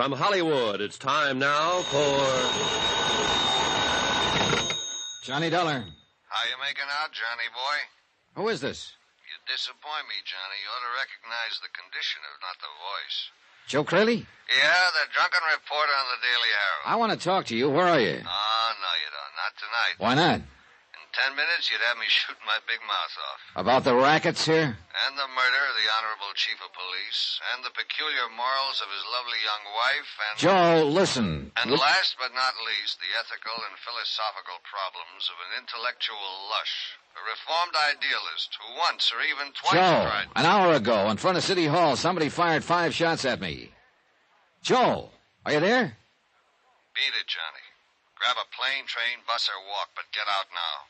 From Hollywood, it's time now for... Johnny Dollar. How you making out, Johnny boy? Who is this? You disappoint me, Johnny. You ought to recognize the condition, if not the voice. Joe Crayley? Yeah, the drunken reporter on the Daily Herald. I want to talk to you. Where are you? Oh, no, you don't. Not tonight. Why not? In 10 minutes, you'd have me shooting my big mouth off. About the rackets here? And the murder of the Honorable Chief of Police, and the peculiar morals of his lovely young wife, and... Joe, listen. And last but not least, the ethical and philosophical problems of an intellectual lush, a reformed idealist who once or even twice Joe, tried... an hour ago, in front of City Hall, somebody fired 5 shots at me. Joe, are you there? Beat it, Johnny. Grab a plane, train, bus, or walk, but get out now.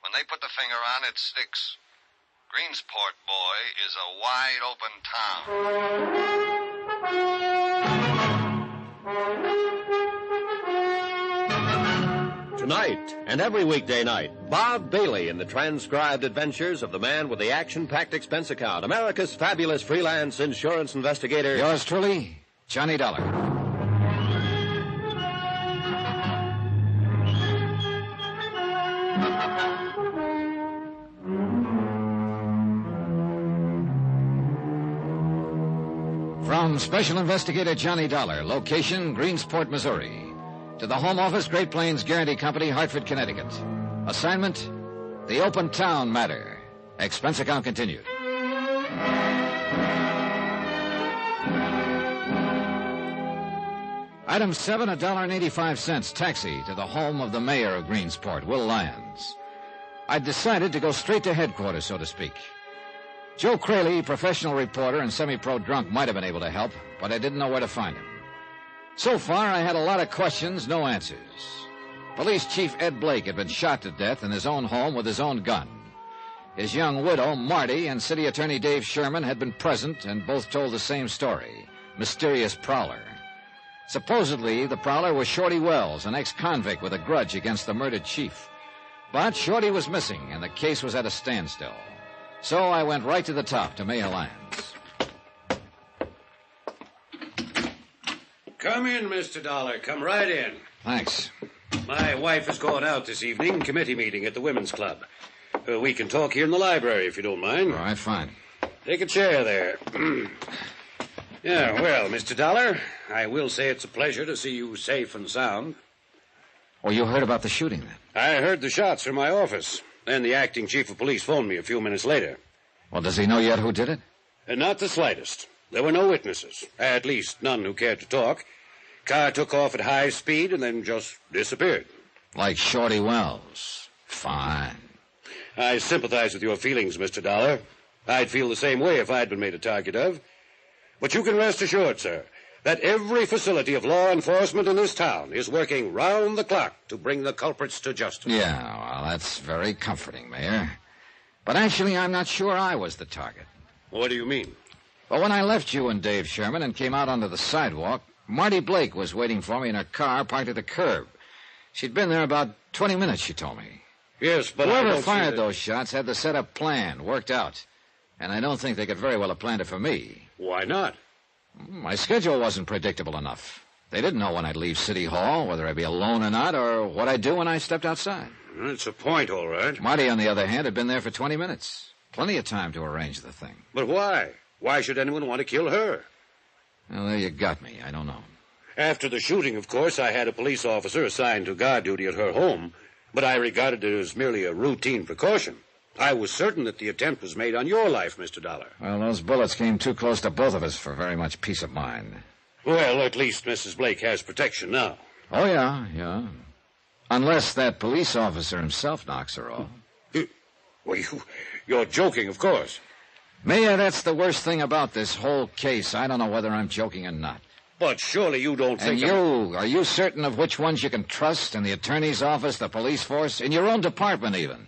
When they put the finger on, it sticks. Greensport, boy, is a wide open town. Tonight and every weekday night, Bob Bailey in the transcribed adventures of the man with the action-packed expense account, America's fabulous freelance insurance investigator. Yours truly, Johnny Dollar. From Special Investigator Johnny Dollar, location Greensport, Missouri, to the Home Office, Great Plains Guarantee Company, Hartford, Connecticut. Assignment, the Open Town Matter. Expense account continued. Item 7, $1.85, taxi to the home of the mayor of Greensport, Will Lyons. I decided to go straight to headquarters, so to speak. Joe Crayley, professional reporter and semi-pro drunk, might have been able to help, but I didn't know where to find him. So far, I had a lot of questions, no answers. Police Chief Ed Blake had been shot to death in his own home with his own gun. His young widow, Marty, and City Attorney Dave Sherman had been present and both told the same story. Mysterious prowler. Supposedly, the prowler was Shorty Wells, an ex-convict with a grudge against the murdered chief. But Shorty was missing, and the case was at a standstill. So I went right to the top, to Mayor Lyons. Come in, Mr. Dollar. Come right in. Thanks. My wife is going out this evening, committee meeting at the Women's Club. We can talk here in the library, if you don't mind. All right, fine. Take a chair there. Yeah, well, Mr. Dollar, I will say it's a pleasure to see you safe and sound. Oh, you heard about the shooting, then? I heard the shots from my office. Then the acting chief of police phoned me a few minutes later. Well, does he know yet who did it? Not the slightest. There were no witnesses. At least none who cared to talk. Car took off at high speed and then just disappeared. Like Shorty Wells. Fine. I sympathize with your feelings, Mr. Dollar. I'd feel the same way if I'd been made a target of. But you can rest assured, sir, that every facility of law enforcement in this town is working round the clock to bring the culprits to justice. Yeah, well, that's very comforting, Mayor. But actually, I'm not sure I was the target. What do you mean? Well, when I left you and Dave Sherman and came out onto the sidewalk, Marty Blake was waiting for me in her car parked at the curb. She'd been there about 20 minutes, she told me. Yes, but whoever fired those shots had the setup planned, worked out. And I don't think they could very well have planned it for me. Why not? My schedule wasn't predictable enough. They didn't know when I'd leave City Hall, whether I'd be alone or not, or what I'd do when I stepped outside. It's a point, all right. Marty, on the other hand, had been there for 20 minutes. Plenty of time to arrange the thing. But why? Why should anyone want to kill her? Well, there you got me. I don't know. After the shooting, of course, I had a police officer assigned to guard duty at her home, but I regarded it as merely a routine precaution. I was certain that the attempt was made on your life, Mr. Dollar. Well, those bullets came too close to both of us for very much peace of mind. Well, at least Mrs. Blake has protection now. Oh, yeah. Unless that police officer himself knocks her off. Well, you're joking, of course. Mayor, that's the worst thing about this whole case. I don't know whether I'm joking or not. But surely you don't think... And are you certain of which ones you can trust in the attorney's office, the police force, in your own department even?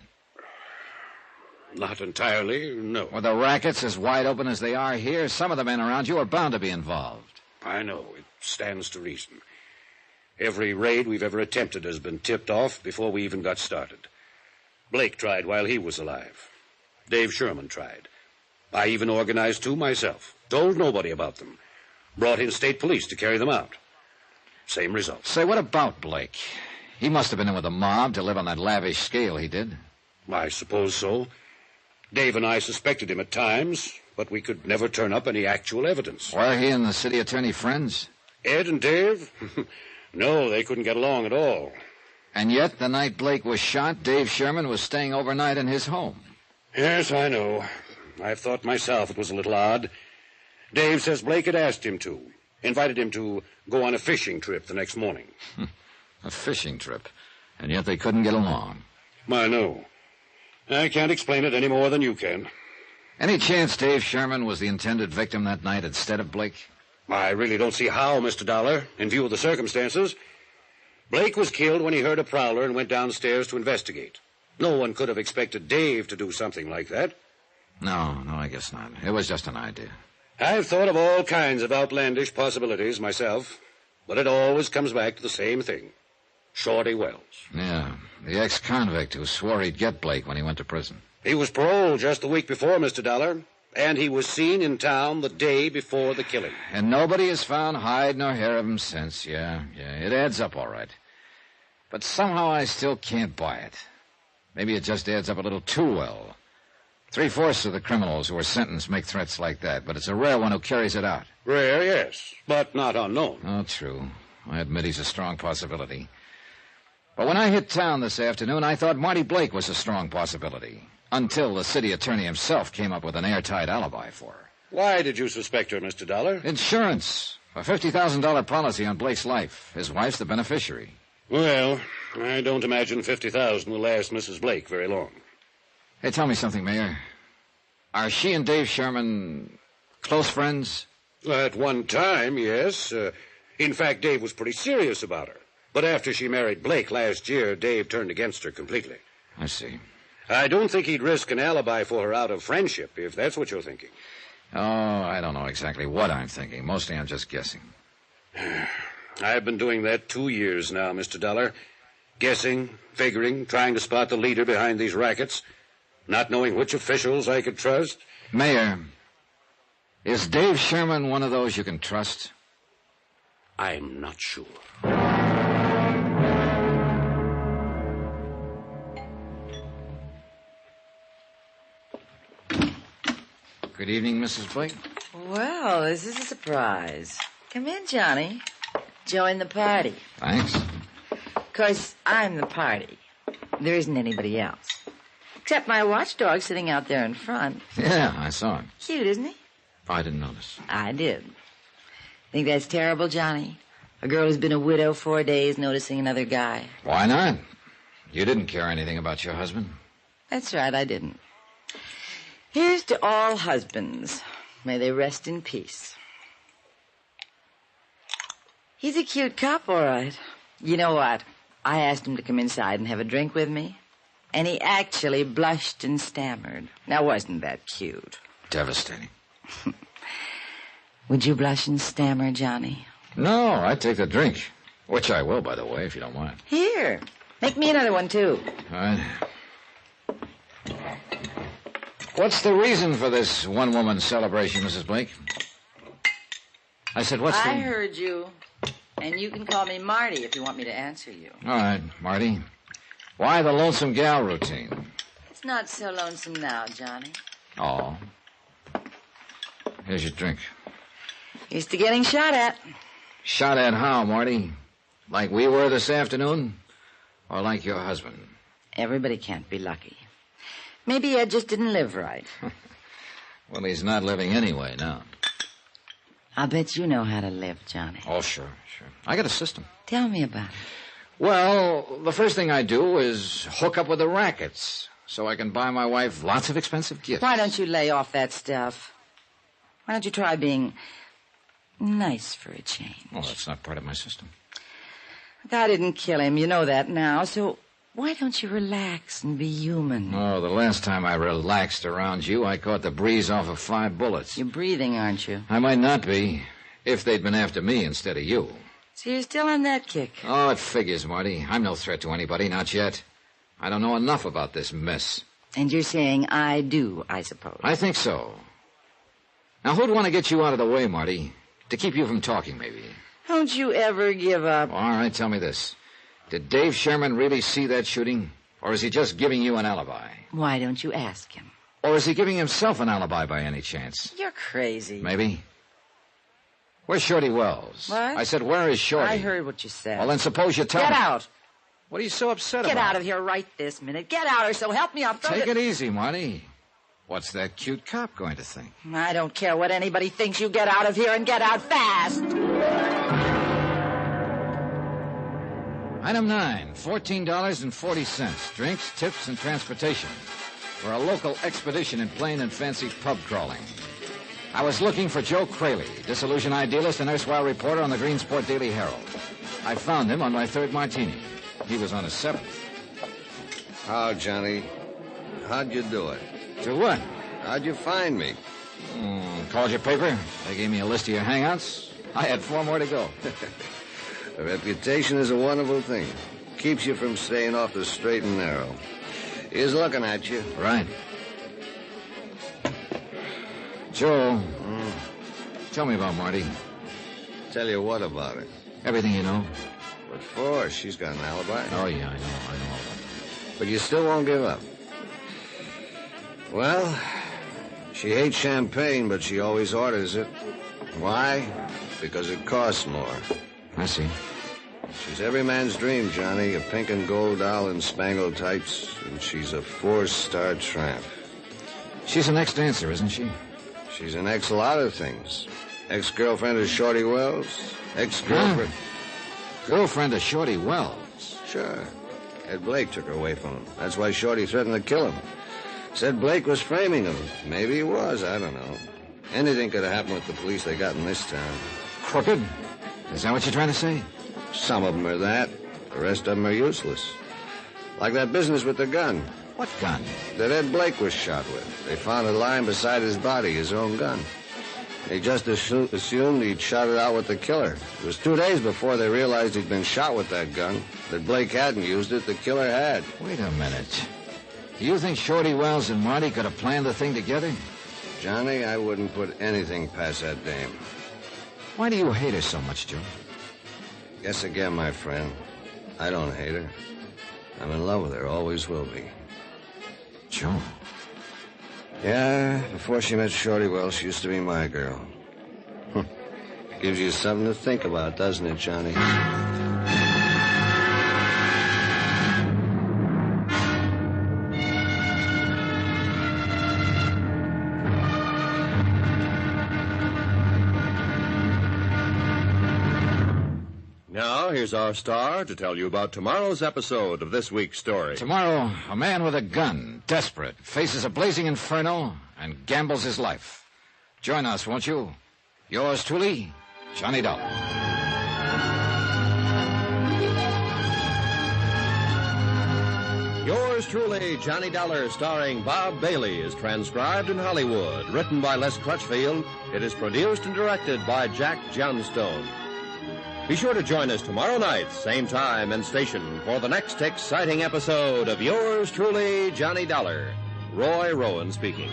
Not entirely, no. With the rackets as wide open as they are here, some of the men around you are bound to be involved. I know. It stands to reason. Every raid we've ever attempted has been tipped off before we even got started. Blake tried while he was alive. Dave Sherman tried. I even organized two myself. Told nobody about them. Brought in state police to carry them out. Same result. Say, what about Blake? He must have been in with the mob to live on that lavish scale he did. I suppose so. Dave and I suspected him at times, but we could never turn up any actual evidence. Were he and the city attorney friends? Ed and Dave? No, they couldn't get along at all. And yet, the night Blake was shot, Dave Sherman was staying overnight in his home. Yes, I know. I've thought myself it was a little odd. Dave says Blake had asked him to. Invited him to go on a fishing trip the next morning. A fishing trip. And yet they couldn't get along. I know. I can't explain it any more than you can. Any chance Dave Sherman was the intended victim that night instead of Blake? I really don't see how, Mr. Dollar, in view of the circumstances. Blake was killed when he heard a prowler and went downstairs to investigate. No one could have expected Dave to do something like that. No, I guess not. It was just an idea. I've thought of all kinds of outlandish possibilities myself, but it always comes back to the same thing. Shorty Wells. Yeah, the ex-convict who swore he'd get Blake when he went to prison. He was paroled just the week before, Mr. Dollar, and he was seen in town the day before the killing. And nobody has found hide nor hair of him since. Yeah, it adds up all right. But somehow I still can't buy it. Maybe it just adds up a little too well. 3/4 of the criminals who are sentenced make threats like that, but it's a rare one who carries it out. Rare, yes, but not unknown. Oh, true. I admit he's a strong possibility. But when I hit town this afternoon, I thought Marty Blake was a strong possibility, until the city attorney himself came up with an airtight alibi for her. Why did you suspect her, Mr. Dollar? Insurance. A $50,000 policy on Blake's life. His wife's the beneficiary. Well, I don't imagine $50,000 will last Mrs. Blake very long. Hey, tell me something, Mayor. Are she and Dave Sherman close friends? At one time, yes. In fact, Dave was pretty serious about her. But after she married Blake last year, Dave turned against her completely. I see. I don't think he'd risk an alibi for her out of friendship, if that's what you're thinking. Oh, I don't know exactly what I'm thinking. Mostly I'm just guessing. I've been doing that 2 years now, Mr. Dollar. Guessing, figuring, trying to spot the leader behind these rackets. Not knowing which officials I could trust. Mayor, is Dave Sherman one of those you can trust? I'm not sure. Good evening, Mrs. Blake. Well, this is a surprise. Come in, Johnny. Join the party. Thanks. Of course, I'm the party. There isn't anybody else. Except my watchdog sitting out there in front. Yeah, I saw him. Cute, isn't he? I didn't notice. I did. Think that's terrible, Johnny? A girl who's been a widow 4 days noticing another guy. Why not? You didn't care anything about your husband. That's right, I didn't. Here's to all husbands. May they rest in peace. He's a cute cop, all right. You know what? I asked him to come inside and have a drink with me, and he actually blushed and stammered. Now, wasn't that cute? Devastating. Would you blush and stammer, Johnny? No, I'd take the drink. Which I will, by the way, if you don't mind. Here. Make me another one, too. All right. What's the reason for this one-woman celebration, Mrs. Blake? I said, what's the... I heard you. And you can call me Marty if you want me to answer you. All right, Marty. Why the lonesome gal routine? It's not so lonesome now, Johnny. Oh. Here's your drink. Here's to getting shot at. Shot at how, Marty? Like we were this afternoon? Or like your husband? Everybody can't be lucky. Maybe Ed just didn't live right. Well, he's not living anyway now. I'll bet you know how to live, Johnny. Oh, sure. I got a system. Tell me about it. Well, the first thing I do is hook up with the rackets so I can buy my wife lots of expensive gifts. Why don't you lay off that stuff? Why don't you try being nice for a change? Well, that's not part of my system. I didn't kill him. You know that now. So why don't you relax and be human? Oh, the last time I relaxed around you, I caught the breeze off of 5 bullets. You're breathing, aren't you? I might not be, if they'd been after me instead of you. So you're still on that kick? Oh, it figures, Marty. I'm no threat to anybody, not yet. I don't know enough about this mess. And you're saying I do, I suppose. I think so. Now, who'd want to get you out of the way, Marty? To keep you from talking, maybe. Don't you ever give up. All right, tell me this. Did Dave Sherman really see that shooting? Or is he just giving you an alibi? Why don't you ask him? Or is he giving himself an alibi by any chance? You're crazy. Maybe. Where's Shorty Wells? What? I said, where is Shorty? I heard what you said. Well, then suppose you tell me. Get out. What are you so upset Get about? out of here right this minute. Get out or so help me. I'll throw Take it easy, Marty. What's that cute cop going to think? I don't care what anybody thinks. You get out of here and get out fast. Item 9, $14.40. Drinks, tips, and transportation for a local expedition in plain and fancy pub crawling. I was looking for Joe Crayley, disillusioned idealist and erstwhile reporter on the Greensport Daily Herald. I found him on my third martini. He was on his seventh. How, Johnny? How'd you do it? To what? How'd you find me? Called your paper. They gave me a list of your hangouts. I had 4 more to go. A reputation is a wonderful thing. Keeps you from staying off the straight and narrow. He's looking at you. Right. Joe, tell me about Marty. Tell you what about it? Everything you know. What for? She's got an alibi. Oh, yeah, I know. But you still won't give up. Well, she hates champagne, but she always orders it. Why? Because it costs more. I see. She's every man's dream, Johnny. A pink and gold doll in spangled tights, and she's a 4-star tramp. She's an ex-dancer, isn't she? She's an ex-lot of things. Ex-girlfriend of Shorty Wells. Ex-girlfriend... Girlfriend of Shorty Wells. Sure. Ed Blake took her away from him. That's why Shorty threatened to kill him. Said Blake was framing him. Maybe he was, I don't know. Anything could have happened with the police they got in this town. Crooked? Is that what you're trying to say? Some of them are that. The rest of them are useless. Like that business with the gun. What gun? That Ed Blake was shot with. They found it lying beside his body, his own gun. They just assumed he'd shot it out with the killer. It was 2 days before they realized he'd been shot with that gun. That Blake hadn't used it, the killer had. Wait a minute. Do you think Shorty Wells and Marty could have planned the thing together? Johnny, I wouldn't put anything past that dame. Why do you hate her so much, Joe? Guess again, my friend. I don't hate her. I'm in love with her, always will be. Joe. Yeah, before she met Shorty Wells, she used to be my girl. Gives you something to think about, doesn't it, Johnny? Now, here's our star to tell you about tomorrow's episode of this week's story. Tomorrow, a man with a gun, desperate, faces a blazing inferno and gambles his life. Join us, won't you? Yours truly, Johnny Dollar. Yours truly, Johnny Dollar, starring Bob Bailey, is transcribed in Hollywood. Written by Les Crutchfield, it is produced and directed by Jack Johnstone. Be sure to join us tomorrow night, same time and station, for the next exciting episode of Yours truly, Johnny Dollar. Roy Rowan speaking.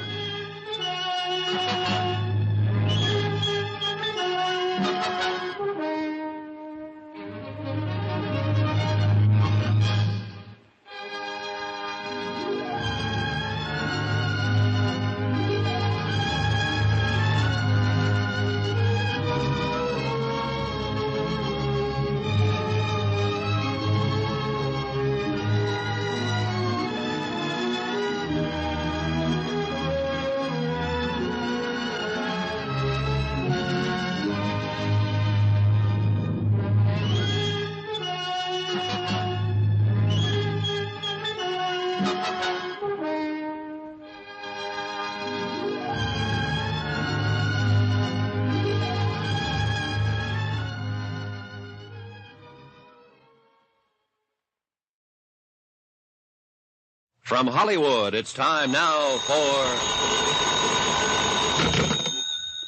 From Hollywood, it's time now for...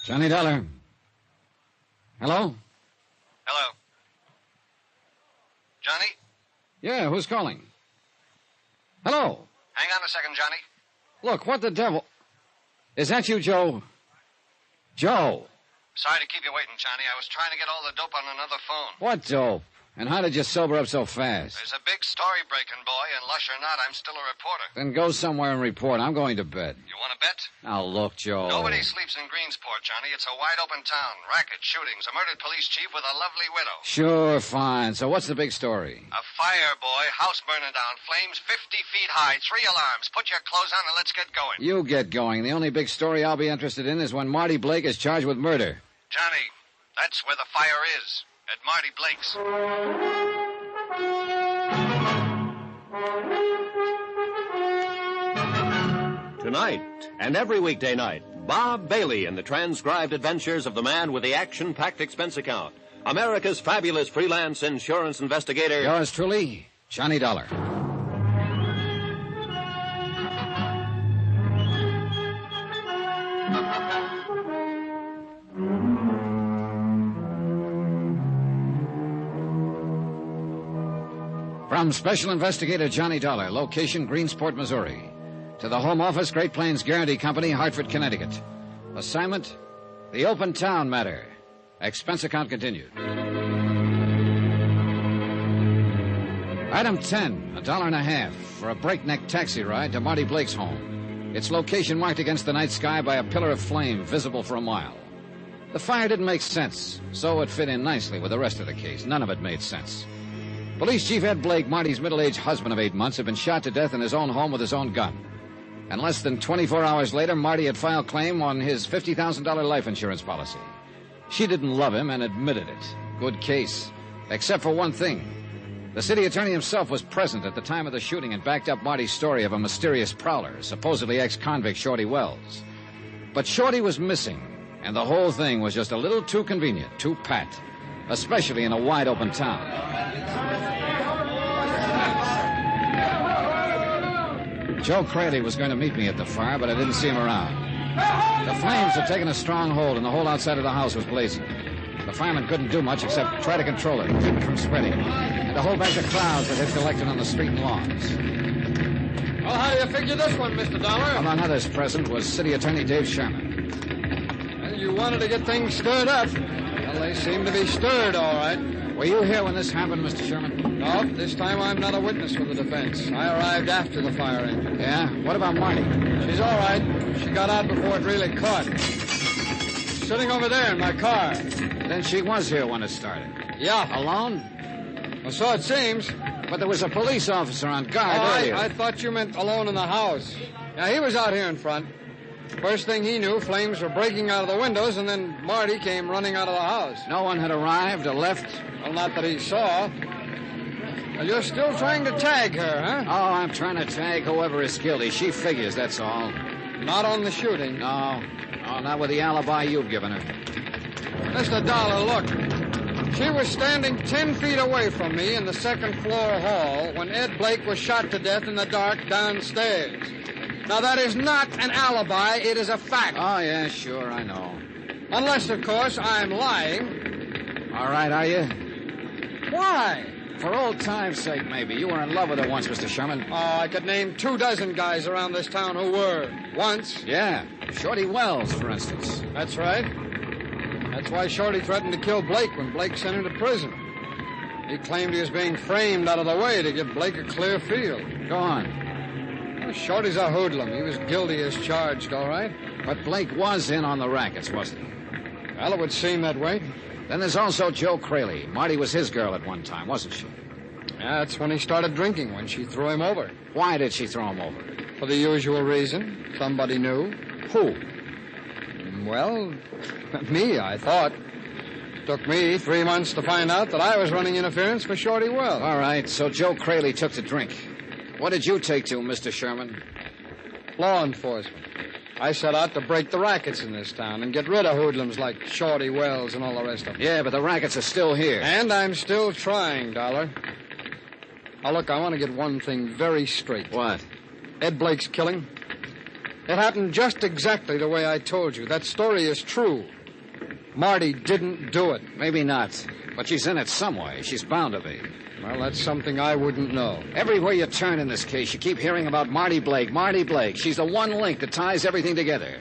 Johnny Dollar. Hello? Hello. Johnny? Yeah, who's calling? Hello? Hang on a second, Johnny. Look, what the devil... Is that you, Joe? Joe! Sorry to keep you waiting, Johnny. I was trying to get all the dope on another phone. What dope? And how did you sober up so fast? There's a big story breaking, boy, and lush or not, I'm still a reporter. Then go somewhere and report. I'm going to bed. You want to bet? Now, look, Joe. Nobody sleeps in Greensport, Johnny. It's a wide-open town. Racket, shootings, a murdered police chief with a lovely widow. Sure, fine. So what's the big story? A fire, boy. House burning down. Flames 50 feet high. 3 alarms. Put your clothes on and let's get going. You get going. The only big story I'll be interested in is when Marty Blake is charged with murder. Johnny, that's where the fire is. At Marty Blake's. Tonight, and every weekday night, Bob Bailey in the transcribed adventures of the man with the action-packed expense account. America's fabulous freelance insurance investigator. Yours truly, Johnny Dollar. From Special Investigator Johnny Dollar, location Greensport, Missouri. To the Home Office, Great Plains Guarantee Company, Hartford, Connecticut. Assignment, the Open Town Matter. Expense account continued. Item 10, $1.50 for a breakneck taxi ride to Marty Blake's home. Its location marked against the night sky by a pillar of flame visible for a mile. The fire didn't make sense, so it fit in nicely with the rest of the case. None of it made sense. Police Chief Ed Blake, Marty's middle-aged husband of 8 months, had been shot to death in his own home with his own gun. And less than 24 hours later, Marty had filed claim on his $50,000 life insurance policy. She didn't love him and admitted it. Good case. Except for one thing. The city attorney himself was present at the time of the shooting and backed up Marty's story of a mysterious prowler, supposedly ex-convict Shorty Wells. But Shorty was missing, and the whole thing was just a little too convenient, too pat, especially in a wide-open town. Joe Crayley was going to meet me at the fire, but I didn't see him around. The flames had taken a strong hold, and the whole outside of the house was blazing. The firemen couldn't do much except try to control it, keep it from spreading, and to hold back the clouds that had collected on the street and lawns. Well, how do you figure this one, Mr. Dollar? Among others present was City Attorney Dave Sherman. Well, you wanted to get things stirred up. Well, they seem to be stirred, all right. Were you here when this happened, Mr. Sherman? No, this time I'm not a witness for the defense. I arrived after the fire engine. Yeah? What about Marty? She's all right. She got out before it really caught. Sitting over there in my car. Then she was here when it started. Yeah. Alone? Well, so it seems. But there was a police officer on guard earlier. I thought you meant alone in the house. Yeah, he was out here in front. First thing he knew, flames were breaking out of the windows, and then Marty came running out of the house. No one had arrived or left? Well, not that he saw. Well, you're still trying to tag her, huh? Oh, I'm trying to tag whoever is guilty. She figures, that's all. Not on the shooting. No, not with the alibi you've given her. Mr. Dollar, look. She was standing 10 feet away from me in the second-floor hall when Ed Blake was shot to death in the dark downstairs. Now, that is not an alibi. It is a fact. Oh, yeah, sure, I know. Unless, of course, I'm lying. All right, are you? Why? For old time's sake, maybe. You were in love with her once, Mr. Sherman. Oh, I could name 24 guys around this town who were. Once. Yeah. Shorty Wells, for instance. That's right. That's why Shorty threatened to kill Blake when Blake sent him to prison. He claimed he was being framed out of the way to give Blake a clear field. Go on. Well, Shorty's a hoodlum. He was guilty as charged, all right. But Blake was in on the rackets, wasn't he? Well, it would seem that way. Then there's also Joe Crayley. Marty was his girl at one time, wasn't she? Yeah, that's when he started drinking, when she threw him over. Why did she throw him over? For the usual reason. Somebody knew. Who? Well, me, I thought. Took me 3 months to find out that I was running interference for Shorty Wells. All right, so Joe Crayley took to drink. What did you take to, Mr. Sherman? Law enforcement. I set out to break the rackets in this town and get rid of hoodlums like Shorty Wells and all the rest of them. Yeah, but the rackets are still here. And I'm still trying, Dollar. Now, look, I want to get one thing very straight. What? Ed Blake's killing. It happened just exactly the way I told you. That story is true. Marty didn't do it. Maybe not. But she's in it some way. She's bound to be. Well, that's something I wouldn't know. Everywhere you turn in this case, you keep hearing about Marty Blake. Marty Blake. She's the one link that ties everything together.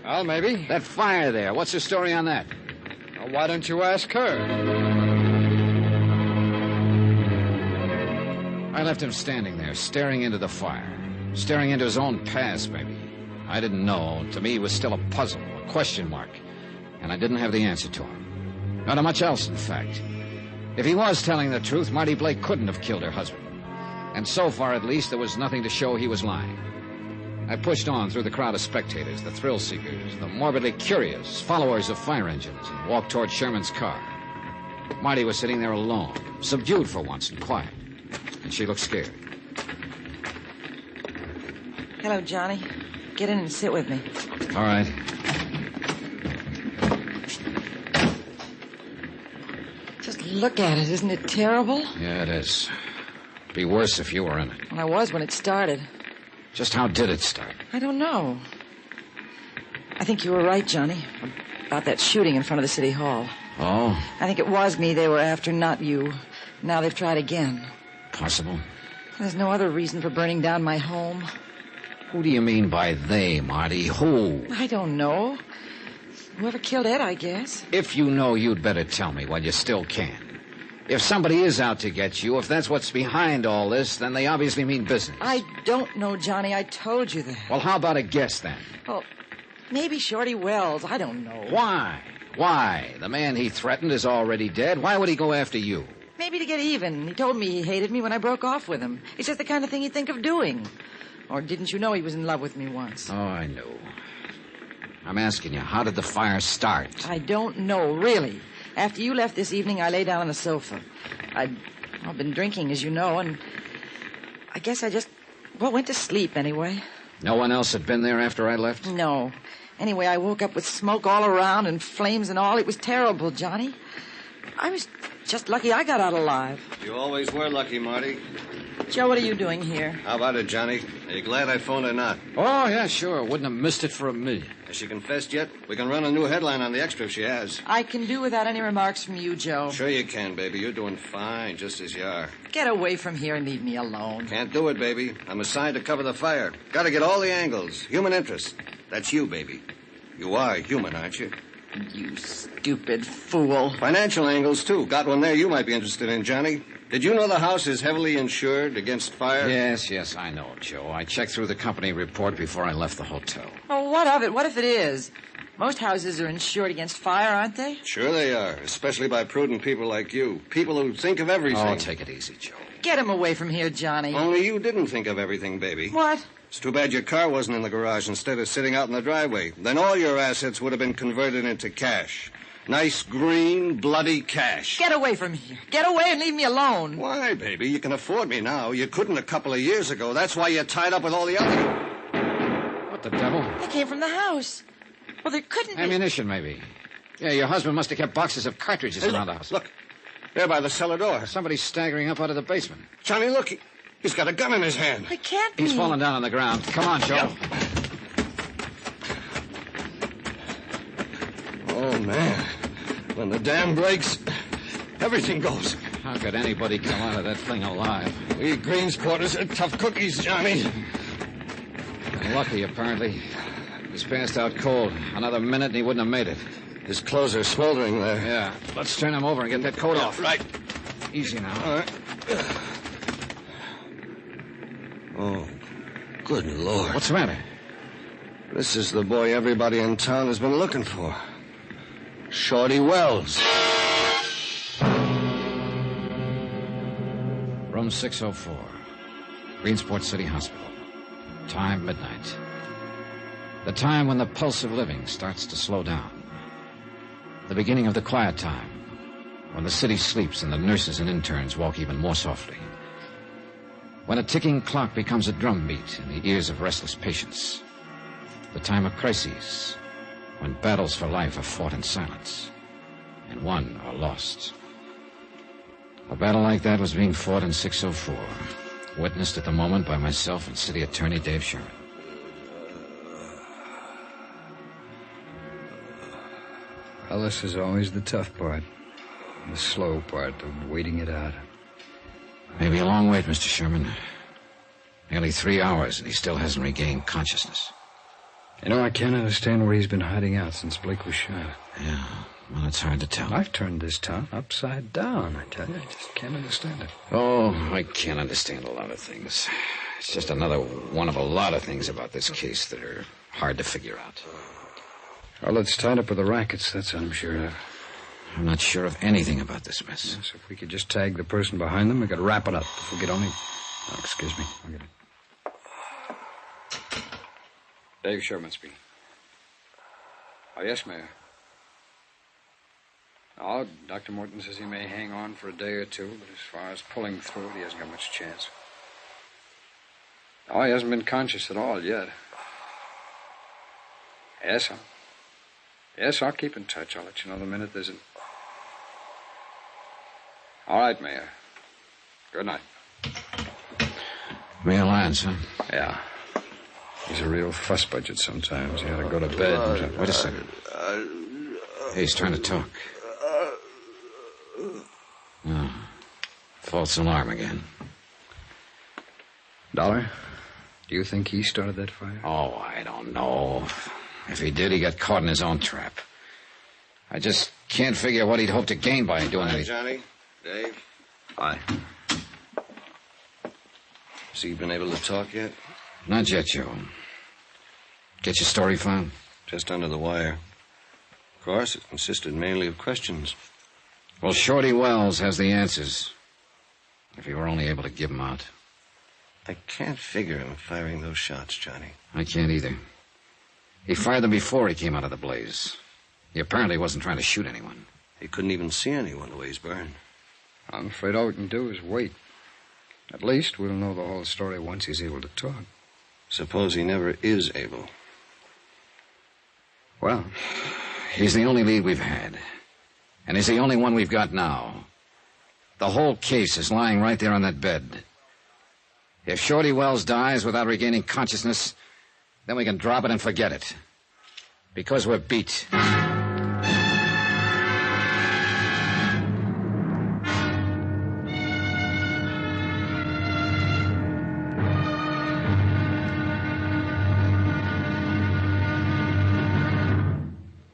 Well, maybe. That fire there. What's the story on that? Well, why don't you ask her? I left him standing there, staring into the fire. Staring into his own past, maybe. I didn't know. To me, it was still a puzzle, a question mark. And I didn't have the answer to him. Not much else, in fact. If he was telling the truth, Marty Blake couldn't have killed her husband. And so far, at least, there was nothing to show he was lying. I pushed on through the crowd of spectators, the thrill-seekers, the morbidly curious, followers of fire engines, and walked toward Sherman's car. Marty was sitting there alone, subdued for once and quiet. And she looked scared. Hello, Johnny. Get in and sit with me. All right. Just look at it. Isn't it terrible? Yeah, it is. It'd be worse if you were in it. Well, I was when it started. Just how did it start? I don't know. I think you were right, Johnny, about that shooting in front of the city hall. Oh? I think it was me they were after, not you. Now they've tried again. Possible. There's no other reason for burning down my home. Who do you mean by they, Marty? Who? I don't know. Whoever killed Ed, I guess. If you know, you'd better tell me while you still can. If somebody is out to get you, if that's what's behind all this, then they obviously mean business. I don't know, Johnny. I told you that. Well, how about a guess, then? Well, maybe Shorty Wells. I don't know. Why? Why? The man he threatened is already dead. Why would he go after you? Maybe to get even. He told me he hated me when I broke off with him. It's just the kind of thing he'd think of doing. Or didn't you know he was in love with me once? Oh, I know. I'm asking you, how did the fire start? I don't know, really. After you left this evening, I lay down on the sofa. I've been drinking, as you know, and I guess I just, went to sleep anyway. No one else had been there after I left? No. Anyway, I woke up with smoke all around and flames and all. It was terrible, Johnny. I was just lucky I got out alive. You always were lucky, Marty. Joe, what are you doing here? How about it, Johnny? Are you glad I phoned or not? Oh, yeah, sure. Wouldn't have missed it for a million. Has she confessed yet? We can run a new headline on the Extra if she has. I can do without any remarks from you, Joe. Sure you can, baby. You're doing fine, just as you are. Get away from here and leave me alone. Can't do it, baby. I'm assigned to cover the fire. Got to get all the angles. Human interest. That's you, baby. You are human, aren't you? You stupid fool. Financial angles, too. Got one there you might be interested in, Johnny. Did you know the house is heavily insured against fire? Yes, I know, Joe. I checked through the company report before I left the hotel. Oh, what of it? What if it is? Most houses are insured against fire, aren't they? Sure they are, especially by prudent people like you. People who think of everything. Oh, take it easy, Joe. Get him away from here, Johnny. Only you didn't think of everything, baby. What? It's too bad your car wasn't in the garage instead of sitting out in the driveway. Then all your assets would have been converted into cash. Nice, green, bloody cash. Get away from here. Get away and leave me alone. Why, baby? You can afford me now. You couldn't a couple of years ago. That's why you're tied up with all the other... What the devil? They came from the house. Well, there couldn't be... Ammunition, maybe. Yeah, your husband must have kept boxes of cartridges around the house. Look, there by the cellar door. Somebody's staggering up out of the basement. Johnny, look. He's got a gun in his hand. I can't be. He's fallen down on the ground. Come on, Joe. Oh, man. When the dam breaks, everything goes. How could anybody come out of that thing alive? We Greensporters are tough cookies, Johnny. Lucky, apparently. He's passed out cold. Another minute and he wouldn't have made it. His clothes are smoldering there. Yeah. Let's turn him over and get that coat off. Right. Easy now. All right. Oh, good Lord. What's the matter? This is the boy everybody in town has been looking for. Shorty Wells. Room 604. Greensport City Hospital. Time, midnight. The time when the pulse of living starts to slow down. The beginning of the quiet time. When the city sleeps and the nurses and interns walk even more softly. When a ticking clock becomes a drumbeat in the ears of restless patients. The time of crises. When battles for life are fought in silence. And won or lost. A battle like that was being fought in 604. Witnessed at the moment by myself and City Attorney Dave Sherman. Well, this is always the tough part. The slow part of waiting it out. Maybe a long wait, Mr. Sherman. Nearly 3 hours, and he still hasn't regained consciousness. You know, I can't understand where he's been hiding out since Blake was shot. Yeah, Well, it's hard to tell. I've turned this town upside down, I tell you. I just can't understand it. Oh, I can't understand a lot of things. It's just another one of a lot of things about this case that are hard to figure out. Well, it's tied up with the rackets, that's I'm sure of. I'm not sure of anything about this mess. Yes, if we could just tag the person behind them, we could wrap it up. If we could only... Oh, excuse me. I'll get it. Dave Sherman speaking. Oh, yes, Mayor. Oh, Dr. Morton says he may hang on for a day or two, but as far as pulling through it, he hasn't got much chance. Oh, he hasn't been conscious at all yet. Yes, I'll keep in touch. I'll let you know the minute there's an... All right, Mayor. Good night. Mayor Lyons, huh? Yeah. He's a real fuss budget sometimes. He ought to go to bed. Wait a second. Hey, he's trying to talk. Oh, false alarm again. Dollar, do you think he started that fire? Oh, I don't know. If he did, he got caught in his own trap. I just can't figure what he'd hope to gain by doing Hi, anything. Johnny. Dave. Hi. Has he been able to talk yet? Not yet, Joe. Get your story found? Just under the wire. Of course, it consisted mainly of questions. Well, Shorty Wells has the answers. If he were only able to give them out. I can't figure him firing those shots, Johnny. I can't either. He fired them before he came out of the blaze. He apparently wasn't trying to shoot anyone. He couldn't even see anyone the way he's burned. I'm afraid all we can do is wait. At least we'll know the whole story once he's able to talk. Suppose he never is able. Well, He's the only lead we've had. And he's the only one we've got now. The whole case is lying right there on that bed. If Shorty Wells dies without regaining consciousness, then we can drop it and forget it. Because we're beat.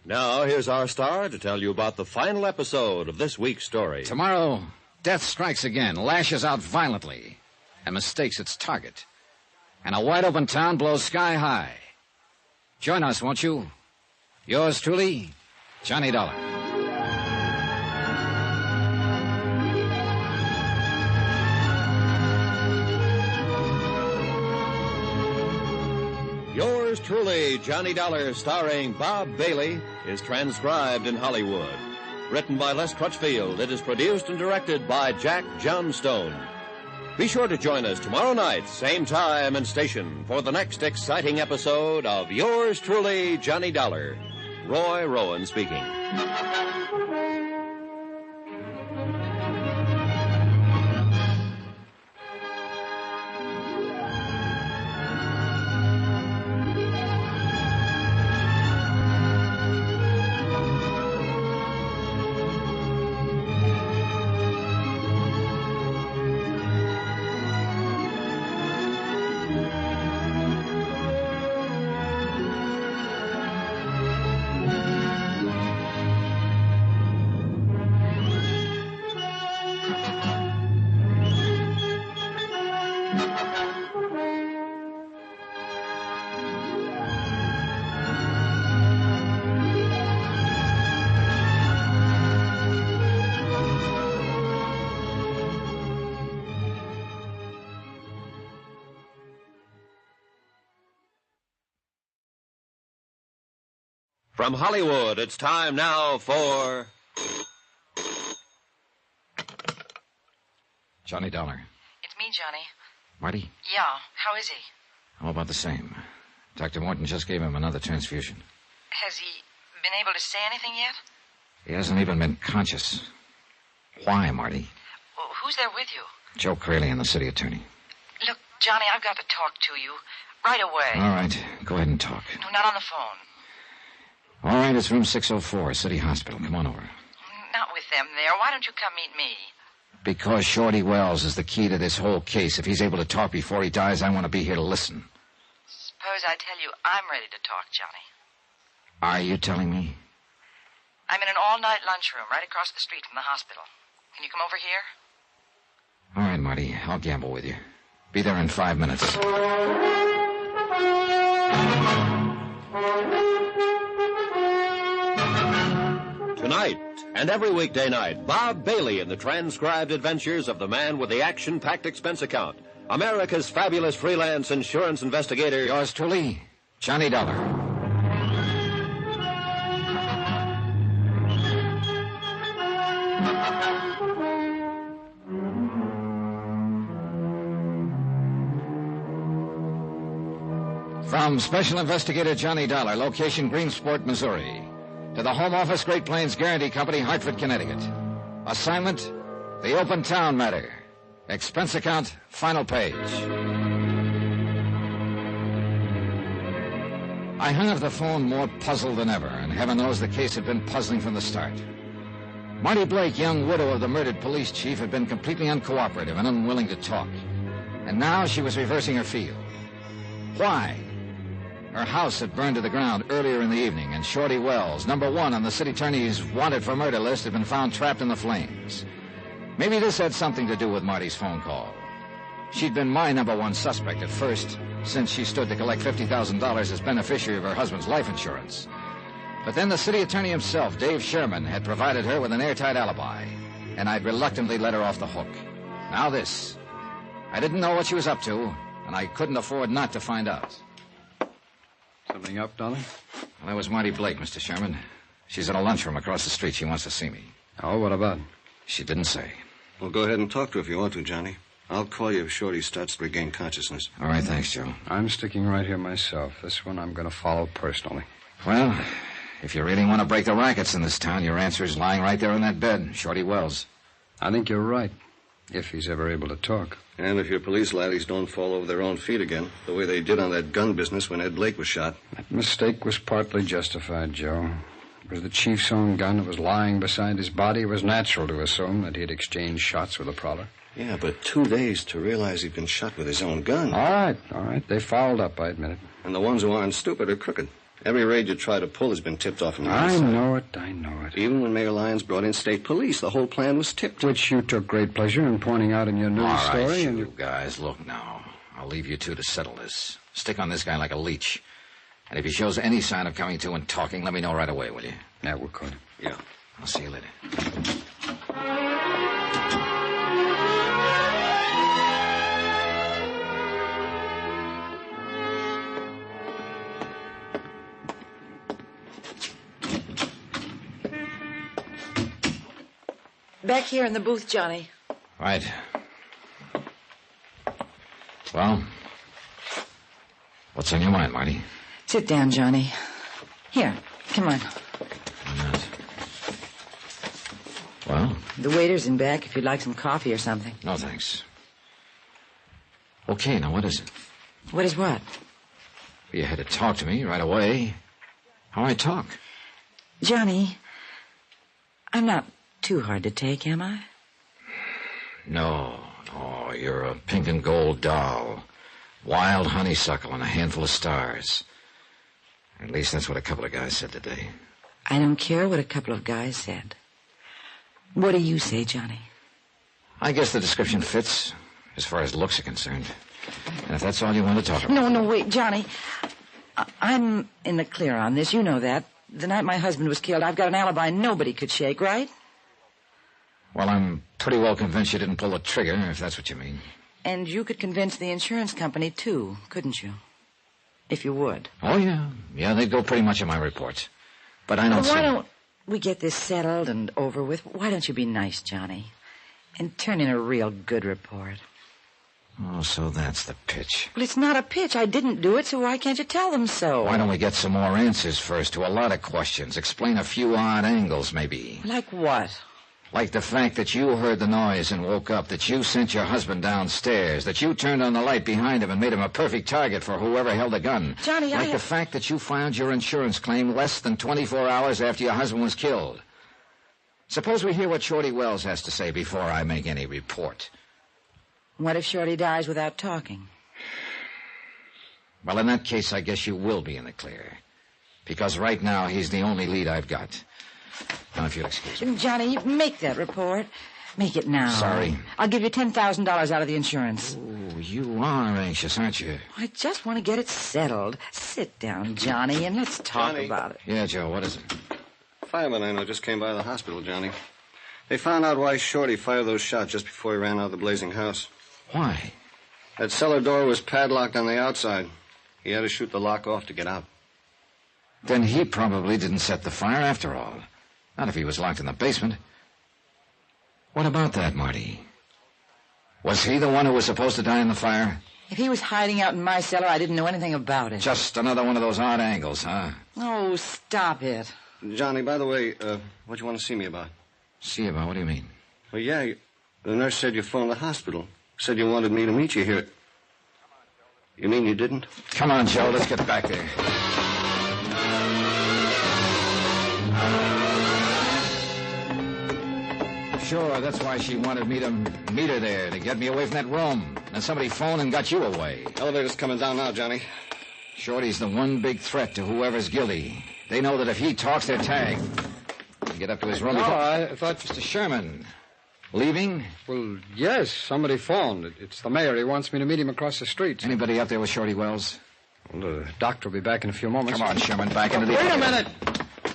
Now, here's our star to tell you about the final episode of this week's story. Tomorrow, death strikes again, lashes out violently, and mistakes its target. And a wide-open town blows sky high. Join us, won't you? Yours truly, Johnny Dollar. Yours truly, Johnny Dollar, starring Bob Bailey, is transcribed in Hollywood. Written by Les Crutchfield, it is produced and directed by Jack Johnstone. Be sure to join us tomorrow night, same time and station, for the next exciting episode of Yours truly, Johnny Dollar. Roy Rowan speaking. From Hollywood, it's time now for... Johnny Dollar. It's me, Johnny. Marty? Yeah, how is he? How about the same? Dr. Morton just gave him another transfusion. Has he been able to say anything yet? He hasn't even been conscious. Why, Marty? Well, who's there with you? Joe Crayley and the city attorney. Look, Johnny, I've got to talk to you right away. All right, go ahead and talk. No, not on the phone. All right, it's room 604, City Hospital. Come on over. Not with them there. Why don't you come meet me? Because Shorty Wells is the key to this whole case. If he's able to talk before he dies, I want to be here to listen. Suppose I tell you I'm ready to talk, Johnny. Are you telling me? I'm in an all-night lunchroom right across the street from the hospital. Can you come over here? All right, Marty. I'll gamble with you. Be there in 5 minutes. Tonight and every weekday night, Bob Bailey in the transcribed adventures of the man with the action-packed expense account. America's fabulous freelance insurance investigator. Yours truly, Johnny Dollar. From Special Investigator Johnny Dollar, location Greensport, Missouri, to the Home Office Great Plains Guarantee Company, Hartford, Connecticut. Assignment, the open town matter. Expense account, final page. I hung up the phone more puzzled than ever, and heaven knows the case had been puzzling from the start. Marty Blake, young widow of the murdered police chief, had been completely uncooperative and unwilling to talk. And now she was reversing her field. Why? Her house had burned to the ground earlier in the evening, and Shorty Wells, number 1 on the city attorney's wanted for murder list, had been found trapped in the flames. Maybe this had something to do with Marty's phone call. She'd been my number 1 suspect at first, since she stood to collect $50,000 as beneficiary of her husband's life insurance. But then the city attorney himself, Dave Sherman, had provided her with an airtight alibi, and I'd reluctantly let her off the hook. Now this. I didn't know what she was up to, and I couldn't afford not to find out. Something up, Dollar? Well, that was Marty Blake, Mr. Sherman. She's in a lunchroom across the street. She wants to see me. Oh, what about? She didn't say. Well, go ahead and talk to her if you want to, Johnny. I'll call you if Shorty starts to regain consciousness. All right, thanks, Joe. I'm sticking right here myself. This one I'm going to follow personally. Well, if you really want to break the rackets in this town, your answer is lying right there in that bed, Shorty Wells. I think you're right, if he's ever able to talk. And if your police laddies don't fall over their own feet again, the way they did on that gun business when Ed Blake was shot. That mistake was partly justified, Joe. It was the chief's own gun that was lying beside his body. It was natural to assume that he had exchanged shots with a prowler. Yeah, but 2 days to realize he'd been shot with his own gun. All right. They fouled up, I admit it. And the ones who aren't stupid are crooked. Every raid you try to pull has been tipped off on the other I side. know it. Even when Mayor Lyons brought in state police, the whole plan was tipped. Which you took great pleasure in pointing out in your news All right, story. you guys, look now. I'll leave you two to settle this. Stick on this guy like a leech. And if he shows any sign of coming to and talking, let me know right away, will you? Yeah, we're good. Yeah. I'll see you later. Back here in the booth, Johnny. Right. Well, what's on your mind, Marty? Sit down, Johnny. Here, come on. Why not? Well? The waiter's in back if you'd like some coffee or something. No, thanks. Okay, now what is it? What is what? You had to talk to me right away. How I talk? Johnny, I'm not too hard to take, am I? No, you're a pink and gold doll. Wild honeysuckle and a handful of stars. At least that's what a couple of guys said today. I don't care what a couple of guys said. What do you say, Johnny? I guess the description fits, as far as looks are concerned. And if that's all you want to talk about... No, wait, Johnny. I'm in the clear on this. You know that. The night my husband was killed, I've got an alibi nobody could shake, right? Well, I'm pretty well convinced you didn't pull the trigger, if that's what you mean. And you could convince the insurance company, too, couldn't you? If you would. Oh, yeah. Yeah, they'd go pretty much on my reports. But I don't see... Why don't we get this settled and over with? Why don't you be nice, Johnny, and turn in a real good report? Oh, so that's the pitch. Well, it's not a pitch. I didn't do it, so why can't you tell them so? Why don't we get some more answers first to a lot of questions? Explain a few odd angles, maybe. Like what? Like the fact that you heard the noise and woke up, that you sent your husband downstairs, that you turned on the light behind him and made him a perfect target for whoever held the gun. Johnny, Like the fact that you filed your insurance claim less than 24 hours after your husband was killed. Suppose we hear what Shorty Wells has to say before I make any report. What if Shorty dies without talking? Well, in that case, I guess you will be in the clear. Because right now, he's the only lead I've got. Now, if you'll excuse me. Johnny, make that report. Make it now. Sorry. I'll give you $10,000 out of the insurance. Oh, you are anxious, aren't you? I just want to get it settled. Sit down, Johnny, and let's talk Johnny. about it. Yeah, Joe, what is it? Fireman I know just came by the hospital, Johnny. They found out why Shorty fired those shots just before he ran out of the blazing house. Why? That cellar door was padlocked on the outside. He had to shoot the lock off to get out. Then he probably didn't set the fire after all. Not if he was locked in the basement. What about that, Marty? Was he the one who was supposed to die in the fire? If he was hiding out in my cellar, I didn't know anything about it. Just another one of those odd angles, huh? Oh, stop it. Johnny, by the way, what do you want to see me about? See about, what do you mean? Well, yeah, the nurse said you phoned the hospital. Said you wanted me to meet you here. You mean you didn't? Come on, Joe, let's get back there. Sure, that's why she wanted me to meet her there, to get me away from that room. And somebody phoned and got you away. Elevator's coming down now, Johnny. Shorty's the one big threat to whoever's guilty. They know that if he talks, they're tagged. You get up to his room. No, I thought... Mr. Sherman, leaving? Well, yes, somebody phoned. It's the mayor. He wants me to meet him across the street. Anybody out there with Shorty Wells? Well, the doctor will be back in a few moments. Come on, Sherman, back into the... Wait a minute!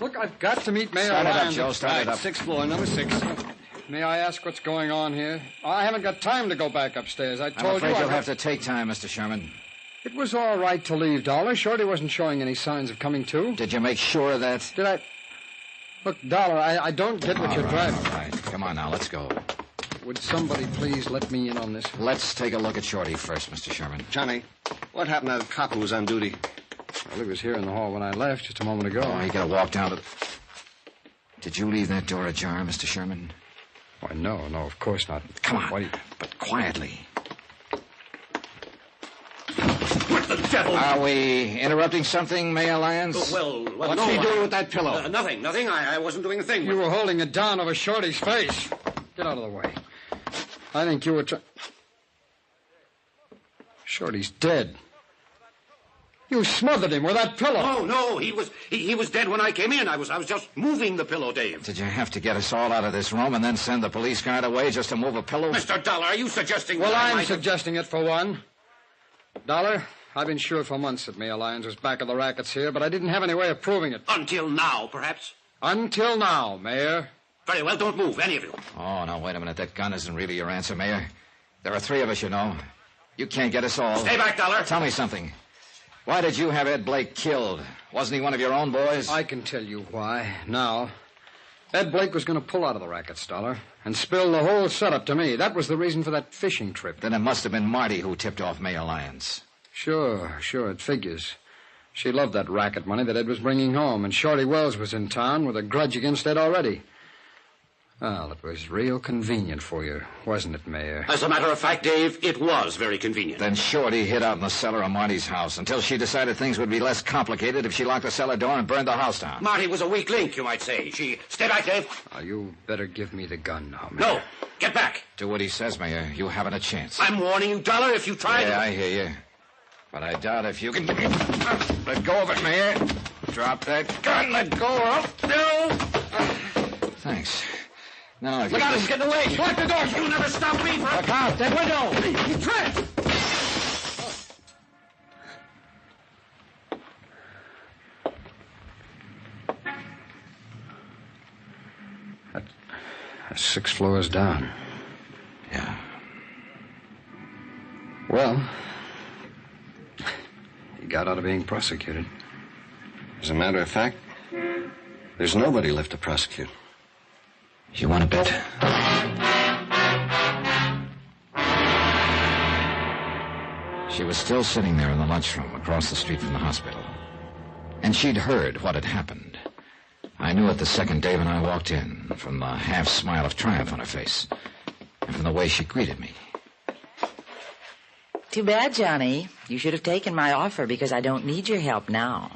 Look, I've got to meet Mayor Start it up, Lyons. Joe, start it up. 6th floor, number 6. May I ask what's going on here? I haven't got time to go back upstairs. I I'm told afraid you... you'll have to take time, Mr. Sherman. It was all right to leave, Dollar. Shorty wasn't showing any signs of coming to. Did you make sure of that? Did I... Look, Dollar, I don't get what you're driving. All right. Come on now, let's go. Would somebody please let me in on this? Let's take a look at Shorty first, Mr. Sherman. Johnny, what happened to the cop who was on duty? Well, he was here in the hall when I left just a moment ago. Oh, you gotta walk down to... Did you leave that door ajar, Mr. Sherman? Why, no, of course not. Come on, Why do you... but quietly. What the devil? Are we interrupting something, Mayor Lyons? What's he doing with that pillow? Nothing. I wasn't doing a thing. You were holding it down over Shorty's face. Get out of the way. I think you were Shorty's dead. You smothered him with that pillow. No, he was dead when I came in. I was just moving the pillow, Dave. Did you have to get us all out of this room and then send the police guard away just to move a pillow? Mr. Dollar, are you suggesting... Well, that I I'm might have- suggesting it for one. Dollar, I've been sure for months that Mayor Lyons was back of the rackets here, but I didn't have any way of proving it. Until now, perhaps? Until now, Mayor. Very well, don't move, any of you. Oh, now, wait a minute. That gun isn't really your answer, Mayor. There are 3 of us, you know. You can't get us all. Stay back, Dollar. Tell me something. Why did you have Ed Blake killed? Wasn't he one of your own boys? I can tell you why. Now, Ed Blake was going to pull out of the rackets, Dollar, and spill the whole setup to me. That was the reason for that fishing trip. Then it must have been Marty who tipped off Mayor Lyons. Sure, it figures. She loved that racket money that Ed was bringing home, and Shorty Wells was in town with a grudge against Ed already. Well, it was real convenient for you, wasn't it, Mayor? As a matter of fact, Dave, it was very convenient. Then Shorty hid out in the cellar of Marty's house until she decided things would be less complicated if she locked the cellar door and burned the house down. Marty was a weak link, you might say. Stay back, Dave. Now, you better give me the gun now, Mayor. No, get back. Do what he says, Mayor. You haven't a chance. I'm warning you, Dollar, if you try Yeah, I hear you. But I doubt if you can... Let go of it, Mayor. Drop that gun. Let go of it. No. Thanks. Now, if Look you... out, he's getting away. Lock the doors. You never stop me for... Look out, that window. He's trapped. That's 6 floors down. Yeah. Well, he got out of being prosecuted. As a matter of fact, there's nobody left to prosecute. You want to bet? She was still sitting there in the lunchroom across the street from the hospital. And she'd heard what had happened. I knew it the second Dave and I walked in, from the half smile of triumph on her face, and from the way she greeted me. Too bad, Johnny. You should have taken my offer because I don't need your help now.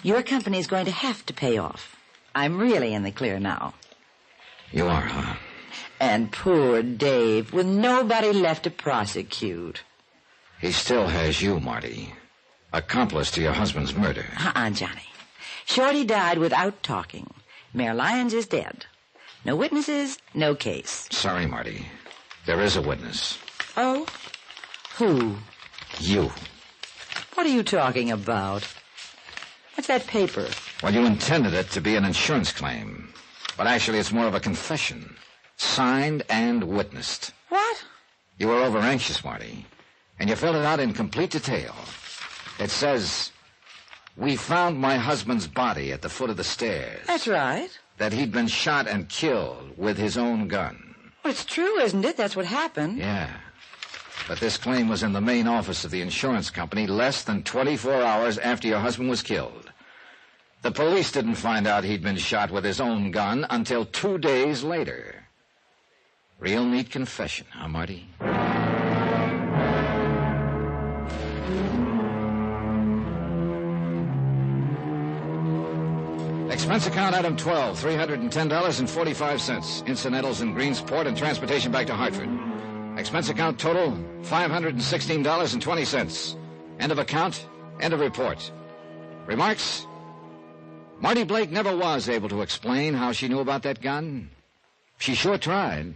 Your company's going to have to pay off. I'm really in the clear now. You are, huh? And poor Dave, with nobody left to prosecute. He still has you, Marty. Accomplice to your husband's murder. Johnny. Shorty died without talking. Mayor Lyons is dead. No witnesses, no case. Sorry, Marty. There is a witness. Oh? Who? You. What are you talking about? What's that paper? Well, you intended it to be an insurance claim. But actually, it's more of a confession. Signed and witnessed. What? You were over-anxious, Marty. And you filled it out in complete detail. It says, we found my husband's body at the foot of the stairs. That's right. That he'd been shot and killed with his own gun. Well, it's true, isn't it? That's what happened. Yeah. But this claim was in the main office of the insurance company less than 24 hours after your husband was killed. The police didn't find out he'd been shot with his own gun until 2 days later. Real neat confession, huh, Marty? Expense account item 12, $310.45. Incidentals in Greensport and transportation back to Hartford. Expense account total, $516.20. End of account, end of report. Remarks? Marty Blake never was able to explain how she knew about that gun. She sure tried.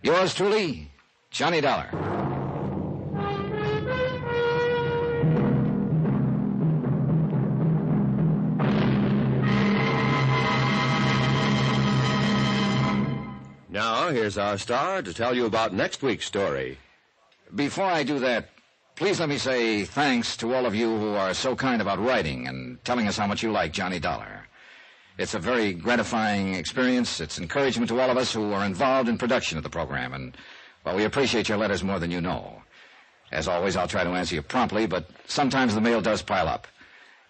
Yours truly, Johnny Dollar. Now, here's our star to tell you about next week's story. Before I do that, please let me say thanks to all of you who are so kind about writing and telling us how much you like Johnny Dollar. It's a very gratifying experience. It's encouragement to all of us who are involved in production of the program. And, well, we appreciate your letters more than you know. As always, I'll try to answer you promptly, but sometimes the mail does pile up.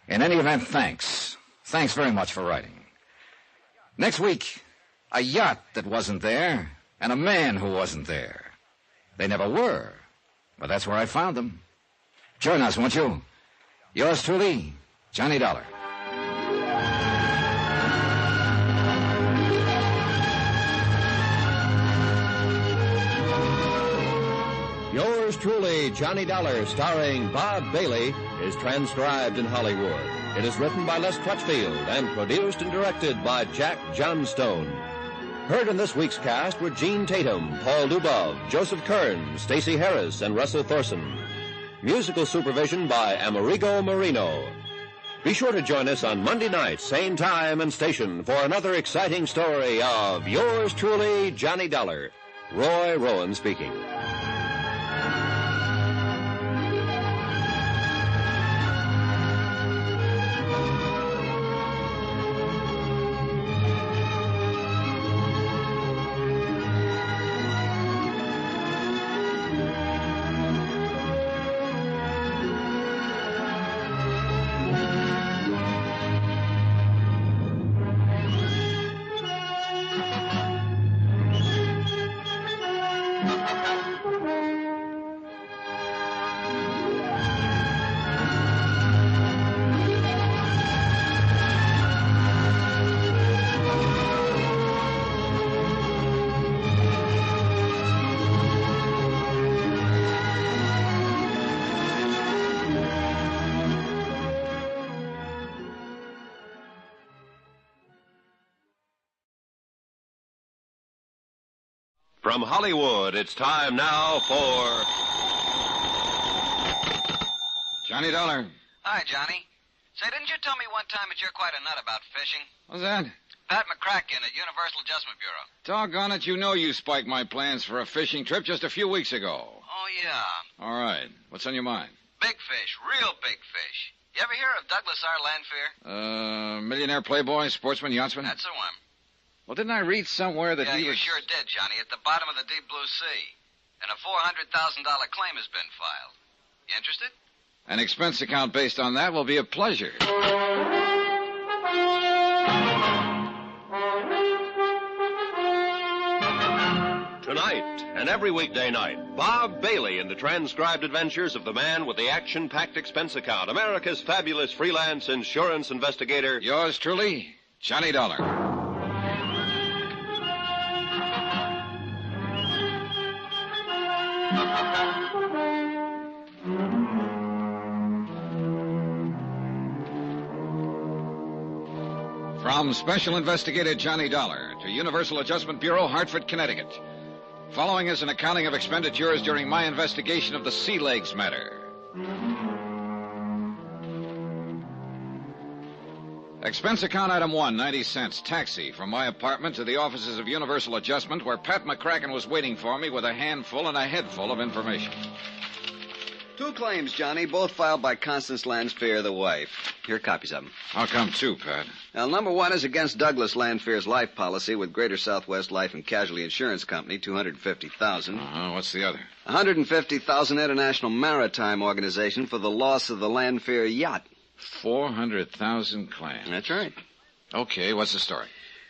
In any event, thanks. Thanks very much for writing. Next week, a yacht that wasn't there and a man who wasn't there. They never were, but that's where I found them. Join us, won't you? Yours truly, Johnny Dollar. Yours truly, Johnny Dollar, starring Bob Bailey, is transcribed in Hollywood. It is written by Les Crutchfield and produced and directed by Jack Johnstone. Heard in this week's cast were Gene Tatum, Paul Dubov, Joseph Kern, Stacey Harris, and Russell Thorson. Musical supervision by Amerigo Marino. Be sure to join us on Monday night, same time and station, for another exciting story of Yours truly, Johnny Dollar. Roy Rowan speaking. From Hollywood, it's time now for... Johnny Dollar. Hi, Johnny. Say, didn't you tell me one time that you're quite a nut about fishing? What's that? Pat McCracken at Universal Adjustment Bureau. Doggone it, you know you spiked my plans for a fishing trip just a few weeks ago. Oh, yeah. All right. What's on your mind? Big fish, real big fish. You ever hear of Douglas R. Lanfear? Millionaire playboy, sportsman, yachtsman? That's the one. Well, didn't I read somewhere that Yeah, he you was... sure did, Johnny, at the bottom of the deep blue sea. And a $400,000 claim has been filed. You interested? An expense account based on that will be a pleasure. Tonight and every weekday night, Bob Bailey in the transcribed adventures of the man with the action-packed expense account, America's fabulous freelance insurance investigator. Yours truly, Johnny Dollar. From Special Investigator Johnny Dollar to Universal Adjustment Bureau, Hartford, Connecticut. Following is an accounting of expenditures during my investigation of the Sea Legs matter. Expense account item 1, 90 cents. Taxi from my apartment to the offices of Universal Adjustment, where Pat McCracken was waiting for me with a handful and a headful of information. 2 claims, Johnny, both filed by Constance Landfear, the wife. Here are copies of them. How come 2, Pat? Now, number 1 is against Douglas Landfear's life policy with Greater Southwest Life and Casualty Insurance Company, $250,000. What's the other? $150,000 International Maritime Organization for the loss of the Landfear yacht. 400,000 claims. That's right. Okay, what's the story?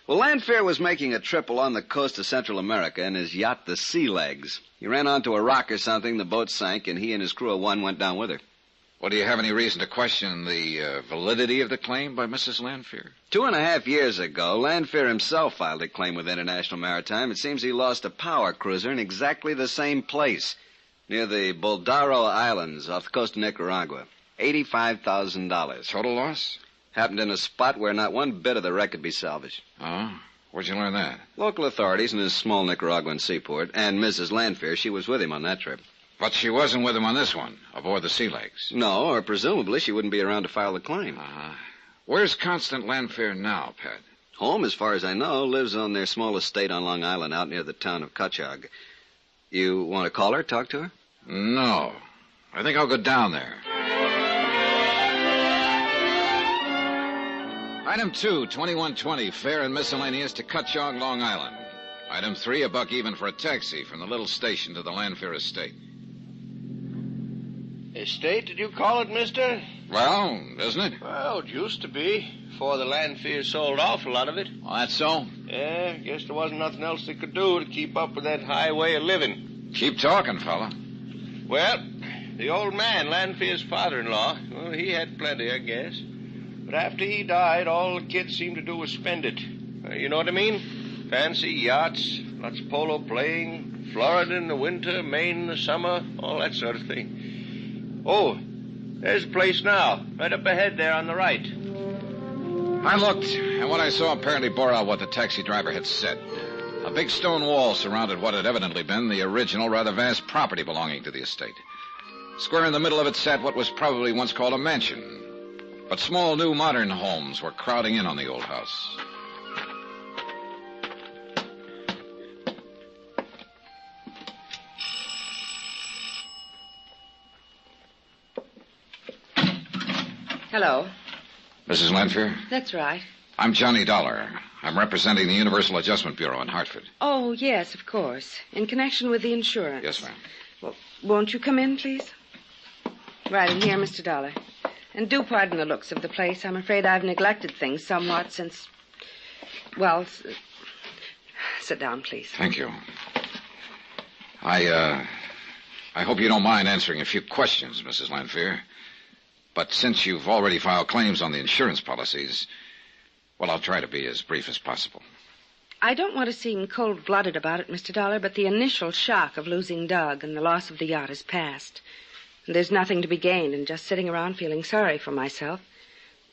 Well, Landfear was making a trip along the coast of Central America in his yacht, the Sea Legs. He ran onto a rock or something, the boat sank, and he and his crew of 1 went down with her. Well, do you have any reason to question the validity of the claim by Mrs. Landfear? 2.5 years ago, Landfear himself filed a claim with International Maritime. It seems he lost a power cruiser in exactly the same place, near the Baldaro Islands off the coast of Nicaragua. $85,000. Total loss? Happened in a spot where not one bit of the wreck could be salvaged. Oh? Where'd you learn that? Local authorities in his small Nicaraguan seaport, and Mrs. Landfear, she was with him on that trip. But she wasn't with him on this one, aboard the Sea Legs. No, or presumably she wouldn't be around to file the claim. Where's Constant Landfear now, Pat? Home, as far as I know, lives on their small estate on Long Island out near the town of Cutchogue. You want to call her, talk to her? No. I think I'll go down there. Item 2, 2120, fare and miscellaneous to Cutchogue, Long Island. Item 3, $1 even for a taxi from the little station to the Landfear estate. Estate, did you call it, mister? Well, isn't it? Well, it used to be, before the Landfear sold off a lot of it. Oh, that's so? Yeah, guess there wasn't nothing else they could do to keep up with that high way of living. Keep talking, fella. Well, the old man, Landfear's father-in-law, well, he had plenty, I guess. But after he died, all the kids seemed to do was spend it. You know what I mean? Fancy yachts, lots of polo playing, Florida in the winter, Maine in the summer, all that sort of thing. Oh, there's a place now, right up ahead there on the right. I looked, and what I saw apparently bore out what the taxi driver had said. A big stone wall surrounded what had evidently been the original, rather vast property belonging to the estate. Square in the middle of it sat what was probably once called a mansion. But small, new, modern homes were crowding in on the old house. Hello. Mrs. Landfear? That's right. I'm Johnny Dollar. I'm representing the Universal Adjustment Bureau in Hartford. Oh, yes, of course. In connection with the insurance. Yes, ma'am. Well, won't you come in, please? Right in here, Mr. Dollar. And do pardon the looks of the place. I'm afraid I've neglected things somewhat since... Well, sit down, please. Thank you. I hope you don't mind answering a few questions, Mrs. Landfear. But since you've already filed claims on the insurance policies, well, I'll try to be as brief as possible. I don't want to seem cold-blooded about it, Mr. Dollar, but the initial shock of losing Doug and the loss of the yacht is past. There's nothing to be gained in just sitting around feeling sorry for myself,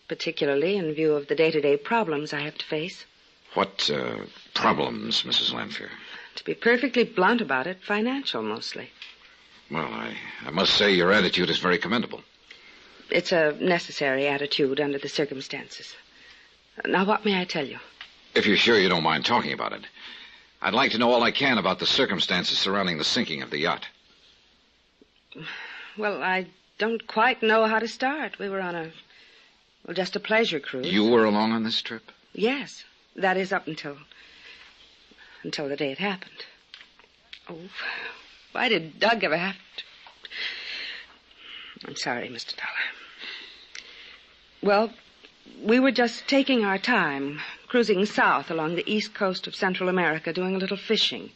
particularly in view of the day-to-day problems I have to face. What problems, Mrs. Landfear? To be perfectly blunt about it, financial mostly. Well, I must say your attitude is very commendable. It's a necessary attitude under the circumstances. Now, what may I tell you? If you're sure you don't mind talking about it, I'd like to know all I can about the circumstances surrounding the sinking of the yacht. Well, I don't quite know how to start. We were on just a pleasure cruise. You were along on this trip? Yes. That is up until the day it happened. Oh, why did Doug ever have to... I'm sorry, Mr. Dollar. Well, we were just taking our time, cruising south along the east coast of Central America, doing a little fishing.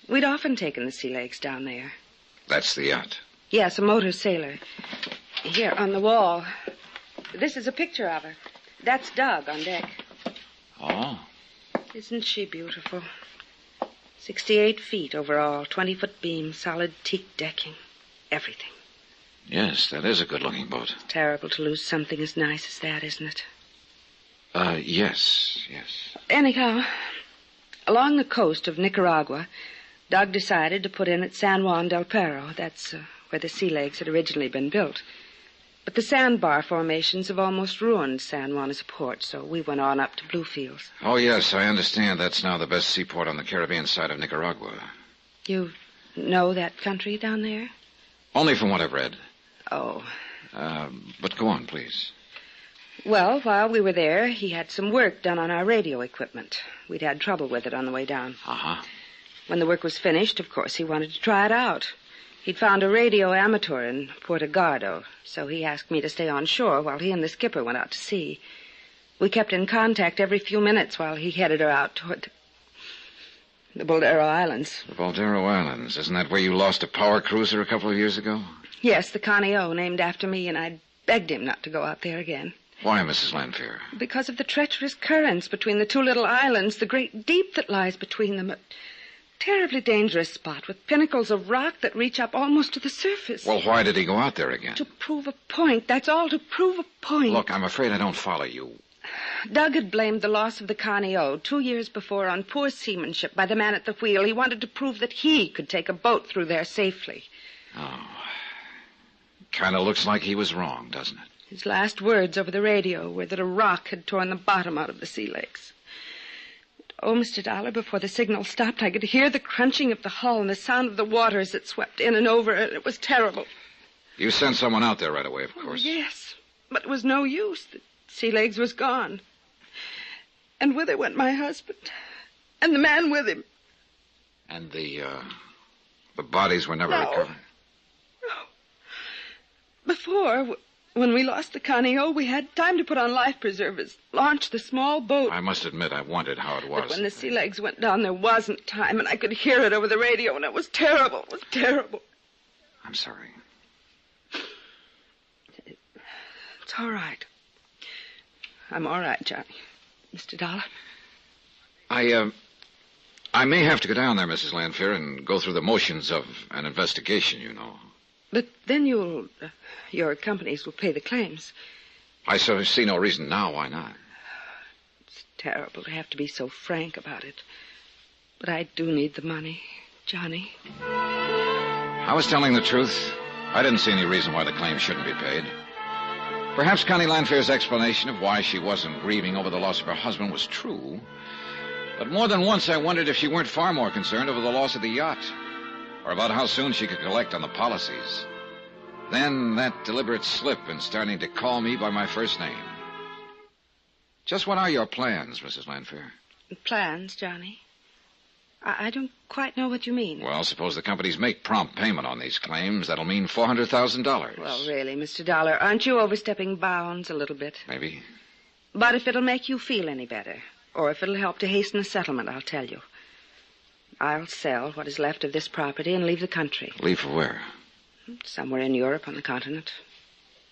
We'd often taken the Sea Legs down there. That's the yacht? Yes, a motor sailor. Here, on the wall. This is a picture of her. That's Doug on deck. Oh. Isn't she beautiful? 68 feet overall, 20-foot beam, solid teak decking. Everything. Yes, that is a good-looking boat. Terrible to lose something as nice as that, isn't it? Yes. Anyhow, along the coast of Nicaragua, Doug decided to put in at San Juan del Perro. That's where the sea legs had originally been built. But the sandbar formations have almost ruined San Juan as a port, so we went on up to Bluefields. Oh, yes, I understand that's now the best seaport on the Caribbean side of Nicaragua. You know that country down there? Only from what I've read. Oh. But go on, please. Well, while we were there, he had some work done on our radio equipment. We'd had trouble with it on the way down. Uh-huh. When the work was finished, of course, he wanted to try it out. He'd found a radio amateur in Puerto Gardo, so he asked me to stay on shore while he and the skipper went out to sea. We kept in contact every few minutes while he headed her out toward the Boldero Islands. The Boldero Islands. Isn't that where you lost a power cruiser a couple of years ago? Yes, the Connie O, named after me, and I begged him not to go out there again. Why, Mrs. Lanfear? Because of the treacherous currents between the two little islands, the great deep that lies between them. A terribly dangerous spot with pinnacles of rock that reach up almost to the surface. Well, why did he go out there again? To prove a point. That's all, to prove a point. Look, I'm afraid I don't follow you. Doug had blamed the loss of the Connie O 2 years before on poor seamanship by the man at the wheel. He wanted to prove that he could take a boat through there safely. Oh. Kind of looks like he was wrong, doesn't it? His last words over the radio were that a rock had torn the bottom out of the sea legs. Oh, Mr. Dollar, before the signal stopped, I could hear the crunching of the hull and the sound of the water as it swept in and over, and it was terrible. You sent someone out there right away, of course. Oh, yes, but it was no use. The sea legs was gone. And with it went my husband, and the man with him. And the bodies were never recovered? No. Before, when we lost the Connie O, we had time to put on life preservers, launch the small boat. I must admit I wondered how it was. But when the sea legs went down, there wasn't time, and I could hear it over the radio, and it was terrible. It was terrible. I'm sorry. It's all right. I'm all right, Johnny. Mr. Dollar? I may have to go down there, Mrs. Lanfear, and go through the motions of an investigation, you know. But then your companies will pay the claims. I sort of see no reason now why not. It's terrible to have to be so frank about it. But I do need the money, Johnny. I was telling the truth. I didn't see any reason why the claim shouldn't be paid. Perhaps Connie Lanfear's explanation of why she wasn't grieving over the loss of her husband was true. But more than once I wondered if she weren't far more concerned over the loss of the yacht, or about how soon she could collect on the policies. Then that deliberate slip in starting to call me by my first name. Just what are your plans, Mrs. Lanfear? Plans, Johnny? I don't quite know what you mean. Well, suppose the companies make prompt payment on these claims. That'll mean $400,000. Well, really, Mr. Dollar, aren't you overstepping bounds a little bit? Maybe. But if it'll make you feel any better, or if it'll help to hasten the settlement, I'll tell you. I'll sell what is left of this property and leave the country. Leave for where? Somewhere in Europe, on the continent.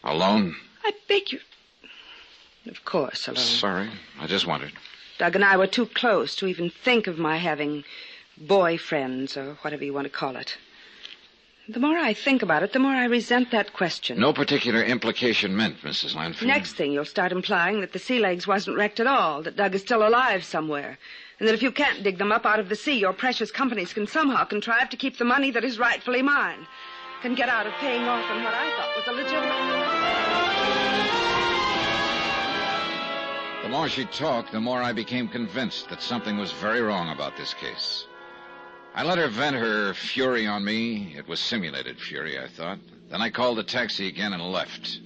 Alone? I beg you. Of course, alone. Sorry, I just wondered. Doug and I were too close to even think of my having boyfriends, or whatever you want to call it. The more I think about it, the more I resent that question. No particular implication meant, Mrs. Lanfear. Next thing, you'll start implying that the sea legs wasn't wrecked at all, that Doug is still alive somewhere, and that if you can't dig them up out of the sea, your precious companies can somehow contrive to keep the money that is rightfully mine, can get out of paying off on what I thought was a legitimate... The more she talked, the more I became convinced that something was very wrong about this case. I let her vent her fury on me. It was simulated fury, I thought. Then I called the taxi again and left.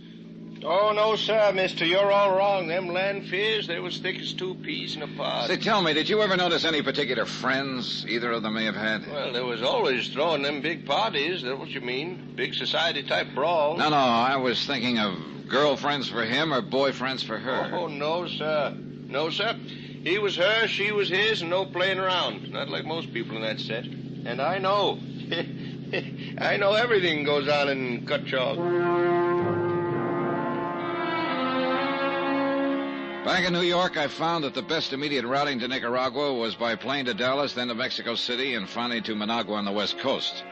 Oh, no, sir, mister. You're all wrong. Them Lanfears, they was thick as two peas in a pod. Say, tell me, did you ever notice any particular friends either of them may have had? Well, there was always throwing them big parties. That's what you mean. Big society-type brawl. No, I was thinking of girlfriends for him or boyfriends for her. Oh, no, sir. No, sir. He was her, she was his, and no playing around. Not like most people in that set. And I know. I know everything goes on in Cutchalk. Back in New York, I found that the best immediate routing to Nicaragua was by plane to Dallas, then to Mexico City, and finally to Managua on the West Coast.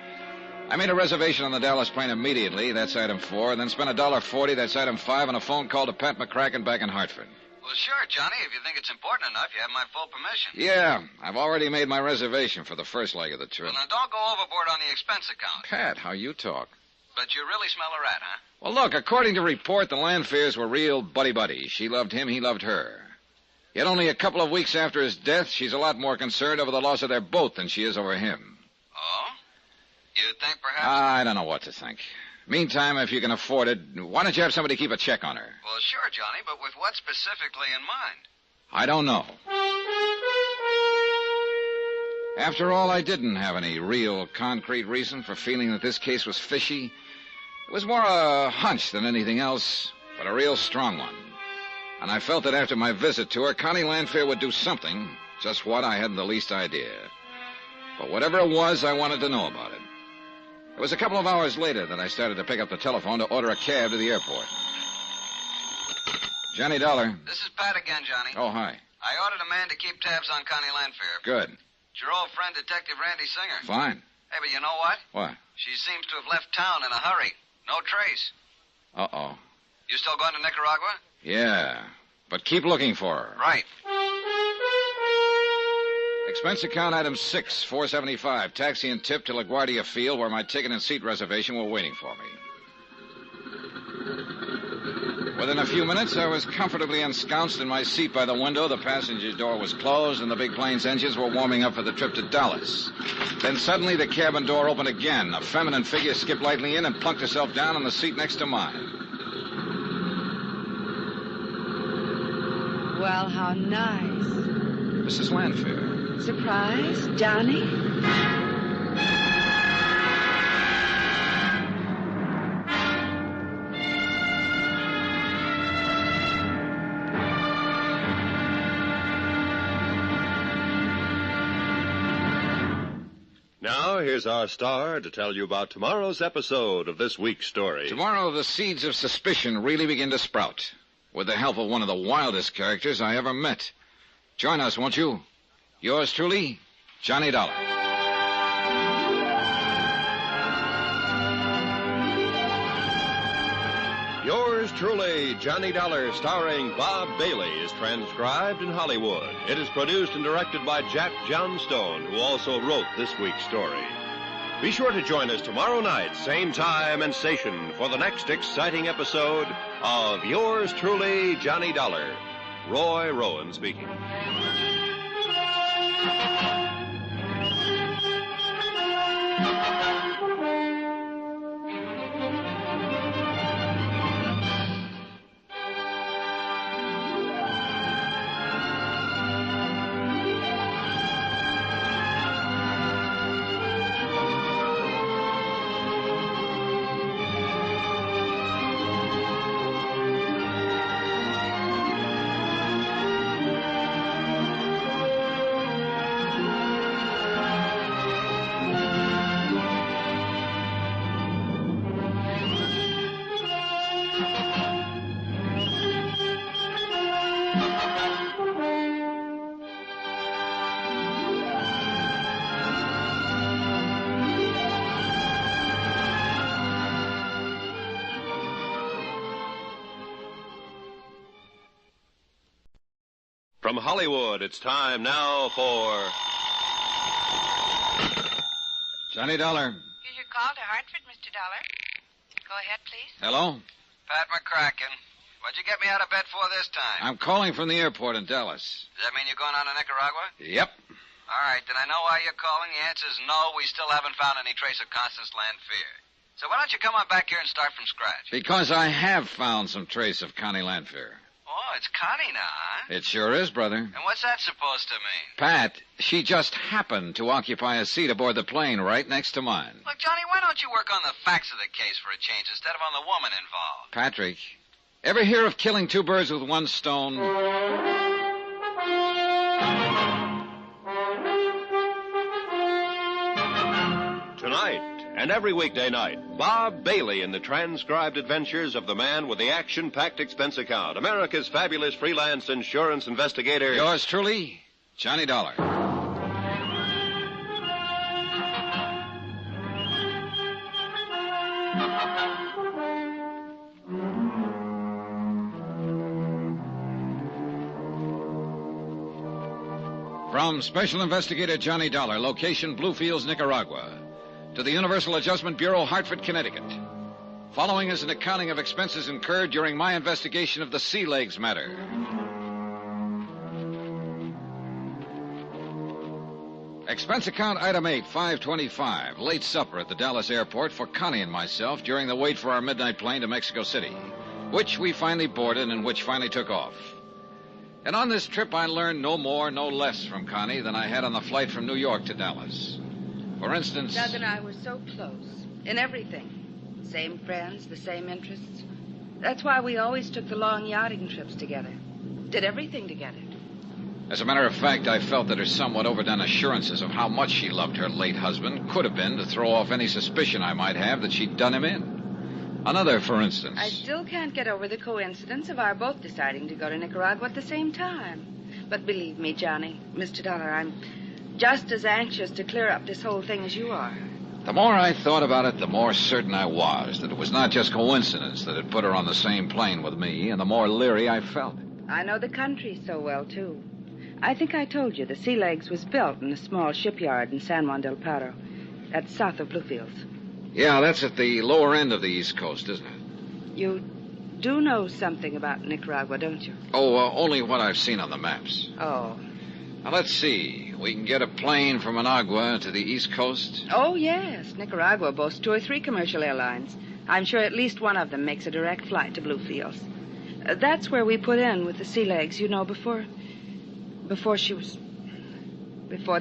I made a reservation on the Dallas plane immediately, that's item 4, and then spent $1.40, that's item 5, on a phone call to Pat McCracken back in Hartford. Well, sure, Johnny. If you think it's important enough, you have my full permission. Yeah, I've already made my reservation for the first leg of the trip. Well, then don't go overboard on the expense account. Pat, how you talk. But you really smell a rat, huh? Well, look, according to report, the Landfears were real buddy-buddy. She loved him, he loved her. Yet only a couple of weeks after his death, she's a lot more concerned over the loss of their boat than she is over him. Oh? You think perhaps... I don't know what to think. Meantime, if you can afford it, why don't you have somebody keep a check on her? Well, sure, Johnny, but with what specifically in mind? I don't know. After all, I didn't have any real concrete reason for feeling that this case was fishy. It was more a hunch than anything else, but a real strong one. And I felt that after my visit to her, Connie Landfair would do something. Just what, I hadn't the least idea. But whatever it was, I wanted to know about it. It was a couple of hours later that I started to pick up the telephone to order a cab to the airport. Johnny Dollar. This is Pat again, Johnny. Oh, hi. I ordered a man to keep tabs on Connie Landfair. Good. It's your old friend, Detective Randy Singer. Fine. Hey, but you know what? What? She seems to have left town in a hurry. No trace. Uh-oh. You still going to Nicaragua? Yeah, but keep looking for her. Right. Expense account item 6, $475. Taxi and tip to LaGuardia Field, where my ticket and seat reservation were waiting for me. Within a few minutes, I was comfortably ensconced in my seat by the window. The passenger door was closed, and the big plane's engines were warming up for the trip to Dallas. Then suddenly, the cabin door opened again. A feminine figure skipped lightly in and plunked herself down on the seat next to mine. Well, how nice. Mrs. Landfair. Surprise, Johnny? Now, here's our star to tell you about tomorrow's episode of this week's story. Tomorrow, the seeds of suspicion really begin to sprout, with the help of one of the wildest characters I ever met. Join us, won't you? Yours truly, Johnny Dollar. Yours truly, Johnny Dollar, starring Bob Bailey, is transcribed in Hollywood. It is produced and directed by Jack Johnstone, who also wrote this week's story. Be sure to join us tomorrow night, same time and station, for the next exciting episode of Yours truly, Johnny Dollar. Roy Rowan speaking. From Hollywood, it's time now for... Johnny Dollar. Here's your call to Hartford, Mr. Dollar. Go ahead, please. Hello? Pat McCracken. What'd you get me out of bed for this time? I'm calling from the airport in Dallas. Does that mean you're going on to Nicaragua? Yep. All right, then I know why you're calling. The answer's no. We still haven't found any trace of Constance Landfair. So why don't you come on back here and start from scratch? Because I have found some trace of Connie Landfair. Oh, it's Connie now, huh? It sure is, brother. And what's that supposed to mean? Pat, she just happened to occupy a seat aboard the plane right next to mine. Look, Johnny, why don't you work on the facts of the case for a change instead of on the woman involved? Patrick, ever hear of killing two birds with one stone? Tonight and every weekday night, Bob Bailey in the transcribed adventures of the man with the action-packed expense account, America's fabulous freelance insurance investigator. Yours truly, Johnny Dollar. From Special Investigator Johnny Dollar, location Bluefields, Nicaragua, to the Universal Adjustment Bureau, Hartford, Connecticut. Following is an accounting of expenses incurred during my investigation of the Sea Legs matter. Expense account item 8, 525. Late supper at the Dallas airport for Connie and myself during the wait for our midnight plane to Mexico City, which we finally boarded and which finally took off. And on this trip, I learned no more, no less from Connie than I had on the flight from New York to Dallas. For instance... Doug and I were so close in everything. Same friends, the same interests. That's why we always took the long yachting trips together. Did everything together. As a matter of fact, I felt that her somewhat overdone assurances of how much she loved her late husband could have been to throw off any suspicion I might have that she'd done him in. Another, for instance. I still can't get over the coincidence of our both deciding to go to Nicaragua at the same time. But believe me, Johnny, Mr. Dollar, I'm just as anxious to clear up this whole thing as you are. The more I thought about it, the more certain I was that it was not just coincidence that had put her on the same plane with me, and the more leery I felt. I know the country so well, too. I think I told you the Sea Legs was built in a small shipyard in San Juan del Paro. That's south of Bluefields. Yeah, that's at the lower end of the East Coast, isn't it? You do know something about Nicaragua, don't you? Oh, only what I've seen on the maps. Oh. Now, let's see. We can get a plane from Managua to the East Coast? Oh, yes. Nicaragua boasts 2 or 3 commercial airlines. I'm sure at least one of them makes a direct flight to Bluefields. That's where we put in with the Sea Legs, you know, before the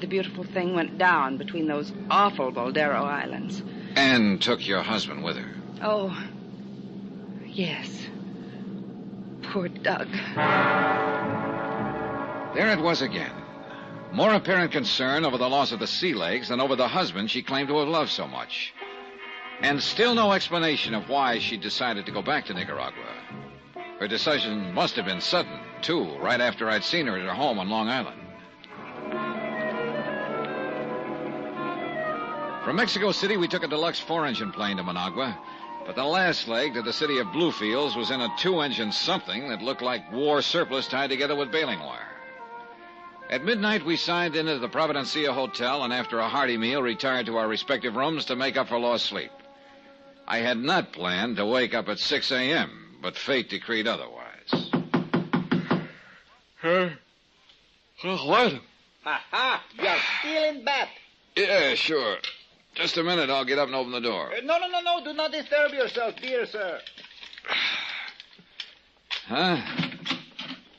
beautiful thing went down between those awful Boldero Islands. And took your husband with her. Oh, yes. Poor Doug. There it was again. More apparent concern over the loss of the Sea Legs than over the husband she claimed to have loved so much. And still no explanation of why she decided to go back to Nicaragua. Her decision must have been sudden, too, right after I'd seen her at her home on Long Island. From Mexico City, we took a deluxe 4-engine plane to Managua, but the last leg to the city of Bluefields was in a 2-engine something that looked like war surplus tied together with baling wire. At midnight, we signed in at the Providencia Hotel, and after a hearty meal, retired to our respective rooms to make up for lost sleep. I had not planned to wake up at 6 a.m., but fate decreed otherwise. What? Ha! You're still in bed. Yeah, sure. Just a minute, I'll get up and open the door. No. Do not disturb yourself, dear sir. Huh?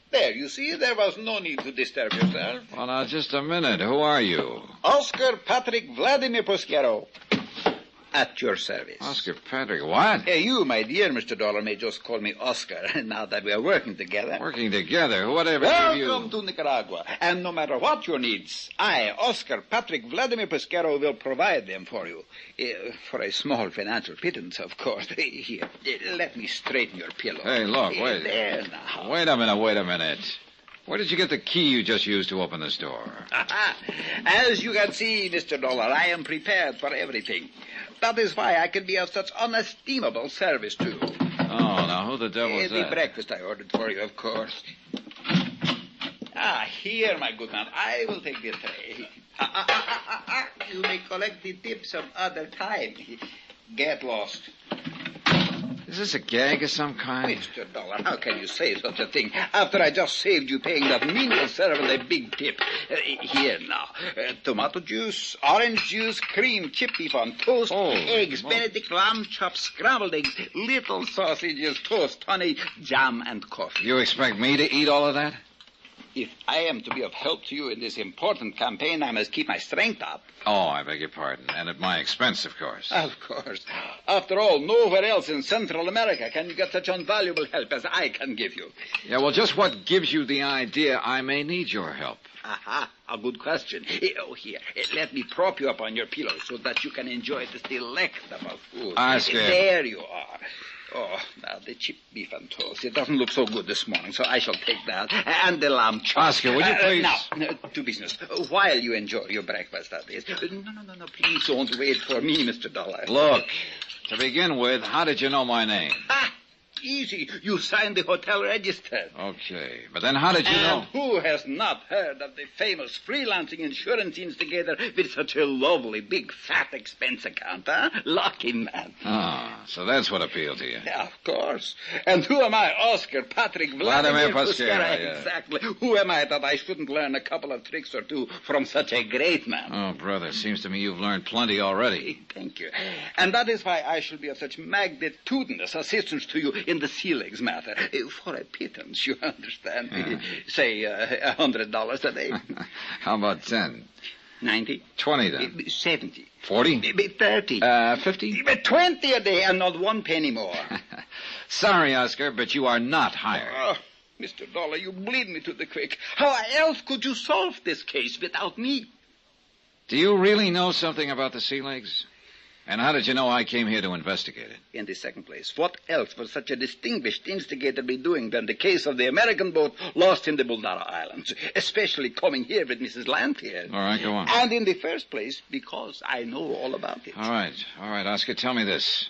There, you see, there was no need to disturb yourself. Well, now, just a minute. Who are you? Oscar Patrick Vladimir Posquero. At your service. Oscar Patrick, what? Hey, you, my dear Mr. Dollar, may just call me Oscar, now that we are working together. Working together? Whatever gave you... Welcome to Nicaragua. And no matter what your needs, I, Oscar Patrick Vladimir Pesquero, will provide them for you. For a small financial pittance, of course. Here, let me straighten your pillow. Hey, look, wait. There now. Wait a minute. Where did you get the key you just used to open this door? As you can see, Mr. Dollar, I am prepared for everything. That is why I can be of such unestimable service to you. Oh, now who the devil is that? The breakfast I ordered for you, of course. Here, my good man, I will take the tray. You may collect the tip some other time. Get lost. Is this a gag of some kind? Mr. Dollar, how can you say such a thing after I just saved you paying that menial servant a big tip? Here now. Tomato juice, orange juice, cream, chip beef on toast, eggs, Benedict lamb chops, scrambled eggs, little sausages, toast, honey, jam, and coffee. You expect me to eat all of that? If I am to be of help to you in this important campaign, I must keep my strength up. Oh, I beg your pardon. And at my expense, of course. Of course. After all, nowhere else in Central America can you get such invaluable help as I can give you. Yeah, well, just what gives you the idea I may need your help? A good question. Oh, here, let me prop you up on your pillow so that you can enjoy this delectable food. Oscar. There you are. Oh, now, the chip beef and toast. It doesn't look so good this morning, so I shall take that. And the lamb chop. Oscar, would you please... Now, to business. While you enjoy your breakfast, that is. No. Please don't wait for me, Mr. Dollar. Look, to begin with, how did you know my name? Easy. You signed the hotel register. Okay, but then how did you know? And who has not heard of the famous freelancing insurance instigator with such a lovely, big, fat expense account, huh? Lucky man. Ah, so that's what appealed to you. Yeah, of course. And who am I? Oscar Patrick Vladimir Pasquera, yeah. Exactly. Who am I that I shouldn't learn a couple of tricks or two from such a great man? Oh, brother, seems to me you've learned plenty already. Thank you. And that is why I shall be of such magnitudinous assistance to you in the sea legs matter. For a pittance, you understand. Say, $100 a day. How about 10? 90. 20 then. 70. 40? 30. 50? 20 a day and not 1 penny more. Sorry, Oscar, but you are not hired. Oh, Mr. Dollar, you bleed me to the quick. How else could you solve this case without me? Do you really know something about the sea legs? And how did you know I came here to investigate it? In the second place, what else would such a distinguished instigator be doing than the case of the American boat lost in the Buldara Islands, especially coming here with Mrs. Lantier? All right, go on. And in the first place, because I know all about it. All right, Oscar, tell me this.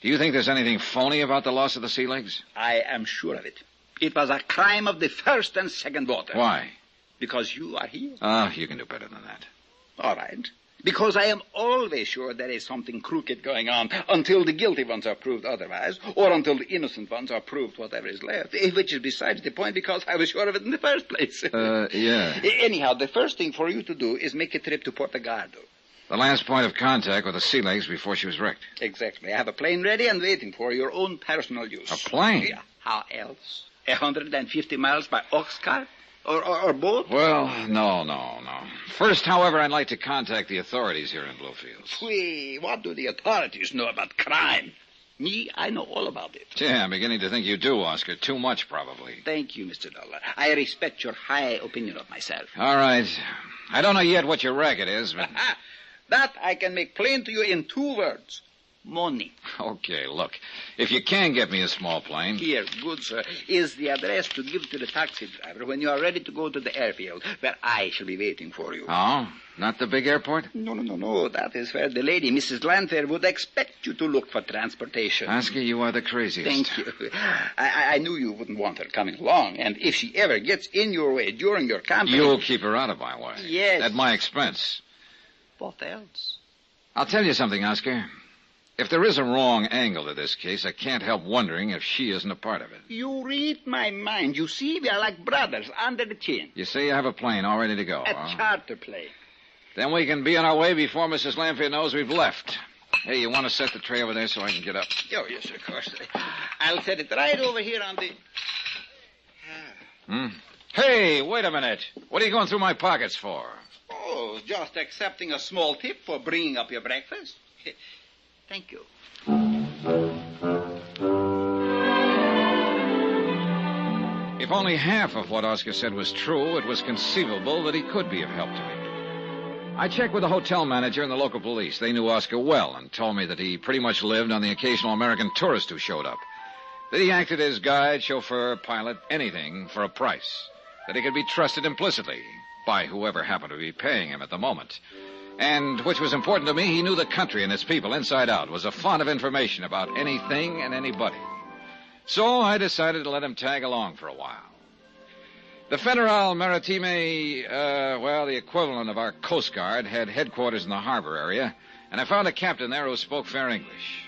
Do you think there's anything phony about the loss of the sea legs? I am sure of it. It was a crime of the first and second water. Why? Because you are here. Oh, you can do better than that. All right. Because I am always sure there is something crooked going on until the guilty ones are proved otherwise, or until the innocent ones are proved whatever is left, which is besides the point because I was sure of it in the first place. Yeah. Anyhow, the first thing for you to do is make a trip to Portugaldo. The last point of contact with the sea legs before she was wrecked. Exactly. I have a plane ready and waiting for your own personal use. A plane? Yeah. How else? 150 miles by ox cart? Or boat? Well, no. First, however, I'd like to contact the authorities here in Bluefields. Wait, what do the authorities know about crime? Me, I know all about it. Yeah, I'm beginning to think you do, Oscar. Too much, probably. Thank you, Mr. Dollar. I respect your high opinion of myself. All right. I don't know yet what your racket is, but... That I can make plain to you in 2 words. Money. Okay, look. If you can get me a small plane... Here, good sir, is the address to give to the taxi driver when you are ready to go to the airfield, where I shall be waiting for you. Oh? Not the big airport? No. That is where the lady, Mrs. Lanfair, would expect you to look for transportation. Oscar, you are the craziest. Thank you. I knew you wouldn't want her coming along, and if she ever gets in your way during your campaign... You'll keep her out of my way. Yes. At my expense. What else? I'll tell you something, Oscar. If there is a wrong angle to this case, I can't help wondering if she isn't a part of it. You read my mind. You see, we are like brothers under the chin. You say you have a plane all ready to go, A charter plane. Then we can be on our way before Mrs. Lanfear knows we've left. Hey, you want to set the tray over there so I can get up? Oh, yes, of course. I'll set it right over here on the... Hey, wait a minute. What are you going through my pockets for? Oh, just accepting a small tip for bringing up your breakfast. Thank you. If only half of what Oscar said was true, it was conceivable that he could be of help to me. I checked with the hotel manager and the local police. They knew Oscar well and told me that he pretty much lived on the occasional American tourist who showed up. That he acted as guide, chauffeur, pilot, anything for a price. That he could be trusted implicitly by whoever happened to be paying him at the moment. And, which was important to me, he knew the country and its people inside out, was a font of information about anything and anybody. So I decided to let him tag along for a while. The Federal Maritime, the equivalent of our Coast Guard, had headquarters in the harbor area, and I found a captain there who spoke fair English.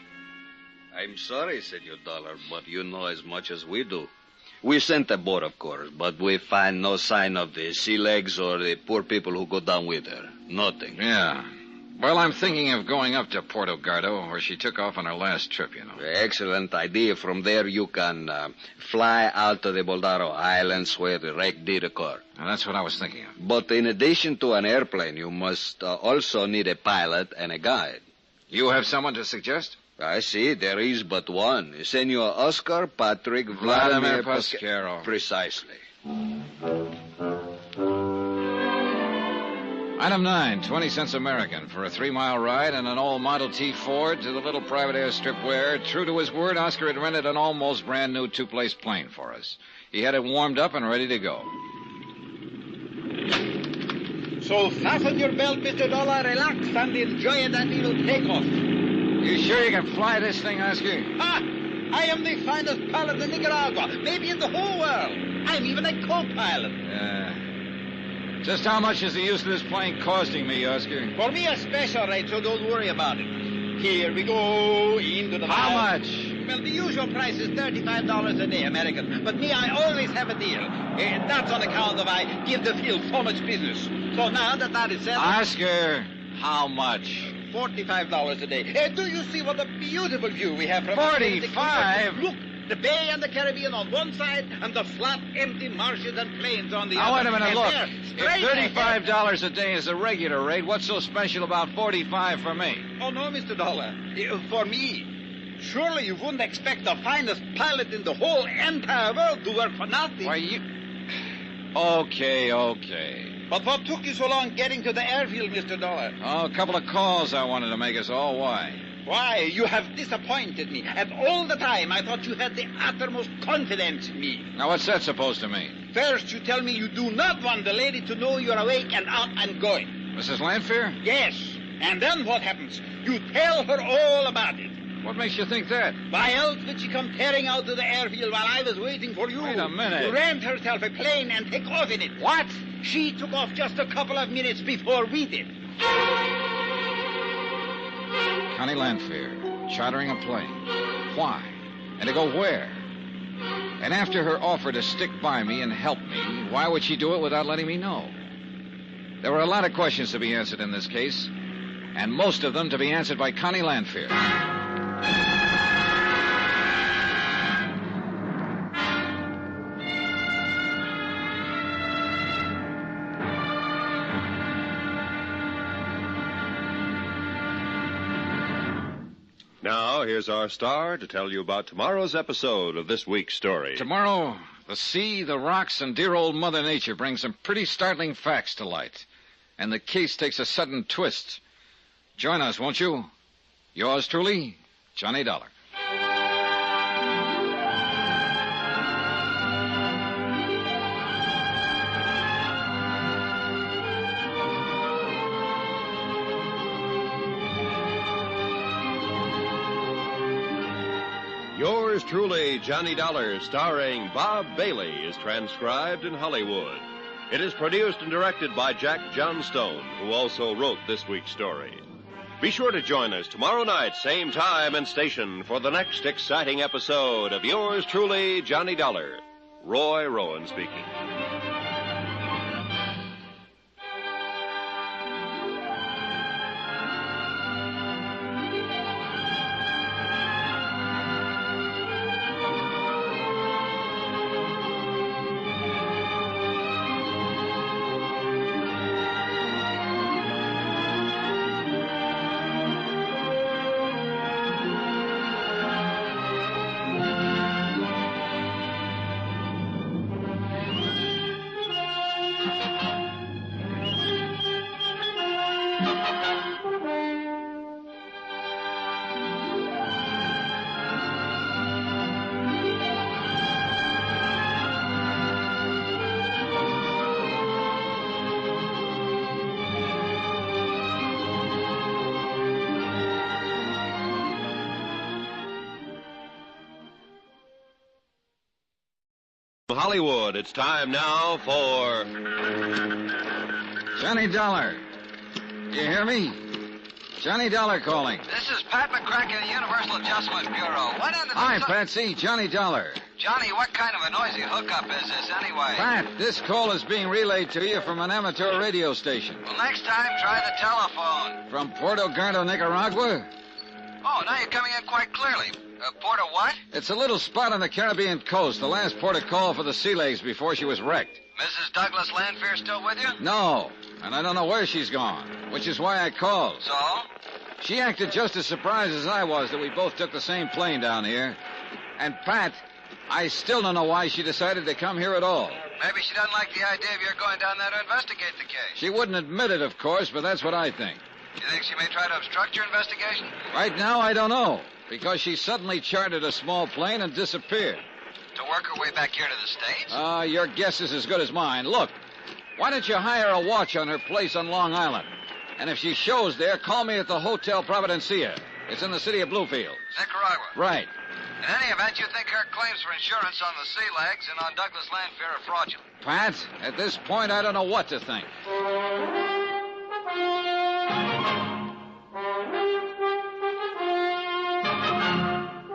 I'm sorry, Senor Dollar, but you know as much as we do. We sent a boat, of course, but we find no sign of the sea legs or the poor people who go down with her. Nothing. Yeah. Well, I'm thinking of going up to Porto Gardo, where she took off on her last trip, you know. Excellent idea. From there, you can fly out to the Boldaro Islands where the wreck did occur. Now, that's what I was thinking of. But in addition to an airplane, you must also need a pilot and a guide. You have someone to suggest? I see. There is but one. Senor Oscar Patrick Vladimir Pasquera. Precisely. Item 9, 20 cents American for a 3-mile ride in an old Model T Ford to the little private airstrip where, true to his word, Oscar had rented an almost brand new 2-place plane for us. He had it warmed up and ready to go. So fasten your belt, Mr. Dollar, relax, and enjoy it, and we will take off. You sure you can fly this thing, Oscar? I am the finest pilot in Nicaragua, maybe in the whole world. I'm even a co-pilot. Just how much is the use of this plane costing me, Oscar? For me, a special rate, so don't worry about it. Here we go into the... How much? Well, the usual price is $35 a day, American. But me, I always have a deal. That's on account of I give the field so much business. So now that is settled... Oscar, how much? $45 a day. Do you see what a beautiful view we have from... 45? Look, the bay and the Caribbean on one side, and the flat, empty marshes and plains on the other. Now, wait a minute, And look. there, If $35 a day is the regular rate, what's so special about $45 for me? Oh, no, Mr. Dollar. For me, surely you wouldn't expect the finest pilot in the whole entire world to work for nothing. Why, you... Okay. But what took you so long getting to the airfield, Mr. Dollar? Oh, a couple of calls I wanted to make is all. Why? Why, you have disappointed me. And all the time, I thought you had the uttermost confidence in me. Now, what's that supposed to mean? First, you tell me you do not want the lady to know you're awake and out and going. Mrs. Lanfear? Yes. And then what happens? You tell her all about it. What makes you think that? Why else did she come tearing out to the airfield while I was waiting for you? Wait a minute. To rent herself a plane and take off in it. What? She took off just a couple of minutes before we did. Connie Lanfear, chartering a plane. Why? And to go where? And after her offer to stick by me and help me, why would she do it without letting me know? There were a lot of questions to be answered in this case, and most of them to be answered by Connie Lanfear. Now, here's our star to tell you about tomorrow's episode of this week's story. Tomorrow, the sea, the rocks, and dear old Mother Nature bring some pretty startling facts to light. And the case takes a sudden twist. Join us, won't you? Yours truly, Johnny Dollar. Yours truly, Johnny Dollar, starring Bob Bailey, is transcribed in Hollywood. It is produced and directed by Jack Johnstone, who also wrote this week's story. Be sure to join us tomorrow night, same time and station, for the next exciting episode of Yours truly, Johnny Dollar. Roy Rowan speaking. Hollywood, it's time now for... Johnny Dollar. You hear me? Johnny Dollar calling. This is Pat McCracken, Universal Adjustment Bureau. What in the... Hi, Patsy. Johnny Dollar. Johnny, what kind of a noisy hookup is this anyway? Pat, this call is being relayed to you from an amateur radio station. Well, next time, try the telephone. From Puerto Gardo, Nicaragua? Oh, now you're coming in quite clearly. Port of what? It's a little spot on the Caribbean coast, the last port of call for the Sea Legs before she was wrecked. Mrs. Douglas Lanfear still with you? No, and I don't know where she's gone, which is why I called. So? She acted just as surprised as I was that we both took the same plane down here. And, Pat, I still don't know why she decided to come here at all. Maybe she doesn't like the idea of your going down there to investigate the case. She wouldn't admit it, of course, but that's what I think. You think she may try to obstruct your investigation? Right now, I don't know, because she suddenly chartered a small plane and disappeared. To work her way back here to the States? Your guess is as good as mine. Look, why don't you hire a watch on her place on Long Island? And if she shows there, call me at the Hotel Providencia. It's in the city of Bluefields. Nicaragua. Right. In any event, you think her claims for insurance on the sea legs and on Douglas Lanfear are fraudulent. Pat, at this point, I don't know what to think.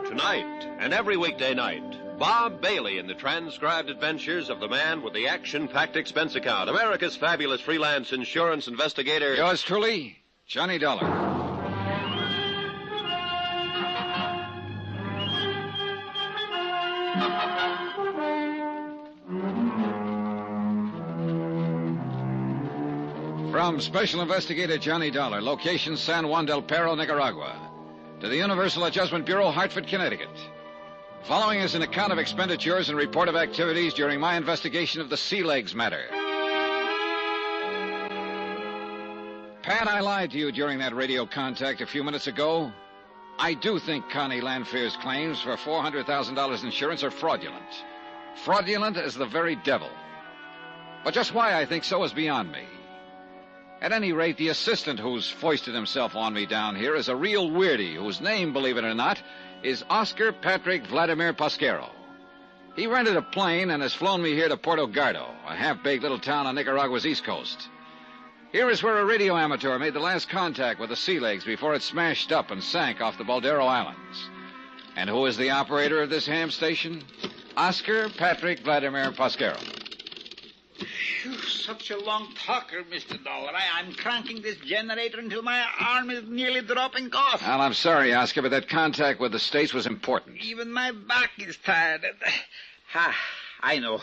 Tonight and every weekday night, Bob Bailey in the transcribed adventures of the man with the action-packed expense account, America's fabulous freelance insurance investigator. Yours truly, Johnny Dollar. From Special Investigator Johnny Dollar, location San Juan del Perro, Nicaragua, to the Universal Adjustment Bureau, Hartford, Connecticut. Following is an account of expenditures and report of activities during my investigation of the sea legs matter. Pat, I lied to you during that radio contact a few minutes ago. I do think Connie Lanfear's claims for $400,000 insurance are fraudulent. Fraudulent as the very devil. But just why I think so is beyond me. At any rate, the assistant who's foisted himself on me down here is a real weirdie whose name, believe it or not, is Oscar Patrick Vladimir Pasquero. He rented a plane and has flown me here to Puerto Gardo, a half-baked little town on Nicaragua's east coast. Here is where a radio amateur made the last contact with the sea legs before it smashed up and sank off the Baldero Islands. And who is the operator of this ham station? Oscar Patrick Vladimir Pasquero. You're such a long talker, Mr. Dollar. I'm cranking this generator until my arm is nearly dropping off. Well, I'm sorry, Oscar, but that contact with the States was important. Even my back is tired. I know.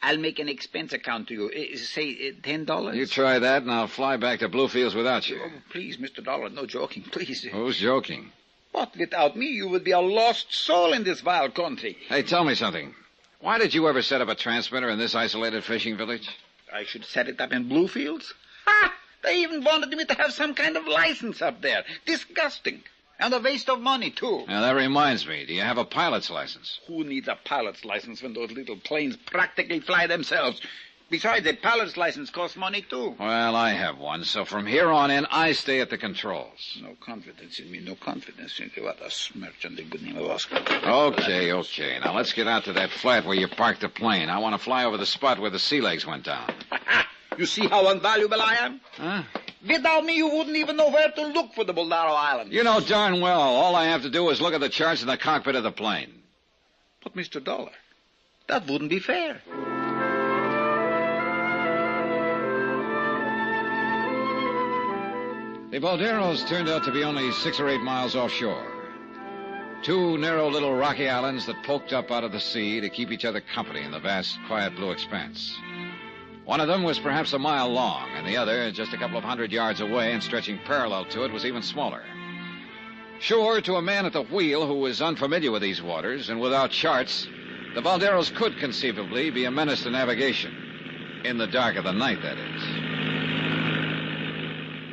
I'll make an expense account to you. Say $10. You try that, and I'll fly back to Bluefields without you. Oh, please, Mr. Dollar, no joking, please. Who's joking? What, without me, you would be a lost soul in this vile country. Hey, tell me something. Why did you ever set up a transmitter in this isolated fishing village? I should set it up in Bluefields? Ha! They even wanted me to have some kind of license up there. Disgusting. And a waste of money, too. Now, that reminds me. Do you have a pilot's license? Who needs a pilot's license when those little planes practically fly themselves? Besides, a pilot's license costs money, too. Well, I have one, so from here on in, I stay at the controls. No confidence in me, no confidence in you. What a smirch on the good name of Oscar. Okay. Now, let's get out to that flat where you parked the plane. I want to fly over the spot where the sea legs went down. You see how invaluable I am? Huh? Without me, you wouldn't even know where to look for the Baldero Islands. You know darn well, all I have to do is look at the charts in the cockpit of the plane. But, Mr. Dollar, that wouldn't be fair. The Balderos turned out to be only 6 or 8 miles offshore. 2 narrow little rocky islands that poked up out of the sea to keep each other company in the vast, quiet blue expanse. One of them was perhaps a mile long, and the other, just a couple of 100 yards away and stretching parallel to it, was even smaller. Sure, to a man at the wheel who was unfamiliar with these waters and without charts, the Balderos could conceivably be a menace to navigation. In the dark of the night, that is.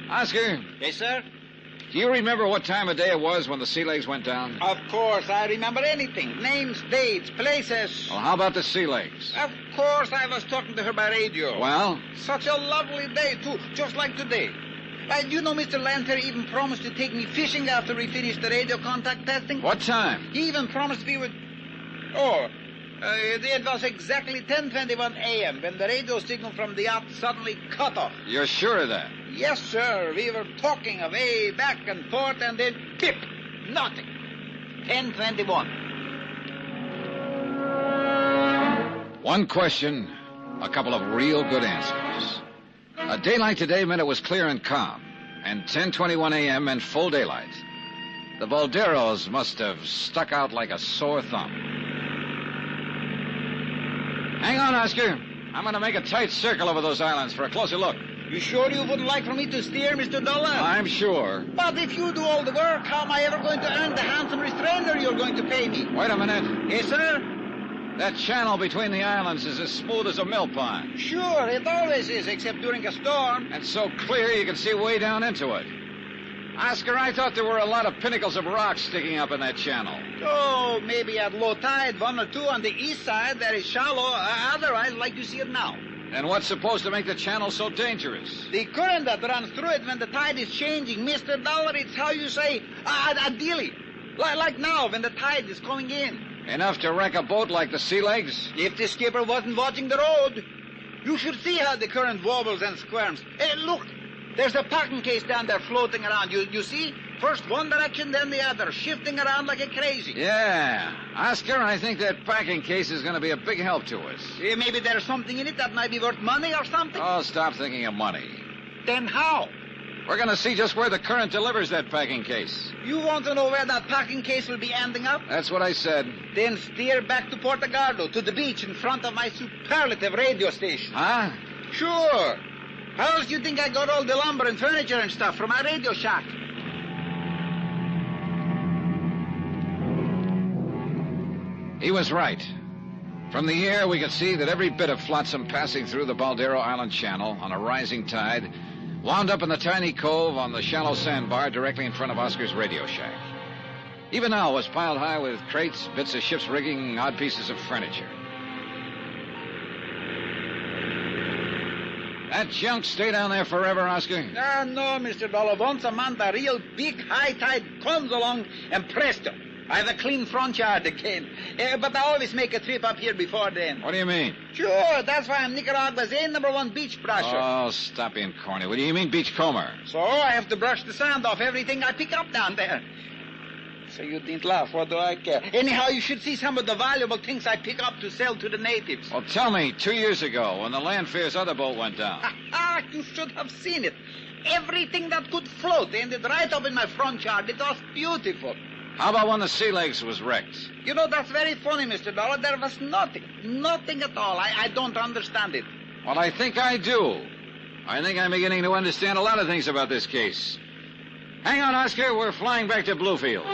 Oscar? Yes, sir? Do you remember what time of day it was when the sea legs went down? Of course, I remember anything. Names, dates, places. Well, how about the sea legs? Of course, I was talking to her by radio. Well? Such a lovely day, too, just like today. You know, Mr. Lanfear even promised to take me fishing after we finished the radio contact testing. What time? He even promised we would... it was exactly 10:21 a.m. when the radio signal from the yacht suddenly cut off. You're sure of that? Yes, sir. We were talking away back and forth, and then pip! Nothing. 10:21. One question, a couple of real good answers. A day like today meant it was clear and calm, and 10:21 a.m. meant full daylight. The Balderos must have stuck out like a sore thumb. Hang on, Oscar. I'm going to make a tight circle over those islands for a closer look. You sure you wouldn't like for me to steer, Mr. Dollar? I'm sure. But if you do all the work, how am I ever going to earn the handsome restrainer you're going to pay me? Wait a minute. Yes, sir? That channel between the islands is as smooth as a mill pond. Sure, it always is, except during a storm. And so clear you can see way down into it. Oscar, I thought there were a lot of pinnacles of rock sticking up in that channel. Oh, maybe at low tide, 1 or 2 on the east side, that is shallow. Otherwise, like you see it now. And what's supposed to make the channel so dangerous? The current that runs through it when the tide is changing, Mr. Dollar. It's how you say, a dilly. Like now, when the tide is coming in. Enough to wreck a boat like the Sea Legs? If the skipper wasn't watching the road. You should see how the current wobbles and squirms. Hey, look, there's a packing case down there floating around. You see? First one direction, then the other, shifting around like a crazy. Yeah. Oscar, I think that packing case is going to be a big help to us. Maybe there's something in it that might be worth money or something. Oh, stop thinking of money. Then how? We're going to see just where the current delivers that packing case. You want to know where that packing case will be ending up? That's what I said. Then steer back to Portugaldo, to the beach in front of my superlative radio station. Huh? Sure. How else do you think I got all the lumber and furniture and stuff from my radio shack? He was right. From the air, we could see that every bit of flotsam passing through the Baldero Island Channel on a rising tide wound up in the tiny cove on the shallow sandbar directly in front of Oscar's radio shack. Even now it was piled high with crates, bits of ship's rigging, odd pieces of furniture. That junk stay down there forever, Oscar? No, Mr. Dollar. Once a month, a real big high tide comes along, and presto, I have a clean front yard again. But I always make a trip up here before then. What do you mean? Sure, that's why I'm Nicaragua's #1 beach brusher. Oh, stop being corny. What do you mean beachcomber? So I have to brush the sand off everything I pick up down there. So you didn't laugh. What do I care? Anyhow, you should see some of the valuable things I pick up to sell to the natives. Well, tell me, 2 years ago, when the Landfear's other boat went down. You should have seen it. Everything that could float ended right up in my front yard. It was beautiful. How about when the Sea Legs was wrecked? You know, that's very funny, Mr. Dollar. There was nothing. Nothing at all. I don't understand it. Well, I think I do. I think I'm beginning to understand a lot of things about this case. Hang on, Oscar. We're flying back to Bluefield.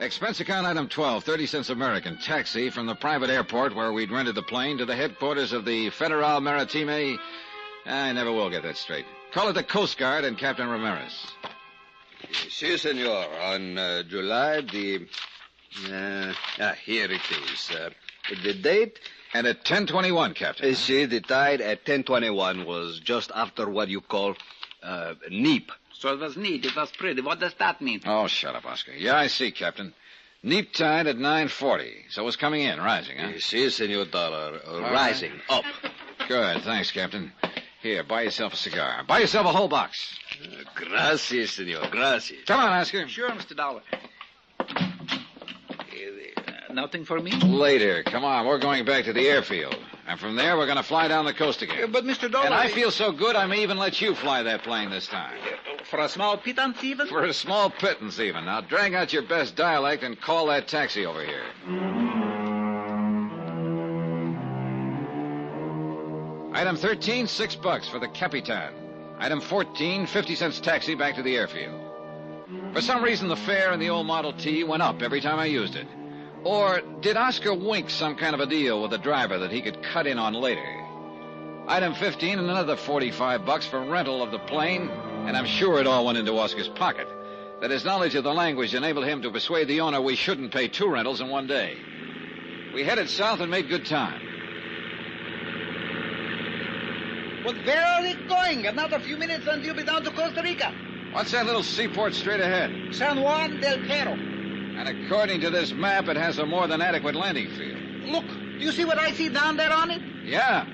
Expense account item 12, 30 cents American. Taxi from the private airport where we'd rented the plane to the headquarters of the Federal Maritime. I never will get that straight. Call it the Coast Guard and Captain Ramirez. Si, senor. On July the... here it is. The date? And at 10:21, Captain. See, the tide at 10:21 was just after what you call neap. So it was neat. It was pretty. What does that mean? Oh, shut up, Oscar. Yeah, I see, Captain. Neap tide at 9:40. So it was coming in, rising, huh? Si, senor Dollar. Rising, up. Good. Thanks, Captain. Here, buy yourself a cigar. Buy yourself a whole box. Gracias, senor. Gracias. Come on, Oscar. Sure, Mr. Dollar. Nothing for me? Later. Come on. We're going back to the airfield. And from there, we're going to fly down the coast again. But, Mr. Dollar... And I feel so good, I may even let you fly that plane this time. For a small pittance, even? For a small pittance, even. Now, drag out your best dialect and call that taxi over here. Item 13, $6 for the Capitan. Item 14, 50 cents taxi back to the airfield. For some reason, the fare in the old Model T went up every time I used it. Or did Oscar wink some kind of a deal with the driver that he could cut in on later? Item 15 and another $45 for rental of the plane, and I'm sure it all went into Oscar's pocket. That his knowledge of the language enabled him to persuade the owner we shouldn't pay 2 rentals in one day. We headed south and made good time. But where are we going? Another few minutes and you'll be down to Costa Rica. What's that little seaport straight ahead? San Juan del Perro. And according to this map, it has a more than adequate landing field. Look, do you see what I see down there on it? Yeah,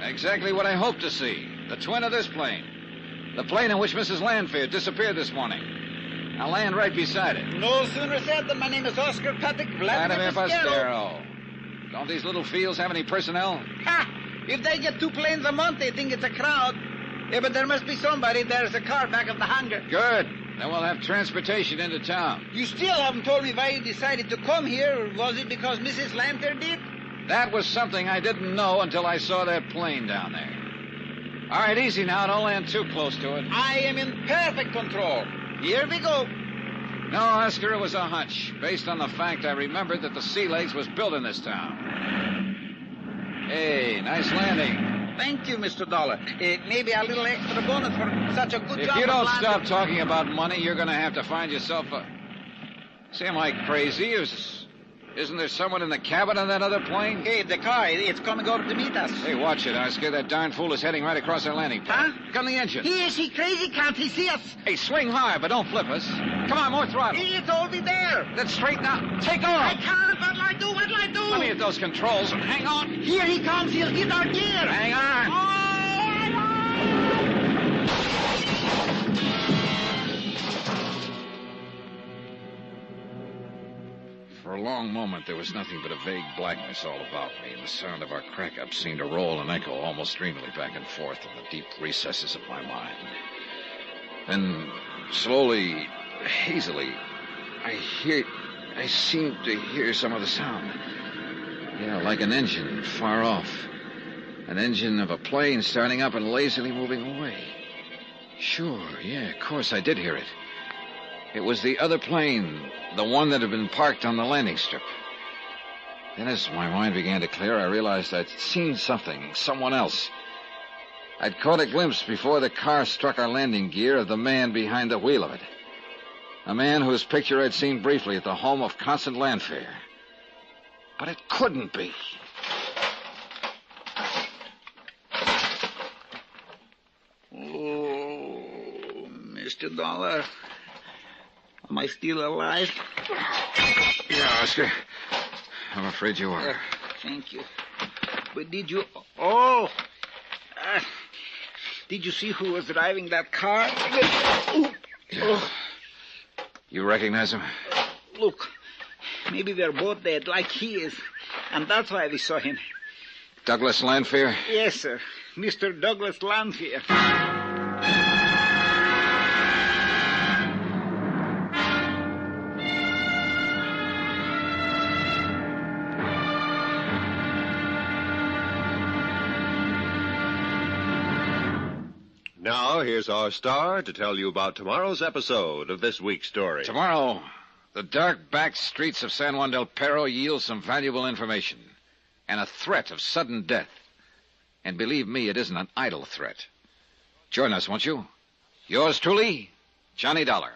exactly what I hoped to see. The twin of this plane. The plane in which Mrs. Landfear disappeared this morning. I'll land right beside it. No sooner said than my name is Oscar Patrick Vladimir Pastero. Don't these little fields have any personnel? Ha! If they get 2 planes a month, they think it's a crowd. Yeah, but there must be somebody. There's a car back of the hangar. Good. Then we'll have transportation into town. You still haven't told me why you decided to come here. Was it because Mrs. Landfear did? That was something I didn't know until I saw that plane down there. All right, easy now. Don't land too close to it. I am in perfect control. Here we go. No, Oscar, it was a hunch, based on the fact I remembered that the Sea Legs was built in this town. Hey, nice landing. Thank you, Mr. Dollar. Maybe a little extra bonus for such a good job. If you don't stop talking about money, you're going to have to find yourself a... See, am I crazy? Isn't there someone in the cabin of that other plane? Hey, the car, it's coming over to meet us. Hey, watch it, Oscar. That darn fool is heading right across our landing pad. Huh? Come the engine. Is he crazy? Can't he see us? Hey, swing high, but don't flip us. Come on, more throttle. It's already there. Then straighten out. Take off. I can't. What'll I do? What'll I do? Let me hit those controls. Hang on. Here he comes. He'll hit our gear. Hang on. For a long moment, there was nothing but a vague blackness all about me, and the sound of our crack-up seemed to roll and echo almost dreamily back and forth in the deep recesses of my mind. Then, slowly, hazily, I seemed to hear some of the sound. Yeah, like an engine far off. An engine of a plane starting up and lazily moving away. Sure, yeah, of course I did hear it. It was the other plane, the one that had been parked on the landing strip. Then as my mind began to clear, I realized I'd seen something, someone else. I'd caught a glimpse before the car struck our landing gear of the man behind the wheel of it. A man whose picture I'd seen briefly at the home of Constant Landfair. But it couldn't be. Oh, Mr. Dollar. Am I still alive? Yeah, Oscar. I'm afraid you are. Thank you. But did you... Oh! Did you see who was driving that car? Yeah. You recognize him? Look, maybe they're both dead like he is. And that's why we saw him. Douglas Landfair? Yes, sir. Mr. Douglas Landfair. Now, here's our star to tell you about tomorrow's episode of this week's story. Tomorrow, the dark back streets of San Juan del Perro yield some valuable information and a threat of sudden death. And believe me, it isn't an idle threat. Join us, won't you? Yours truly, Johnny Dollar.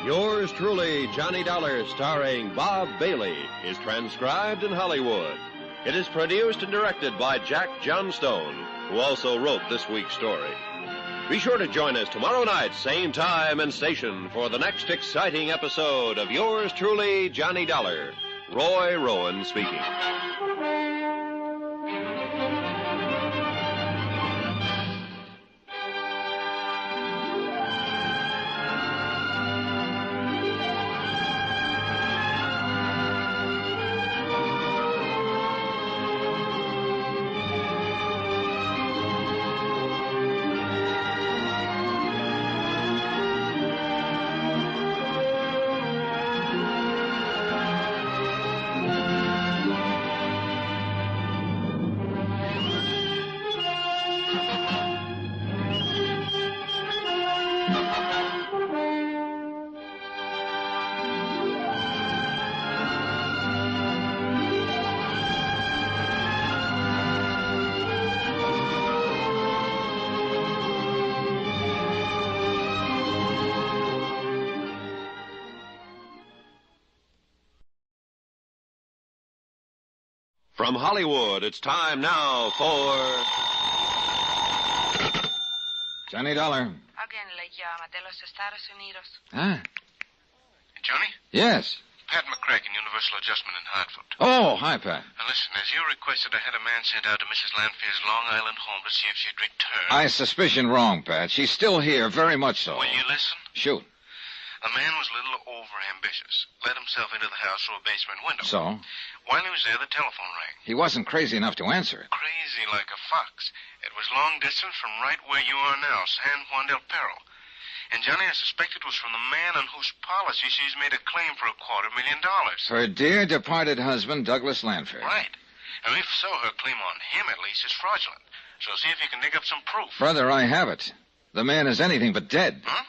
Yours truly, Johnny Dollar, starring Bob Bailey, is transcribed in Hollywood. It is produced and directed by Jack Johnstone, who also wrote this week's story. Be sure to join us tomorrow night, same time and station, for the next exciting episode of Yours truly, Johnny Dollar. Roy Rowan speaking. From Hollywood, it's time now for... Johnny Dollar. Alguien le llama de los Estados Unidos. Huh? Johnny? Yes. Pat McCracken, Universal Adjustment in Hartford. Oh, hi, Pat. Now listen, as you requested, I had a man sent out to Mrs. Landfair's Long Island home to see if she'd returned. I suspicion wrong, Pat. She's still here, very much so. Will you listen? Shoot. The man was a little over-ambitious. Let himself into the house through a basement window. So? While he was there, the telephone rang. He wasn't crazy enough to answer it. Crazy like a fox. It was long distance from right where you are now, San Juan del Perro. And, Johnny, I suspect it was from the man on whose policy she's made a claim for $250,000. Her dear departed husband, Douglas Landfair. Right. And if so, her claim on him, at least, is fraudulent. So see if you can dig up some proof. Brother, I have it. The man is anything but dead. Huh?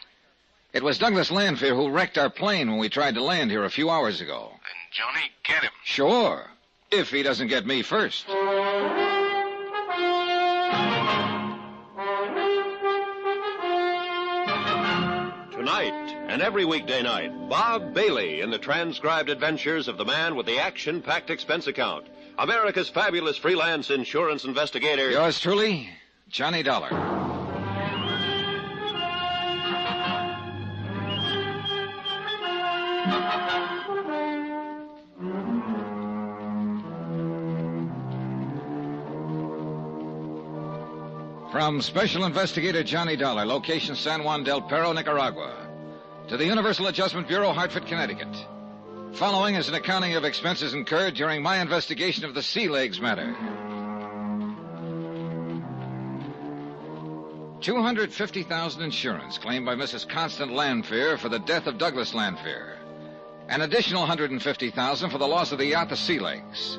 It was Douglas Landfair who wrecked our plane when we tried to land here a few hours ago. Then, Johnny, get him. Sure. If he doesn't get me first. Tonight and every weekday night, Bob Bailey in the transcribed adventures of the man with the action-packed expense account. America's fabulous freelance insurance investigator. Yours truly, Johnny Dollar. From Special Investigator Johnny Dollar, location San Juan del Perro, Nicaragua, to the Universal Adjustment Bureau, Hartford, Connecticut. Following is an accounting of expenses incurred during my investigation of the Sea Legs matter. $250,000 insurance claimed by Mrs. Constant Lanfear for the death of Douglas Lanfear. An additional $150,000 for the loss of the yacht, the Sea Legs.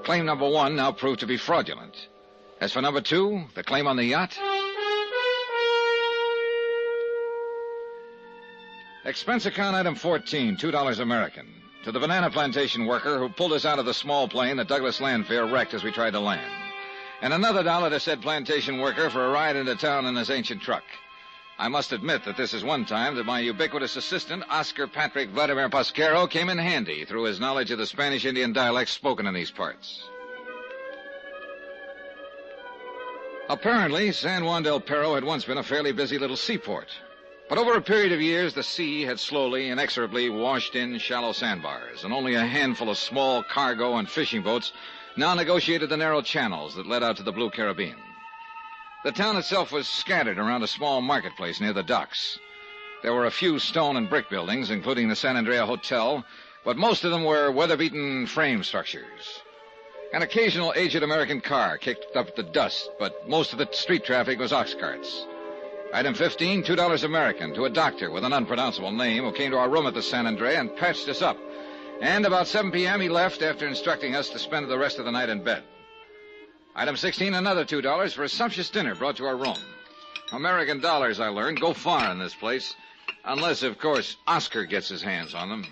Claim number 1 now proved to be fraudulent. As for number 2, the claim on the yacht. Expense account item 14, $2 American. To the banana plantation worker who pulled us out of the small plane that Douglas Lanfear wrecked as we tried to land. And another $1 to said plantation worker for a ride into town in his ancient truck. I must admit that this is one time that my ubiquitous assistant, Oscar Patrick Vladimir Pasquero, came in handy through his knowledge of the Spanish Indian dialects spoken in these parts. Apparently, San Juan del Perro had once been a fairly busy little seaport. But over a period of years, the sea had slowly, inexorably washed in shallow sandbars, and only a handful of small cargo and fishing boats now negotiated the narrow channels that led out to the Blue Caribbean. The town itself was scattered around a small marketplace near the docks. There were a few stone and brick buildings, including the San Andrea Hotel, but most of them were weather-beaten frame structures. An occasional aged American car kicked up the dust, but most of the street traffic was ox carts. Item 15, $2 American, to a doctor with an unpronounceable name who came to our room at the San Andrea and patched us up. And about 7 p.m. he left after instructing us to spend the rest of the night in bed. Item 16, another $2 for a sumptuous dinner brought to our room. American dollars, I learned, go far in this place. Unless, of course, Oscar gets his hands on them.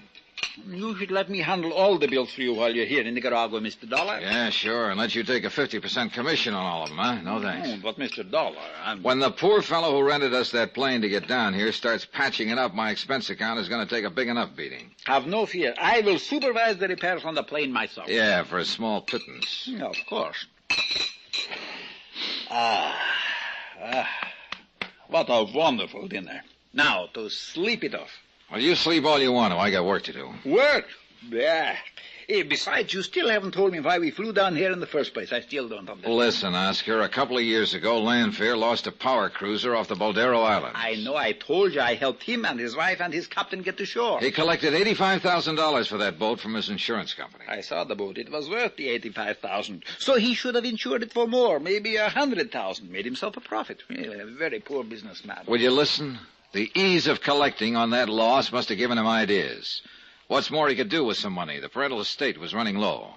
You should let me handle all the bills for you while you're here in Nicaragua, Mr. Dollar. Yeah, sure, and let you take a 50% commission on all of them, huh? No thanks. Oh, but, Mr. Dollar, When the poor fellow who rented us that plane to get down here starts patching it up, my expense account is going to take a big enough beating. Have no fear. I will supervise the repairs on the plane myself. Yeah, for a small pittance. Yeah, of course. What a wonderful dinner. Now, to sleep it off. Well, you sleep all you want to. I got work to do. Work? Yeah. Besides, you still haven't told me why we flew down here in the first place. I still don't understand. Listen, Oscar, a couple of years ago, Lanfear lost a power cruiser off the Boldero Islands. I know. I told you I helped him and his wife and his captain get to shore. He collected $85,000 for that boat from his insurance company. I saw the boat. It was worth the $85,000. So he should have insured it for more, maybe $100,000. Made himself a profit. A very poor businessman. Will you listen? The ease of collecting on that loss must have given him ideas. What's more, he could do with some money. The parental estate was running low.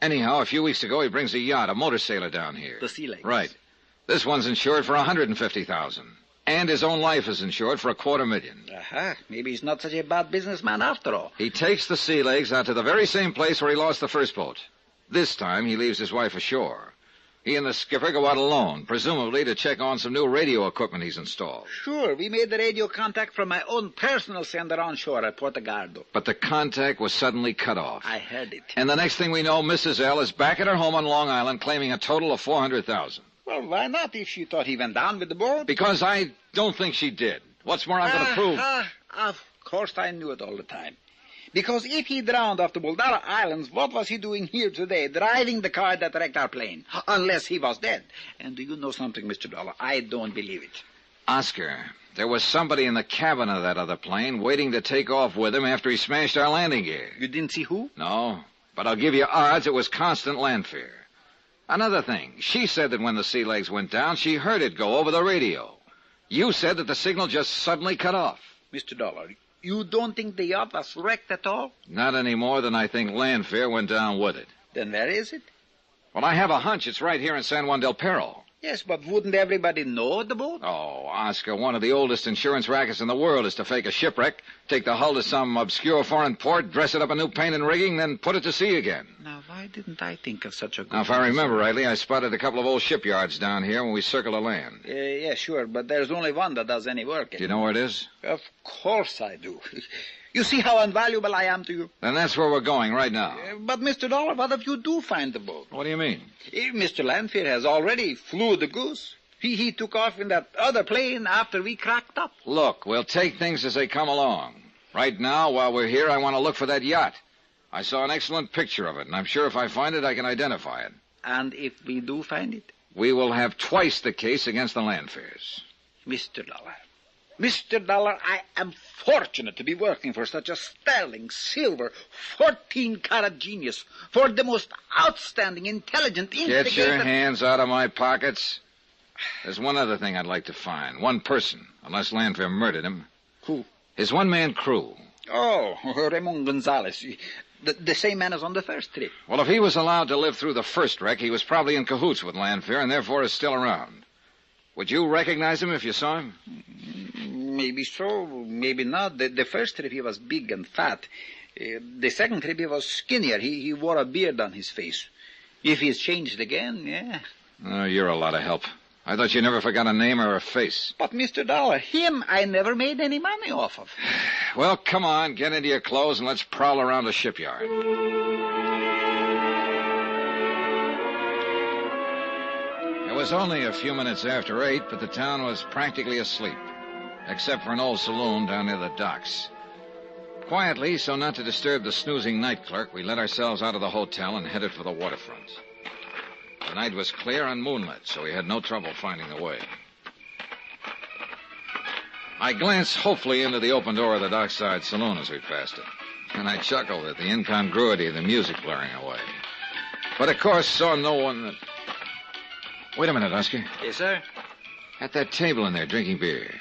Anyhow, a few weeks ago, he brings a yacht, a motor sailor down here. The Sea Legs. Right. This one's insured for $150,000. And his own life is insured for $250,000. Aha. Maybe he's not such a bad businessman after all. He takes the Sea Legs out to the very same place where he lost the first boat. This time, he leaves his wife ashore. He and the skipper go out alone, presumably to check on some new radio equipment he's installed. Sure, we made the radio contact from my own personal sender on shore at Portugaldo. But the contact was suddenly cut off. I heard it. And the next thing we know, Mrs. L is back at her home on Long Island claiming a total of $400,000. Well, why not if she thought he went down with the boat? Because I don't think she did. What's more, I'm going to prove... Of course I knew it all the time. Because if he drowned off the Boldero Islands, what was he doing here today, driving the car that wrecked our plane? Unless he was dead. And do you know something, Mr. Dollar? I don't believe it. Oscar, there was somebody in the cabin of that other plane waiting to take off with him after he smashed our landing gear. You didn't see who? No, but I'll give you odds it was Constant Lanfear. Another thing, she said that when the Sea Legs went down, she heard it go over the radio. You said that the signal just suddenly cut off. Mr. Dollar, you don't think the yacht was wrecked at all? Not any more than I think Lanfear went down with it. Then where is it? Well, I have a hunch it's right here in San Juan del Perro. Yes, but wouldn't everybody know the boat? Oh, Oscar, one of the oldest insurance rackets in the world is to fake a shipwreck, take the hull to some obscure foreign port, dress it up in new paint and rigging, then put it to sea again. Now, why didn't I think of such a good Now, if I remember rightly, I spotted a couple of old shipyards down here when we circled the land. Yeah, sure, but there's only one that does any work. Do you know where it is? Of course I do. You see how invaluable I am to you? Then that's where we're going right now. But, Mr. Dollar, what if you do find the boat? What do you mean? Mr. Lanfear has already flew the goose. He took off in that other plane after we cracked up. Look, we'll take things as they come along. Right now, while we're here, I want to look for that yacht. I saw an excellent picture of it, and I'm sure if I find it, I can identify it. And if we do find it? We will have twice the case against the Lanfears. Mr. Dollar, I am fortunate to be working for such a sterling, silver, 14-carat genius, for the most outstanding, intelligent, instigator... Get your hands out of my pockets. There's one other thing I'd like to find. One person, unless Lanfear murdered him. Who? His one-man crew. Oh, Ramon Gonzalez. The same man as on the first trip. Well, if he was allowed to live through the first wreck, he was probably in cahoots with Lanfear and therefore is still around. Would you recognize him if you saw him? Maybe so, maybe not. The first trip he was big and fat. The second trip he was skinnier. He wore a beard on his face. If he's changed again, yeah. Oh, you're a lot of help. I thought you never forgot a name or a face. But, Mr. Dollar, him I never made any money off of. Well, come on, get into your clothes and let's prowl around the shipyard. It was only a few minutes after 8, but the town was practically asleep, except for an old saloon down near the docks. Quietly, so not to disturb the snoozing night clerk, we let ourselves out of the hotel and headed for the waterfront. The night was clear and moonlit, so we had no trouble finding the way. I glanced hopefully into the open door of the dockside saloon as we passed it, and I chuckled at the incongruity of the music blaring away. But, of course, saw no one that... Wait a minute, Oscar. Yes, sir? At that table in there, drinking beer.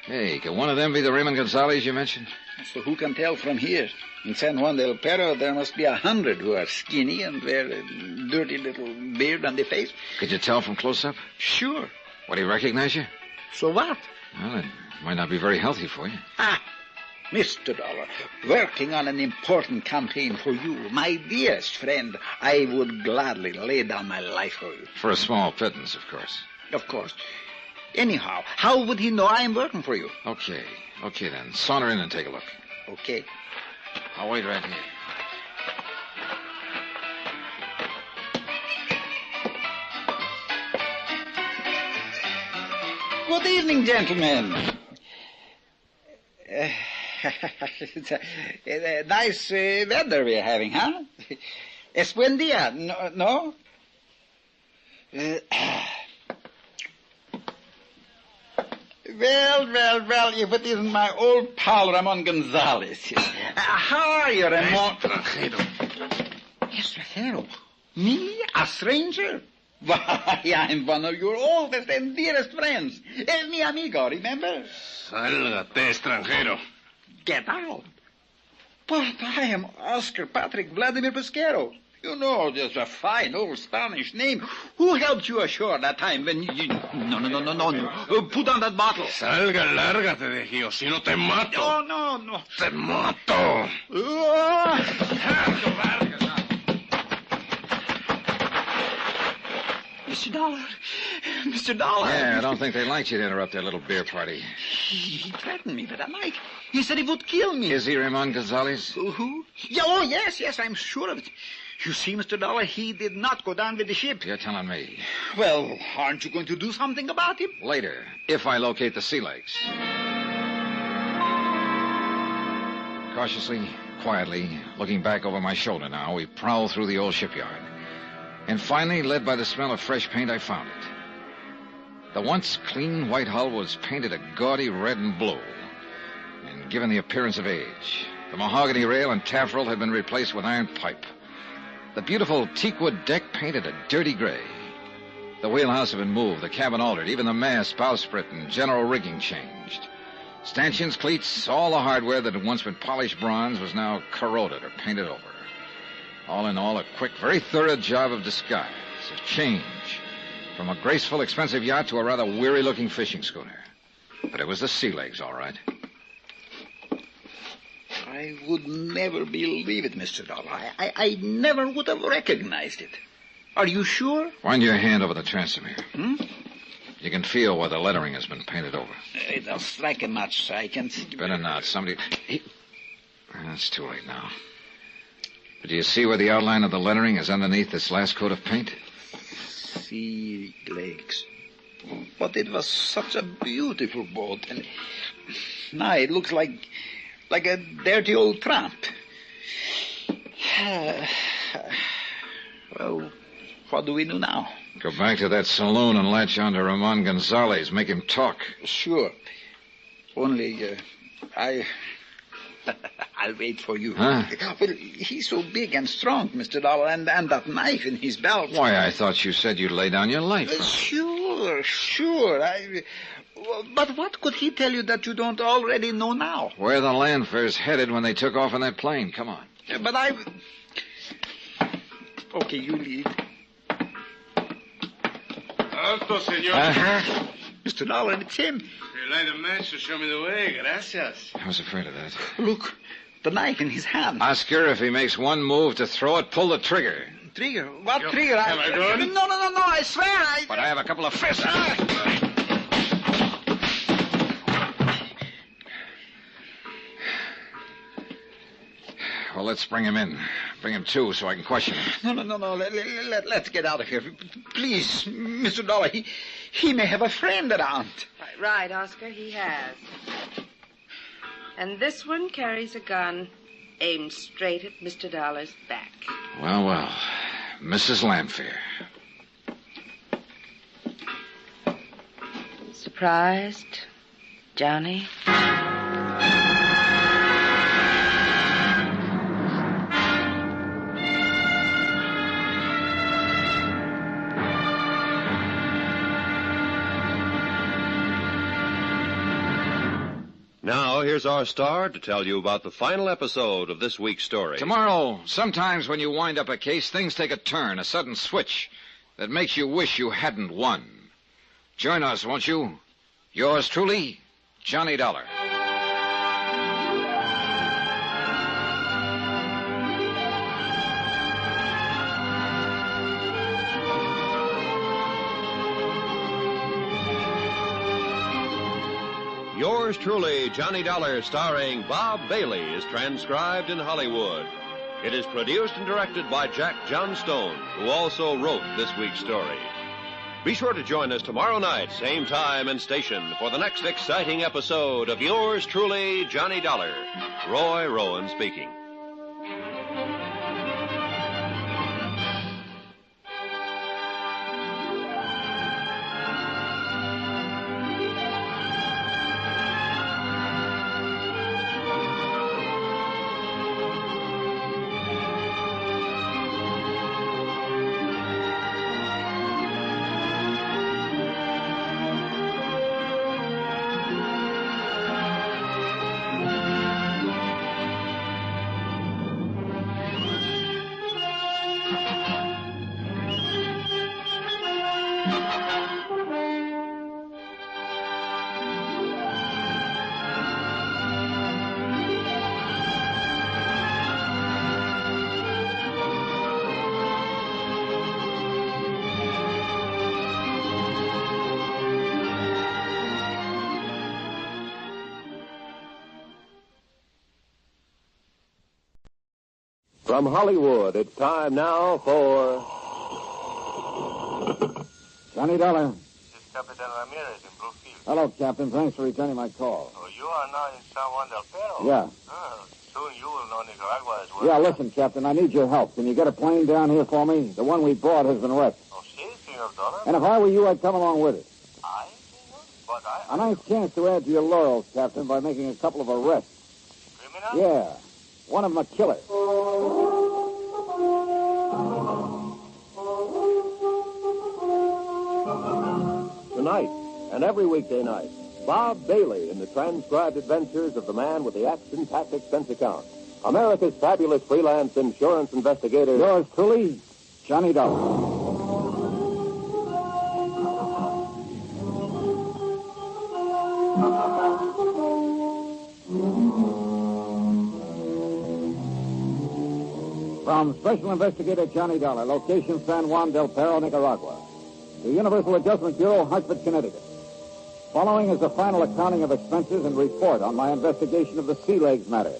Hey, could one of them be the Raymond Gonzalez you mentioned? So who can tell from here? In San Juan del Perro, there must be 100 who are skinny and wear a dirty little beard on the face. Could you tell from close up? Sure. Would he recognize you? So what? Well, it might not be very healthy for you. Mr. Dollar, working on an important campaign for you, my dearest friend, I would gladly lay down my life for you. For a small pittance, of course. Of course. Anyhow, how would he know I am working for you? Okay then. Saunter in and take a look. Okay. I'll wait right here. Good evening, gentlemen. It's a nice weather we're having, huh? Es buen día, no? Well, if it isn't my old pal Ramon Gonzalez. How are you, Ramon? Extranjero? Me? A stranger? Why, I'm one of your oldest and dearest friends. Es mi amigo, remember? Sálgate, extranjero. Get out. But I am Oscar Patrick Vladimir Pesquero. You know, just a fine old Spanish name. Who helped you ashore that time when you... No. Put on that bottle. Salga, lárgate de aquí, o si no te mato. No. Te mato. Mr. Dollar. Yeah, I don't think they liked you to interrupt their little beer party. He threatened me with a knife. He said he would kill me. Is he Ramon Gonzalez? Who? Yes, I'm sure of it. You see, Mr. Dollar, he did not go down with the ship. You're telling me. Well, aren't you going to do something about him? Later, if I locate the sea legs. Cautiously, quietly, looking back over my shoulder now, we prowl through the old shipyard. And finally, led by the smell of fresh paint, I found it. The once clean white hull was painted a gaudy red and blue, and given the appearance of age. The mahogany rail and taffrail had been replaced with iron pipe. The beautiful teakwood deck painted a dirty gray. The wheelhouse had been moved, the cabin altered, even the mast, bowsprit, and general rigging changed. Stanchions, cleats, all the hardware that had once been polished bronze was now corroded or painted over. All in all, a quick, very thorough job of disguise, of change, From a graceful, expensive yacht to a rather weary-looking fishing schooner. But it was the sea legs, all right. I would never believe it, Mr. Dollar. I never would have recognized it. Are you sure? Wind your hand over the transom here. Hmm? You can feel where the lettering has been painted over. Don't strike a match, I can see. Better not. Somebody... It's too late now. But do you see where the outline of the lettering is underneath this last coat of paint? Sea legs. But it was such a beautiful boat. And now it looks like a dirty old tramp. Well, what do we do now? Go back to that saloon and latch on to Ramon Gonzalez. Make him talk. Sure. Only, I'll wait for you. Huh? Well, he's so big and strong, Mr. Dollar, and that knife in his belt. Why, I thought you said you'd lay down your life. Sure. But what could he tell you that you don't already know now? Where the Landfair's headed when they took off in that plane. Come on. But Okay, you lead. Alto, senor. Mr. Dollar, it's him. You light a match to show me the way. Gracias. I was afraid of that. Look, the knife in his hand. Oscar, if he makes one move to throw it, pull the trigger. Trigger? What trigger? Have I gone? No, I swear But I have a couple of fists. Well, let's bring him in. Bring him to so I can question him. No. Let's get out of here. Please, Mr. Dollar, he may have a friend around. Right, Oscar, he has. And this one carries a gun aimed straight at Mr. Dollar's back. Well. Mrs. Landfair. Surprised, Johnny? Now, here's our star to tell you about the final episode of this week's story. Tomorrow, sometimes when you wind up a case, things take a turn, a sudden switch that makes you wish you hadn't won. Join us, won't you? Yours truly, Johnny Dollar. Yours truly, Johnny Dollar, starring Bob Bailey, is transcribed in Hollywood. It is produced and directed by Jack Johnstone, who also wrote this week's story. Be sure to join us tomorrow night, same time and station, for the next exciting episode of Yours truly, Johnny Dollar. Roy Rowan speaking. From Hollywood, it's time now for Johnny Dollar. This is Captain Ramirez in Bluefield. Hello, Captain. Thanks for returning my call. Oh, you are now in San Juan del Perro? Yeah. Soon you will know Nicaragua as well. Yeah, listen, Captain, I need your help. Can you get a plane down here for me? The one we brought has been wrecked. Oh, si, Senor Dollar. And if I were you, I'd come along with it. I, Senor? But I... A nice chance to add to your laurels, Captain, by making a couple of arrests. Criminal? Yeah. One of them a killer. Tonight, and every weekday night, Bob Bailey in the transcribed adventures of the man with the action-packed expense account. America's fabulous freelance insurance investigator. Yours truly, Johnny Dollar. From Special Investigator Johnny Dollar, location San Juan del Perro, Nicaragua. The Universal Adjustment Bureau, Hartford, Connecticut. Following is the final accounting of expenses and report on my investigation of the sea legs matter.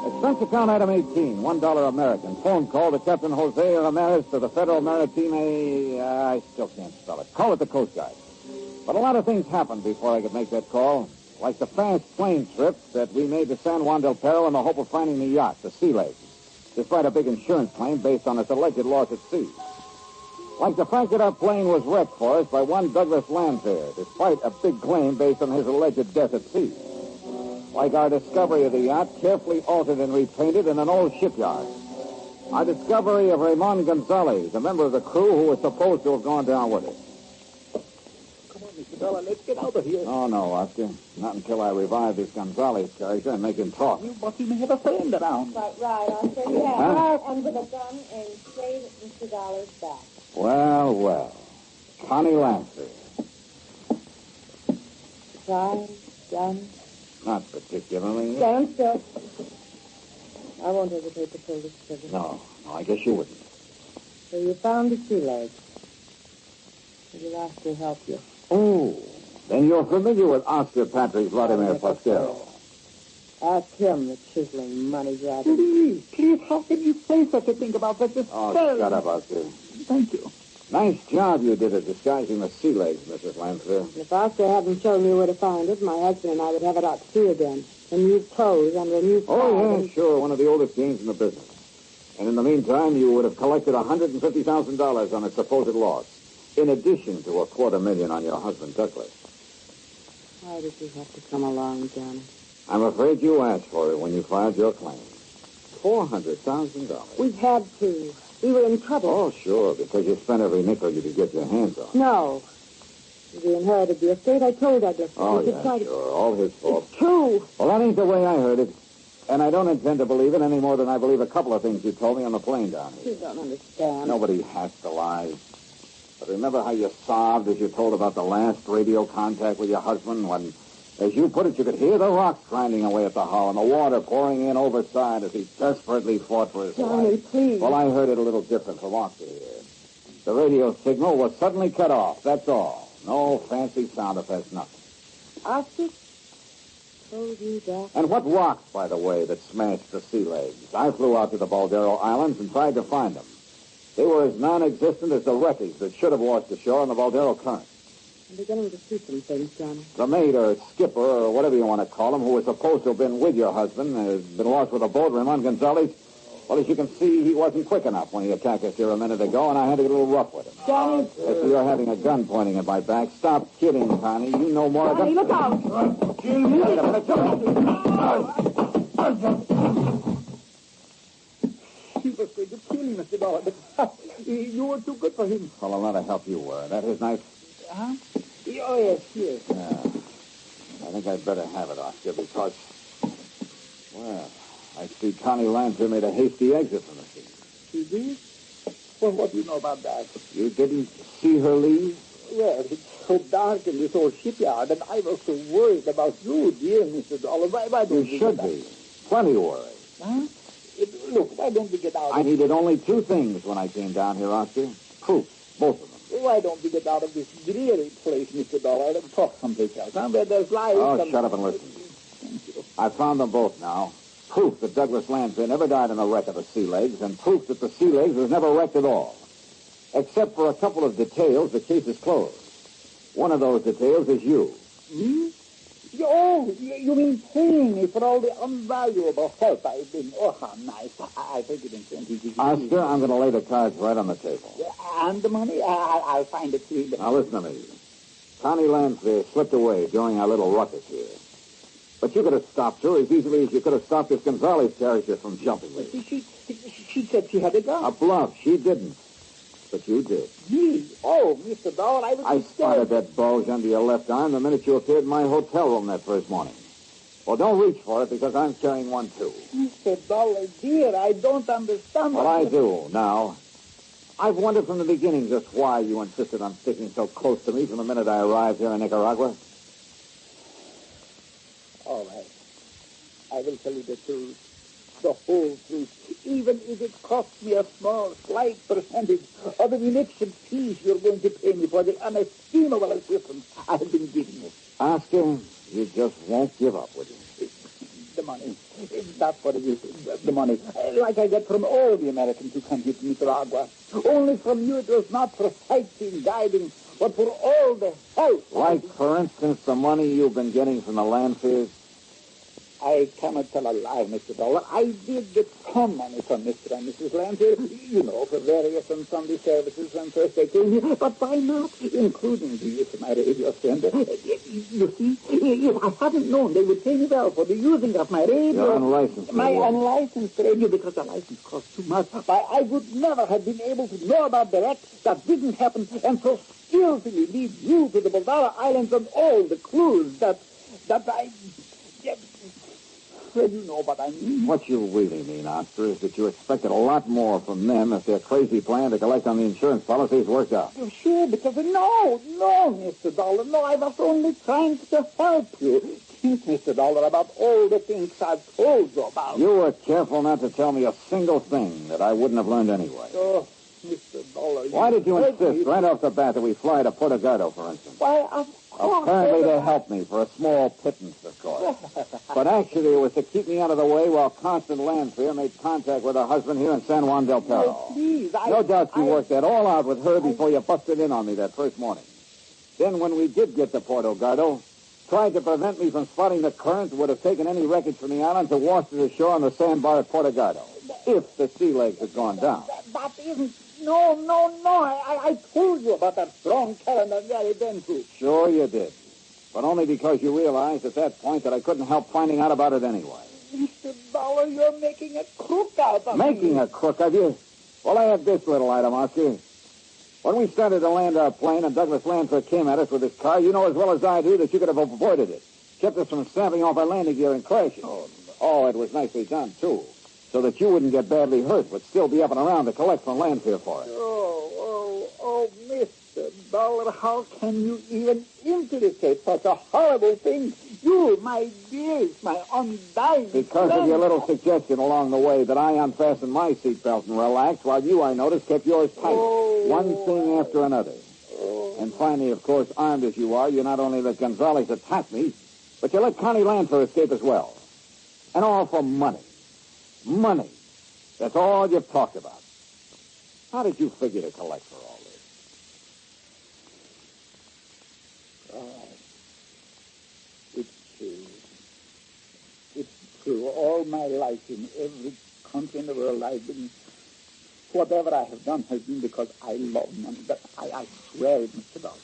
Expense account item 18, $1 American. Phone call to Captain Jose Ramirez to the Federal Maritime... I still can't spell it. Call it the Coast Guard. But a lot of things happened before I could make that call. Like the fast plane trip that we made to San Juan del Perro in the hope of finding the yacht, the Sea Legs, despite a big insurance claim based on its alleged loss at sea. Like the fact that our plane was wrecked for us by one Douglas Landfair, despite a big claim based on his alleged death at sea. Like our discovery of the yacht, carefully altered and repainted in an old shipyard. Our discovery of Ramon Gonzalez, a member of the crew who was supposed to have gone down with us. Come on, Mr. Dollar, let's get out of here. Oh, no, Oscar. Not until I revive this Gonzalez character and make him talk. But he may have a friend around. Quite right, Oscar. Yeah. Huh? And with a gun and straight at Mr. Dollar's back. Well, well. Connie Lancer. Try, gun. Not particularly. Stand still. I won't hesitate to pull this trigger. No, I guess you wouldn't. So you found the sea legs. Did Oscar help you? Oh, then you're familiar with Oscar Patrick Vladimir Pasquero. Ask him, the chiseling money grabber. Please, how can you say such a thing about such a Oh, spell? shut up, Oscar. Thank you. Nice job you did at disguising the sea legs, Mrs. Lancer. If Oscar hadn't shown me where to find it, my husband and I would have it out to sea again. In new clothes, under a new flag. Oh, yeah, sure. One of the oldest games in the business. And in the meantime, you would have collected $150,000 on its supposed loss, in addition to $250,000 on your husband, Douglas. Why did you have to come along, Johnny? I'm afraid you asked for it when you filed your claim. $400,000. We had to. We were in trouble. Oh, sure, because you spent every nickel you could get your hands on. No. We inherited the estate. I told Douglas. Oh, we could yeah, try sure. All his fault. It's true. Well, that ain't the way I heard it. And I don't intend to believe it any more than I believe a couple of things you told me on the plane down here. You don't understand. Nobody has to lie. But remember how you sobbed as you told about the last radio contact with your husband when, as you put it, you could hear the rocks grinding away at the hull and the water pouring in overside as he desperately fought for his Johnny, life. please. Well, I heard it a little different from Oscar here. The radio signal was suddenly cut off, that's all. No fancy sound effects, nothing. Oscar told you that. And what rocks, by the way, that smashed the sea legs? I flew out to the Baldero Islands and tried to find them. They were as non-existent as the wreckage that should have washed ashore on the Baldero current. I'm beginning to see some things, Johnny. The mate or skipper or whatever you want to call him, who was supposed to have been with your husband, has been lost with a boat, Ramon Gonzalez. Well, as you can see, he wasn't quick enough when he attacked us here a minute ago, and I had to get a little rough with him. Johnny. As for your having a gun pointing at my back, stop kidding, Connie. You know more Johnny, look out. Wait a minute. He was going to kill him, Mr. Dollar, but you were too good for him. Well, a lot of help you were. That his knife? Huh? Oh, yes, yes. Yeah. I think I'd better have it, Oscar, because, well, I see Connie Lancer made a hasty exit from the scene. She did? Well, what do you know about that? You didn't see her leave? Well, it's so dark in this old shipyard, and I was so worried about you, dear Mr. Dollar. Why don't You should be. Plenty worried. Huh? Look, why don't we get out I needed only two things when I came down here, Oscar. Proof, both of them. Why don't we get out of this dreary place, Mr. Dollar, and talk someplace else? Huh? Where there's life. Oh, shut up and listen. Thank you. I found them both now. Proof that Douglas Lancer never died in a wreck of the Sea Legs, and proof that the Sea Legs was never wrecked at all. Except for a couple of details, the case is closed. One of those details is you. Hmm? Oh, you mean paying me for all the unvaluable help I've been... Oh, how nice. I take it in 20. Oscar, I'm going to lay the cards right on the table. And the money? I'll find it to you. Now, listen to me. Connie Lancer slipped away during our little ruckus here. But you could have stopped her as easily as you could have stopped this Gonzalez character from jumping me. She said she had a gun. A bluff. She didn't. But you did. Me? Oh, Mr. Dollar, I spotted that bulge under your left arm the minute you appeared in my hotel room that first morning. Well, don't reach for it because I'm carrying one, too. Mr. Dollar, dear, I don't understand. Well, I do, now. I've wondered from the beginning just why you insisted on sticking so close to me from the minute I arrived here in Nicaragua. All right. I will tell you the truth. the whole truth, even if it costs me a small, slight percentage of the munition fees you're going to pay me for the unestimable assistance I have been giving you. Oscar, you just won't give up, would you? The money. That's what it is. The money. Like I get from all the Americans who come here to Nicaragua. Only from you it was not for sightseeing, guiding, but for all the help. Like, for instance, the money you've been getting from the Lanfears? I cannot tell a lie, Mr. Dollar. I did get some money from Mr. and Mrs. Lanfear, for various and Sunday services when first they came here. But why not, including the use of my radio sender? You see, if I hadn't known, they would pay me well for the using of my radio. Your unlicensed my radio. unlicensed radio, because the license costs too much. Why, I would never have been able to know about the wreck that didn't happen and so skillfully lead you to the Boldara Islands and all the clues that I... Well, you know what I mean. What you really mean, Oscar, is that you expected a lot more from them if their crazy plan to collect on the insurance policies worked out. Oh, sure, because no, Mr. Dollar, no, I was only trying to help you. Think, Mr. Dollar, about all the things I've told you about. You were careful not to tell me a single thing that I wouldn't have learned anyway. Oh, Mr. Dollar. Why did you insist right off the bat that we fly to Puerto Gardo, for instance? Why, of course. Apparently to help me for a small pittance, of course. But actually it was to keep me out of the way while Constance Lanfear made contact with her husband here in San Juan del Perro. Oh, please, No doubt you worked that all out with her before you busted in on me that first morning. Then when we did get to Puerto Gardo, tried to prevent me from spotting the current that would have taken any wreckage from the island to wash to the shore on the sandbar at Puerto Gardo, if the sea legs had gone down. That isn't... No. I told you about that strong current that Gary been through. Sure you did. But only because you realized at that point that I couldn't help finding out about it anyway. Mr. Dollar, you're making a crook out of me. Making a crook of you? Well, I have this little item, Oscar. When we started to land our plane and Douglas Lanfear came at us with his car, you know as well as I do that you could have avoided it. Kept us from snapping off our landing gear and crashing. Oh, it was nicely done, too. So that you wouldn't get badly hurt, but still be up and around to collect from Lanfear for it. Oh, Mr. Dollar, how can you even implicate such a horrible thing? You, my dearest, my undying Because friend. of your little suggestion along the way that I unfastened my seatbelt and relaxed, while you, I noticed, kept yours tight. One thing after another. And finally, of course, armed as you are, you not only let Gonzalez attack me, but you let Connie Lanfear escape as well. And all for money. Money. That's all you've talked about. How did you figure to collect for all this? It's true. It's true. All my life in every country in the world I've been... Whatever I have done has been because I love money. But I swear it, Mr. Dollar.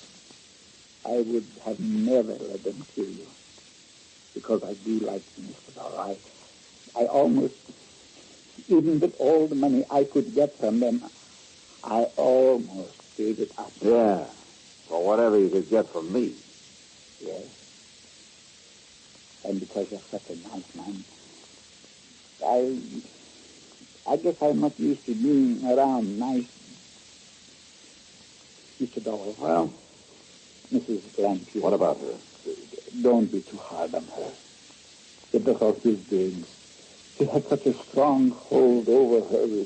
I would have never let them kill you. Because I do like you, Mr. Dollar. I almost... Even with all the money I could get from them, I almost gave it up. Yeah. For whatever you could get from me. Yes. And because you're such a nice man, I guess I'm not used to being around nice. Mr. Dollar. Well? Mrs. Lanfear. What about her? Don't be too hard on her. It was all his doings. He had such a strong hold over her.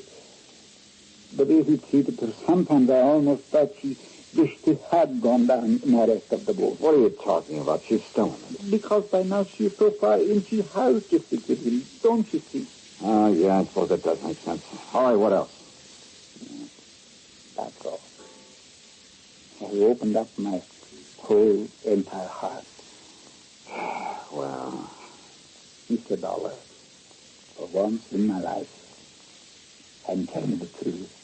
The way he treated her, sometimes I almost thought she wished he had gone down in the rest of the boat. What are you talking about? She's still in it. Because by now she's so far in, she has to stick with him. Don't you see? Oh, yeah, I suppose that does make sense. All right, what else? That's all. I opened up my whole entire heart. Well, Mr. Dollar, for once in my life, I'm telling the truth.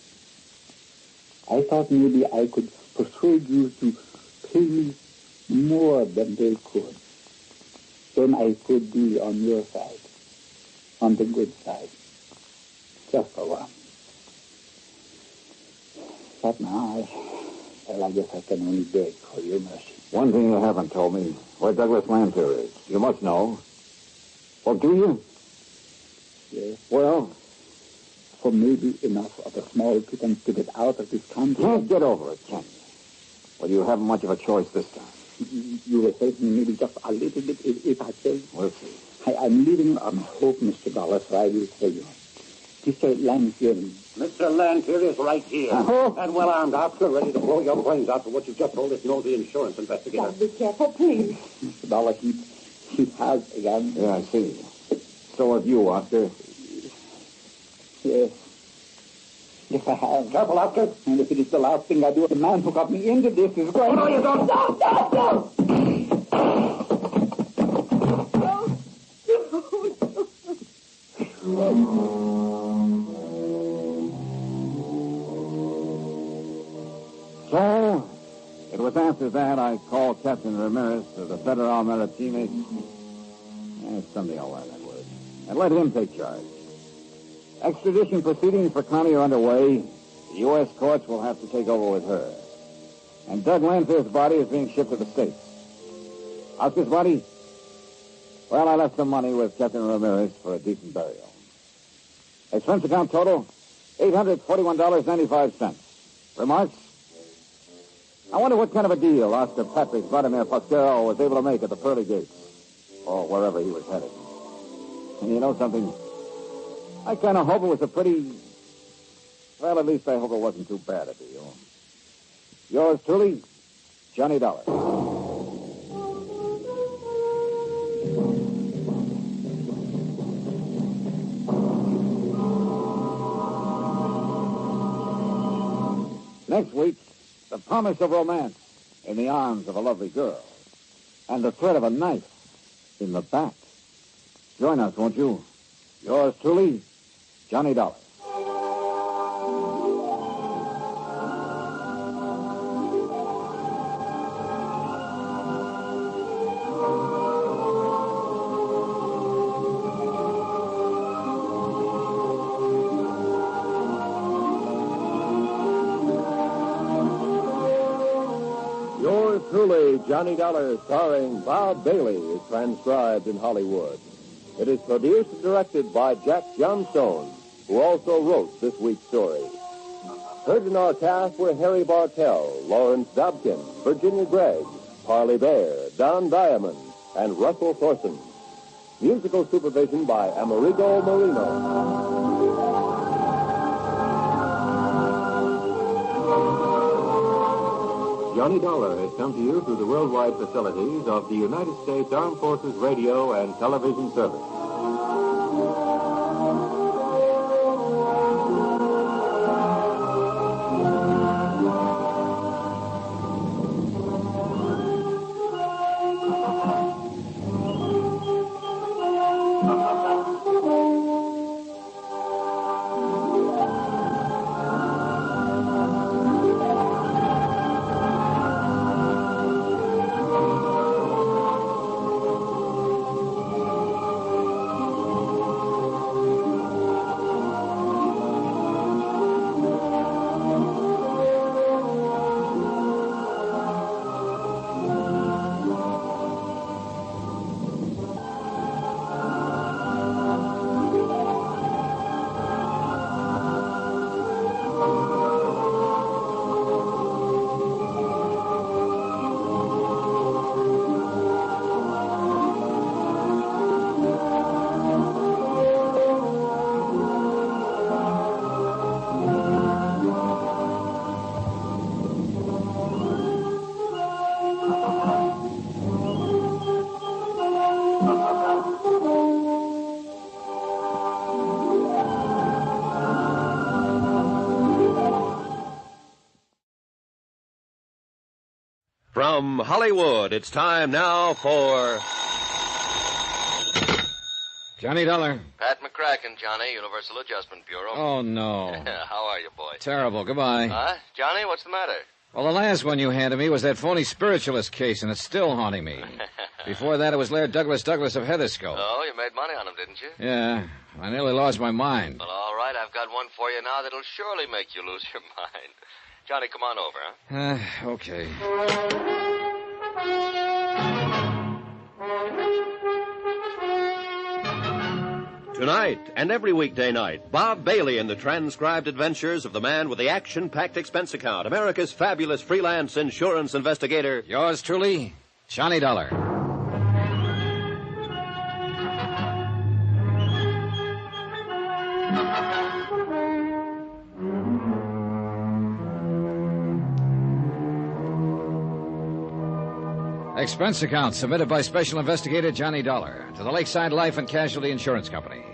I thought maybe I could persuade you to pay me more than they could. Then I could be on your side, on the good side, just for once. But now, I guess I can only beg for your mercy. One thing you haven't told me, where Douglas Lanfear is. You must know. Well, do you? Yes. Well? For maybe enough of a small pittance to get out of this country. Can't get over it, can you? Well, you haven't much of a choice this time. You will help me maybe just a little bit if I say. We'll see. I'm living on hope, Mr. Dollar, so I will tell you. Mr. Lanfield. Mr. Lanfield is right here. And well armed, officer, ready to blow your brains out for what you just told this nosy insurance investigator. Be careful, please. Mr. Dollar, he has a gun. Yeah, I see. So have you, Oscar. Yes. Yes, I have. Careful, Oscar. And if it is the last thing I do, the man who got me into this is going... Oh, no, you don't. No! So, it was after that I called Captain Ramirez of the Federal Maritime. Someday I'll learn that word. And let him take charge. Extradition proceedings for Connie are underway. The U.S. courts will have to take over with her. And Doug Lanfear's body is being shipped to the States. Oscar's body? Well, I left some money with Captain Ramirez for a decent burial. Expense account total, $841.95. Remarks? I wonder what kind of a deal Oscar Patrick Vladimir Pasquero was able to make at the pearly gates, or wherever he was headed. And you know something? I kind of hope it was a pretty... Well, at least I hope it wasn't too bad a deal. Yours truly, Johnny Dollar. Next week, the promise of romance in the arms of a lovely girl, and the threat of a knife in the back. Join us, won't you? Yours truly, Johnny Dollar. Yours truly, Johnny Dollar, starring Bob Bailey, is transcribed in Hollywood. It is produced and directed by Jack Johnstone, who also wrote this week's story. Heard in our cast were Harry Bartell, Lawrence Dobkin, Virginia Gregg, Parley Bear, Don Diamond, and Russell Thorson. Musical supervision by Amerigo Marino. Johnny Dollar has come to you through the worldwide facilities of the United States Armed Forces Radio and Television Service. From Hollywood, it's time now for... Johnny Dollar. Pat McCracken, Johnny, Universal Adjustment Bureau. Oh, no. How are you, boy? Terrible. Goodbye. Huh? Johnny, what's the matter? Well, the last one you handed me was that phony spiritualist case, and it's still haunting me. Before that, it was Laird Douglas of Heatherscope. Oh, you made money on him, didn't you? Yeah. I nearly lost my mind. Well, all right. I've got one for you now that'll surely make you lose your mind. Johnny, come on over, huh? Okay. Tonight and every weekday night, Bob Bailey in the transcribed adventures of the man with the action-packed expense account, America's fabulous freelance insurance investigator. Yours truly, Johnny Dollar. Expense account submitted by Special Investigator Johnny Dollar to the Lakeside Life and Casualty Insurance Company.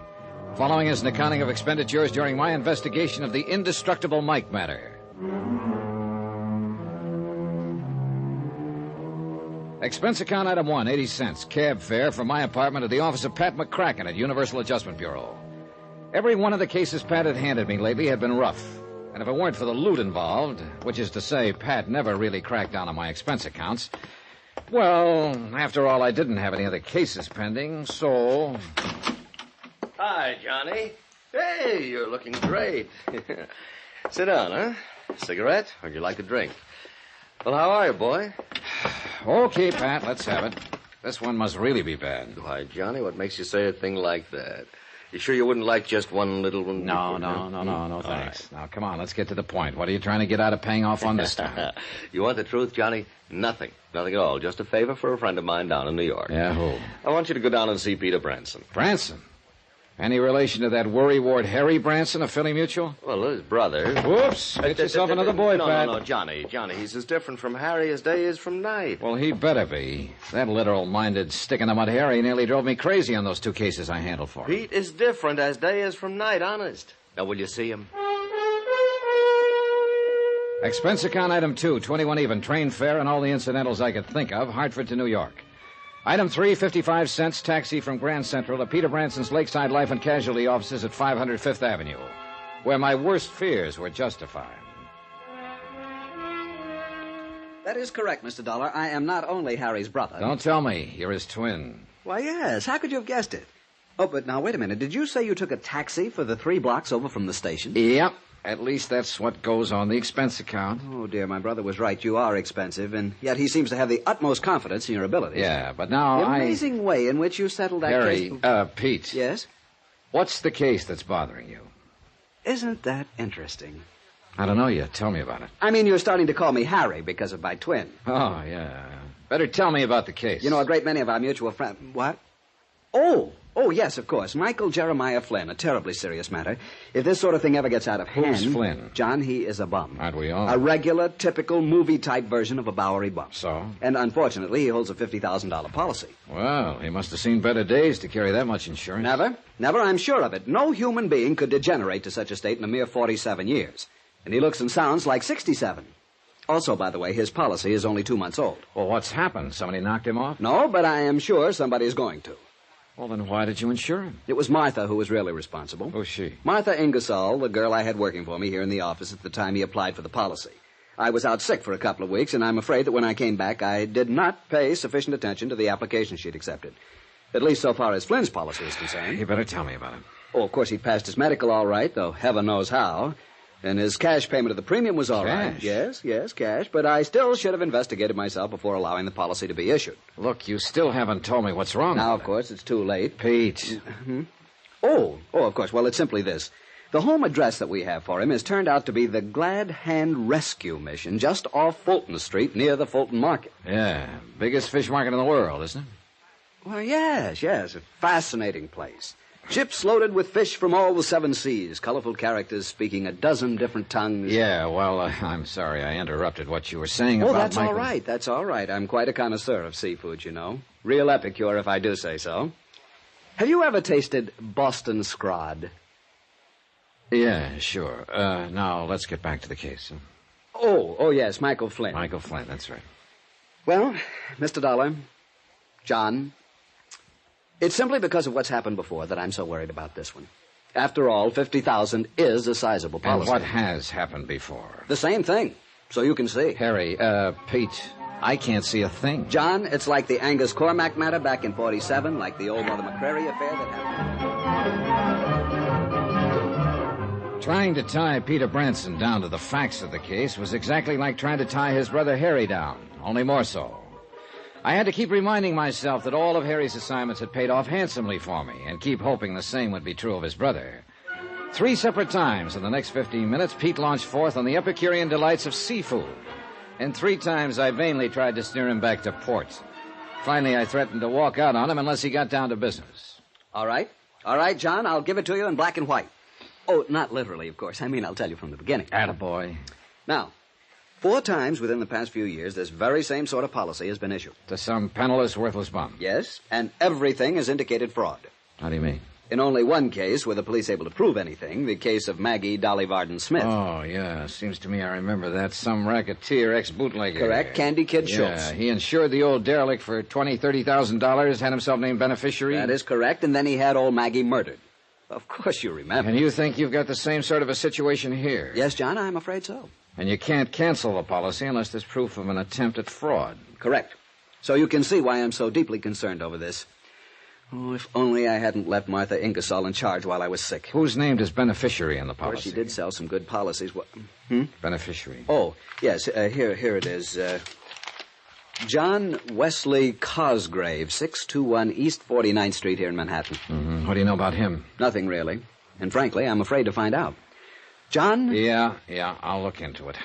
Following is an accounting of expenditures during my investigation of the indestructible Mike matter. Expense account item 1, 80 cents. Cab fare from my apartment to the office of Pat McCracken at Universal Adjustment Bureau. Every one of the cases Pat had handed me lately had been rough. And if it weren't for the loot involved, which is to say Pat never really cracked down on my expense accounts, well, after all, I didn't have any other cases pending, so... Hi, Johnny. Hey, you're looking great. Sit down, huh? Cigarette? Or would you like a drink? Well, how are you, boy? Okay, Pat, let's have it. This one must really be bad. Why, Johnny, what makes you say a thing like that? You sure you wouldn't like just one little one? No, thanks. Now, come on, let's get to the point. What are you trying to get out of paying off on this time? You want the truth, Johnny? Nothing. Nothing at all. Just a favor for a friend of mine down in New York. Yeah, who? I want you to go down and see Peter Branson. Branson? Any relation to that worrywart Harry Branson of Philly Mutual? Well, his brother. Whoops. Get yourself another boy, Pat. No, Johnny, he's as different from Harry as day is from night. Well, he better be. That literal-minded stick-in-the-mud Harry nearly drove me crazy on those 2 cases I handled for him. Pete is different as day is from night, honest. Now, will you see him? Expense account item 2, 21 even, train fare and all the incidentals I could think of, Hartford to New York. Item 3, 55 cents, taxi from Grand Central to Peter Branson's Lakeside Life and Casualty offices at 500 Fifth Avenue, where my worst fears were justified. That is correct, Mr. Dollar. I am not only Harry's brother. Don't tell me. You're his twin. Why, yes. How could you have guessed it? Oh, but now, wait a minute. Did you say you took a taxi for the 3 blocks over from the station? Yep. At least that's what goes on the expense account. Oh, dear, my brother was right. You are expensive, and yet he seems to have the utmost confidence in your abilities. Yeah, but now the amazing way in which you settled that case... Harry, Pete. Yes? What's the case that's bothering you? Isn't that interesting? I don't know yet. Tell me about it. I mean, you're starting to call me Harry because of my twin. Oh, yeah. Better tell me about the case. You know, a great many of our mutual friends... What? Oh, yes, of course. Michael Jeremiah Flynn, a terribly serious matter. If this sort of thing ever gets out of hand... Who's Flynn? John, he is a bum. Aren't we all? A regular, typical, movie-type version of a Bowery bum. So? And unfortunately, he holds a $50,000 policy. Well, he must have seen better days to carry that much insurance. Never, I'm sure of it. No human being could degenerate to such a state in a mere 47 years. And he looks and sounds like 67. Also, by the way, his policy is only 2 months old. Well, what's happened? Somebody knocked him off? No, but I am sure somebody is going to. Well, then why did you insure him? It was Martha who was really responsible. Who's she? Martha Ingersoll, the girl I had working for me here in the office at the time he applied for the policy. I was out sick for a couple of weeks, and I'm afraid that when I came back, I did not pay sufficient attention to the application she'd accepted. At least so far as Flynn's policy is concerned. You better tell me about it. Oh, of course, he passed his medical all right, though heaven knows how. And his cash payment of the premium was all right. Yes, cash. But I still should have investigated myself before allowing the policy to be issued. Look, you still haven't told me what's wrong. Now, of course, it's too late. Pete. Mm-hmm. Oh, of course. Well, it's simply this. The home address that we have for him has turned out to be the Glad Hand Rescue Mission, just off Fulton Street, near the Fulton Market. Yeah, biggest fish market in the world, isn't it? Well, yes. A fascinating place. Ships loaded with fish from all the 7 seas, colorful characters speaking a dozen different tongues. Yeah, well, I'm sorry I interrupted what you were saying about that's Michael. That's all right. I'm quite a connoisseur of seafood, you know. Real epicure, if I do say so. Have you ever tasted Boston Scrod? Yeah, sure. Now, let's get back to the case. Oh, yes, Michael Flynn. Michael Flynn, that's right. Well, Mr. Dollar, John... It's simply because of what's happened before that I'm so worried about this one. After all, $50,000 is a sizable policy. And what has happened before? The same thing, so you can see. Harry, Pete, I can't see a thing. John, it's like the Angus Cormack matter back in 47, like the old Mother McCrary affair that happened. Trying to tie Peter Branson down to the facts of the case was exactly like trying to tie his brother Harry down, only more so. I had to keep reminding myself that all of Harry's assignments had paid off handsomely for me, and keep hoping the same would be true of his brother. 3 separate times in the next 15 minutes, Pete launched forth on the Epicurean delights of seafood. And 3 times I vainly tried to steer him back to port. Finally, I threatened to walk out on him unless he got down to business. All right, John, I'll give it to you in black and white. Oh, not literally, of course. I mean, I'll tell you from the beginning. Attaboy. Now, 4 times within the past few years, this very same sort of policy has been issued. To some penniless, worthless bum. Yes, and everything has indicated fraud. How do you mean? In only one case were the police able to prove anything, the case of Maggie Dolly Varden Smith. Oh, yeah. Seems to me I remember that. Some racketeer, ex-bootlegger. Correct. Candy Kid Yeah, Schultz. he insured the old derelict for $20,000, had himself named beneficiary. That is correct, and then he had old Maggie murdered. Of course you remember. And you think you've got the same sort of a situation here? Yes, John, I'm afraid so. And you can't cancel the policy unless there's proof of an attempt at fraud. Correct. So you can see why I'm so deeply concerned over this. Oh, if only I hadn't left Martha Ingersoll in charge while I was sick. Who's named as beneficiary in the Of course, policy? she did sell some good policies. Beneficiary. Oh, yes, here it is. John Wesley Cosgrave, 621 East 49th Street here in Manhattan. Mm-hmm. What do you know about him? Nothing, really. And frankly, I'm afraid to find out. John? Yeah, I'll look into it.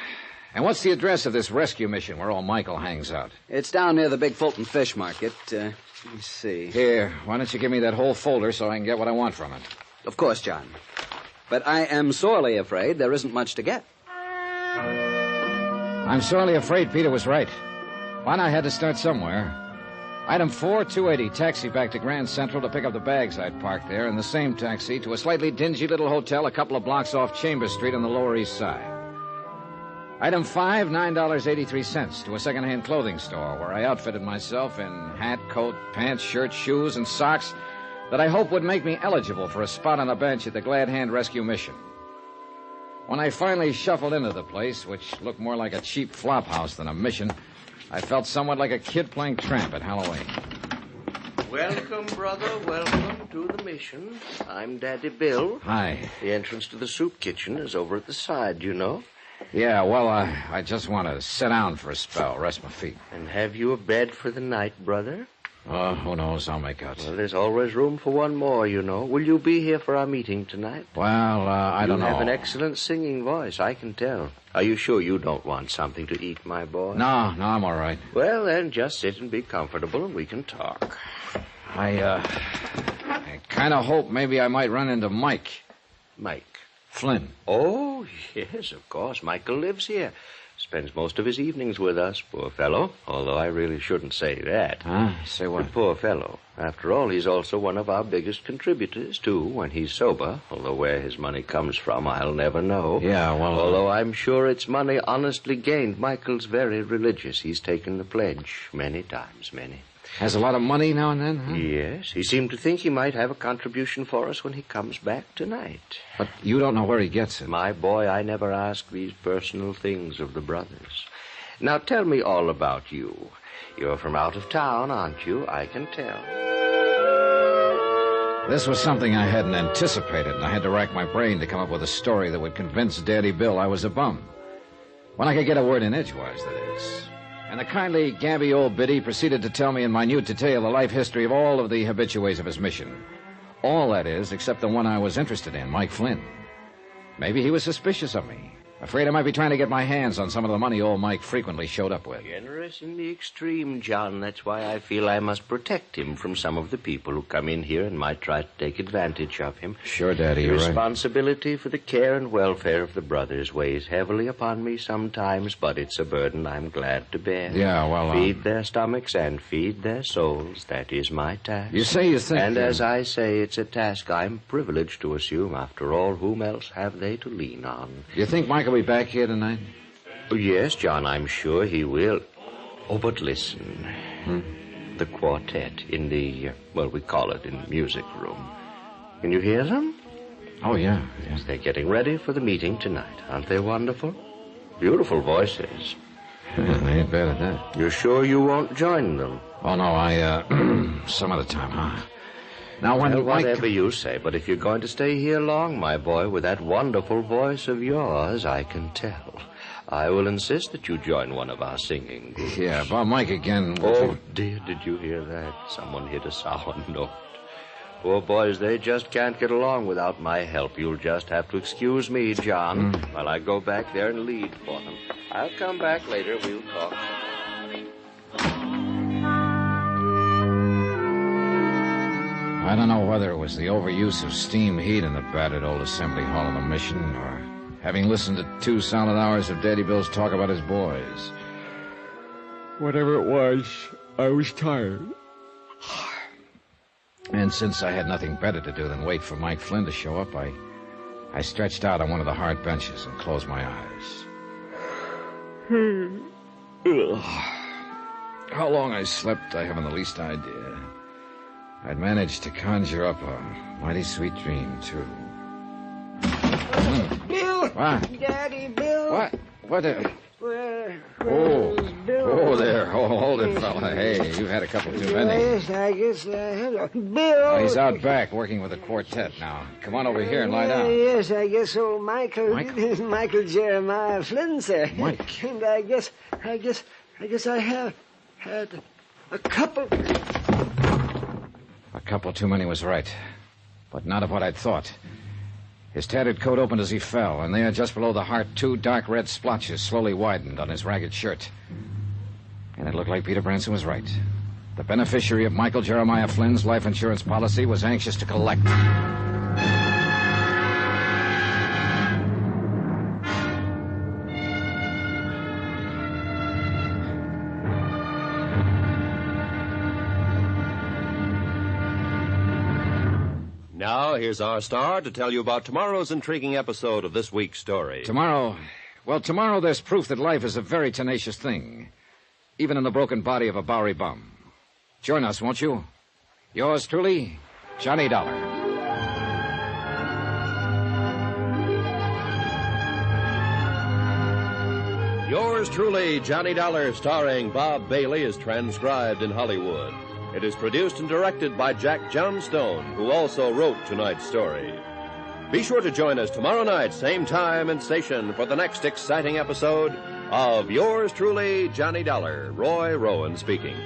And what's the address of this rescue mission where old Michael hangs out? It's down near the big Fulton Fish Market. Let me see. Here, why don't you give me that whole folder so I can get what I want from it? Of course, John. But I am sorely afraid there isn't much to get. I'm sorely afraid Peter was right. Why not? I had to start somewhere. Item 4, 280, taxi back to Grand Central to pick up the bags I'd parked there, and the same taxi to a slightly dingy little hotel a couple of blocks off Chambers Street on the Lower East Side. Item 5, $9.83 to a second-hand clothing store where I outfitted myself in hat, coat, pants, shirt, shoes, and socks that I hope would make me eligible for a spot on a bench at the Glad Hand Rescue Mission. When I finally shuffled into the place, which looked more like a cheap flop house than a mission, I felt somewhat like a kid playing tramp at Halloween. Welcome, brother. Welcome to the mission. I'm Daddy Bill. Hi. The entrance to the soup kitchen is over at the side, you know. Yeah, well, I just want to sit down for a spell, rest my feet. And have you a bed for the night, brother? Oh, who knows? I'll make out. Well, there's always room for one more, you know. Will you be here for our meeting tonight? Well, I don't know. You have an excellent singing voice, I can tell. Are you sure you don't want something to eat, my boy? No, I'm all right. Well, then, just sit and be comfortable, and we can talk. I kind of hope maybe I might run into Mike. Mike? Flynn. Oh, yes, of course. Michael lives here. Spends most of his evenings with us, poor fellow. Although I really shouldn't say that. Huh? Say what? But poor fellow. After all, he's also one of our biggest contributors, too, when he's sober. Although where his money comes from, I'll never know. Yeah, well... Although I'm sure it's money honestly gained. Michael's very religious. He's taken the pledge many times, many. Has a lot of money now and then, huh? Yes. He seemed to think he might have a contribution for us when he comes back tonight. But you don't know where he gets it. My boy, I never ask these personal things of the brothers. Now, tell me all about you. You're from out of town, aren't you? I can tell. This was something I hadn't anticipated, and I had to rack my brain to come up with a story that would convince Daddy Bill I was a bum. When I could get a word in edgewise, that is. And the kindly, gabby old biddy proceeded to tell me in minute detail the life history of all of the habitués of his mission. All, that is, except the one I was interested in, Mike Flynn. Maybe he was suspicious of me. Afraid I might be trying to get my hands on some of the money old Mike frequently showed up with. Generous in the extreme, John. That's why I feel I must protect him from some of the people who come in here and might try to take advantage of him. Sure, Daddy, The you're right. responsibility for the care and welfare of the brothers weighs heavily upon me sometimes, but it's a burden I'm glad to bear. Yeah, well, Feed their stomachs and feed their souls. That is my task. You say you think... And as I say, it's a task I'm privileged to assume. After all, whom else have they to lean on? You think Mike will be back here tonight? Oh, yes, John, I'm sure he will. Oh, but listen. The quartet in the, we call it in the music room. Can you hear them? Oh, yeah. Yes, they're getting ready for the meeting tonight. Aren't they wonderful? Beautiful voices. They ain't bad at that. You're sure you won't join them? Oh, no, some other time, huh? Now, when Well, Mike... whatever you say, but if you're going to stay here long, my boy, with that wonderful voice of yours, I can tell. I will insist that you join one of our singing groups. Yeah, about Mike again. Oh, dear, did you hear that? Someone hit a sour note. Poor boys, they just can't get along without my help. You'll just have to excuse me, John, while I go back there and lead for them. I'll come back later. We'll talk. I don't know whether it was the overuse of steam heat in the battered old assembly hall of the mission, or having listened to 2 solid hours of Daddy Bill's talk about his boys. Whatever it was, I was tired. And since I had nothing better to do than wait for Mike Flynn to show up, I stretched out on one of the hard benches and closed my eyes. How long I slept, I haven't the least idea. I'd managed to conjure up a mighty sweet dream, too. Bill! What? Daddy, Bill! What? Where's Bill? Oh, there. Oh, hold it, fella. Hey, you've had a couple too many. Yes, I guess. Hello. Bill! Oh, he's out back working with the quartet now. Come on over here and lie down. Yes, I guess old Michael. Michael Jeremiah Flynn, sir. Mike. And I guess I have had a couple. A couple too many was right, but not of what I'd thought. His tattered coat opened as he fell, and there, just below the heart, 2 dark red splotches slowly widened on his ragged shirt. And it looked like Peter Branson was right. The beneficiary of Michael Jeremiah Flynn's life insurance policy was anxious to collect. Now, here's our star to tell you about tomorrow's intriguing episode of this week's story. Tomorrow there's proof that life is a very tenacious thing, even in the broken body of a Bowery bum. Join us, won't you? Yours truly, Johnny Dollar. Yours truly, Johnny Dollar, starring Bob Bailey, is transcribed in Hollywood. It is produced and directed by Jack Johnstone, who also wrote tonight's story. Be sure to join us tomorrow night, same time and station, for the next exciting episode of Yours truly, Johnny Dollar. Roy Rowan speaking.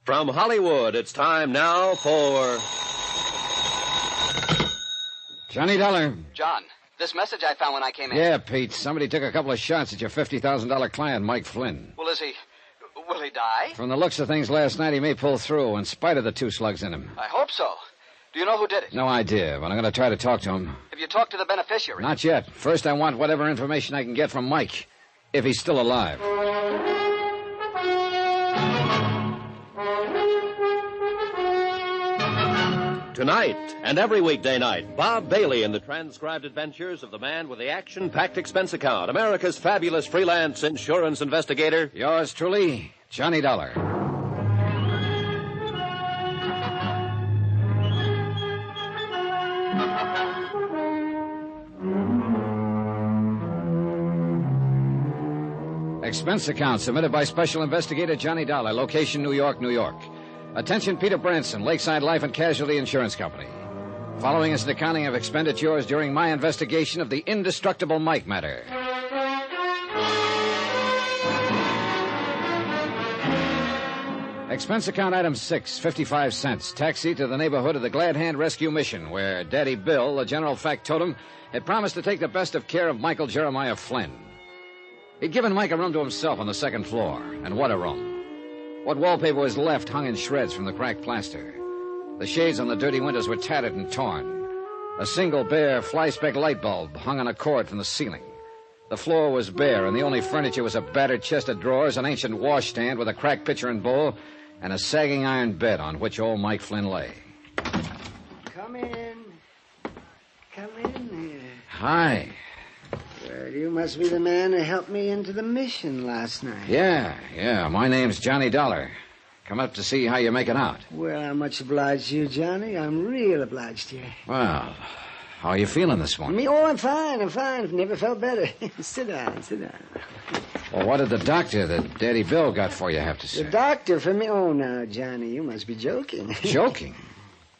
From Hollywood, it's time now for... Johnny Dollar. John, this message I found when I came in. Yeah, Pete. Somebody took a couple of shots at your $50,000 client, Mike Flynn. Well, will he die? From the looks of things last night, he may pull through, in spite of the 2 slugs in him. I hope so. Do you know who did it? No idea, but I'm going to try to talk to him. Have you talked to the beneficiary? Not yet. First, I want whatever information I can get from Mike, if he's still alive. Tonight and every weekday night, Bob Bailey in the transcribed adventures of the man with the action-packed expense account, America's fabulous freelance insurance investigator. Yours truly, Johnny Dollar. Expense account submitted by Special Investigator Johnny Dollar, location New York, New York. Attention, Peter Branson, Lakeside Life and Casualty Insurance Company. Following is an accounting of expenditures during my investigation of the indestructible Mike matter. Expense account item 6, 55 cents. Taxi to the neighborhood of the Glad Hand Rescue Mission, where Daddy Bill, the general factotum, had promised to take the best of care of Michael Jeremiah Flynn. He'd given Mike a room to himself on the second floor. And what a room. What wallpaper was left hung in shreds from the cracked plaster. The shades on the dirty windows were tattered and torn. A single bare fly-speck light bulb hung on a cord from the ceiling. The floor was bare, and the only furniture was a battered chest of drawers, an ancient washstand with a cracked pitcher and bowl, and a sagging iron bed on which old Mike Flynn lay. Come in. Come in here. Hi. Well, you must be the man who helped me into the mission last night. Yeah. My name's Johnny Dollar. Come up to see how you're making out. Well, I'm much obliged to you, Johnny. I'm real obliged to you. Well, how are you feeling this morning? Me? Oh, I'm fine. I've never felt better. Sit down. Well, what did the doctor that Daddy Bill got for you have to say? The doctor for me? Oh, now, Johnny, you must be joking. Joking?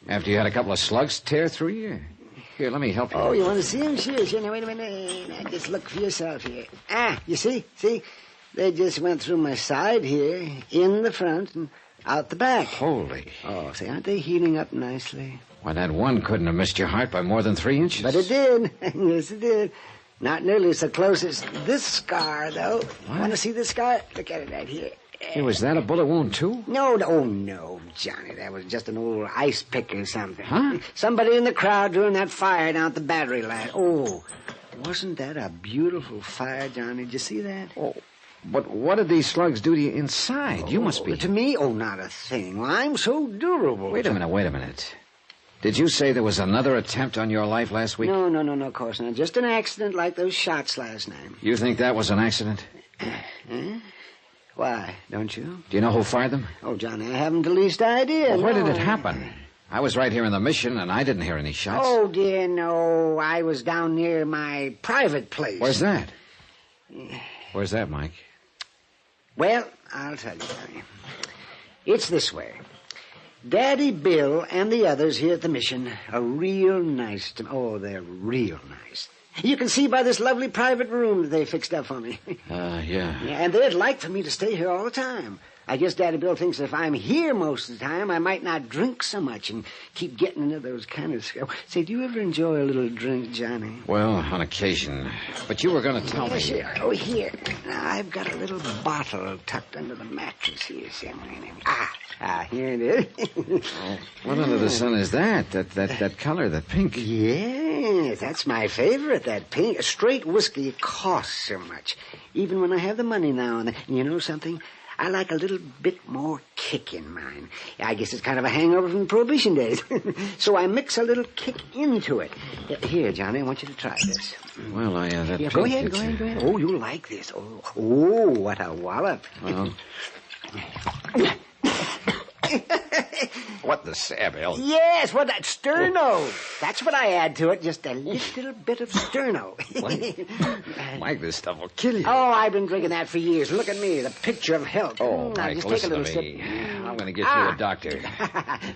After you had a couple of slugs tear through you? Here, let me help you. Oh, you want to see him? Sure. Now, wait a minute. Now, just look for yourself here. You see? They just went through my side here, in the front and out the back. Holy. Oh, see, aren't they healing up nicely? Why, that one couldn't have missed your heart by more than 3 inches. But it did. Yes, it did. Not nearly so close as this scar, though. Want to see this scar? Look at it right here. Hey, was that a bullet wound, too? No, Johnny. That was just an old ice pick or something. Huh? Somebody in the crowd during that fire down at the battery line. Oh, wasn't that a beautiful fire, Johnny? Did you see that? Oh, but what did these slugs do to you inside? You must be... To me? Oh, not a thing. Well, I'm so durable. Wait a minute. Did you say there was another attempt on your life last week? No, of course not. Just an accident like those shots last night. You think that was an accident? Why, don't you? Do you know who fired them? Oh, Johnny, I haven't the least idea. Well, where did it happen? I was right here in the mission, and I didn't hear any shots. Oh, dear, no. I was down near my private place. Where's that? Where's that, Mike? Well, I'll tell you, Johnny. It's this way. Daddy Bill and the others here at the mission are real nice to me. Oh, they're real nice. You can see by this lovely private room that they fixed up for me. Yeah. And they'd like for me to stay here all the time. I guess Daddy Bill thinks if I'm here most of the time, I might not drink so much and keep getting into those kind of... Say, do you ever enjoy a little drink, Johnny? Well, on occasion. But you were going to tell me... Sure. Oh, here. Now, I've got a little bottle tucked under the mattress here. Here it is. What under the sun is that? That color, that pink? Yes, that's my favorite, that pink. Straight whiskey costs so much. Even when I have the money now and then. You know something? I like a little bit more kick in mine. I guess it's kind of a hangover from Prohibition days. So I mix a little kick into it. Here, Johnny, I want you to try this. Well, that yeah, pink... Go ahead. Oh, you'll like this. Oh, what a wallop. Well... What the Saville? Yes, what that sterno. That's what I add to it. Just a little bit of sterno. Mike, this stuff will kill you. Oh, I've been drinking that for years. Look at me, the picture of health. Oh, Mike, just listen take a little to me. sip. I'm going to get you a doctor.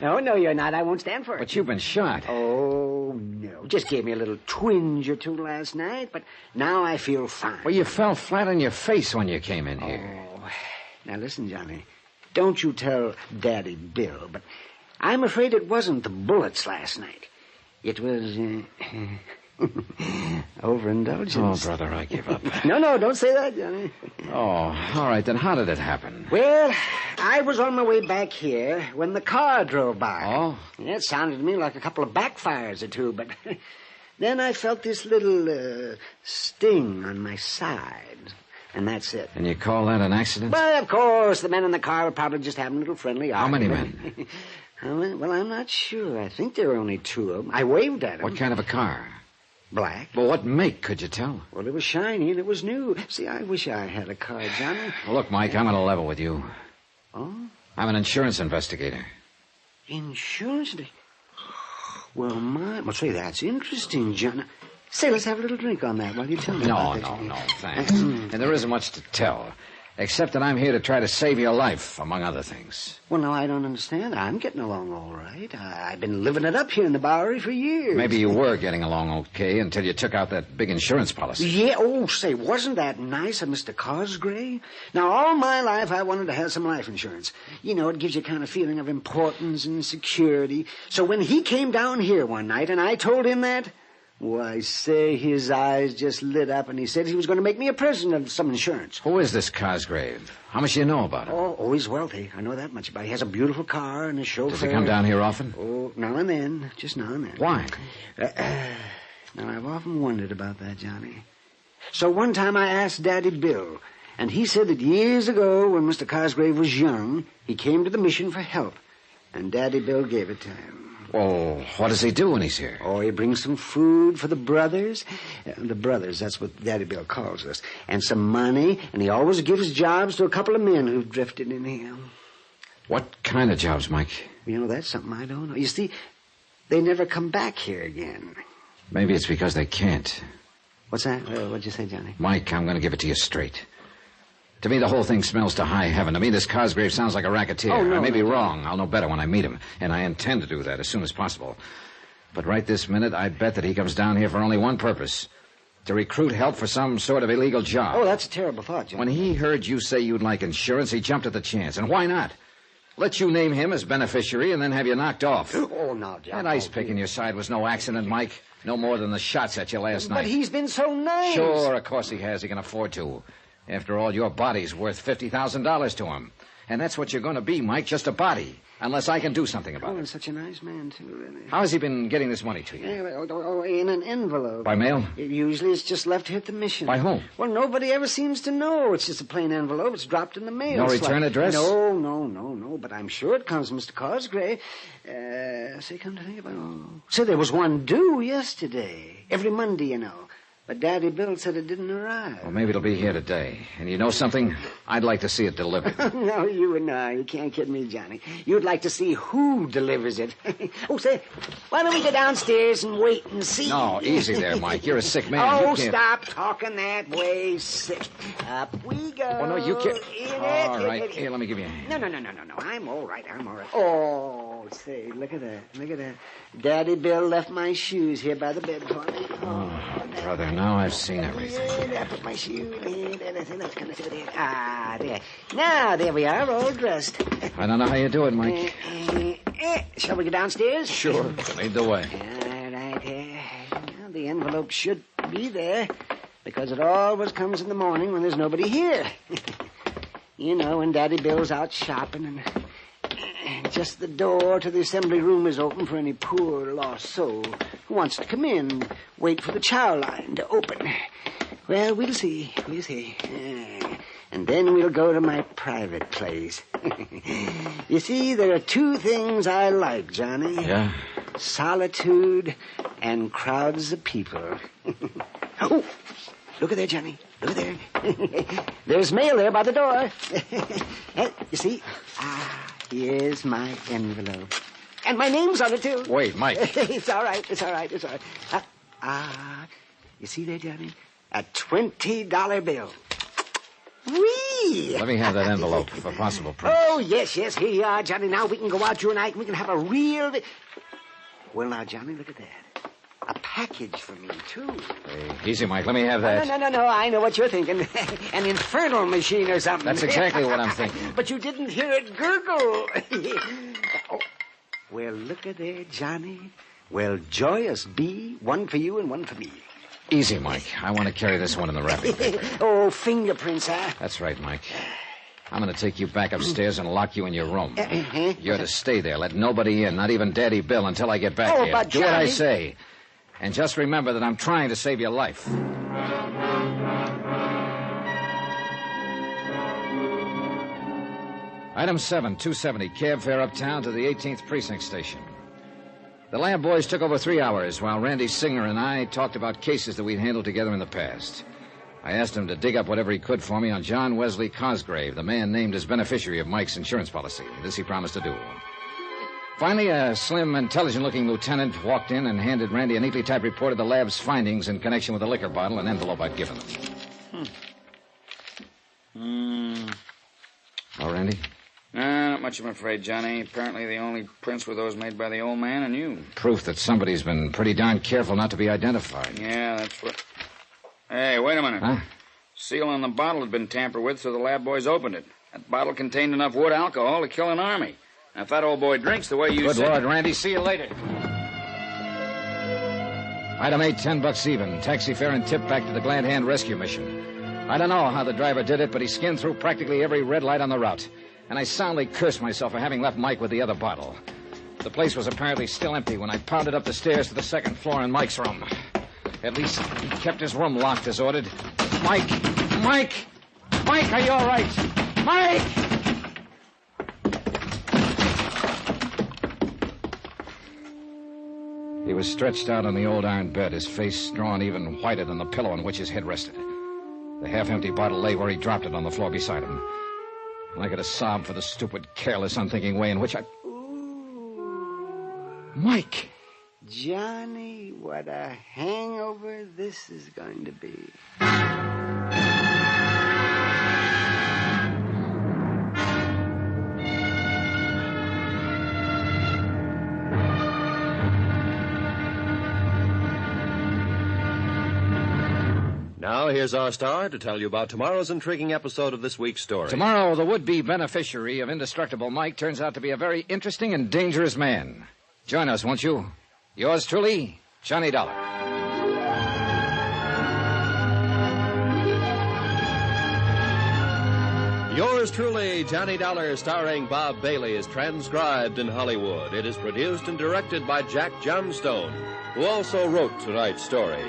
No, you're not. I won't stand for it. But you've been shot. Oh, no. Just gave me a little twinge or two last night, but now I feel fine. Well, you fell flat on your face when you came in here. Oh, now listen, Johnny. Don't you tell Daddy Bill, but I'm afraid it wasn't the bullets last night. It was overindulgence. Oh, brother, I give up. No, don't say that, Johnny. Oh, all right, then how did it happen? Well, I was on my way back here when the car drove by. Oh? Yeah, it sounded to me like a couple of backfires or two, but then I felt this little sting on my side. And that's it. And you call that an accident? Well, of course, the men in the car were probably just having a little friendly argument. How many men? Well, I'm not sure. I think there were only 2 of them. I waved at them. What kind of a car? Black. Well, what make, could you tell? Well, it was shiny and it was new. See, I wish I had a car, Johnny. Well, look, Mike, I'm on a level with you. Oh? I'm an insurance investigator. Insurance? Well, say, that's interesting, John. Say, let's have a little drink on that while you tell me about this. No, thanks. And there isn't much to tell. Except that I'm here to try to save your life, among other things. Well, no, I don't understand. I'm getting along all right. I've been living it up here in the Bowery for years. Maybe you were getting along okay until you took out that big insurance policy. Yeah, oh, say, wasn't that nice of Mr. Cosgrave? Now, all my life I wanted to have some life insurance. You know, it gives you kind of feeling of importance and security. So when he came down here one night and I told him that, why, say, his eyes just lit up, and he said he was going to make me a present of some insurance. Who is this Cosgrave? How much do you know about him? Oh, he's wealthy. I know that much about him. He has a beautiful car and a chauffeur. Does he come down here often? Oh, now and then. Just now and then. Why? Now, I've often wondered about that, Johnny. So one time I asked Daddy Bill, and he said that years ago, when Mr. Cosgrave was young, he came to the mission for help, and Daddy Bill gave it to him. Well, what does he do when he's here? Oh, he brings some food for the brothers. The brothers, that's what Daddy Bill calls us. And some money, and he always gives jobs to a couple of men who've drifted in here. What kind of jobs, Mike? You know, that's something I don't know. You see, they never come back here again. Maybe it's because they can't. What's that? What'd you say, Johnny? Mike, I'm going to give it to you straight. To me, the whole thing smells to high heaven. To me, this Cosgrave sounds like a racketeer. Oh, no, I may be no. wrong. I'll know better when I meet him. And I intend to do that as soon as possible. But right this minute, I bet that he comes down here for only one purpose. To recruit help for some sort of illegal job. Oh, that's a terrible thought, Johnny. When he heard you say you'd like insurance, he jumped at the chance. And why not? Let you name him as beneficiary and then have you knocked off. Oh, now, John. That ice pick in your side was no accident, Mike. No more than the shots at you last night. But he's been so nice. Sure, of course he has. He can afford to. After all, your body's worth $50,000 to him. And that's what you're going to be, Mike, just a body. Unless I can do something about Oh, it. and such a nice man, too, really. How has he been getting this money to you? In an envelope. By mail? Usually it's just left here at the mission. By whom? Well, nobody ever seems to know. It's just a plain envelope. It's dropped in the mail. No It's return address? No. But I'm sure it comes from Mr. Cosgrave. Say, come to think about it. Say, there was one due yesterday. Every Monday, you know. But Daddy Bill said it didn't arrive. Well, maybe it'll be here today. And you know something? I'd like to see it delivered. No, you can't kid me, Johnny. You'd like to see who delivers it. Oh, say, why don't we go downstairs and wait and see? No, easy there, Mike. You're a sick man. Oh, You can't... stop talking that way, sick. Up we go. Oh, no, you can't. In All it, right. in it. Here, let me give you a hand. No. I'm all right. Oh, say, look at that. Daddy Bill left my shoes here by the bed for me. Oh, brother, now I've seen everything. I put my shoe in. That's gonna do it. There. Now, there we are, all dressed. I don't know how you do it, Mike. Shall we go downstairs? Sure. Lead the way. All right, here. Well, the envelope should be there, because it always comes in the morning when there's nobody here. You know, when Daddy Bill's out shopping and just the door to the assembly room is open for any poor lost soul who wants to come in and wait for the chow line to open. Well, we'll see. And then we'll go to my private place. You see, there are two things I like, Johnny. Yeah? Solitude and crowds of people. Oh, look at there, Johnny. Look at there. There's mail there by the door. You see? Here's my envelope. And my name's on it, too. Wait, Mike. It's all right. You see there, Johnny? A $20 bill. Whee! Let me have that envelope for possible proof. Oh, yes. Here you are, Johnny. Now we can go out, you and I, and we can have a real... Well, now, Johnny, look at that. A package for me, too. Hey, easy, Mike. Let me have that. No. I know what you're thinking. An infernal machine or something. That's exactly what I'm thinking. But you didn't hear it gurgle. Oh. Well, look at there, Johnny. Well, joyous be, one for you and one for me. Easy, Mike. I want to carry this one in the wrapping paper. Oh, fingerprints, huh? That's right, Mike. I'm going to take you back upstairs and lock you in your room. You're to stay there. Let nobody in, not even Daddy Bill, until I get back here. But do what I say. And just remember that I'm trying to save your life. Item 7, 270, cab fare uptown to the 18th Precinct Station. The lab boys took over 3 hours while Randy Singer and I talked about cases that we'd handled together in the past. I asked him to dig up whatever he could for me on John Wesley Cosgrave, the man named as beneficiary of Mike's insurance policy. This he promised to do. Finally, a slim, intelligent-looking lieutenant walked in and handed Randy a neatly typed report of the lab's findings in connection with the liquor bottle and envelope I'd given him. Oh, Randy? Not much, I'm afraid, Johnny. Apparently the only prints were those made by the old man and you. Proof that somebody's been pretty darn careful not to be identified. Yeah, that's what... Hey, wait a minute. Huh? Seal on the bottle had been tampered with, so the lab boys opened it. That bottle contained enough wood alcohol to kill an army. Now, if that old boy drinks the way you Good said... Lord, Randy, see you later. Item 8, $10 even. Taxi fare and tip back to the Glad Hand rescue mission. I don't know how the driver did it, but he skinned through practically every red light on the route. And I soundly cursed myself for having left Mike with the other bottle. The place was apparently still empty when I pounded up the stairs to the second floor in Mike's room. At least he kept his room locked as ordered. Mike! Mike! Mike, are you all right? Mike! He was stretched out on the old iron bed, his face drawn even whiter than the pillow on which his head rested. The half-empty bottle lay where he dropped it on the floor beside him. And I could have sobbed for the stupid, careless, unthinking way in which I... Mike! Johnny, what a hangover this is going to be. Now, here's our star to tell you about tomorrow's intriguing episode of this week's story. Tomorrow, the would-be beneficiary of Indestructible Mike turns out to be a very interesting and dangerous man. Join us, won't you? Yours truly, Johnny Dollar. Yours truly, Johnny Dollar, starring Bob Bailey, is transcribed in Hollywood. It is produced and directed by Jack Johnstone, who also wrote tonight's story.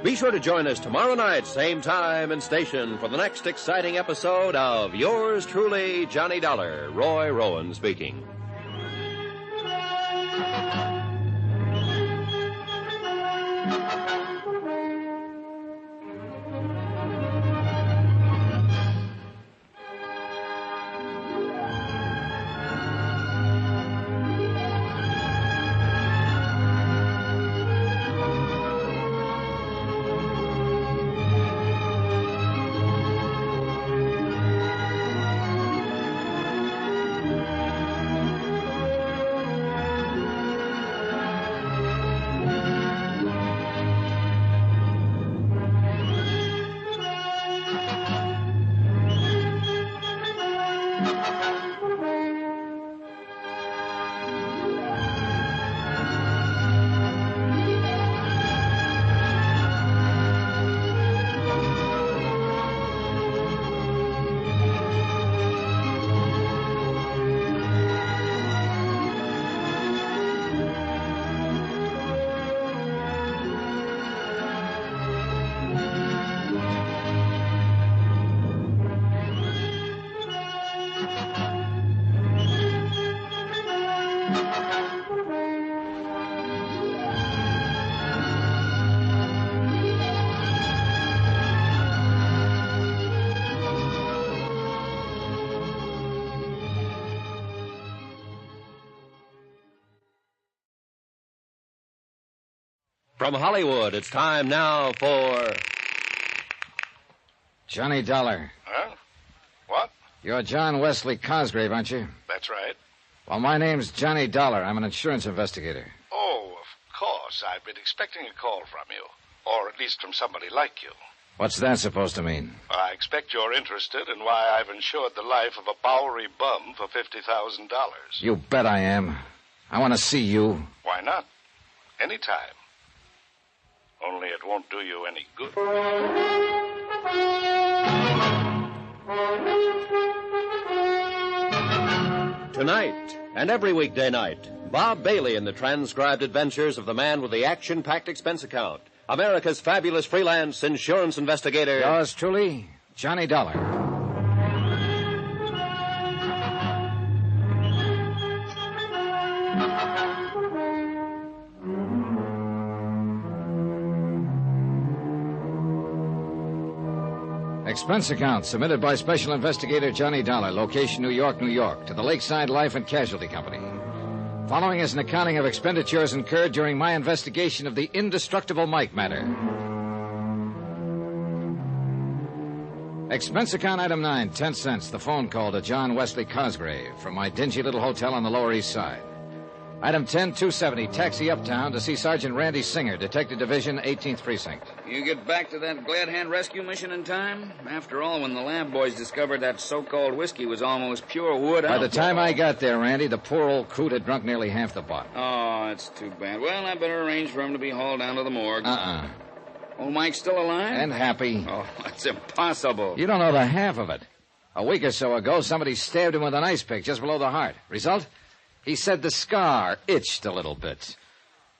Be sure to join us tomorrow night, same time and station, for the next exciting episode of Yours truly, Johnny Dollar. Roy Rowan speaking. From Hollywood, it's time now for... Johnny Dollar. Huh? What? You're John Wesley Cosgrave, aren't you? That's right. Well, my name's Johnny Dollar. I'm an insurance investigator. Oh, of course. I've been expecting a call from you. Or at least from somebody like you. What's that supposed to mean? I expect you're interested in why I've insured the life of a Bowery bum for $50,000. You bet I am. I want to see you. Why not? Anytime. Only it won't do you any good. Tonight, and every weekday night, Bob Bailey in the transcribed adventures of the man with the action-packed expense account, America's fabulous freelance insurance investigator. Yours truly, Johnny Dollar. Expense account submitted by Special Investigator Johnny Dollar, location New York, New York, to the Lakeside Life and Casualty Company. Following is an accounting of expenditures incurred during my investigation of the Indestructible Mike matter. Expense account item 9, 10 cents. The phone call to John Wesley Cosgrave from my dingy little hotel on the Lower East Side. Item 10, 270. Taxi uptown to see Sergeant Randy Singer, Detective Division, 18th Precinct. You get back to that Glad Hand rescue mission in time? After all, when the lab boys discovered that so-called whiskey was almost pure wood By alcohol. the time I got there, Randy, the poor old coot had drunk nearly half the bottle. Oh, that's too bad. Well, I better arrange for him to be hauled down to the morgue. Old Mike's still alive? And happy. Oh, that's impossible. You don't know the half of it. A week or so ago, somebody stabbed him with an ice pick just below the heart. Result? He said the scar itched a little bit.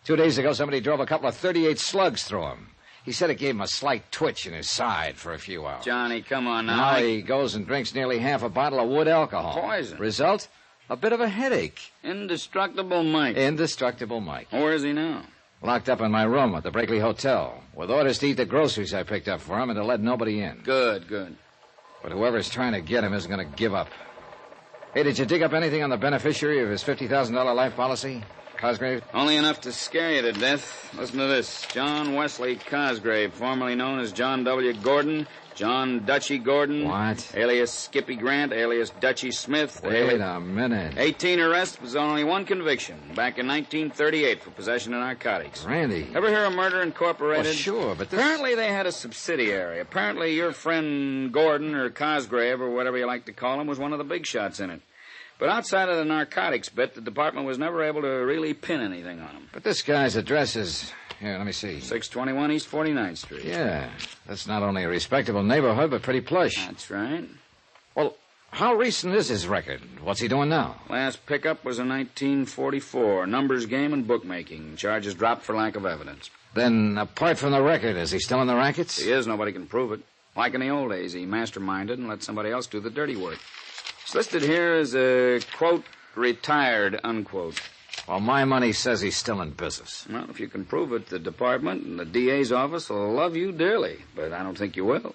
2 days ago, somebody drove a couple of 38 slugs through him. He said it gave him a slight twitch in his side for a few hours. Johnny, come on now. Now he goes and drinks nearly half a bottle of wood alcohol. Poison. Result? A bit of a headache. Indestructible Mike. Indestructible Mike. Where is he now? Locked up in my room at the Brakely Hotel, with orders to eat the groceries I picked up for him and to let nobody in. Good, good. But whoever's trying to get him isn't going to give up. Hey, did you dig up anything on the beneficiary of his $50,000 life policy? Cosgrave? Only enough to scare you to death. Listen to this. John Wesley Cosgrave, formerly known as John W. Gordon, John Dutchy Gordon. What? Alias Skippy Grant, alias Dutchy Smith. Wait a minute. 18 arrests with only one conviction, back in 1938 for possession of narcotics. Randy. Ever hear of Murder Incorporated? Well, sure, but this... Apparently they had a subsidiary. Apparently your friend Gordon, or Cosgrave, or whatever you like to call him, was one of the big shots in it. But outside of the narcotics bit, the department was never able to really pin anything on him. But this guy's address is... Here, let me see. 621 East 49th Street. Yeah. That's not only a respectable neighborhood, but pretty plush. That's right. Well, how recent is his record? What's he doing now? Last pickup was in 1944. Numbers game and bookmaking. Charges dropped for lack of evidence. Then, apart from the record, is he still in the rackets? He is. Nobody can prove it. Like in the old days, he masterminded and let somebody else do the dirty work. It's listed here as a, quote, retired, unquote. Well, my money says he's still in business. Well, if you can prove it, the department and the DA's office will love you dearly, but I don't think you will.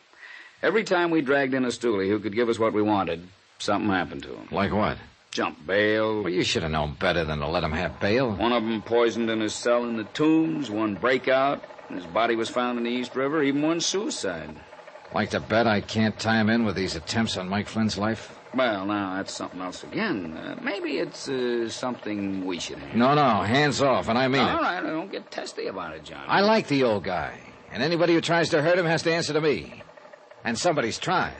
Every time we dragged in a stoolie who could give us what we wanted, something happened to him. Like what? Jump bail. Well, you should have known better than to let him have bail. One of them poisoned in his cell in the Tombs, one breakout, his body was found in the East River, even one suicide. Like to bet I can't tie him in with these attempts on Mike Flynn's life? Well, now, that's something else again. Maybe it's something we should handle. No, hands off, and I mean it. All right, don't get testy about it, John. I like the old guy, and anybody who tries to hurt him has to answer to me. And somebody's tried.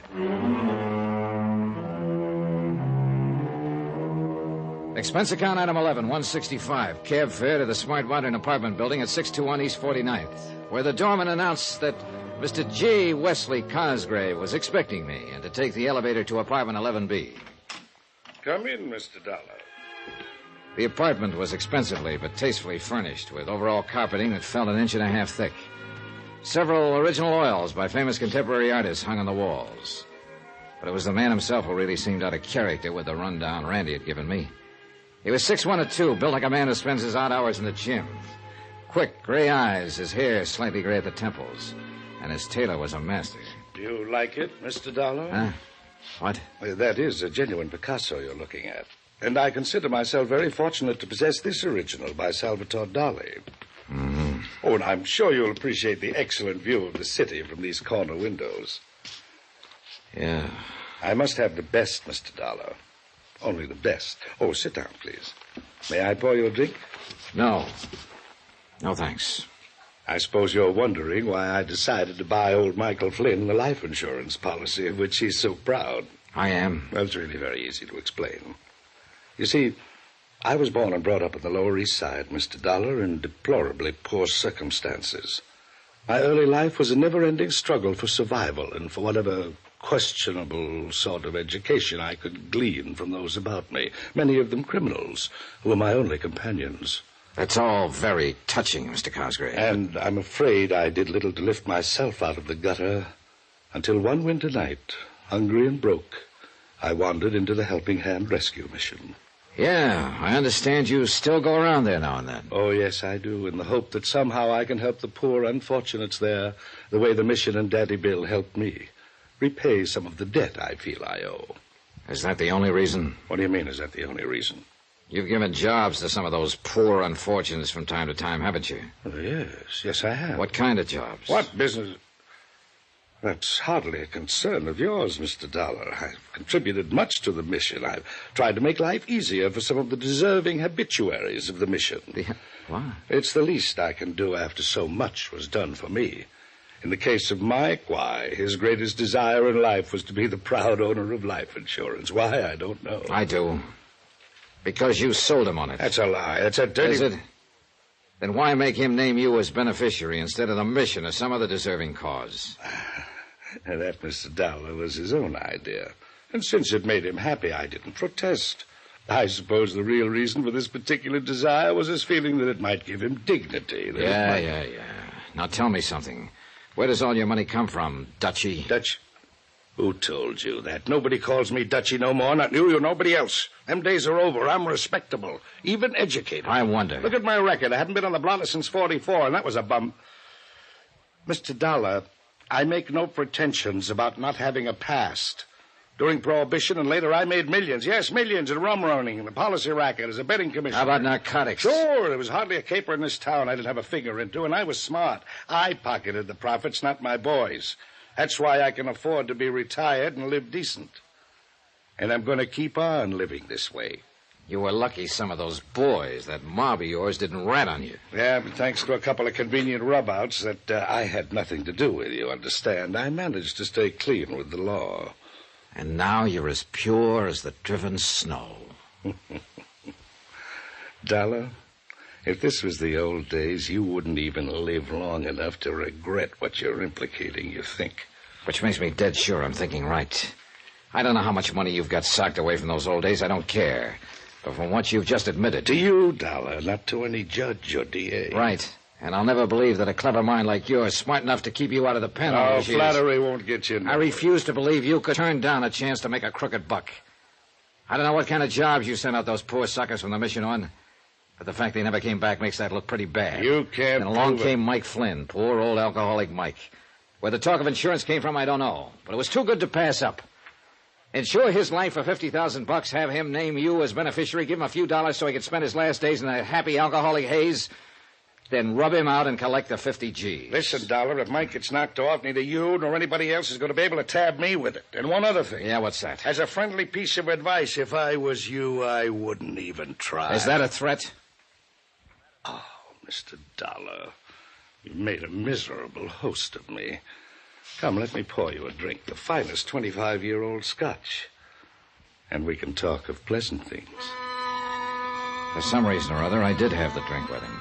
Expense account item 11, 165. Cab fare to the Smart Modern apartment building at 621 East 49th, where the doorman announced that Mr. J. Wesley Cosgrave was expecting me and to take the elevator to apartment 11B. Come in, Mr. Dollar. The apartment was expensively but tastefully furnished with overall carpeting that felt an inch and a half thick. Several original oils by famous contemporary artists hung on the walls. But it was the man himself who really seemed out of character with the rundown Randy had given me. He was 6'1" built like a man who spends his odd hours in the gym. Quick, gray eyes, his hair slightly gray at the temples. And his tailor was a master. Do you like it, Mr. Dollar? Huh? What? That is a genuine Picasso you're looking at. And I consider myself very fortunate to possess this original by Salvatore Dali. Mm-hmm. Oh, and I'm sure you'll appreciate the excellent view of the city from these corner windows. Yeah. I must have the best, Mr. Dollar. Only the best. Oh, sit down, please. May I pour you a drink? No. No, thanks. I suppose you're wondering why I decided to buy old Michael Flynn the life insurance policy of which he's so proud. I am. Well, it's really very easy to explain. You see, I was born and brought up on the Lower East Side, Mr. Dollar, in deplorably poor circumstances. My early life was a never-ending struggle for survival and for whatever questionable sort of education I could glean from those about me, many of them criminals, who were my only companions. That's all very touching, Mr. Cosgrave. And I'm afraid I did little to lift myself out of the gutter until one winter night, hungry and broke, I wandered into the Helping Hand Rescue Mission. Yeah, I understand you still go around there now and then. Oh, yes, I do, in the hope that somehow I can help the poor unfortunates there the way the mission and Daddy Bill helped me. Repay some of the debt I feel I owe. Is that the only reason? What do you mean, is that the only reason? You've given jobs to some of those poor unfortunates from time to time, haven't you? Oh, yes, I have. What kind of jobs? What business? That's hardly a concern of yours, Mr. Dollar. I've contributed much to the mission. I've tried to make life easier for some of the deserving habituaries of the mission. What? It's the least I can do after so much was done for me. In the case of Mike, why, his greatest desire in life was to be the proud owner of life insurance. Why, I don't know. I do. Because you sold him on it. That's a lie. That's a dirty... Is it? Then why make him name you as beneficiary instead of the mission or some other deserving cause? That, Mr. Dollar, was his own idea. And since it made him happy, I didn't protest. I suppose the real reason for this particular desire was his feeling that it might give him dignity. Yeah. Now tell me something. Where does all your money come from, Dutchie? Dutch? Who told you that? Nobody calls me Dutchie no more, not you or nobody else. Them days are over. I'm respectable, even educated. I wonder. Look at my record. I haven't been on the blotter since 44, and that was a bum. Mr. Dollar, I make no pretensions about not having a past. During Prohibition and later, I made millions. Yes, millions in rum running and the policy racket as a betting commissioner. How about narcotics? Sure, there was hardly a caper in this town I didn't have a finger into, and I was smart. I pocketed the profits, not my boys. That's why I can afford to be retired and live decent. And I'm going to keep on living this way. You were lucky some of those boys, that mob of yours, didn't rat on you. Yeah, but thanks to a couple of convenient rub-outs that I had nothing to do with, you understand, I managed to stay clean with the law. And now you're as pure as the driven snow. Dollar, if this was the old days, you wouldn't even live long enough to regret what you're implicating, you think. Which makes me dead sure I'm thinking right. I don't know how much money you've got socked away from those old days. I don't care. But from what you've just admitted... To you, Dollar, not to any judge or DA. Right. And I'll never believe that a clever mind like yours is smart enough to keep you out of the pen. Oh, flattery won't get you nowhere. I refuse to believe you could turn down a chance to make a crooked buck. I don't know what kind of jobs you sent out those poor suckers from the mission on, but the fact they never came back makes that look pretty bad. You can't. And along came Mike Flynn, poor old alcoholic Mike. Where the talk of insurance came from, I don't know, but it was too good to pass up. Insure his life for $50,000, have him name you as beneficiary, give him a few dollars so he could spend his last days in a happy alcoholic haze, then rub him out and collect the 50 G's. Listen, Dollar, if Mike gets knocked off, neither you nor anybody else is going to be able to tab me with it. And one other thing. Yeah, what's that? As a friendly piece of advice, if I was you, I wouldn't even try. Is that a threat? Oh, Mr. Dollar, you made a miserable host of me. Come, let me pour you a drink, the finest 25-year-old Scotch. And we can talk of pleasant things. For some reason or other, I did have the drink with him.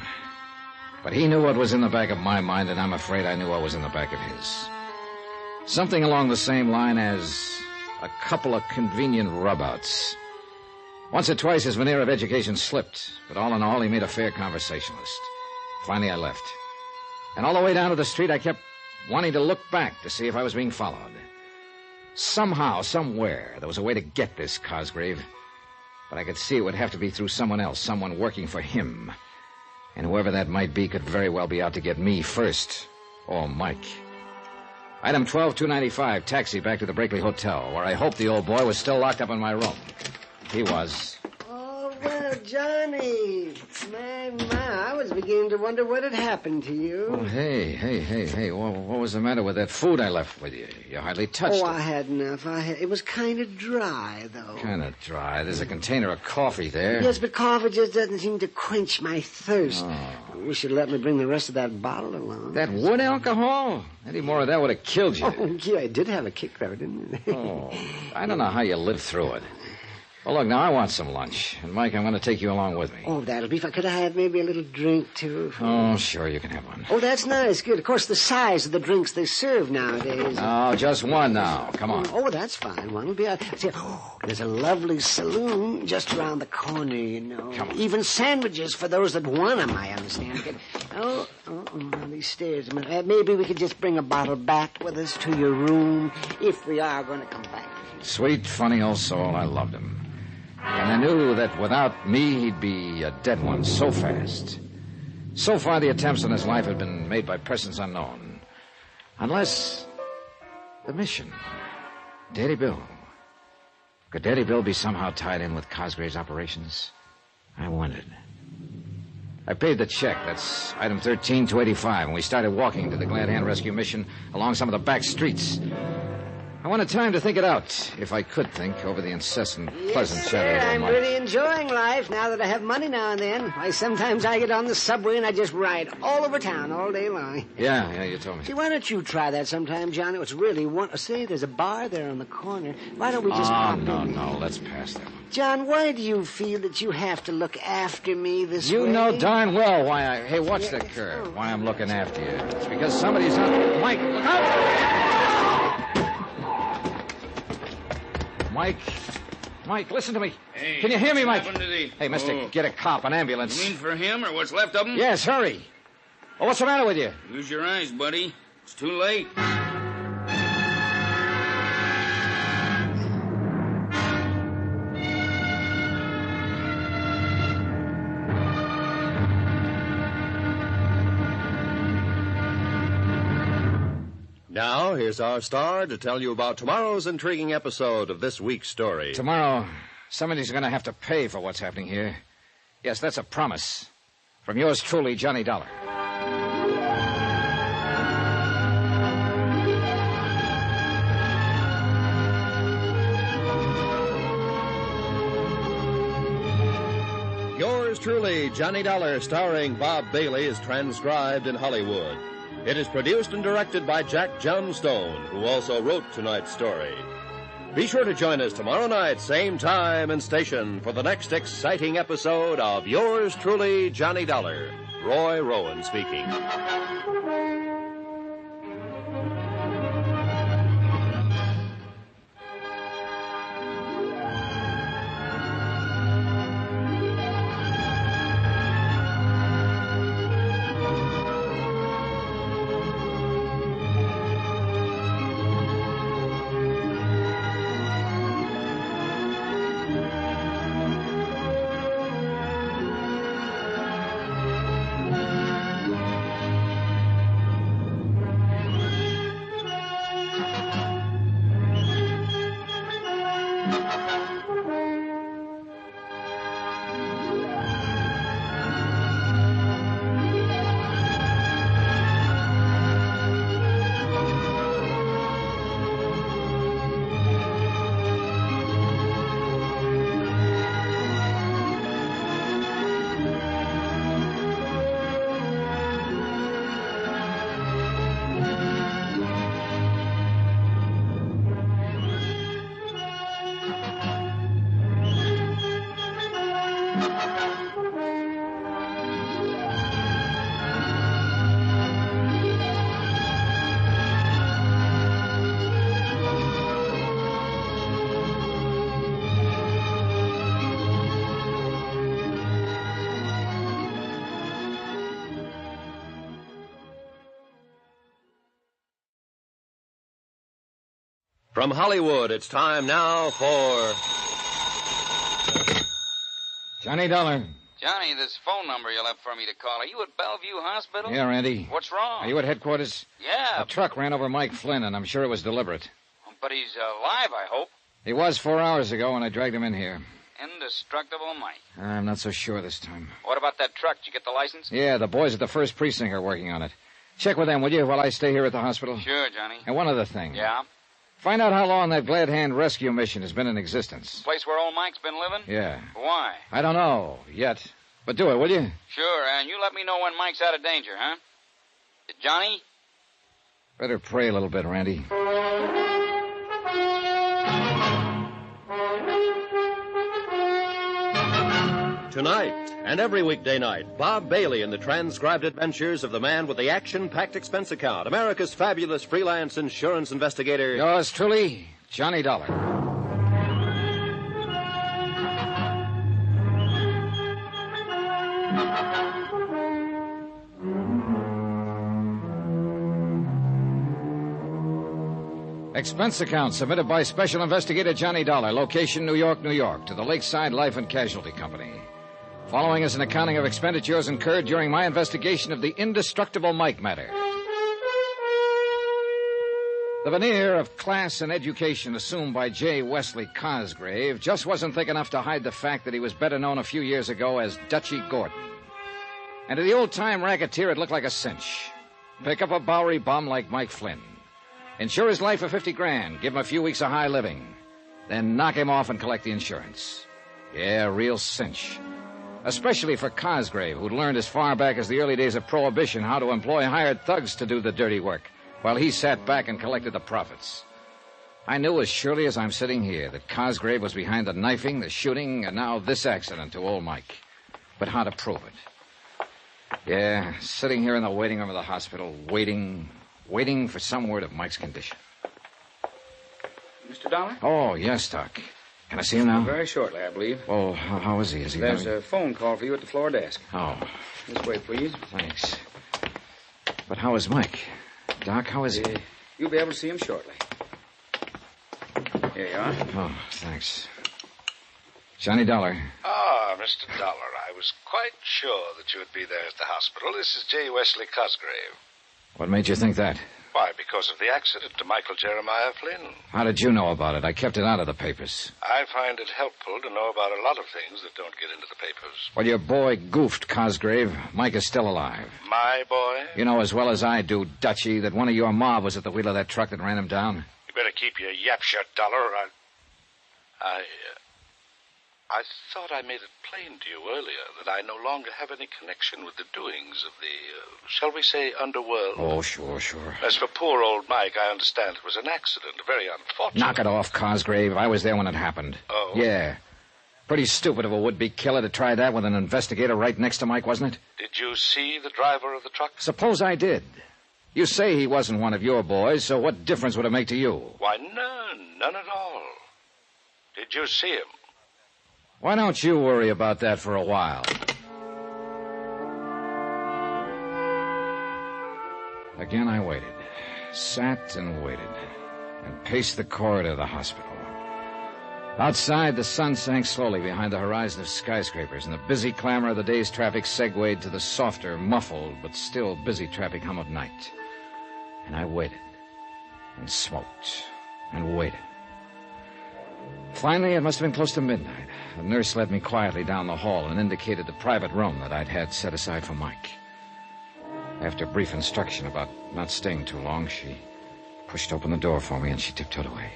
But he knew what was in the back of my mind, and I'm afraid I knew what was in the back of his. Something along the same line as a couple of convenient rub-outs. Once or twice his veneer of education slipped, but all in all, he made a fair conversationalist. Finally, I left. And all the way down to the street, I kept wanting to look back to see if I was being followed. Somehow, somewhere, there was a way to get this Cosgrave. But I could see it would have to be through someone else, someone working for him. And whoever that might be could very well be out to get me first, or Mike. Item 12295, taxi back to the Brakely Hotel, where I hoped the old boy was still locked up in my room. He was. Oh, well, Johnny, I was beginning to wonder what had happened to you. Oh, hey. What was the matter with that food I left with you? You hardly touched it. I had enough. It was kind of dry, though. Kind of dry. There's a container of coffee there. Yes, but coffee just doesn't seem to quench my thirst. Oh. You should let me bring the rest of that bottle along. That wood alcohol? Any more of that would have killed you. Oh, yeah, it did have a kick there, didn't it? Oh, I don't know how you lived through it. Well, look, now, I want some lunch. And, Mike, I'm going to take you along with me. Oh, that'll be fine. Could I have maybe a little drink, too? Oh, sure, you can have one. Oh, that's nice. Good. Of course, the size of the drinks they serve nowadays. Oh, just one now. Come on. Oh, that's fine. One will be... See, there's a lovely saloon just around the corner, you know. Come on. Even sandwiches for those that want them, I understand. These stairs. Maybe we could just bring a bottle back with us to your room if we are going to come back. Sweet, funny old soul. I loved him. And I knew that without me, he'd be a dead one so fast. So far, the attempts on his life had been made by persons unknown. Unless the mission. Daddy Bill. Could Daddy Bill be somehow tied in with Cosgrave's operations? I wondered. I paid the check. That's item 13285, and we started walking to the Glad Hand Rescue Mission along some of the back streets. I wanted time to think it out, if I could think, over the incessant, pleasant chatter of I'm my... really enjoying life now that I have money now and then. Why, sometimes I get on the subway and I just ride all over town all day long. Yeah, you told me. See, why don't you try that sometime, John? It's really one... Say, there's a bar there on the corner. Why don't we just pop in? No, let's pass that one. John, why do you feel that you have to look after me this way? You know darn well why I... Hey, watch that curve. Why I'm looking after you. It's because somebody's on... Mike, look out! Mike, listen to me. Hey, can you hear me, Mike? What happened to the... Hey, mister, get a cop, an ambulance. You mean for him or what's left of him? Yes, hurry. Oh, what's the matter with you? Use your eyes, buddy. It's too late. Now, here's our star to tell you about tomorrow's intriguing episode of this week's story. Tomorrow, somebody's going to have to pay for what's happening here. Yes, that's a promise. From yours truly, Johnny Dollar. Yours truly, Johnny Dollar, starring Bob Bailey, is transcribed in Hollywood. It is produced and directed by Jack Johnstone, who also wrote tonight's story. Be sure to join us tomorrow night, same time and station, for the next exciting episode of Yours truly, Johnny Dollar. Roy Rowan speaking. From Hollywood, it's time now for... Johnny Dollar. Johnny, this phone number you left for me to call. Are you at Bellevue Hospital? Yeah, Randy. What's wrong? Are you at headquarters? Yeah. A truck ran over Mike Flynn, and I'm sure it was deliberate. But he's alive, I hope. He was 4 hours ago when I dragged him in here. Indestructible Mike. I'm not so sure this time. What about that truck? Did you get the license? Yeah, the boys at the 1st Precinct are working on it. Check with them, will you, while I stay here at the hospital? Sure, Johnny. And one other thing. Yeah? Find out how long that Glad Hand Rescue Mission has been in existence. Place where old Mike's been living? Yeah. Why? I don't know yet. But do it, will you? Sure, and you let me know when Mike's out of danger, huh? Johnny? Better pray a little bit, Randy. Tonight and every weekday night, Bob Bailey in the transcribed adventures of the man with the action-packed expense account, America's fabulous freelance insurance investigator. Yours truly, Johnny Dollar. Expense account submitted by Special Investigator Johnny Dollar, location New York, New York, to the Lakeside Life and Casualty Company. Following is an accounting of expenditures incurred during my investigation of the indestructible Mike matter. The veneer of class and education assumed by J. Wesley Cosgrave just wasn't thick enough to hide the fact that he was better known a few years ago as Dutchy Gordon. And to the old-time racketeer, it looked like a cinch. Pick up a Bowery bum like Mike Flynn. Insure his life for $50,000. Give him a few weeks of high living. Then knock him off and collect the insurance. Yeah, real cinch. Especially for Cosgrave, who'd learned as far back as the early days of Prohibition how to employ hired thugs to do the dirty work, while he sat back and collected the profits. I knew as surely as I'm sitting here that Cosgrave was behind the knifing, the shooting, and now this accident to old Mike. But how to prove it? Yeah, sitting here in the waiting room of the hospital, waiting for some word of Mike's condition. Mr. Dollar? Oh, yes, Doc. Can I see him now? Very shortly, I believe. Oh, how is he? Is he There's a phone call for you at the floor desk. Oh. This way, please. Thanks. But how is Mike? Doc, how is he? You'll be able to see him shortly. Here you are. Oh, thanks. Johnny Dollar. Ah, Mr. Dollar, I was quite sure that you would be there at the hospital. This is J. Wesley Cosgrave. What made you think that? Why, because of the accident to Michael Jeremiah Flynn. How did you know about it? I kept it out of the papers. I find it helpful to know about a lot of things that don't get into the papers. Well, your boy goofed, Cosgrave. Mike is still alive. My boy? You know as well as I do, Dutchie, that one of your mob was at the wheel of that truck that ran him down. You better keep your yap shut, Dollar. I thought I made it plain to you earlier that I no longer have any connection with the doings of the, shall we say, underworld. Oh, sure. As for poor old Mike, I understand it was an accident, very unfortunate. Knock it off, Cosgrave. I was there when it happened. Oh? Yeah. Pretty stupid of a would-be killer to try that with an investigator right next to Mike, wasn't it? Did you see the driver of the truck? Suppose I did. You say he wasn't one of your boys, so what difference would it make to you? Why, none at all. Did you see him? Why don't you worry about that for a while? Again I waited, sat and waited, and paced the corridor of the hospital. Outside, the sun sank slowly behind the horizon of skyscrapers, and the busy clamor of the day's traffic segued to the softer, muffled, but still busy traffic hum of night. And I waited, and smoked, and waited. Finally, it must have been close to midnight. The nurse led me quietly down the hall and indicated the private room that I'd had set aside for Mike. After brief instruction about not staying too long, she pushed open the door for me and she tiptoed away.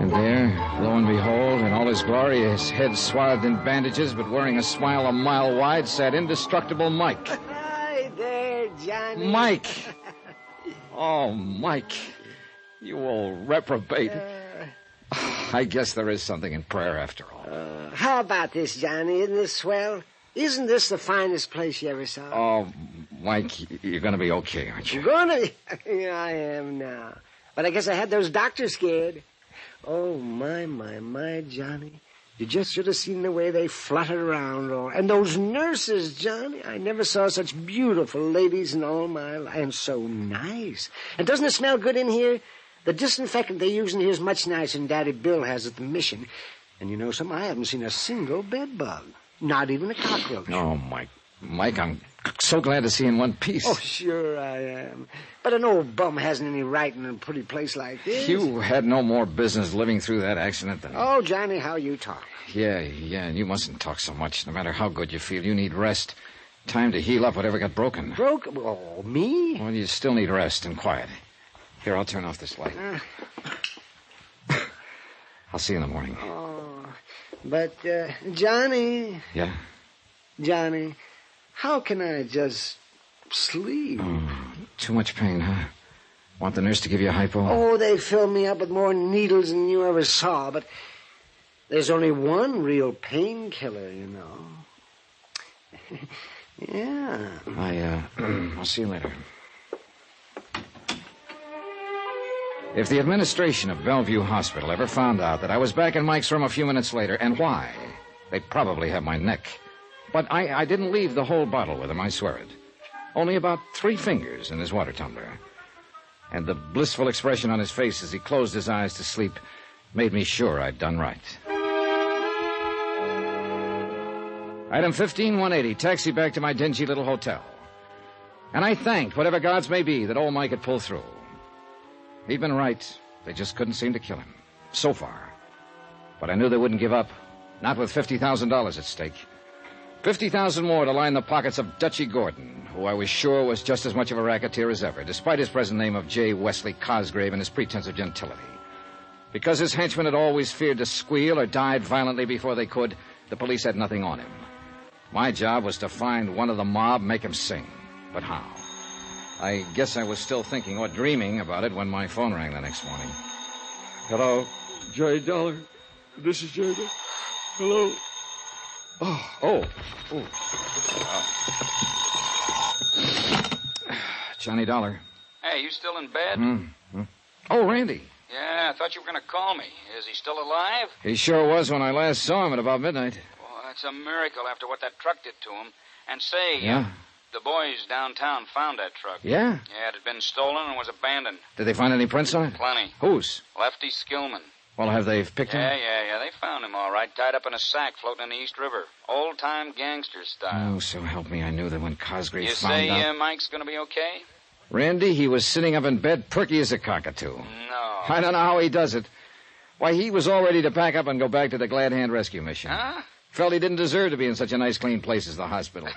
And there, lo and behold, in all his glory, his head swathed in bandages but wearing a smile a mile wide, sat indestructible Mike. Hi there, Johnny. Mike! Oh, Mike. You old reprobate. I guess there is something in prayer after all. How about this, Johnny? Isn't this swell? Isn't this the finest place you ever saw? Oh, Mike, you're going to be okay, aren't you? Gonna be? Yeah, I am now. But I guess I had those doctors scared. Oh, my, Johnny. You just should have seen the way they fluttered around. And those nurses, Johnny. I never saw such beautiful ladies in all my life. And so nice. And doesn't it smell good in here? The disinfectant they use in here is much nicer than Daddy Bill has at the mission. And you know something? I haven't seen a single bed bug. Not even a cockroach. Oh, Mike, I'm so glad to see you in one piece. Oh, sure I am. But an old bum hasn't any right in a pretty place like this. You had no more business living through that accident than... Oh, Johnny, how you talk. Yeah, and you mustn't talk so much. No matter how good you feel, you need rest. Time to heal up whatever got broken. Broken? Oh, me? Well, you still need rest and quiet. Here, I'll turn off this light. I'll see you in the morning. Oh, but, Johnny... Yeah? Johnny, how can I just sleep? Oh, too much pain, huh? Want the nurse to give you a hypo? Oh, they filled me up with more needles than you ever saw, but there's only one real painkiller, you know. Yeah. I'll see you later. If the administration of Bellevue Hospital ever found out that I was back in Mike's room a few minutes later, and why, they'd probably have my neck. But I didn't leave the whole bottle with him, I swear it. Only about 3 fingers in his water tumbler. And the blissful expression on his face as he closed his eyes to sleep made me sure I'd done right. Item 15180, taxi back to my dingy little hotel. And I thanked whatever gods may be that old Mike had pulled through. He'd been right. They just couldn't seem to kill him. So far. But I knew they wouldn't give up. Not with $50,000 at stake. $50,000 more to line the pockets of Dutchy Gordon, who I was sure was just as much of a racketeer as ever, despite his present name of J. Wesley Cosgrave and his pretense of gentility. Because his henchmen had always feared to squeal or died violently before they could, the police had nothing on him. My job was to find one of the mob, make him sing. But how? I guess I was still thinking or dreaming about it when my phone rang the next morning. Hello, J. Dollar. This is J. Dollar. Hello. Oh. Johnny Dollar. Hey, you still in bed? Mm-hmm. Oh, Randy. Yeah, I thought you were going to call me. Is he still alive? He sure was when I last saw him at about midnight. Well, that's a miracle after what that truck did to him. And say, Yeah? The boys downtown found that truck. Yeah? Yeah, it had been stolen and was abandoned. Did they find any prints on it? Plenty. Whose? Lefty Skillman. Well, have they picked him? Yeah. They found him all right, tied up in a sack floating in the East River. Old-time gangster style. Oh, so help me, I knew that when Cosgrave You found say out... Mike's going to be okay? Randy, he was sitting up in bed, perky as a cockatoo. No. I don't know how he does it. Why, he was all ready to pack up and go back to the Glad Hand Rescue Mission. Huh? Felt he didn't deserve to be in such a nice, clean place as the hospital.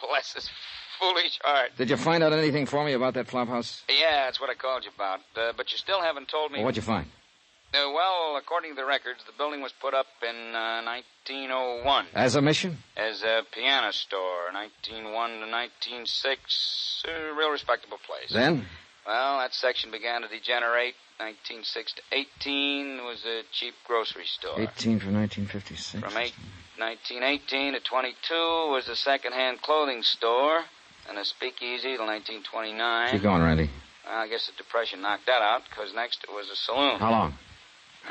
Bless his foolish heart. Did you find out anything for me about that flop house? Yeah, that's what I called you about. But you still haven't told me... Well, what'd you find? Well, according to the records, the building was put up in 1901. As a mission? As a piano store, 1901 to 1906. A real respectable place. Then? Well, that section began to degenerate. 1906 to 18 was a cheap grocery store. 18 from 1956. From 1918 to 22 was a second-hand clothing store and a speakeasy till 1929. Keep going, Randy. Well, I guess the Depression knocked that out, because next it was a saloon. How long?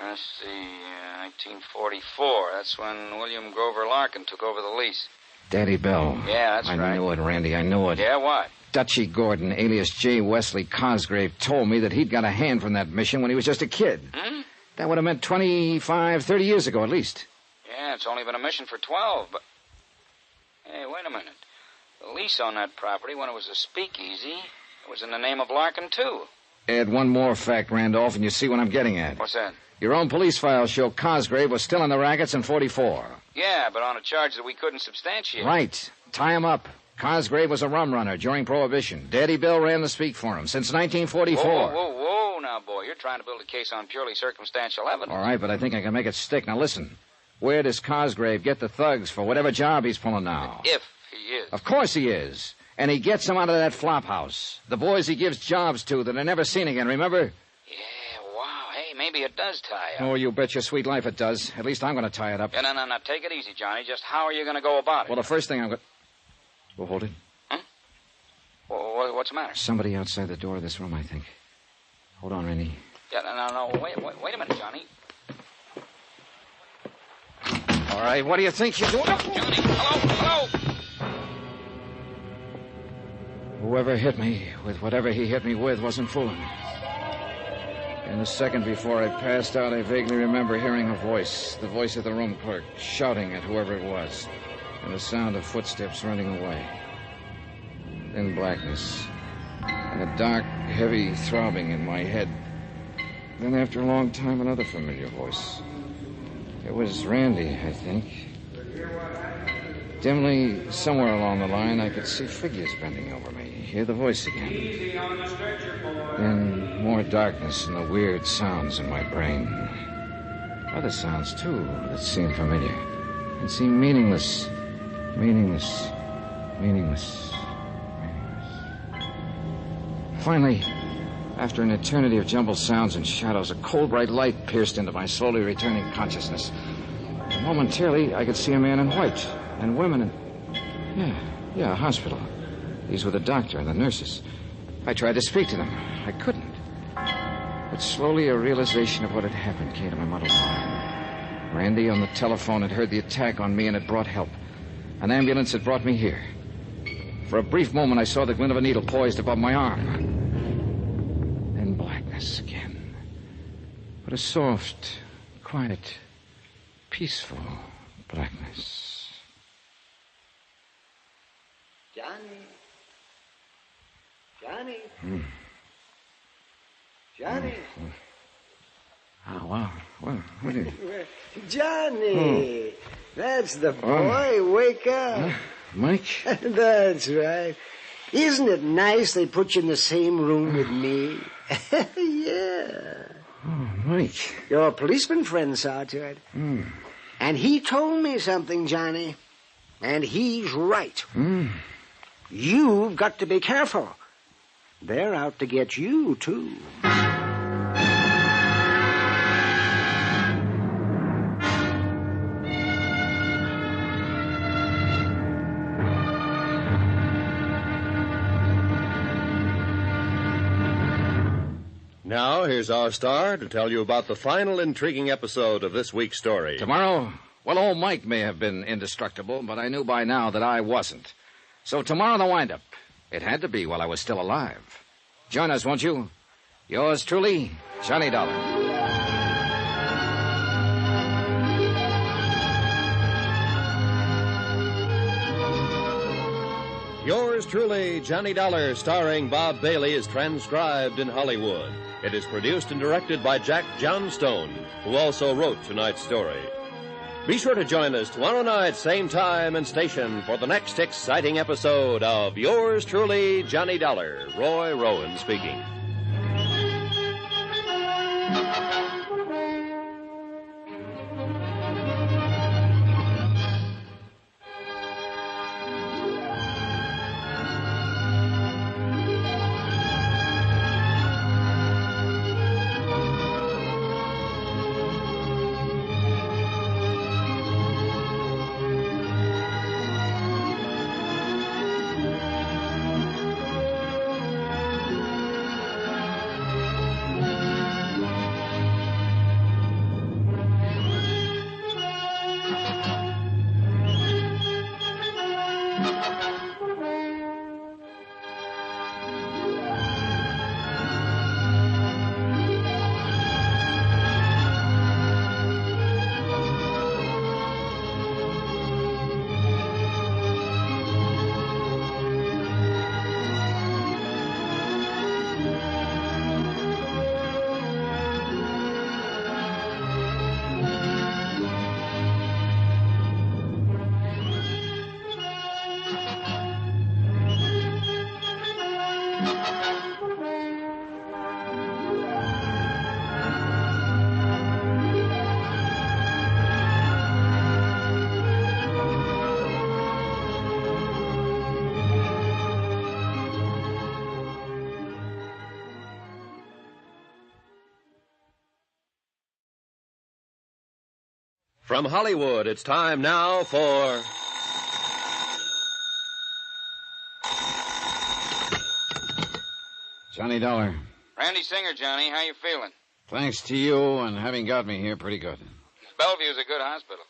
Let's see, 1944. That's when William Grover Larkin took over the lease. Daddy Bell. Yeah, that's right. I knew it, Randy. I knew it. Yeah, what? Dutchy Gordon, alias J. Wesley Cosgrave, told me that he'd got a hand from that mission when he was just a kid. Hmm? That would have meant 25, 30 years ago at least. Yeah, it's only been a mission for 12, but... Hey, wait a minute. The lease on that property, when it was a speakeasy, it was in the name of Larkin, too. Add one more fact, Randolph, and you see what I'm getting at. What's that? Your own police files show Cosgrave was still in the rackets in 44. Yeah, but on a charge that we couldn't substantiate. Right. Tie him up. Cosgrave was a rum runner during Prohibition. Daddy Bill ran the speak for him since 1944. Whoa, now, boy. You're trying to build a case on purely circumstantial evidence. All right, but I think I can make it stick. Now, listen. Where does Cosgrave get the thugs for whatever job he's pulling now? If he is. Of course he is. And he gets them out of that flop house. The boys he gives jobs to that are never seen again, remember? Yeah, wow. Hey, maybe it does tie up. Oh, you bet your sweet life it does. At least I'm going to tie it up. Yeah, no. Take it easy, Johnny. Just how are you going to go about it? Well, the first thing I'm going to... Well, hold it. Huh? Well, what's the matter? Somebody outside the door of this room, I think. Hold on, Randy. Yeah, no. Wait a minute, Johnny. All right, what do you think you're doing? Johnny, hello? Whoever hit me with whatever he hit me with wasn't fooling. In the second before I passed out, I vaguely remember hearing a voice, the voice of the room clerk, shouting at whoever it was, and the sound of footsteps running away. Then blackness, and a dark, heavy throbbing in my head. Then, after a long time, another familiar voice. It was Randy, I think. Dimly, somewhere along the line, I could see figures bending over me, hear the voice again. Then more darkness and the weird sounds in my brain. Other sounds, too, that seemed familiar and seemed meaningless. Finally, after an eternity of jumbled sounds and shadows, a cold, bright light pierced into my slowly returning consciousness. And momentarily, I could see a man in white and women in... Yeah, a hospital. These were the doctor and the nurses. I tried to speak to them. I couldn't. But slowly a realization of what had happened came to my muddled mind. Randy on the telephone had heard the attack on me and had brought help. An ambulance had brought me here. For a brief moment, I saw the glint of a needle poised above my arm. Then blackness again. But a soft, quiet, peaceful blackness. Johnny? Hmm. Johnny? Oh, wow. Well, what is... Johnny! That's the boy. Wake up. Mike? That's right. Isn't it nice they put you in the same room with me? Yeah. Oh, Mike. Your policeman friend saw to it. And he told me something, Johnny. And he's right. You've got to be careful. They're out to get you, too. Now, here's our star to tell you about the final intriguing episode of this week's story. Tomorrow? Well, old Mike may have been indestructible, but I knew by now that I wasn't. So tomorrow, the wind-up. It had to be while I was still alive. Join us, won't you? Yours truly, Johnny Dollar. Yours truly, Johnny Dollar, starring Bob Bailey, is transcribed in Hollywood. It is produced and directed by Jack Johnstone, who also wrote tonight's story. Be sure to join us tomorrow night, same time and station, for the next exciting episode of Yours truly, Johnny Dollar. Roy Rowan speaking. From Hollywood, it's time now for... Johnny Dollar. Randy Singer, Johnny. How you feeling? Thanks to you and having got me here, pretty good. Bellevue's a good hospital.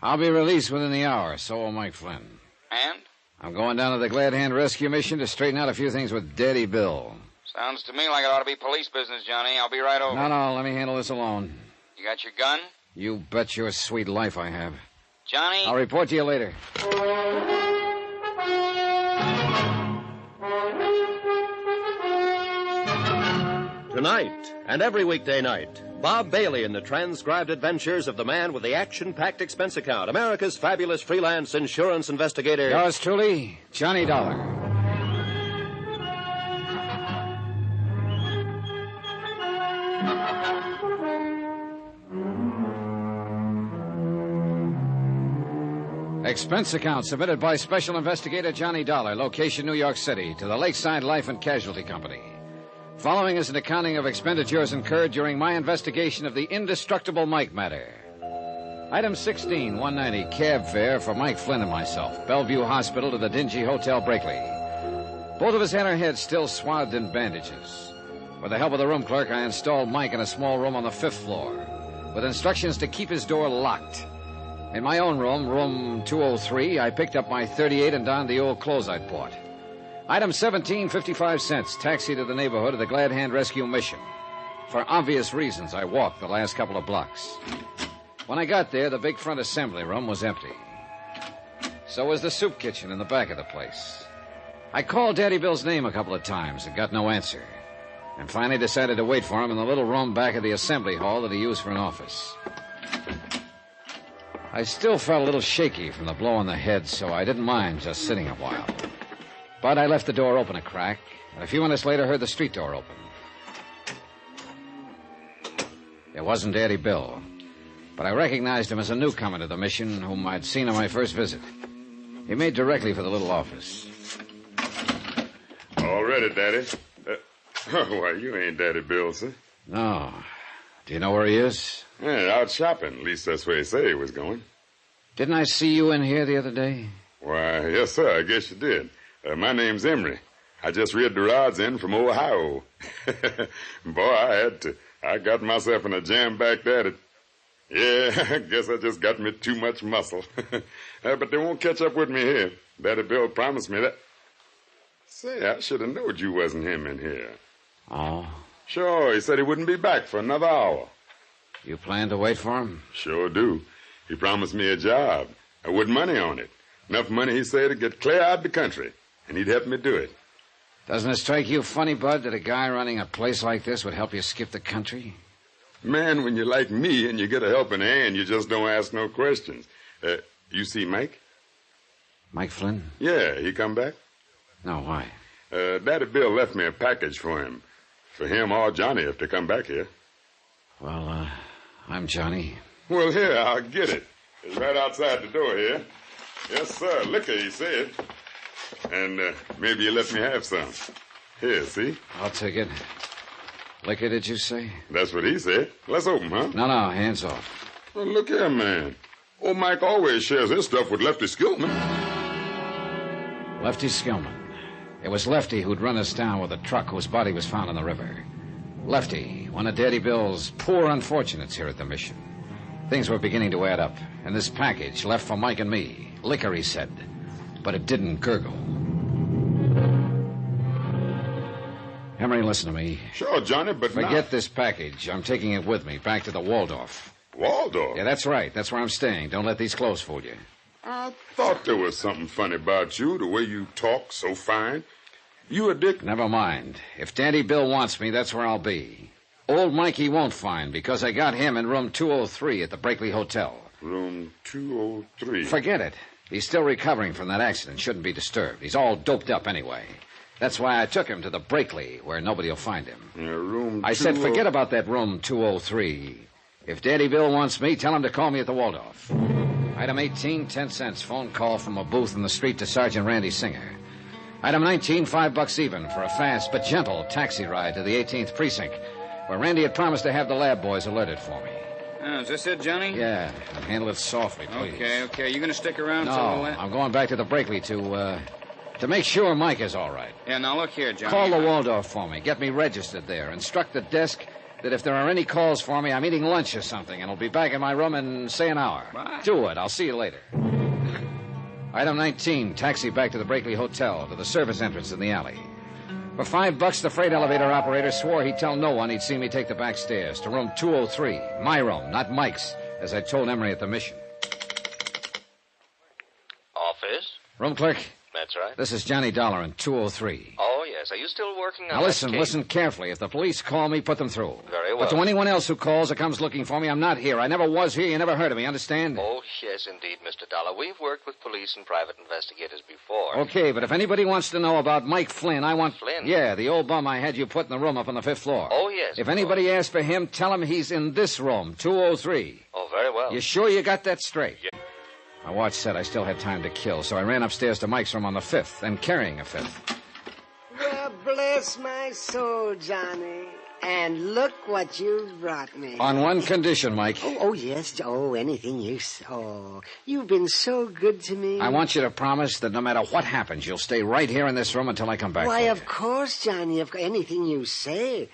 I'll be released within the hour, so will Mike Flynn. And? I'm going down to the Glad Hand Rescue Mission to straighten out a few things with Daddy Bill. Sounds to me like it ought to be police business, Johnny. I'll be right over. No, let me handle this alone. You got your gun? You bet your sweet life I have. Johnny? I'll report to you later. Tonight, and every weekday night, Bob Bailey in the transcribed adventures of the man with the action-packed expense account, America's fabulous freelance insurance investigator. Yours truly, Johnny Dollar. Expense account submitted by Special Investigator Johnny Dollar, location New York City, to the Lakeside Life and Casualty Company. Following is an accounting of expenditures incurred during my investigation of the indestructible Mike matter. Item 16, 190, cab fare for Mike Flynn and myself, Bellevue Hospital to the dingy Hotel Brakely. Both of us had our heads still swathed in bandages. With the help of the room clerk, I installed Mike in a small room on the 5th floor, with instructions to keep his door locked. In my own room, room 203, I picked up my .38 and donned the old clothes I'd bought. Item 17, 55 cents, taxi to the neighborhood of the Glad Hand Rescue Mission. For obvious reasons, I walked the last couple of blocks. When I got there, the big front assembly room was empty. So was the soup kitchen in the back of the place. I called Daddy Bill's name a couple of times and got no answer. And finally decided to wait for him in the little room back of the assembly hall that he used for an office. I still felt a little shaky from the blow on the head, so I didn't mind just sitting a while. But I left the door open a crack, and a few minutes later heard the street door open. It wasn't Daddy Bill, but I recognized him as a newcomer to the mission whom I'd seen on my first visit. He made directly for the little office. All ready, Daddy. Why, you ain't Daddy Bill, sir. No. Do you know where he is? Yeah, out shopping. At least that's where he said he was going. Didn't I see you in here the other day? Why, yes, sir. I guess you did. My name's Emery. I just read the rods in from Ohio. Boy, I had to. I got myself in a jam back there. Yeah, I guess I just got me too much muscle. But they won't catch up with me here. Daddy Bill promised me that. Say, I should have known you wasn't him in here. Oh? Sure, he said he wouldn't be back for another hour. You plan to wait for him? Sure do. He promised me a job, with money on it. Enough money, he said, to get clear out of the country, and he'd help me do it. Doesn't it strike you funny, Bud, that a guy running a place like this would help you skip the country? Man, when you're like me and you get a helping hand, you just don't ask no questions. You see Mike? Mike Flynn? Yeah, he come back? No, why? Daddy Bill left me a package for him. For him or Johnny if they come back here. Well, I'm Johnny. Well, here, I'll get it. It's right outside the door here. Yes, sir. Liquor, he said. And maybe you let me have some. Here, see? I'll take it. Liquor, did you say? That's what he said. Let's open, huh? No, hands off. Well, look here, man. Old Mike always shares his stuff with Lefty Skillman. Lefty Skillman. It was Lefty who'd run us down with a truck whose body was found in the river. Lefty, one of Daddy Bill's poor unfortunates here at the mission. Things were beginning to add up, and this package left for Mike and me. Liquor, he said, but it didn't gurgle. Emery, listen to me. Sure, Johnny, but forget this package. I'm taking it with me back to the Waldorf. Waldorf? Yeah, that's right. That's where I'm staying. Don't let these clothes fool you. I thought there was something funny about you, the way you talk so fine. You a dick? Never mind. If Daddy Bill wants me, that's where I'll be. Old Mikey won't find, because I got him in room 203 at the Brakely Hotel. Room 203? Forget it. He's still recovering from that accident. Shouldn't be disturbed. He's all doped up anyway. That's why I took him to the Brakely, where nobody will find him. Room I said forget about that room 203. If Daddy Bill wants me, tell him to call me at the Waldorf. Item 18, 10 cents. Phone call from a booth in the street to Sergeant Randy Singer. Item 19, $5 even for a fast but gentle taxi ride to the 18th precinct, where Randy had promised to have the lab boys alerted for me. Oh, is this it, Johnny? Yeah, and handle it softly, please. Okay. You gonna stick around no, till the lab? I'm going back to the Brakely to make sure Mike is all right. Yeah, now look here, Johnny. Call the Waldorf for me. Get me registered there. Instruct the desk that if there are any calls for me, I'm eating lunch or something, and I'll be back in my room in, say, an hour. What? Do it. I'll see you later. Item 19, taxi back to the Brakely Hotel, to the service entrance in the alley. For $5, the freight elevator operator swore he'd tell no one he'd see me take the back stairs to room 203. My room, not Mike's, as I told Emery at the mission. Office? Room clerk? That's right. This is Johnny Dollar in 203. Oh, yes. Are you still working on Now listen, that case? listen carefully. If the police call me, put them through. Very well. But to anyone else who calls or comes looking for me, I'm not here. I never was here. You never heard of me, understand? Oh, yes, indeed, Mr. Dollar. We've worked with police and private investigators before. Okay, but if anybody wants to know about Mike Flynn, I want... Flynn? Yeah, the old bum I had you put in the room up on the 5th floor. Oh, yes. If anybody asks for him, tell him he's in this room, 203. Oh, very well. You sure you got that straight? Yeah. My watch said I still had time to kill, so I ran upstairs to Mike's room on the 5th, and carrying a 5th. Well, bless my soul, Johnny. And look what you've brought me. On one condition, Mike. Oh, yes. Oh, anything you... Oh, you've been so good to me. I want you to promise that no matter what happens, you'll stay right here in this room until I come back. Why, of course, Johnny. Anything you say.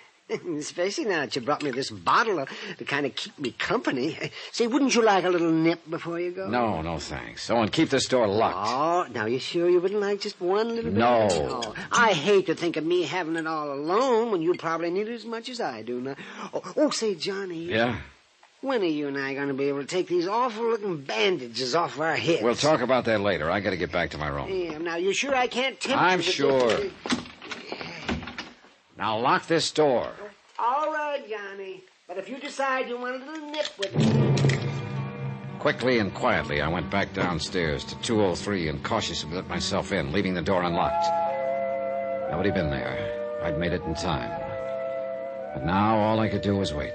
Especially now that you brought me this bottle to kind of keep me company. Say, wouldn't you like a little nip before you go? No, thanks. Oh, and keep this door locked. Oh, now you sure you wouldn't like just one little bit? No. Oh, I hate to think of me having it all alone when you probably need it as much as I do now. Oh, say, Johnny. Yeah? When are you and I going to be able to take these awful-looking bandages off our heads? We'll talk about that later. I got to get back to my room. Yeah, now you sure I can't tempt I'm you? sure. Now lock this door. All right, Johnny. But if you decide you want a little nip with me... Quickly and quietly, I went back downstairs to 203 and cautiously let myself in, leaving the door unlocked. Nobody been there. I'd made it in time. But now all I could do was wait.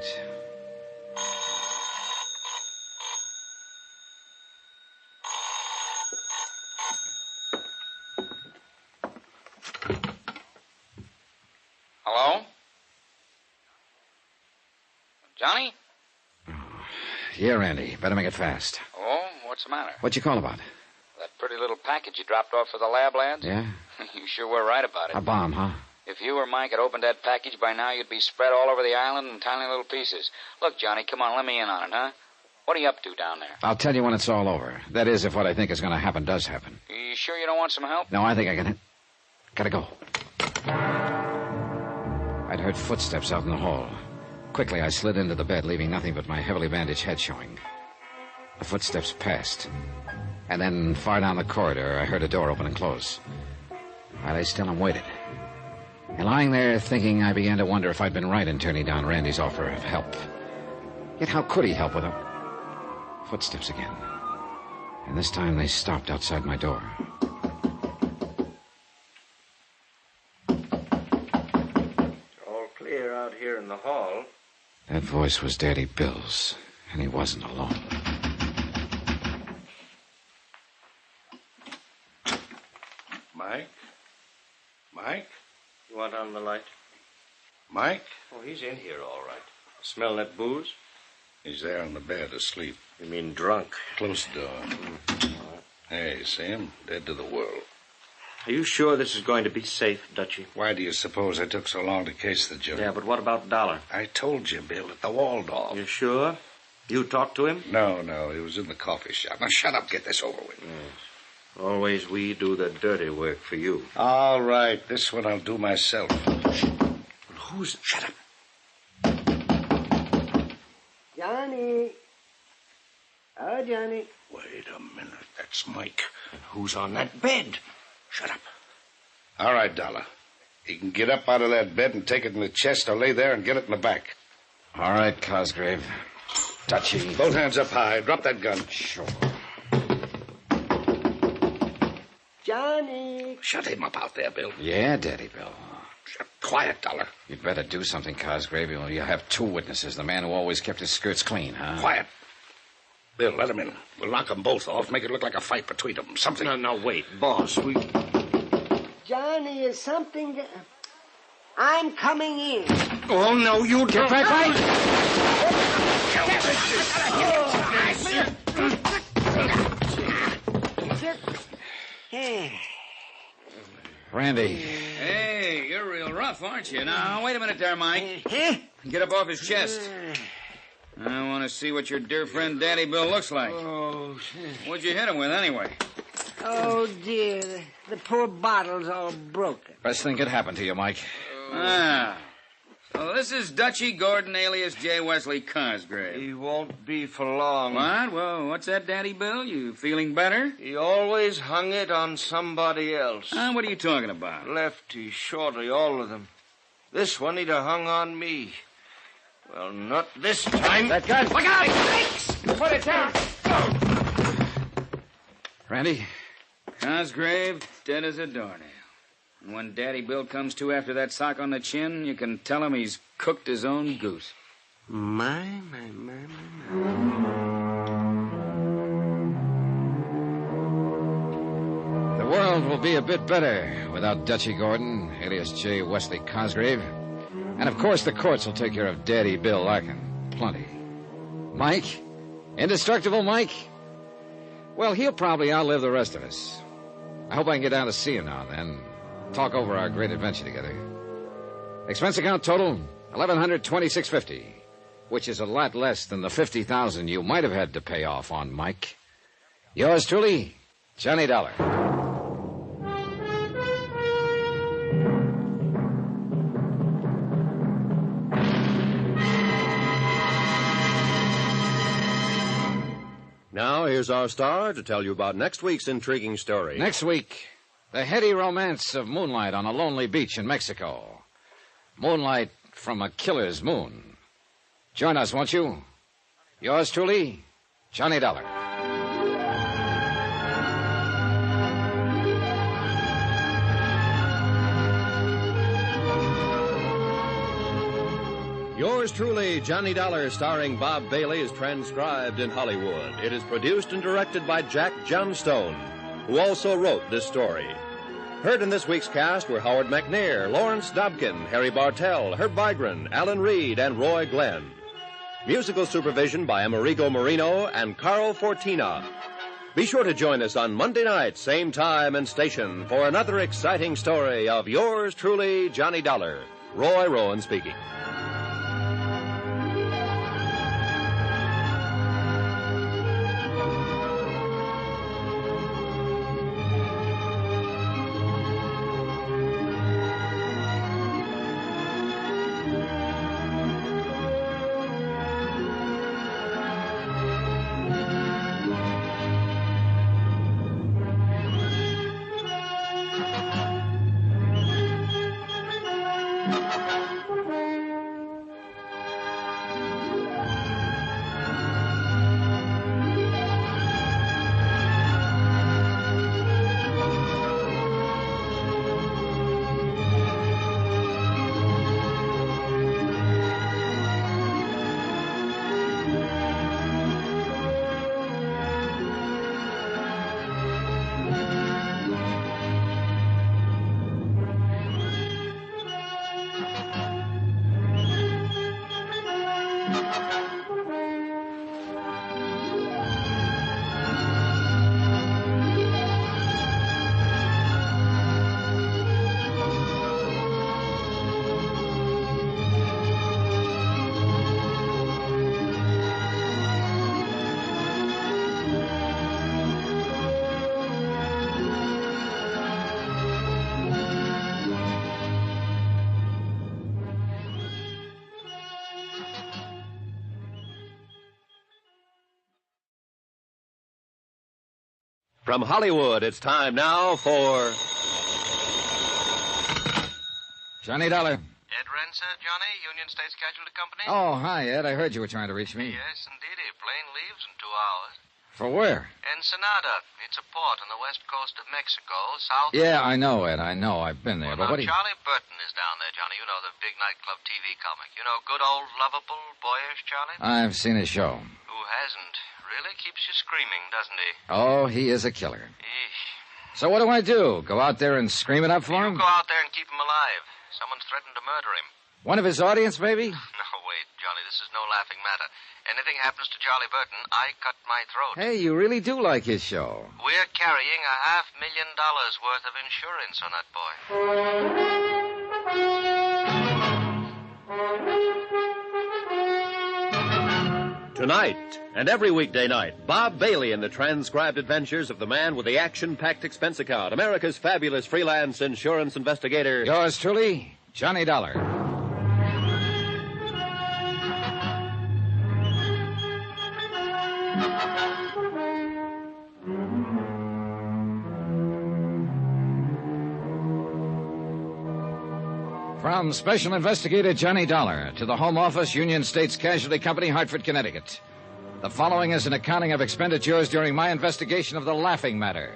Hello? Johnny? Yeah, Randy. Better make it fast. Oh, what's the matter? What'd you call about? That pretty little package you dropped off for the lab lads? Yeah? You sure were right about it. A bomb, huh? If you or Mike had opened that package by now, you'd be spread all over the island in tiny little pieces. Look, Johnny, come on, let me in on it, huh? What are you up to down there? I'll tell you when it's all over. That is, if what I think is going to happen does happen. You sure you don't want some help? No, I think I can... Gotta go. I'd heard footsteps out in the hall. Quickly, I slid into the bed, leaving nothing but my heavily bandaged head showing. The footsteps passed. And then, far down the corridor, I heard a door open and close. I lay still and waited. And lying there thinking, I began to wonder if I'd been right in turning down Randy's offer of help. Yet how could he help with footsteps again? And this time they stopped outside my door. All clear out here in the hall. That voice was Daddy Bill's, and he wasn't alone. Mike? Mike? You want on the light? Mike? Oh, he's in here, all right. Smell that booze? He's there on the bed, asleep. You mean drunk? Close the door. Hey, see him? Dead to the world. Are you sure this is going to be safe, Dutchie? Why do you suppose I took so long to case the joint? Yeah, but what about Dollar? I told you, Bill, at the Waldorf. You sure? You talked to him? No, he was in the coffee shop. Now, shut up, get this over with. Yes. Always we do the dirty work for you. All right, this one I'll do myself. Who's... Shut up. Johnny. Oh, Johnny. Wait a minute, that's Mike. And who's on that bed? Shut up. All right, Dollar. You can get up out of that bed and take it in the chest or lay there and get it in the back. All right, Cosgrave. Touchy. Both hands up high. Drop that gun. Sure. Johnny. Shut him up out there, Bill. Yeah, Daddy Bill. Quiet, Dollar. You'd better do something, Cosgrave. You'll have two witnesses. The man who always kept his skirts clean, huh? Quiet. Bill, let him in. We'll knock them both off, make it look like a fight between them. Something... No, wait, boss. Johnny, is something... I'm coming in. Oh, no, you Get don't... back right! Randy. Hey, you're real rough, aren't you? Now, wait a minute there, Mike. Get up off his chest. I want to see what your dear friend Daddy Bill looks like. Oh, What'd you hit him with, anyway? oh dear. The poor bottle's all broken. Best thing could happen to you, Mike. So this is Dutchie Gordon, alias J. Wesley Cosgrave. He won't be for long. What? Well, what's that, Daddy Bill? You feeling better? He always hung it on somebody else. What are you talking about? Lefty, shorty, all of them. This one he'd have hung on me. Well, not this time. That gun. Look out! Put it down. Randy? Cosgrave, dead as a doornail. And when Daddy Bill comes to after that sock on the chin, you can tell him he's cooked his own goose. My. The world will be a bit better without Dutchie Gordon, alias J. Wesley Cosgrave. And, of course, the courts will take care of Daddy Bill Larkin. Plenty. Mike? Indestructible Mike? Well, he'll probably outlive the rest of us. I hope I can get down to see him now and then. Talk over our great adventure together. Expense account total, $1,126.50, which is a lot less than the $50,000 you might have had to pay off on Mike. Yours truly, Johnny Dollar. Now, here's our star to tell you about next week's intriguing story. Next week, the heady romance of moonlight on a lonely beach in Mexico. Moonlight from a killer's moon. Join us, won't you? Yours truly, Johnny Dollar. Yours truly, Johnny Dollar, starring Bob Bailey, is transcribed in Hollywood. It is produced and directed by Jack Johnstone, who also wrote this story. Heard in this week's cast were Howard McNair, Lawrence Dobkin, Harry Bartell, Herb Vigran, Alan Reed, and Roy Glenn. Musical supervision by Amerigo Marino and Carl Fortina. Be sure to join us on Monday night, same time and station, for another exciting story of yours truly, Johnny Dollar. Roy Rowan speaking. From Hollywood, it's time now for... Johnny Dollar. Ed Renser, Johnny, Union States Casualty Company? Oh, hi, Ed. I heard you were trying to reach me. Yes, indeed. Plane leaves in 2 hours. For where? Ensenada. It's a port on the west coast of Mexico, south... Yeah, I know, Ed. I know. I've been there. Well, but what do you... Charlie Burton is down there, Johnny. You know, the big nightclub TV comic. You know, good old, lovable, boyish Charlie? I've seen his show. Who hasn't? Really keeps you screaming, doesn't he? Oh, he is a killer. Eesh. So what do I do? Go out there and scream it up for him? You go out there and keep him alive. Someone's threatened to murder him. One of his audience, maybe? No, wait, Johnny. This is no laughing matter. Anything happens to Charlie Burton, I cut my throat. Hey, you really do like his show. We're carrying $500,000 worth of insurance on that boy. Tonight, and every weekday night, Bob Bailey in the transcribed adventures of the man with the action-packed expense account, America's fabulous freelance insurance investigator. Yours truly, Johnny Dollar. From Special Investigator Johnny Dollar to the Home Office, Union States Casualty Company, Hartford, Connecticut. The following is an accounting of expenditures during my investigation of the laughing matter.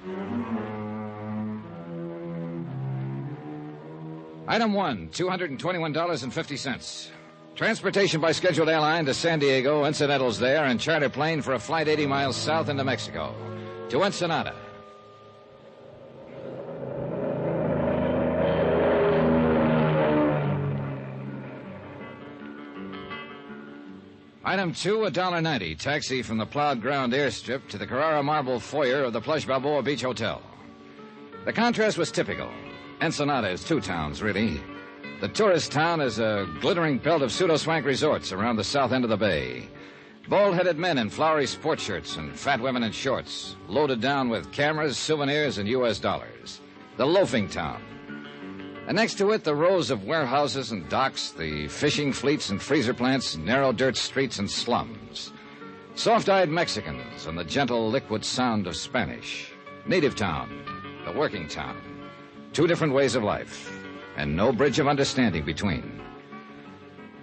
Item 1, $221.50. Transportation by scheduled airline to San Diego, incidentals there, and charter plane for a flight 80 miles south into Mexico. To Ensenada. Item 2, $1.90. Taxi from the plowed ground airstrip to the Carrara marble foyer of the plush Balboa Beach Hotel. The contrast was typical. Ensenada is 2 towns, really. The tourist town is a glittering belt of pseudo-swank resorts around the south end of the bay. Bald-headed men in flowery sports shirts and fat women in shorts, loaded down with cameras, souvenirs, and U.S. dollars. The loafing town. And next to it, the rows of warehouses and docks, the fishing fleets and freezer plants, narrow dirt streets and slums. Soft-eyed Mexicans and the gentle liquid sound of Spanish. Native town, the working town. 2 different ways of life, and no bridge of understanding between.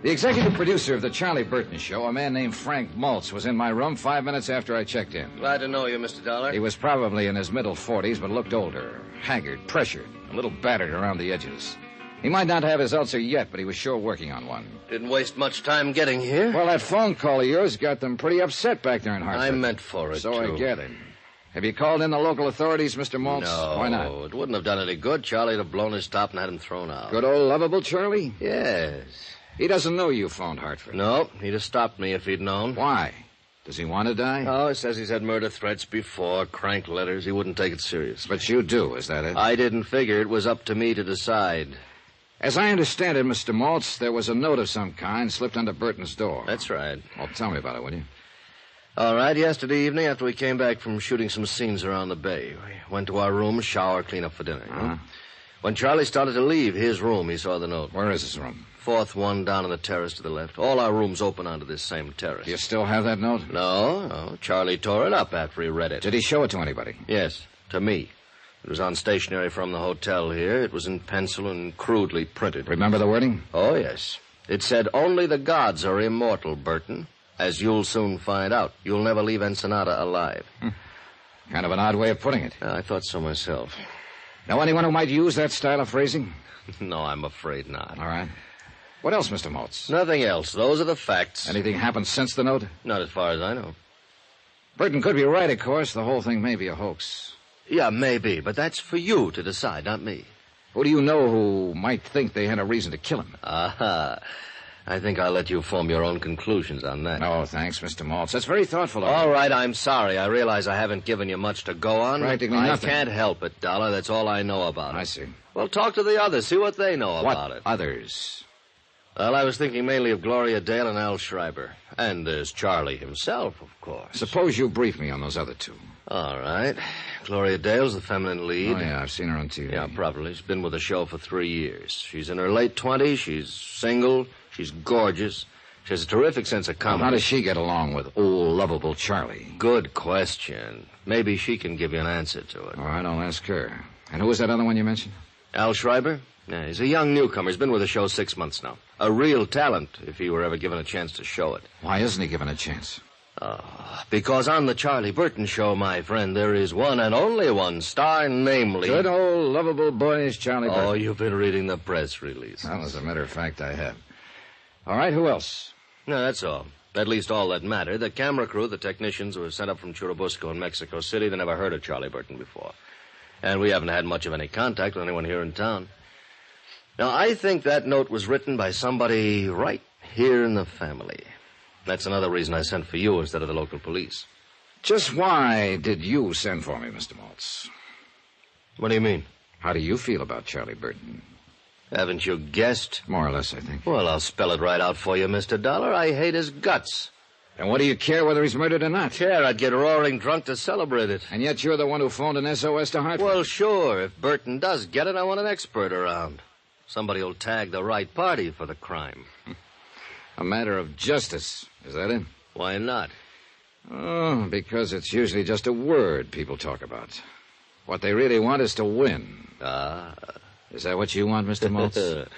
The executive producer of the Charlie Burton Show, a man named Frank Maltz, was in my room 5 minutes after I checked in. Glad to know you, Mr. Dollar. He was probably in his middle 40s, but looked older, haggard, pressured, a little battered around the edges. He might not have his ulcer yet, but he was sure working on one. Didn't waste much time getting here. Well, that phone call of yours got them pretty upset back there in Hartford. I meant for it, So too. I get it. Have you called in the local authorities, Mr. Maltz? No. Why not? It wouldn't have done any good. Charlie'd have blown his top and had him thrown out. Good old lovable Charlie? Yes. He doesn't know you phoned Hartford. No, he'd have stopped me if he'd known. Why? Does he want to die? Oh, he says he's had murder threats before, crank letters. He wouldn't take it serious. But you do, is that it? I didn't figure it was up to me to decide. As I understand it, Mr. Maltz, there was a note of some kind slipped under Burton's door. That's right. Well, tell me about it, will you? All right, yesterday evening, after we came back from shooting some scenes around the bay, we went to our room, shower, clean up for dinner. You know? When Charlie started to leave his room, he saw the note. Where is his room? Fourth one down on the terrace to the left. All our rooms open onto this same terrace. Do you still have that note? No. Charlie tore it up after he read it. Did he show it to anybody? Yes, to me. It was on stationery from the hotel here. It was in pencil and crudely printed. Remember the wording? Oh, yes. It said, "Only the gods are immortal, Burton. As you'll soon find out, you'll never leave Ensenada alive." Kind of an odd way of putting it. I thought so myself. Know anyone who might use that style of phrasing? No, I'm afraid not. All right. What else, Mr. Maltz? Nothing else. Those are the facts. Anything happened since the note? Not as far as I know. Burton could be right, of course. The whole thing may be a hoax. Yeah, maybe, but that's for you to decide, not me. Who do you know who might think they had a reason to kill him? Aha. I think I'll let you form your own conclusions on that. No, thanks, Mr. Maltz. That's very thoughtful of you. All right, I'm sorry. I realize I haven't given you much to go on. Practically nothing. I can't help it, Dollar. That's all I know about it. I see. Well, talk to the others. See what they know about it. Others? Well, I was thinking mainly of Gloria Dale and Al Schreiber. And there's Charlie himself, of course. Suppose you brief me on those other two. All right. Gloria Dale's the feminine lead. Oh, yeah, I've seen her on TV. Yeah, probably. She's been with the show for 3 years. She's in her late 20s. She's single. She's gorgeous. She has a terrific sense of comedy. How does she get along with old, lovable Charlie? Good question. Maybe she can give you an answer to it. All right, I'll ask her. And who was that other one you mentioned? Al Schreiber? Yeah, he's a young newcomer. He's been with the show 6 months now. A real talent, if he were ever given a chance to show it. Why isn't he given a chance? Because on the Charlie Burton show, my friend, there is one and only one star, namely... Good old, lovable boyish Charlie Burton. Oh, you've been reading the press release. Well, as a matter of fact, I have. All right, who else? No, that's all. At least all that mattered. The camera crew, the technicians who were sent up from Churubusco in Mexico City, they never heard of Charlie Burton before. And we haven't had much of any contact with anyone here in town. Now, I think that note was written by somebody right here in the family. That's another reason I sent for you instead of the local police. Just why did you send for me, Mr. Maltz? What do you mean? How do you feel about Charlie Burton? Haven't you guessed? More or less, I think. Well, I'll spell it right out for you, Mr. Dollar. I hate his guts. And what do you care whether he's murdered or not? Care, I'd get roaring drunk to celebrate it. And yet you're the one who phoned an SOS to Hartford. Well, sure. If Burton does get it, I want an expert around. Somebody will tag the right party for the crime. A matter of justice. Is that it? Why not? Oh, because it's usually just a word people talk about. What they really want is to win. Ah. Is that what you want, Mr. Maltz?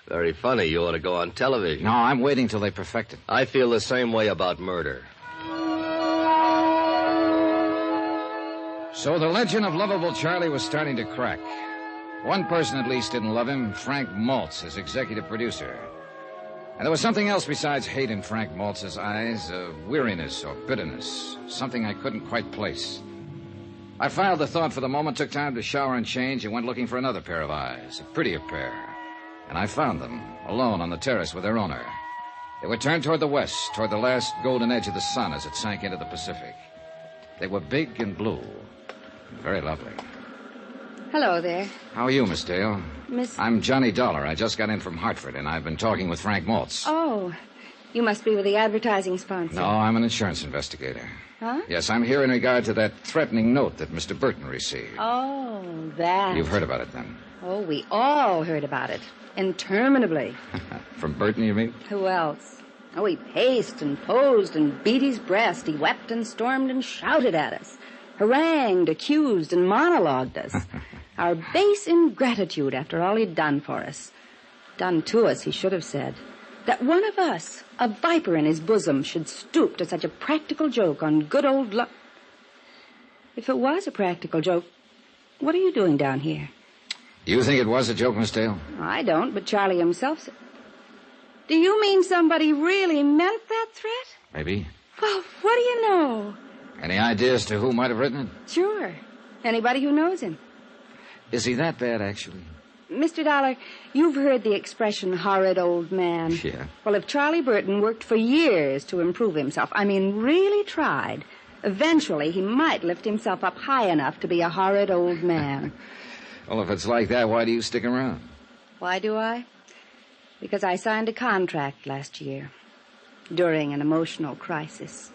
Very funny. You ought to go on television. No, I'm waiting till they perfect it. I feel the same way about murder. So the legend of lovable Charlie was starting to crack. One person at least didn't love him, Frank Maltz, his executive producer. And there was something else besides hate in Frank Maltz's eyes, a weariness or bitterness, something I couldn't quite place. I filed the thought for the moment, took time to shower and change, and went looking for another pair of eyes, a prettier pair. And I found them, alone on the terrace with their owner. They were turned toward the west, toward the last golden edge of the sun as it sank into the Pacific. They were big and blue, very lovely. Hello there. How are you, Miss Dale? Miss... I'm Johnny Dollar. I just got in from Hartford, and I've been talking with Frank Maltz. Oh, you must be with the advertising sponsor. No, I'm an insurance investigator. Huh? Yes, I'm here in regard to that threatening note that Mr. Burton received. Oh, that. You've heard about it, then? Oh, we all heard about it. Interminably. From Burton, you mean? Who else? Oh, he paced and posed and beat his breast. He wept and stormed and shouted at us. Harangued, accused, and monologued us. Our base ingratitude after all he'd done for us. Done to us, he should have said. That one of us, a viper in his bosom, should stoop to such a practical joke on good old luck. If it was a practical joke, what are you doing down here? You think it was a joke, Miss Dale? I don't, but Charlie himself said... Do you mean somebody really meant that threat? Maybe. Well, what do you know? Any idea as to who might have written it? Sure. Anybody who knows him. Is he that bad, actually? Mr. Dollar, you've heard the expression horrid old man. Yeah. Well, if Charlie Burton worked for years to improve himself, really tried, eventually he might lift himself up high enough to be a horrid old man. Well, if it's like that, why do you stick around? Why do I? Because I signed a contract last year during an emotional crisis.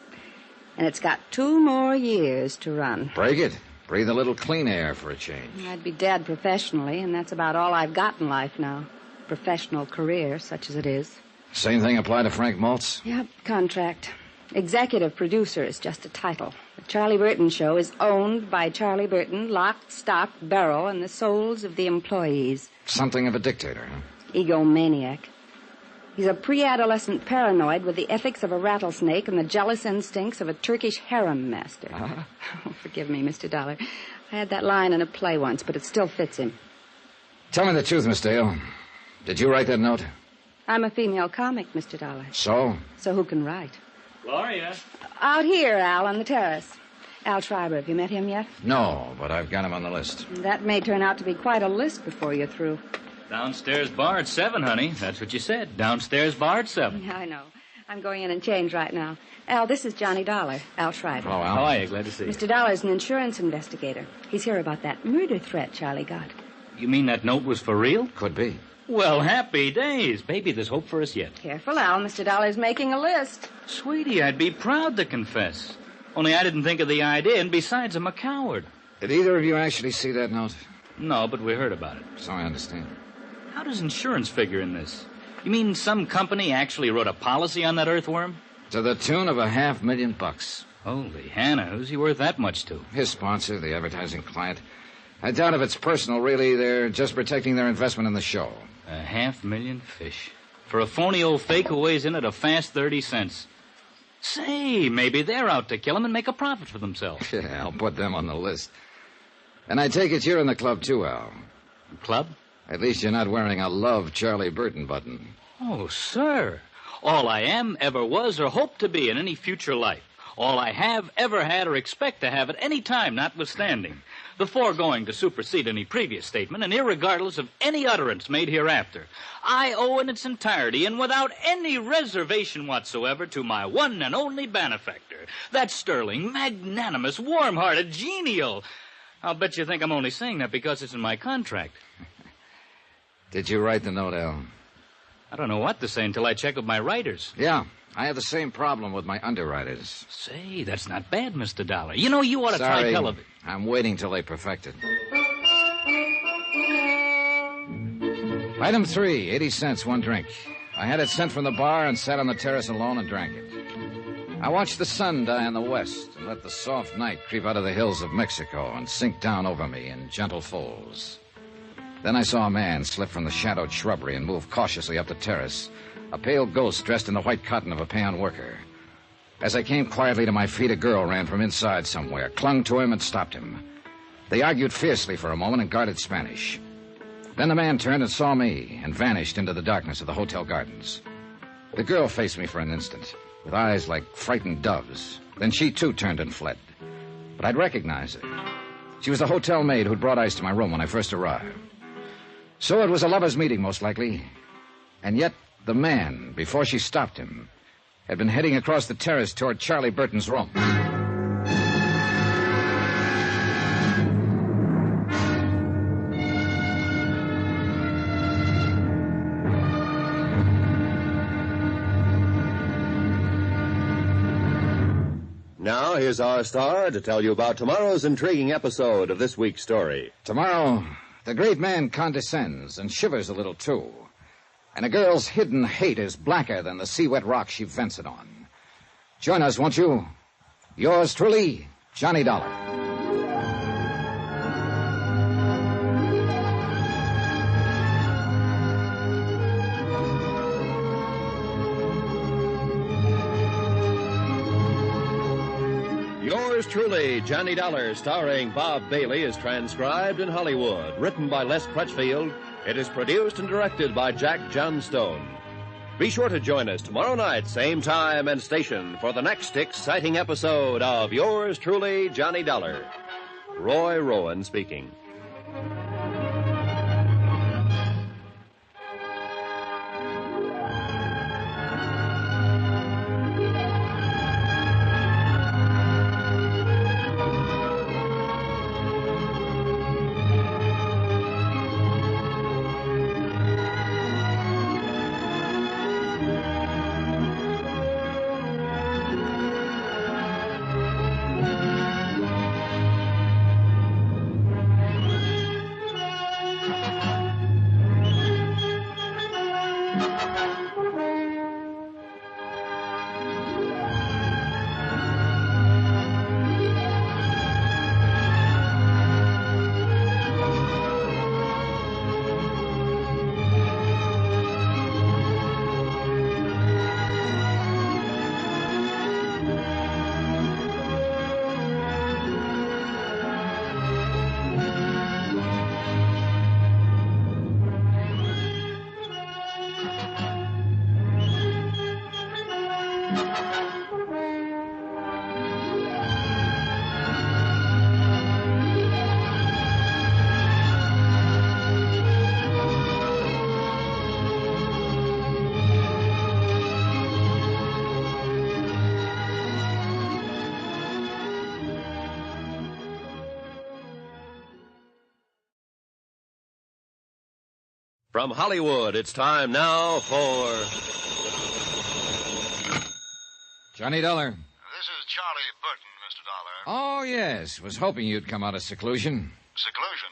And it's got 2 more years to run. Break it. Breathe a little clean air for a change. I'd be dead professionally, and that's about all I've got in life now. Professional career, such as it is. Same thing apply to Frank Maltz? Yep, contract. Executive producer is just a title. The Charlie Burton Show is owned by Charlie Burton, lock, stock, barrel, and the souls of the employees. Something of a dictator, huh? Egomaniac. He's a pre-adolescent paranoid with the ethics of a rattlesnake and the jealous instincts of a Turkish harem master. Uh-huh. Oh, forgive me, Mr. Dollar. I had that line in a play once, but it still fits him. Tell me the truth, Miss Dale. Did you write that note? I'm a female comic, Mr. Dollar. So? So who can write? Gloria. Out here, Al, on the terrace. Al Schreiber, have you met him yet? No, but I've got him on the list. That may turn out to be quite a list before you're through. Downstairs bar at 7, honey. That's what you said. Downstairs bar at 7. I know. I'm going in and change right now. Al, this is Johnny Dollar, Al Schreiber. Hello, Al. How are you? Glad to see you. Mr. Dollar's an insurance investigator. He's here about that murder threat Charlie got. You mean that note was for real? Could be. Well, happy days. Baby, there's hope for us yet. Careful, Al. Mr. Dollar's making a list. Sweetie, I'd be proud to confess. Only I didn't think of the idea, and besides, I'm a coward. Did either of you actually see that note? No, but we heard about it. So I understand. How does insurance figure in this? You mean some company actually wrote a policy on that earthworm? To the tune of $500,000. Holy Hannah, who's he worth that much to? His sponsor, the advertising client. I doubt if it's personal, really. They're just protecting their investment in the show. $500,000 fish. For a phony old fake who weighs in at a fast 30 cents. Say, maybe they're out to kill him and make a profit for themselves. Yeah, I'll put them on the list. And I take it you're in the club, too, Al. Club? At least you're not wearing a Love Charlie Burton button. Oh, sir. All I am, ever was, or hope to be in any future life. All I have, ever had, or expect to have at any time, notwithstanding. The foregoing to supersede any previous statement, and irregardless of any utterance made hereafter. I owe in its entirety, and without any reservation whatsoever, to my one and only benefactor. That sterling, magnanimous, warm-hearted, genial... I'll bet you think I'm only saying that because it's in my contract. Did you write the note, Al? I don't know what to say until I check with my writers. Yeah, I have the same problem with my underwriters. Say, that's not bad, Mr. Dollar. You know, you ought to try Sorry, television. I'm waiting till they perfect it. Item 3, 80 cents, one drink. I had it sent from the bar and sat on the terrace alone and drank it. I watched the sun die in the west and let the soft night creep out of the hills of Mexico and sink down over me in gentle folds. Then I saw a man slip from the shadowed shrubbery and move cautiously up the terrace, a pale ghost dressed in the white cotton of a peon worker. As I came quietly to my feet, a girl ran from inside somewhere, clung to him, and stopped him. They argued fiercely for a moment and guarded Spanish. Then the man turned and saw me and vanished into the darkness of the hotel gardens. The girl faced me for an instant, with eyes like frightened doves. Then she, too, turned and fled. But I'd recognize her. She was the hotel maid who'd brought ice to my room when I first arrived. So it was a lover's meeting, most likely. And yet, the man, before she stopped him, had been heading across the terrace toward Charlie Burton's room. Now, here's our star to tell you about tomorrow's intriguing episode of this week's story. Tomorrow, the great man condescends and shivers a little, too. And a girl's hidden hate is blacker than the sea-wet rock she vents it on. Join us, won't you? Yours truly, Johnny Dollar. Yours Yours truly, Johnny Dollar, starring Bob Bailey, is transcribed in Hollywood. Written by Les Crutchfield, it is produced and directed by Jack Johnstone. Be sure to join us tomorrow night, same time and station, for the next exciting episode of Yours truly, Johnny Dollar. Roy Rowan speaking. From Hollywood, it's time now for... Johnny Dollar. This is Charlie Burton, Mr. Dollar. Oh, yes. Was hoping you'd come out of seclusion. Seclusion?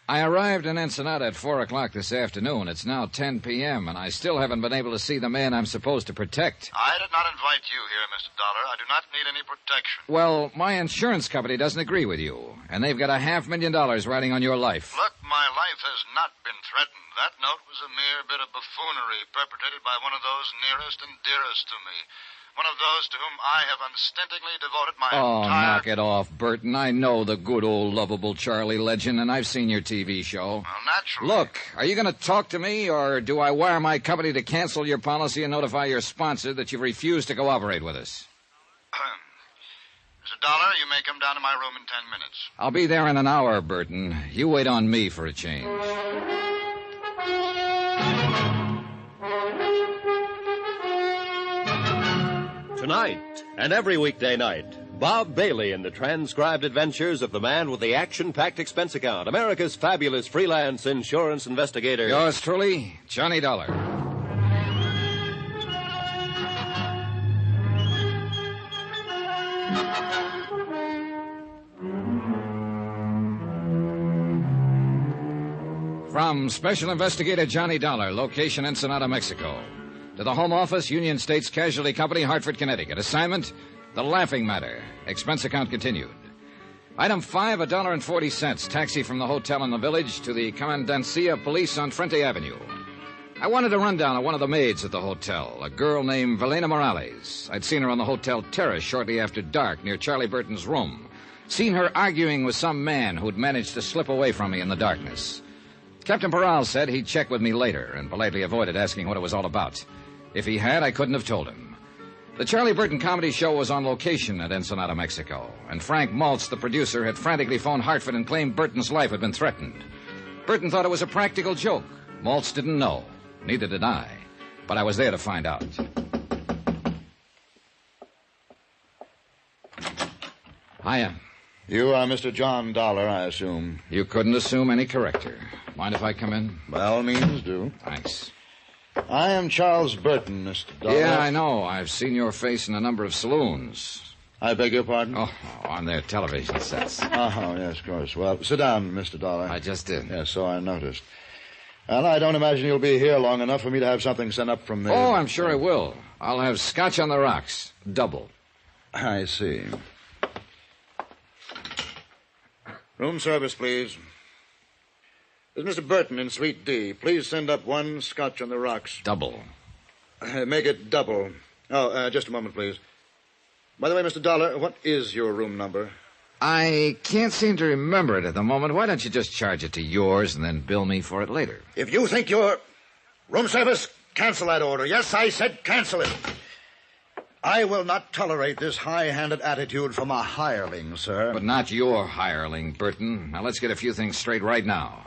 I arrived in Ensenada at 4 o'clock this afternoon. It's now 10 p.m., and I still haven't been able to see the man I'm supposed to protect. I did not invite you here, Mr. Dollar. I do not need any protection. Well, my insurance company doesn't agree with you, and they've got $500,000 riding on your life. Look, my life has not been threatened. That note was a mere bit of buffoonery perpetrated by one of those nearest and dearest to me. One of those to whom I have unstintingly devoted my entire... knock it off, Burton. I know the good old lovable Charlie legend, and I've seen your TV show. Well, naturally. Look, are you going to talk to me, or do I wire my company to cancel your policy and notify your sponsor that you've refused to cooperate with us? Mr. Dollar, you may come down to my room in 10 minutes. I'll be there in an hour, Burton. You wait on me for a change. Tonight and every weekday night, Bob Bailey in the transcribed adventures of the man with the action-packed expense account, America's fabulous freelance insurance investigator. Yours truly, Johnny Dollar. From Special Investigator Johnny Dollar, location Ensenada, Mexico. To the Home Office, Union States Casualty Company, Hartford, Connecticut. Assignment, The Laughing Matter. Expense account continued. Item 5, $1.40. Taxi from the hotel in the village to the Commandancia of Police on Frente Avenue. I wanted a rundown of one of the maids at the hotel, a girl named Velena Morales. I'd seen her on the hotel terrace shortly after dark near Charlie Burton's room. Seen her arguing with some man who'd managed to slip away from me in the darkness. Captain Peral said he'd check with me later and politely avoided asking what it was all about. If he had, I couldn't have told him. The Charlie Burton comedy show was on location at Ensenada, Mexico, and Frank Maltz, the producer, had frantically phoned Hartford and claimed Burton's life had been threatened. Burton thought it was a practical joke. Maltz didn't know. Neither did I. But I was there to find out. Hiya. You are Mr. John Dollar, I assume. You couldn't assume any corrector. Mind if I come in? By all means, do. Thanks. I am Charles Burton, Mr. Dollar. Yeah, I know. I've seen your face in a number of saloons. I beg your pardon? Oh, on their television sets. Oh, yes, of course. Well, sit down, Mr. Dollar. I just did. Yes, so I noticed. Well, I don't imagine you'll be here long enough for me to have something sent up from the... Oh, I'm sure I will. I'll have scotch on the rocks. Double. I see. Room service, please. There's Mr. Burton in Suite D. Please send up one scotch on the rocks. Double. Make it double. Oh, just a moment, please. By the way, Mr. Dollar, what is your room number? I can't seem to remember it at the moment. Why don't you just charge it to yours and then bill me for it later? If you think your room service, cancel that order. Yes, I said cancel it. I will not tolerate this high-handed attitude from a hireling, sir. But not your hireling, Burton. Now, let's get a few things straight right now.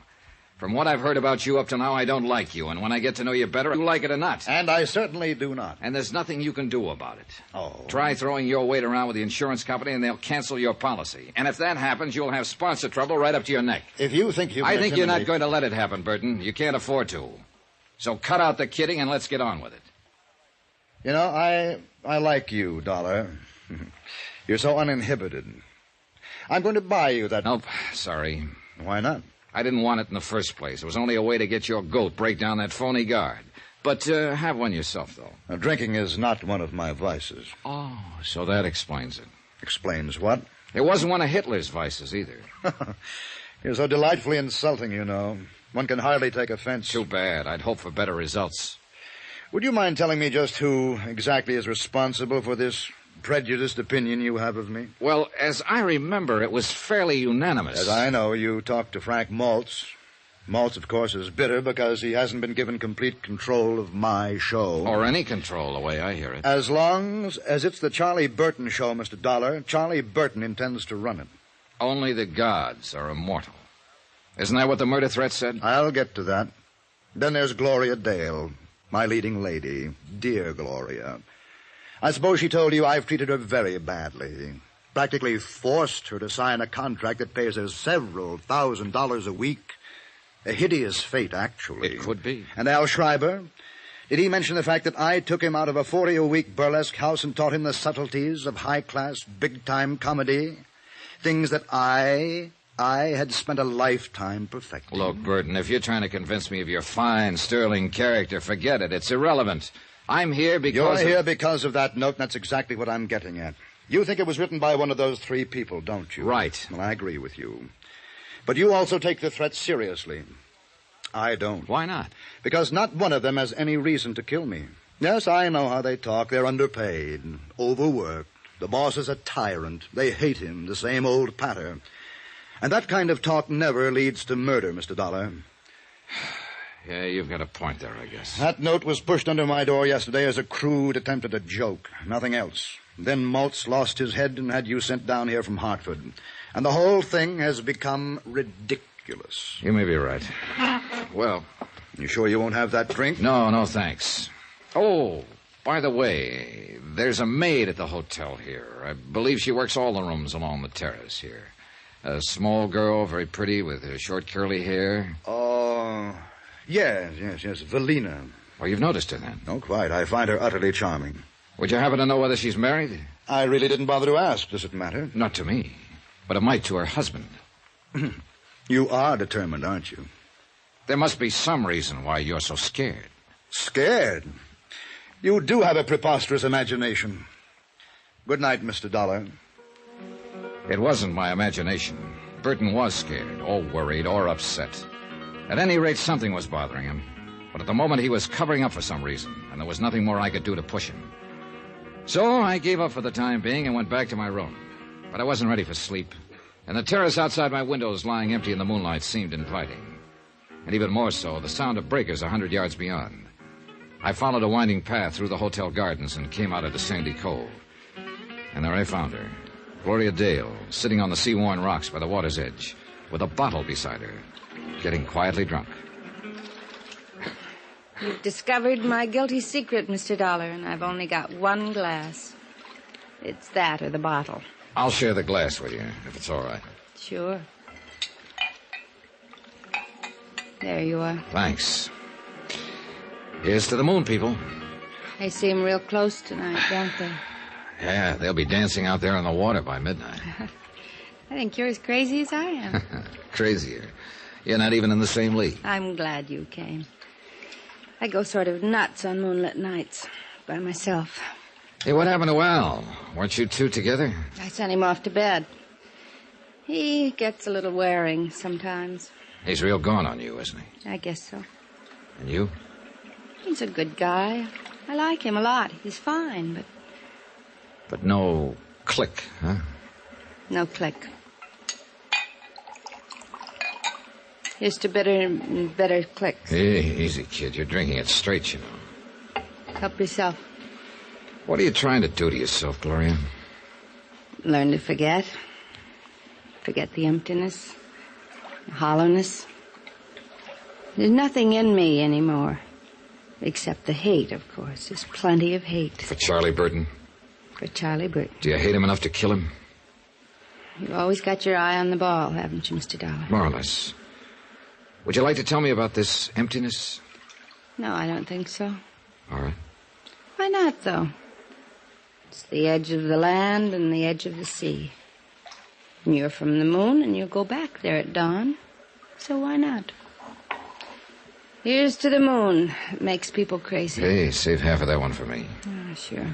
From what I've heard about you up to now, I don't like you. And when I get to know you better, you like it or not. And I certainly do not. And there's nothing you can do about it. Oh. Try throwing your weight around with the insurance company, and they'll cancel your policy. And if that happens, you'll have sponsor trouble right up to your neck. If you think you can I think you're not going to let it happen, Burton. You can't afford to. So cut out the kidding and let's get on with it. You know, I like you, Dollar. You're so uninhibited. I'm going to buy you that... Nope, sorry. Why not? I didn't want it in the first place. It was only a way to get your goat, break down that phony guard. But have one yourself, though. Now, drinking is not one of my vices. Oh, so that explains it. Explains what? It wasn't one of Hitler's vices, either. You're so delightfully insulting, you know. One can hardly take offense. Too bad. I'd hope for better results. Would you mind telling me just who exactly is responsible for this prejudiced opinion you have of me? Well, as I remember, it was fairly unanimous. As I know, you talked to Frank Maltz. Maltz, of course, is bitter because he hasn't been given complete control of my show. Or any control, the way I hear it. As long as it's the Charlie Burton show, Mr. Dollar, Charlie Burton intends to run it. Only the gods are immortal. Isn't that what the murder threat said? I'll get to that. Then there's Gloria Dale, my leading lady. Dear Gloria. I suppose she told you I've treated her very badly. Practically forced her to sign a contract that pays her several $1,000s a week. A hideous fate, actually. It could be. And Al Schreiber? Did he mention the fact that I took him out of a 40-a-week burlesque house and taught him the subtleties of high-class, big-time comedy? Things that I had spent a lifetime perfecting. Look, Burton, if you're trying to convince me of your fine, sterling character, forget it. It's irrelevant. I'm here because... You're here because of that note, and that's exactly what I'm getting at. You think it was written by one of those three people, don't you? Right. Well, I agree with you. But you also take the threat seriously. I don't. Why not? Because not one of them has any reason to kill me. Yes, I know how they talk. They're underpaid, overworked. The boss is a tyrant. They hate him, the same old patter. And that kind of talk never leads to murder, Mr. Dollar. Yeah, you've got a point there, I guess. That note was pushed under my door yesterday as a crude attempt at a joke. Nothing else. Then Maltz lost his head and had you sent down here from Hartford. And the whole thing has become ridiculous. You may be right. Well... You sure you won't have that drink? No, thanks. Oh, by the way, there's a maid at the hotel here. I believe she works all the rooms along the terrace here. A small girl, very pretty, with short curly hair. Oh, yes, Valina. Well, you've noticed her then? Oh, quite. I find her utterly charming. Would you happen to know whether she's married? I really didn't bother to ask. Does it matter? Not to me, but it might to her husband. You are determined, aren't you? There must be some reason why you're so scared. Scared? You do have a preposterous imagination. Good night, Mr. Dollar. It wasn't my imagination. Burton was scared, or worried, or upset. At any rate, something was bothering him. But at the moment, he was covering up for some reason, and there was nothing more I could do to push him. So I gave up for the time being and went back to my room. But I wasn't ready for sleep, and the terrace outside my windows lying empty in the moonlight seemed inviting. And even more so, the sound of breakers 100 yards beyond. I followed a winding path through the hotel gardens and came out into Sandy Cove. And there I found her, Gloria Dale, sitting on the sea-worn rocks by the water's edge, with a bottle beside her, getting quietly drunk. You've discovered my guilty secret, Mr. Dollar, and I've only got one glass. It's that or the bottle. I'll share the glass with you, if it's all right. Sure. There you are. Thanks. Here's to the moon, people. They seem real close tonight, don't they? Yeah, they'll be dancing out there on the water by midnight. I think you're as crazy as I am. Crazier. You're not even in the same league. I'm glad you came. I go sort of nuts on moonlit nights by myself. Hey, what happened to Al? Weren't you two together? I sent him off to bed. He gets a little wearing sometimes. He's real gone on you, isn't he? I guess so. And you? He's a good guy. I like him a lot. He's fine, but But no click, huh? No click. Here's to better clicks. Hey, easy, kid. You're drinking it straight, you know. Help yourself. What are you trying to do to yourself, Gloria? Learn to forget. Forget the emptiness, the hollowness. There's nothing in me anymore. Except the hate, of course. There's plenty of hate. For Charlie Burton? For Charlie Burton. Do you hate him enough to kill him? You've always got your eye on the ball, haven't you, Mr. Dollar? More or less. Would you like to tell me about this emptiness? No, I don't think so. All right. Why not, though? It's the edge of the land and the edge of the sea. And you're from the moon, and you'll go back there at dawn. So why not? Here's to the moon. It makes people crazy. Hey, save half of that one for me. Oh, sure.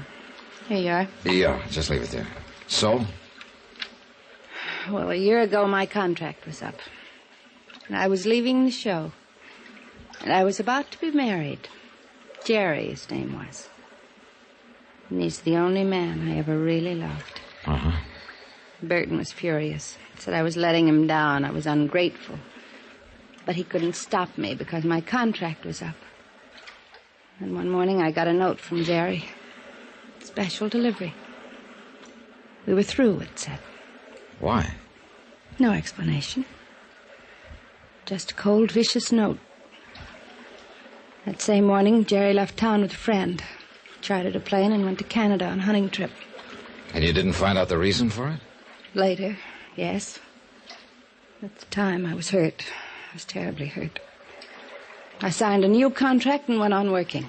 Here you are. Yeah, just leave it there. So? Well, a year ago, my contract was up. And I was leaving the show. And I was about to be married. Jerry, his name was. And he's the only man I ever really loved. Uh-huh. Burton was furious. Said I was letting him down. I was ungrateful. But he couldn't stop me because my contract was up. And one morning I got a note from Jerry. Special delivery. We were through, it said. Why? No explanation. Just a cold, vicious note. That same morning, Jerry left town with a friend. Chartered a plane and went to Canada on a hunting trip. And you didn't find out the reason for it? Later, yes. At the time, I was hurt. I was terribly hurt. I signed a new contract and went on working.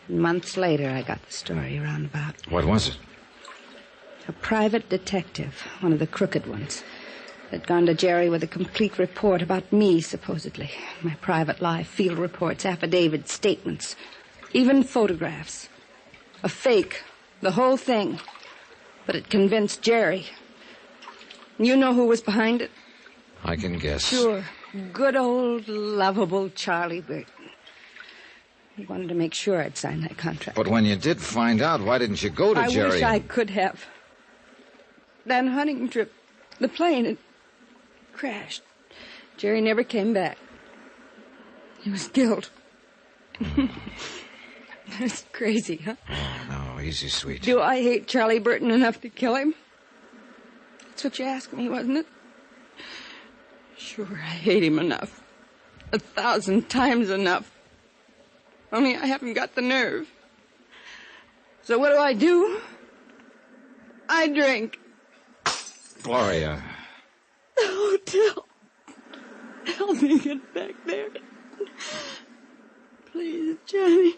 And months later, I got the story roundabout. What was it? A private detective, one of the crooked ones, had gone to Jerry with a complete report about me, supposedly. My private life, field reports, affidavits, statements, even photographs. A fake, the whole thing. But it convinced Jerry. You know who was behind it? I can guess. Sure. Good old, lovable Charlie Burton. He wanted to make sure I'd sign that contract. But when you did find out, why didn't you go to Jerry? I wish I could have. That hunting trip, the plane, it crashed. Jerry never came back. He was killed. That's crazy, huh? Oh, no, easy, sweet. Do I hate Charlie Burton enough to kill him? That's what you asked me, wasn't it? Sure, I hate him enough. 1,000 times enough. Only I haven't got the nerve. So what do? I drink. Gloria. The hotel. Help me get back there. Please, Johnny.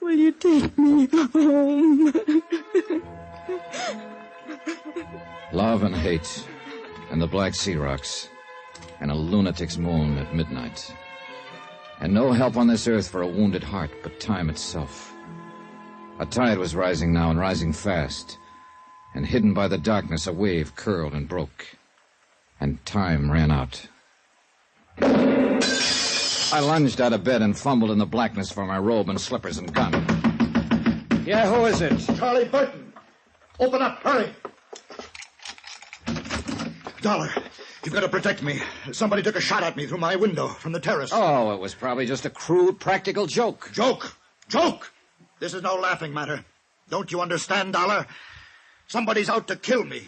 Will you take me home? Love and hate, and the Black Sea rocks, and a lunatic's moon at midnight. And no help on this earth for a wounded heart but time itself. A tide was rising now, and rising fast. And hidden by the darkness, a wave curled and broke. And time ran out. I lunged out of bed and fumbled in the blackness for my robe and slippers and gun. Yeah, who is it? Charlie Burton. Open up, hurry. Dollar, you've got to protect me. Somebody took a shot at me through my window from the terrace. Oh, it was probably just a crude, practical joke. Joke? Joke? This is no laughing matter. Don't you understand, Dollar? Somebody's out to kill me.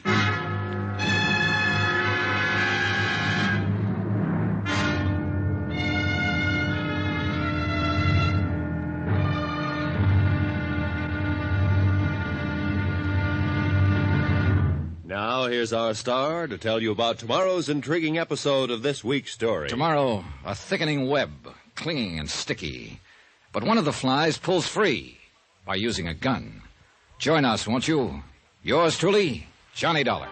Now, here's our star to tell you about tomorrow's intriguing episode of this week's story. Tomorrow, a thickening web, clinging and sticky. But one of the flies pulls free by using a gun. Join us, won't you? Yours truly, Johnny Dollar.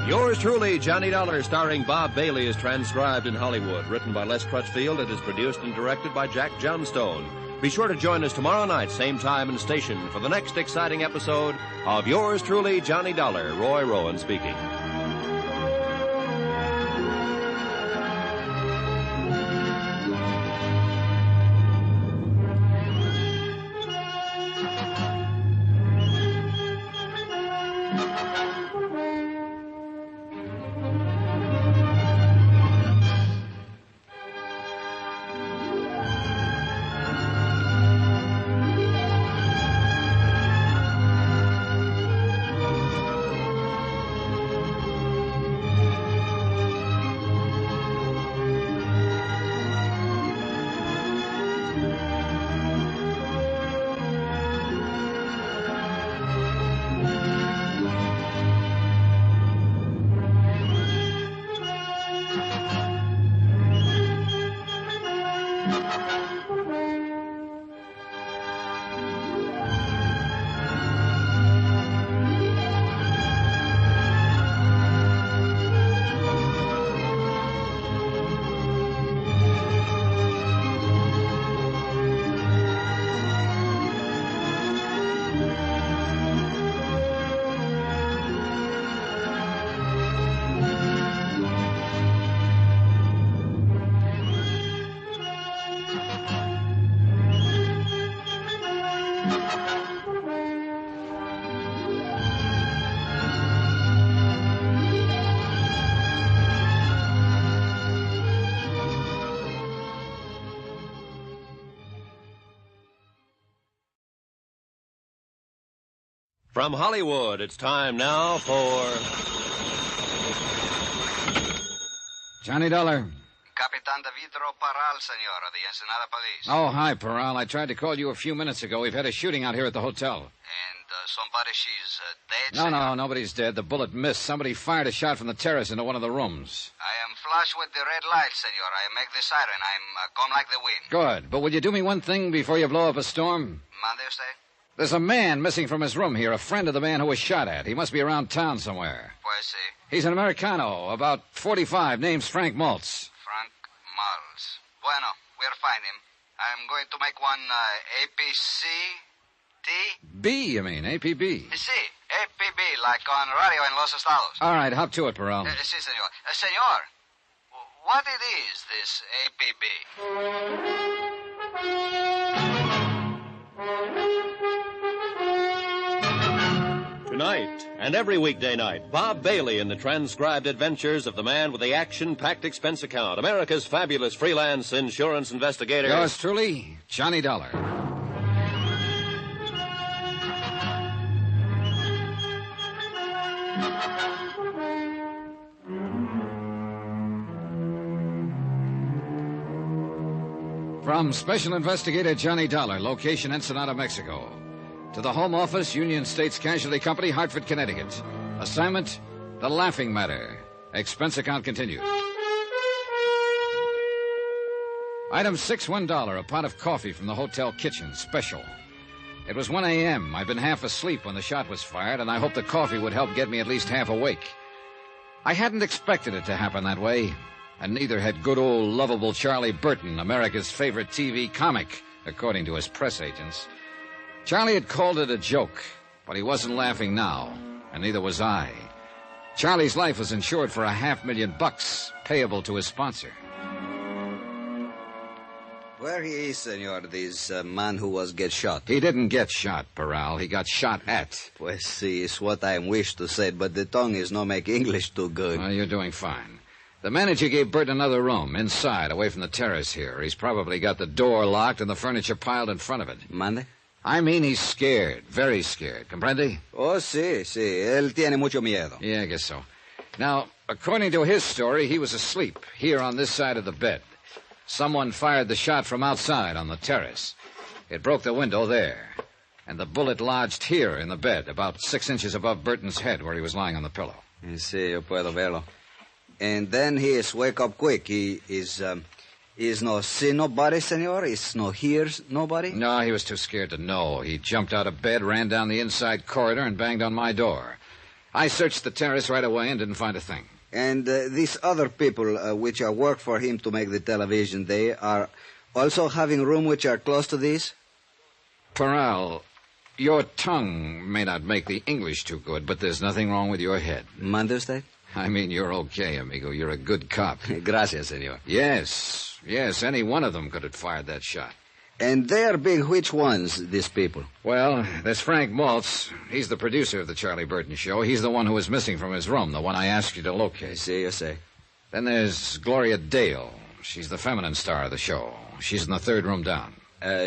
Yours truly, Johnny Dollar, starring Bob Bailey, is transcribed in Hollywood. Written by Les Crutchfield, it is produced and directed by Jack Johnstone. Be sure to join us tomorrow night, same time and station, for the next exciting episode of Yours truly, Johnny Dollar. Roy Rowan speaking. From Hollywood, it's time now for... Johnny Dollar. Capitan Davidro Parral, senor, of the Ensenada Police. Oh, hi, Parral. I tried to call you a few minutes ago. We've had a shooting out here at the hotel. And somebody, she's dead, No, senor? no, nobody's dead. The bullet missed. Somebody fired a shot from the terrace into one of the rooms. I am flush with the red light, senor. I make the siren. I'm come like the wind. Good. But will you do me one thing before you blow up a storm? Mande usted? There's a man missing from his room here, a friend of the man who was shot at. He must be around town somewhere. Pues sí. He's an Americano, about 45, name's Frank Maltz. Frank Maltz. Bueno, we'll find him. I'm going to make one APC T. B, you mean, APB. Sí, APB, like on radio in Los Estados. All right, hop to it, Parral. Sí, senor. Senor, what it is, this APB? Tonight and every weekday night, Bob Bailey in the transcribed adventures of the man with the action-packed expense account, America's fabulous freelance insurance investigator. Yours truly, Johnny Dollar. From Special Investigator Johnny Dollar, location Ensenada, Mexico. To the Home Office, Union States Casualty Company, Hartford, Connecticut. Assignment, The Laughing Matter. Expense account continued. Item 6, $1, a pot of coffee from the hotel kitchen, special. It was 1 a.m. I'd been half asleep when the shot was fired, and I hoped the coffee would help get me at least half awake. I hadn't expected it to happen that way, and neither had good old lovable Charlie Burton, America's favorite TV comic, according to his press agents. Charlie had called it a joke, but he wasn't laughing now, and neither was I. Charlie's life was insured for $500,000, payable to his sponsor. Where he is, senor, this man who was get shot? He didn't get shot, Parral. He got shot at. Pues sí, it's what I wish to say, but the tongue is no make English too good. Well, you're doing fine. The manager gave Bert another room, inside, away from the terrace here. He's probably got the door locked and the furniture piled in front of it. Mande? I mean, he's scared. Very scared. Comprende? Oh, sí, sí. Él tiene mucho miedo. Yeah, I guess so. Now, according to his story, he was asleep, here on this side of the bed. Someone fired the shot from outside on the terrace. It broke the window there. And the bullet lodged here in the bed, about 6 inches above Burton's head, where he was lying on the pillow. Sí, yo puedo verlo. And then he is wake up quick. He is no see nobody, senor? Is no hears nobody? No, he was too scared to know. He jumped out of bed, ran down the inside corridor, and banged on my door. I searched the terrace right away and didn't find a thing. And these other people which are work for him to make the television, they are also having room which are close to this? Parral, your tongue may not make the English too good, but there's nothing wrong with your head. Mande usted? I mean, you're okay, amigo. You're a good cop. Gracias, senor. Yes, any one of them could have fired that shot. And they are big which ones, these people? Well, there's Frank Maltz. He's the producer of the Charlie Burton show. He's the one who was missing from his room, the one I asked you to locate. See, you say. Then there's Gloria Dale. She's the feminine star of the show. She's in the third room down.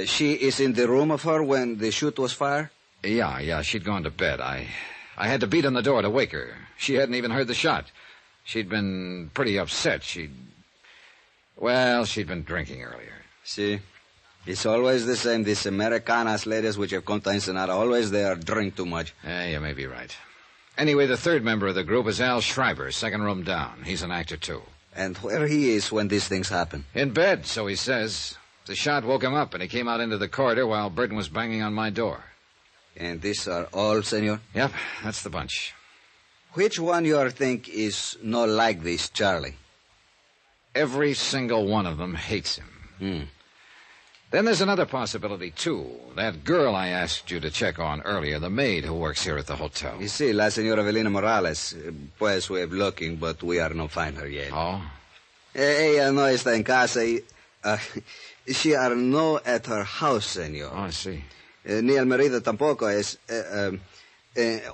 She is in the room of her when the shoot was fired? Yeah, she'd gone to bed. I had to beat on the door to wake her. She hadn't even heard the shot. She'd been pretty upset. She'd been drinking earlier. See? It's always the same. These Americanas ladies which have come to Ensenada, always they are drink too much. You may be right. Anyway, the third member of the group is Al Schreiber, second room down. He's an actor, too. And where he is when these things happen? In bed, so he says. The shot woke him up, and he came out into the corridor while Burton was banging on my door. And these are all, senor? Yep, that's the bunch. Which one you think is not like this Charlie? Every single one of them hates him. Then there's another possibility, too. That girl I asked you to check on earlier, the maid who works here at the hotel. You see, la señora Evelina Morales. Pues we have looking, but we are not find her yet. Oh? Ella no está en casa. She are no at her house, señor. Oh, I see. Ni el marido tampoco es.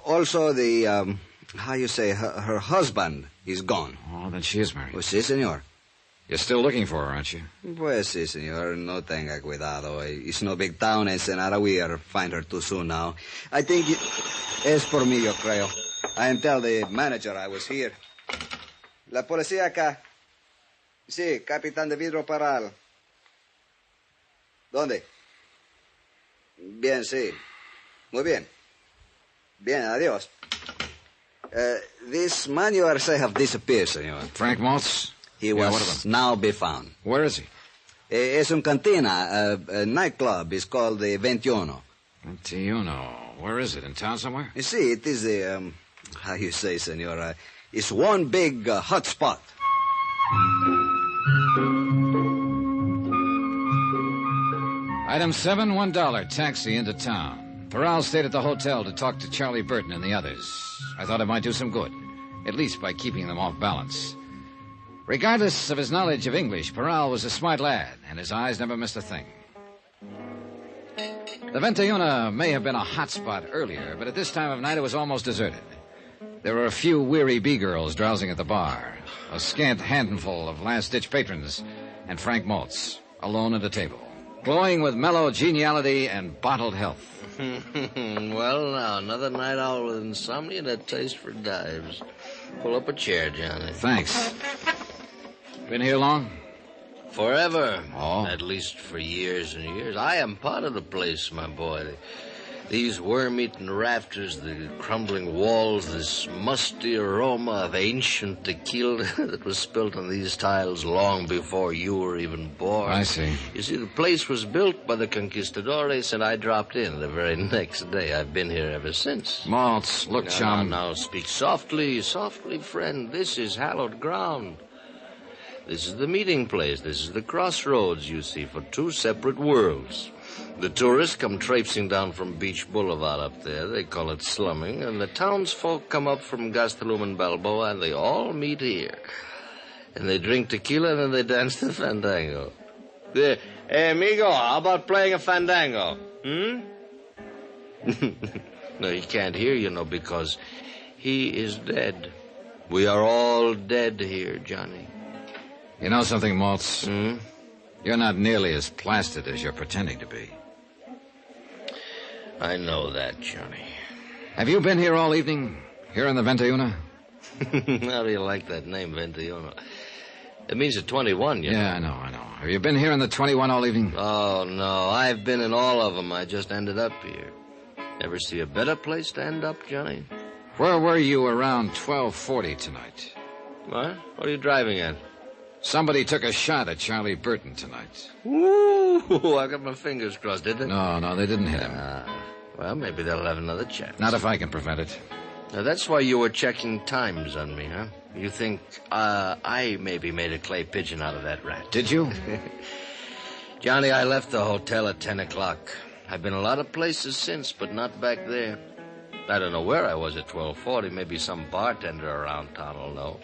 Also, the, how you say, her husband is gone. Oh, then she is married. Pues sí, señor. You're still looking for her, aren't you? Pues sí, señor. No tenga cuidado. It's no big town, Ensenada. We are find her too soon now. I think es por mí, yo creo. I am tell the manager I was here. La policía acá. Sí, capitán de vidro Paral. ¿Dónde? Bien, sí. Muy bien. Bien, adiós. This man you are say have disappeared, señor. Frank Maltz? He was now be found. Where is he? Es un cantina, a nightclub. It's called the 21. 21. Where is it? In town somewhere? You see, it is a, how you say, senor, it's one big hot spot. Item 7, $1, taxi into town. Paral stayed at the hotel to talk to Charlie Burton and the others. I thought it might do some good, at least by keeping them off balance. Regardless of his knowledge of English, Paral was a smart lad, and his eyes never missed a thing. The 21 may have been a hot spot earlier, but at this time of night it was almost deserted. There were a few weary B-girls drowsing at the bar, a scant handful of last-ditch patrons, and Frank Maltz, alone at a table, glowing with mellow geniality and bottled health. Well, now, another night out with insomnia and a taste for dives. Pull up a chair, Johnny. Thanks. Been here long? Forever. Oh. At least for years and years. I am part of the place, my boy. These worm-eaten rafters, the crumbling walls, this musty aroma of ancient tequila that was spilt on these tiles long before you were even born. I see. You see, the place was built by the conquistadores, and I dropped in the very next day. I've been here ever since. Maltz, look, chum. Now, speak softly, softly, friend. This is hallowed ground. This is the meeting place. This is the crossroads, you see, for two separate worlds. The tourists come traipsing down from Beach Boulevard up there. They call it slumming. And the townsfolk come up from Gastelum and Balboa, and they all meet here. And they drink tequila, and then they dance the fandango. Hey, amigo, how about playing a fandango? No, he can't hear you, because he is dead. We are all dead here, Johnny. You know something, Maltz? You're not nearly as plastered as you're pretending to be. I know that, Johnny. Have you been here all evening? Here in the 21? How do you like that name, 21? It means a 21, you know. Yeah, I know. Have you been here in the 21 all evening? Oh, no. I've been in all of them. I just ended up here. Ever see a better place to end up, Johnny? Where were you around 12:40 tonight? What? What are you driving at? Somebody took a shot at Charlie Burton tonight. Ooh, I got my fingers crossed, did they? No, they didn't hit him. Well, maybe they'll have another chance. Not if I can prevent it. Now, that's why you were checking times on me, huh? You think I maybe made a clay pigeon out of that rat. Did you? Johnny, I left the hotel at 10 o'clock. I've been a lot of places since, but not back there. I don't know where I was at 12:40. Maybe some bartender around town will know.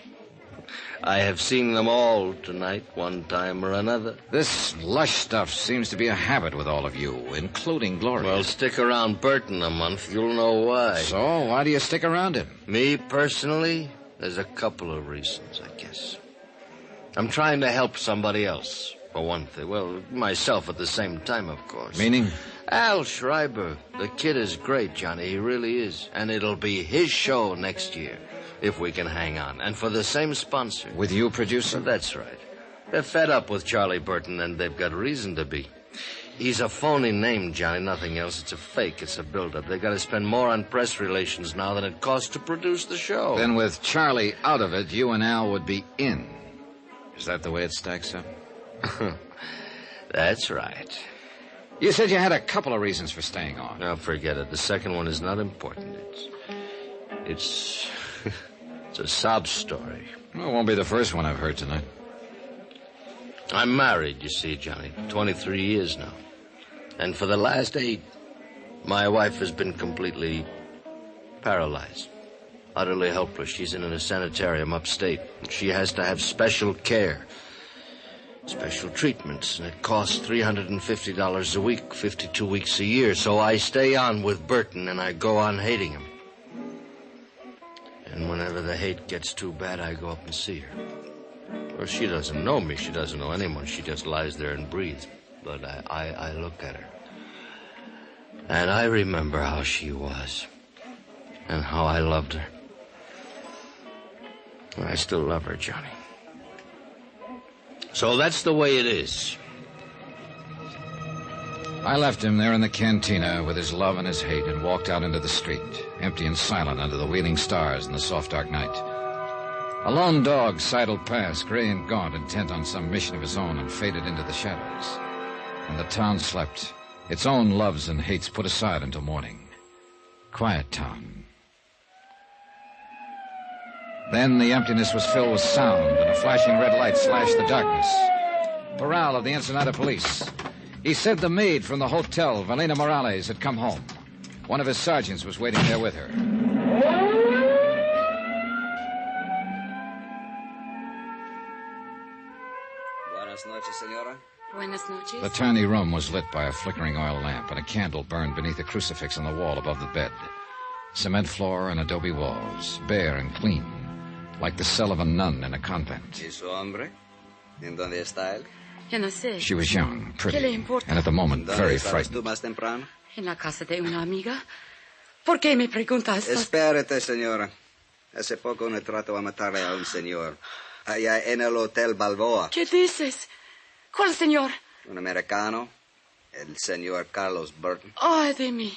I have seen them all tonight, one time or another. This lush stuff seems to be a habit with all of you, including Gloria. Well, stick around Burton a month. You'll know why. So, why do you stick around him? Me, personally, there's a couple of reasons, I guess. I'm trying to help somebody else, for one thing. Well, myself at the same time, of course. Meaning? Al Schreiber. The kid is great, Johnny. He really is. And it'll be his show next year. If we can hang on. And for the same sponsor. With you producing? Well, that's right. They're fed up with Charlie Burton, and they've got reason to be. He's a phony name, Johnny, nothing else. It's a fake. It's a build-up. They've got to spend more on press relations now than it costs to produce the show. Then with Charlie out of it, you and Al would be in. Is that the way it stacks up? That's right. You said you had a couple of reasons for staying on. Now, forget it. The second one is not important. It's a sob story. Well, it won't be the first one I've heard tonight. I'm married, you see, Johnny. 23 years now. And for the last 8, my wife has been completely paralyzed. Utterly helpless. She's in a sanitarium upstate. She has to have special care. Special treatments. And it costs $350 a week, 52 weeks a year. So I stay on with Burton and I go on hating him. And whenever the hate gets too bad, I go up and see her. Well, she doesn't know me. She doesn't know anyone. She just lies there and breathes. But I look at her. And I remember how she was. And how I loved her. And I still love her, Johnny. So that's the way it is. I left him there in the cantina with his love and his hate and walked out into the street, empty and silent under the wheeling stars in the soft, dark night. A lone dog sidled past, gray and gaunt, intent on some mission of his own, and faded into the shadows. And the town slept, its own loves and hates put aside until morning. Quiet town. Then the emptiness was filled with sound, and a flashing red light slashed the darkness. Parral of the Ensenada police. He said the maid from the hotel, Valena Morales, had come home. One of his sergeants was waiting there with her. Buenas noches, senora. Buenas noches. The tiny room was lit by a flickering oil lamp, and a candle burned beneath a crucifix on the wall above the bed. Cement floor and adobe walls, bare and clean, like the cell of a nun in a convent. ¿Y su hombre? ¿En dónde está él? Ya no sé. She was young, ¿Qué le pretty, importa? and at the moment very ¿Dónde estabas tú frightened. más temprano? En la casa de una amiga. ¿Por qué me preguntas? Espérate, señora. Hace poco un trato a matarle a un señor. Allá en el Hotel Balboa. ¿Qué dices? ¿Cuál señor? Un americano. El señor Carlos Burton. Ay, de mí.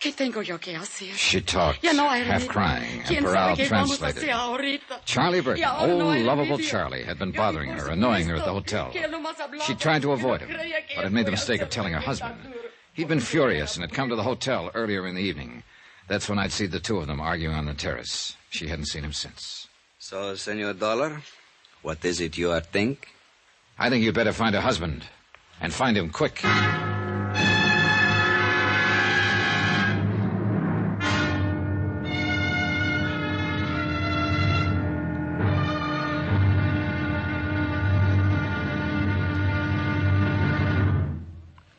¿Qué tengo yo que hacer? She talked, Ya no hay half remedio. crying, and ¿Quién sabe Parral qué vamos a translated. hacer ahorita? Charlie Burton, Y ahora old no hay lovable remedio. Charlie, had been bothering her, annoying her at the hotel. Que él nomás hablaba She tried to avoid him, porque creía que but had él made the podía mistake of hacer telling her lo que husband. tan duro. He'd been furious and had come to the hotel earlier in the evening. That's when I'd seen the two of them arguing on the terrace. She hadn't seen him since. So, Senor Dollar, what is it you think? I think you'd better find a husband, and find him quick.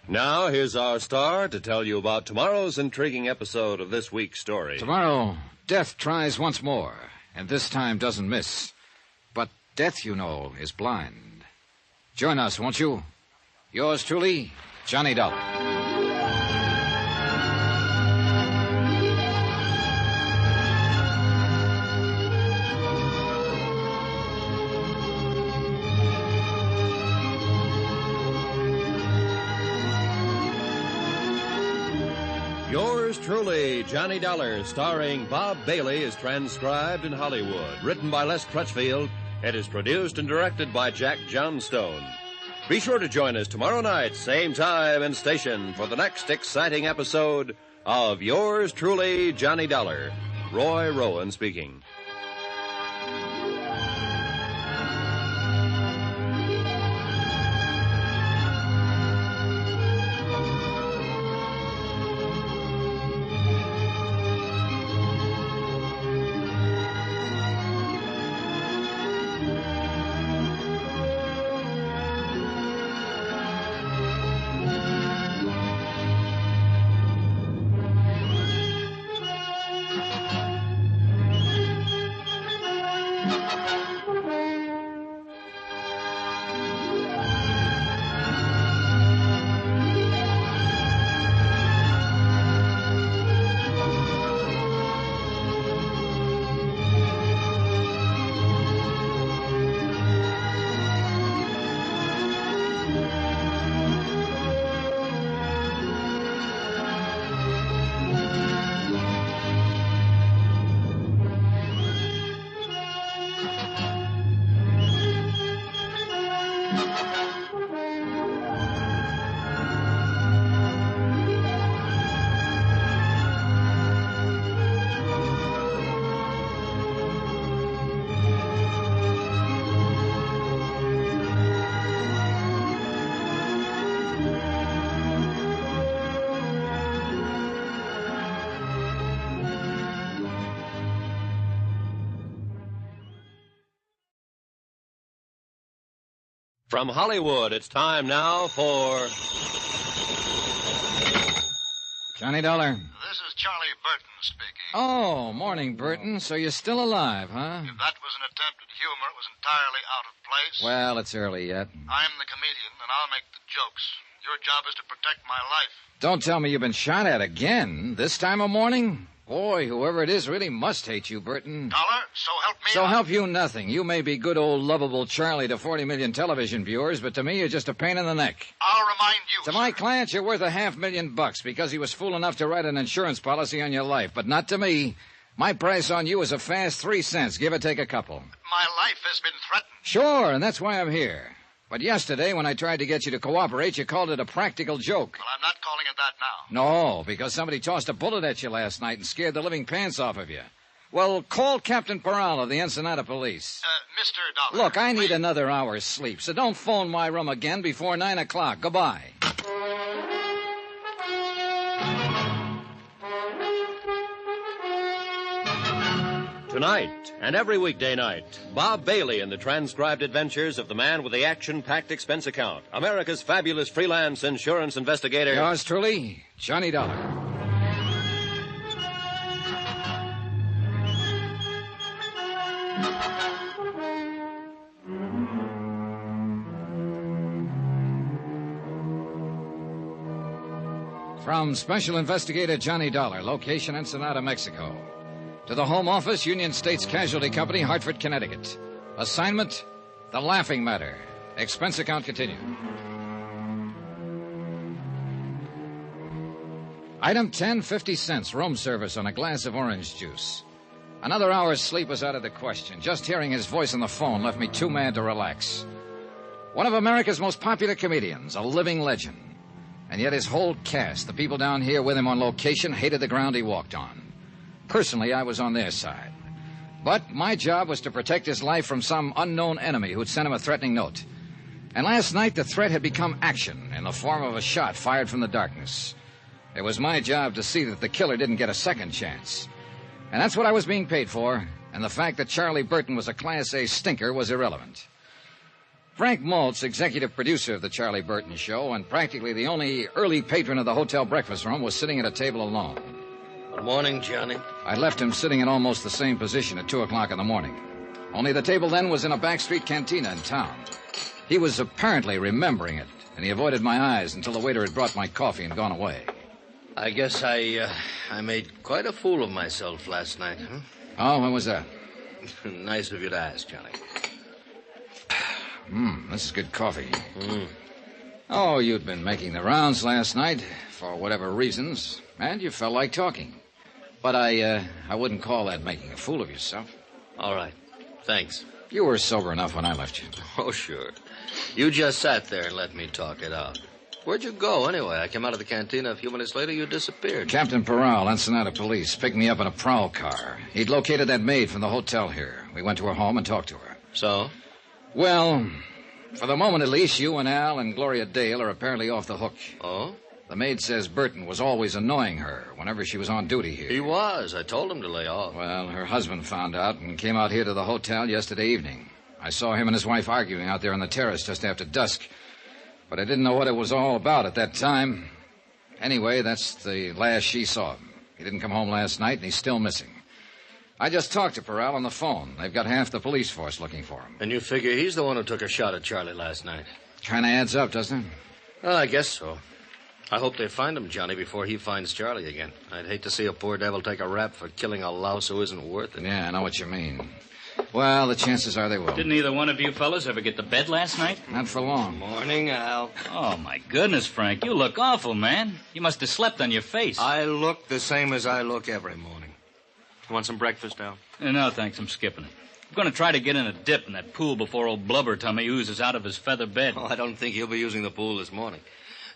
Now, here's our star to tell you about tomorrow's intriguing episode of this week's story. Tomorrow, Death tries once more, and this time doesn't miss. But Death, you know, is blind. Join us, won't you? Yours truly, Johnny Dollar. Yours truly, Johnny Dollar, starring Bob Bailey, is transcribed in Hollywood. Written by Les Crutchfield, it is produced and directed by Jack Johnstone. Be sure to join us tomorrow night, same time and station, for the next exciting episode of Yours truly, Johnny Dollar. Roy Rowan speaking. From Hollywood, it's time now for... Johnny Dollar. This is Charlie Burton speaking. Oh, morning, Burton. So you're still alive, huh? If that was an attempt at humor, it was entirely out of place. Well, it's early yet. I'm the comedian, and I'll make the jokes. Your job is to protect my life. Don't tell me you've been shot at again. This time of morning? Boy, whoever it is really must hate you, Burton. Dollar, so help me. So help you nothing. You may be good old lovable Charlie to 40 million television viewers, but to me you're just a pain in the neck. I'll remind you. To my client, you're worth $500,000 because he was fool enough to write an insurance policy on your life, but not to me. My price on you is a fast 3 cents, give or take a couple. My life has been threatened. Sure, and that's why I'm here. But yesterday, when I tried to get you to cooperate, you called it a practical joke. Well, I'm not calling it that now. No, because somebody tossed a bullet at you last night and scared the living pants off of you. Well, call Captain Peral of the Ensenada Police. Mr. Dollar. Look, I need another hour's sleep, so don't phone my room again before 9 o'clock. Goodbye. Tonight and every weekday night, Bob Bailey in the transcribed adventures of the man with the action-packed expense account, America's fabulous freelance insurance investigator. Yours truly, Johnny Dollar. From Special Investigator Johnny Dollar, location Ensenada, Mexico. To the Home Office, Union States Casualty Company, Hartford, Connecticut. Assignment, The Laughing Matter. Expense account continued. Item 10, 50 cents, room service on a glass of orange juice. Another hour's sleep was out of the question. Just hearing his voice on the phone left me too mad to relax. One of America's most popular comedians, a living legend. And yet his whole cast, the people down here with him on location, hated the ground he walked on. Personally, I was on their side. But my job was to protect his life from some unknown enemy who'd sent him a threatening note. And last night, the threat had become action in the form of a shot fired from the darkness. It was my job to see that the killer didn't get a second chance. And that's what I was being paid for, and the fact that Charlie Burton was a Class A stinker was irrelevant. Frank Maltz, executive producer of the Charlie Burton Show, and practically the only early patron of the hotel breakfast room, was sitting at a table alone. Good morning, Johnny. I left him sitting in almost the same position at 2 o'clock in the morning. Only the table then was in a backstreet cantina in town. He was apparently remembering it, and he avoided my eyes until the waiter had brought my coffee and gone away. I guess I made quite a fool of myself last night, huh? Oh, when was that? Nice of you to ask, Johnny. This is good coffee. Oh, you'd been making the rounds last night, for whatever reasons, and you felt like talking. But I wouldn't call that making a fool of yourself. All right. Thanks. You were sober enough when I left you. Oh, sure. You just sat there and let me talk it out. Where'd you go, anyway? I came out of the cantina a few minutes later. You disappeared. Captain Peral, Ensenada Police, picked me up in a prowl car. He'd located that maid from the hotel here. We went to her home and talked to her. So? Well, for the moment at least, you and Al and Gloria Dale are apparently off the hook. Oh? The maid says Burton was always annoying her whenever she was on duty here. He was. I told him to lay off. Well, her husband found out and came out here to the hotel yesterday evening. I saw him and his wife arguing out there on the terrace just after dusk. But I didn't know what it was all about at that time. Anyway, that's the last she saw him. He didn't come home last night, and he's still missing. I just talked to Peral on the phone. They've got half the police force looking for him. And you figure he's the one who took a shot at Charlie last night? Kind of adds up, doesn't it? Well, I guess so. I hope they find him, Johnny, before he finds Charlie again. I'd hate to see a poor devil take a rap for killing a louse who isn't worth it. Yeah, I know what you mean. Well, the chances are they will. Didn't either one of you fellas ever get to bed last night? Not for long. Morning, Al. Oh, my goodness, Frank. You look awful, man. You must have slept on your face. I look the same as I look every morning. You want some breakfast, Al? No, thanks. I'm skipping it. I'm going to try to get in a dip in that pool before old Blubber Tummy oozes out of his feather bed. Oh, I don't think he'll be using the pool this morning.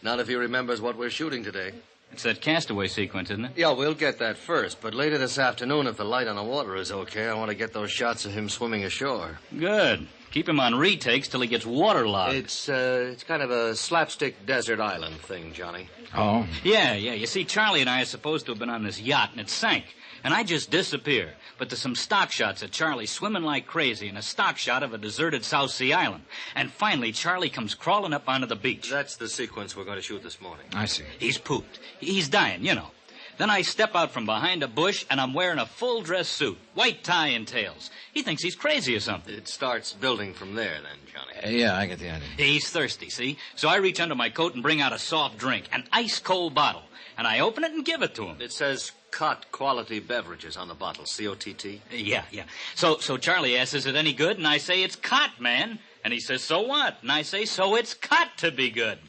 Not if he remembers what we're shooting today. It's that castaway sequence, isn't it? Yeah, we'll get that first. But later this afternoon, if the light on the water is okay, I want to get those shots of him swimming ashore. Good. Keep him on retakes till he gets waterlogged. It's kind of a slapstick desert island thing, Johnny. Oh? Yeah. You see, Charlie and I are supposed to have been on this yacht, and it sank. And I just disappear. But there's some stock shots of Charlie swimming like crazy and a stock shot of a deserted South Sea island. And finally, Charlie comes crawling up onto the beach. That's the sequence we're going to shoot this morning. I see. He's pooped. He's dying, you know. Then I step out from behind a bush, and I'm wearing a full-dress suit, white tie and tails. He thinks he's crazy or something. It starts building from there, then, Johnny. Yeah, I get the idea. He's thirsty, see? So I reach under my coat and bring out a soft drink, an ice-cold bottle. And I open it and give it to him. It says Cott Quality Beverages on the bottle, C-O-T-T. Yeah. So Charlie asks, is it any good? And I say, it's Cott, man. And he says, so what? And I say, so it's Cott to be good.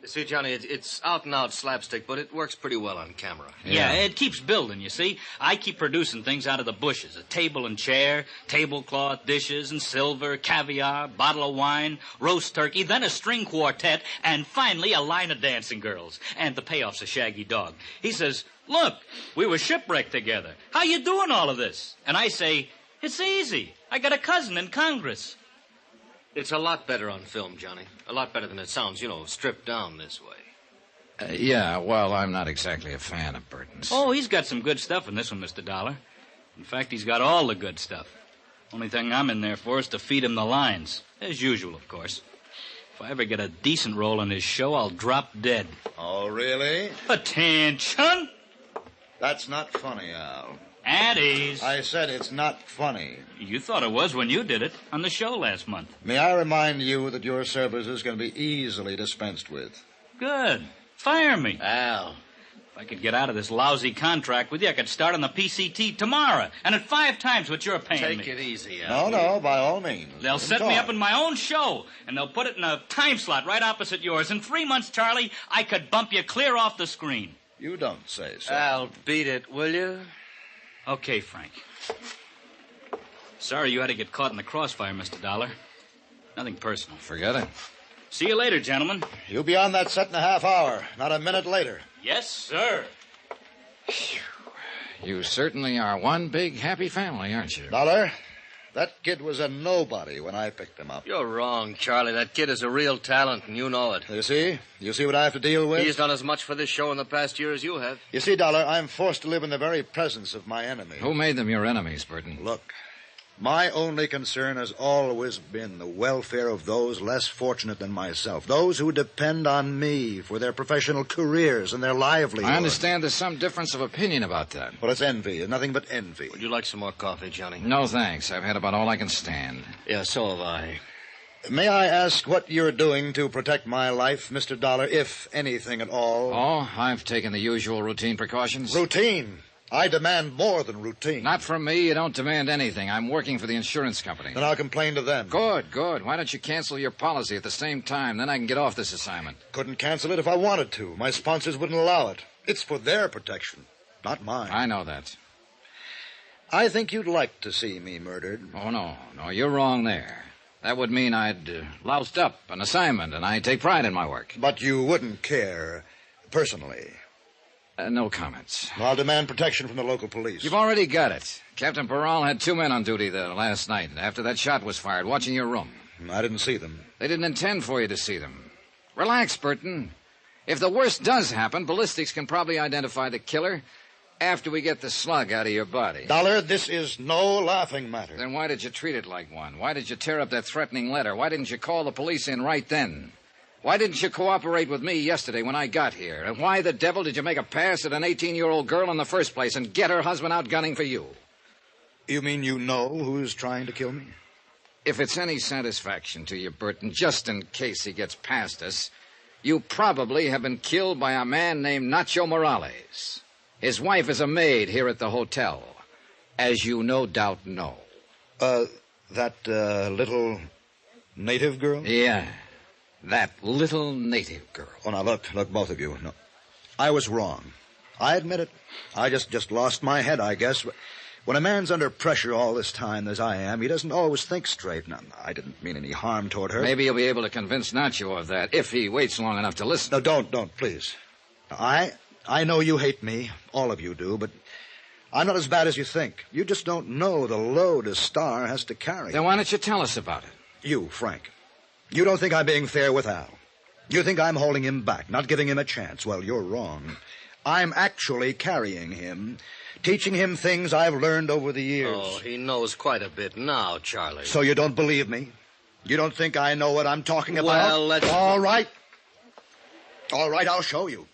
See, Johnny, it's out-and-out slapstick, but it works pretty well on camera. Yeah, it keeps building, you see. I keep producing things out of the bushes. A table and chair, tablecloth, dishes and silver, caviar, bottle of wine, roast turkey, then a string quartet, and finally a line of dancing girls. And the payoff's a shaggy dog. He says, look, we were shipwrecked together. How you doing all of this? And I say, it's easy. I got a cousin in Congress. It's a lot better on film, Johnny. A lot better than it sounds, stripped down this way. Yeah, well, I'm not exactly a fan of Burton's. Oh, he's got some good stuff in this one, Mr. Dollar. In fact, he's got all the good stuff. Only thing I'm in there for is to feed him the lines. As usual, of course. If I ever get a decent role in his show, I'll drop dead. Oh, really? Attention! That's not funny, Al. At ease. I said it's not funny. You thought it was when you did it on the show last month. May I remind you that your services can be easily dispensed with? Good. Fire me. Al. If I could get out of this lousy contract with you, I could start on the PCT tomorrow, and at 5 times what you're paying me. Take it easy, Al. No, by all means. They'll set me up in my own show, and they'll put it in a time slot right opposite yours. In 3 months, Charlie, I could bump you clear off the screen. You don't say so. Al, beat it, will you? Okay, Frank. Sorry you had to get caught in the crossfire, Mr. Dollar. Nothing personal. Forget it. See you later, gentlemen. You'll be on that set in a half hour, not a minute later. Yes, sir. You certainly are one big happy family, aren't you? Dollar, that kid was a nobody when I picked him up. You're wrong, Charlie. That kid is a real talent, and you know it. You see? You see what I have to deal with? He's done as much for this show in the past year as you have. You see, Dollar, I'm forced to live in the very presence of my enemy. Who made them your enemies, Burton? Look, my only concern has always been the welfare of those less fortunate than myself, those who depend on me for their professional careers and their livelihood. I understand there's some difference of opinion about that. Well, it's envy, nothing but envy. Would you like some more coffee, Johnny? No, thanks. I've had about all I can stand. Yeah, so have I. May I ask what you're doing to protect my life, Mr. Dollar, if anything at all? Oh, I've taken the usual routine precautions. Routine? I demand more than routine. Not from me. You don't demand anything. I'm working for the insurance company. Then I'll complain to them. Good. Why don't you cancel your policy at the same time? Then I can get off this assignment. Couldn't cancel it if I wanted to. My sponsors wouldn't allow it. It's for their protection, not mine. I know that. I think you'd like to see me murdered. Oh, no, you're wrong there. That would mean I'd loused up an assignment, and I take pride in my work. But you wouldn't care personally. No comments. I'll demand protection from the local police. You've already got it. Captain Peral had 2 men on duty there last night after that shot was fired, watching your room. I didn't see them. They didn't intend for you to see them. Relax, Burton. If the worst does happen, ballistics can probably identify the killer after we get the slug out of your body. Dollar, this is no laughing matter. Then why did you treat it like one? Why did you tear up that threatening letter? Why didn't you call the police in right then? Why didn't you cooperate with me yesterday when I got here? And why the devil did you make a pass at an 18-year-old girl in the first place and get her husband out gunning for you? You mean you know who's trying to kill me? If it's any satisfaction to you, Burton, just in case he gets past us, you probably have been killed by a man named Nacho Morales. His wife is a maid here at the hotel, as you no doubt know. That little native girl? Yeah. That little native girl. Oh, now, look, both of you. No, I was wrong. I admit it. I just lost my head, I guess. When a man's under pressure all this time, as I am, he doesn't always think straight. Now, I didn't mean any harm toward her. Maybe you'll be able to convince Nacho of that, if he waits long enough to listen. No, don't, please. Now, I know you hate me. All of you do, but I'm not as bad as you think. You just don't know the load a star has to carry. Then why don't you tell us about it? You, Frank. You don't think I'm being fair with Al. You think I'm holding him back, not giving him a chance. Well, you're wrong. I'm actually carrying him, teaching him things I've learned over the years. Oh, he knows quite a bit now, Charlie. So you don't believe me? You don't think I know what I'm talking about? Well, let's... All right. All right, I'll show you.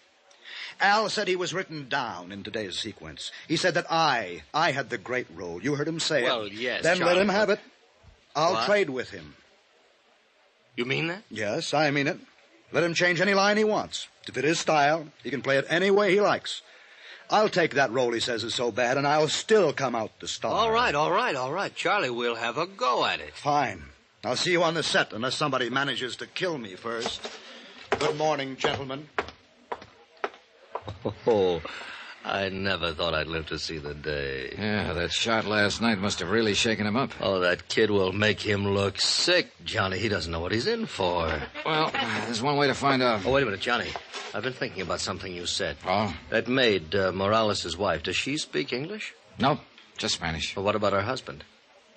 Al said he was written down in today's sequence. He said that I had the great role. You heard him say it. Well, yes, Then Charlie, let him have it. I'll What? trade with him. You mean that? Yes, I mean it. Let him change any line he wants. To fit his style, he can play it any way he likes. I'll take that role he says is so bad, and I'll still come out the star. All right. Charlie, we'll have a go at it. Fine. I'll see you on the set, unless somebody manages to kill me first. Good morning, gentlemen. Oh, I never thought I'd live to see the day. Yeah, that shot last night must have really shaken him up. Oh, that kid will make him look sick, Johnny. He doesn't know what he's in for. Well, there's one way to find out. Oh, wait a minute, Johnny. I've been thinking about something you said. Oh? That maid, Morales' wife, does she speak English? Nope, just Spanish. Well, what about her husband?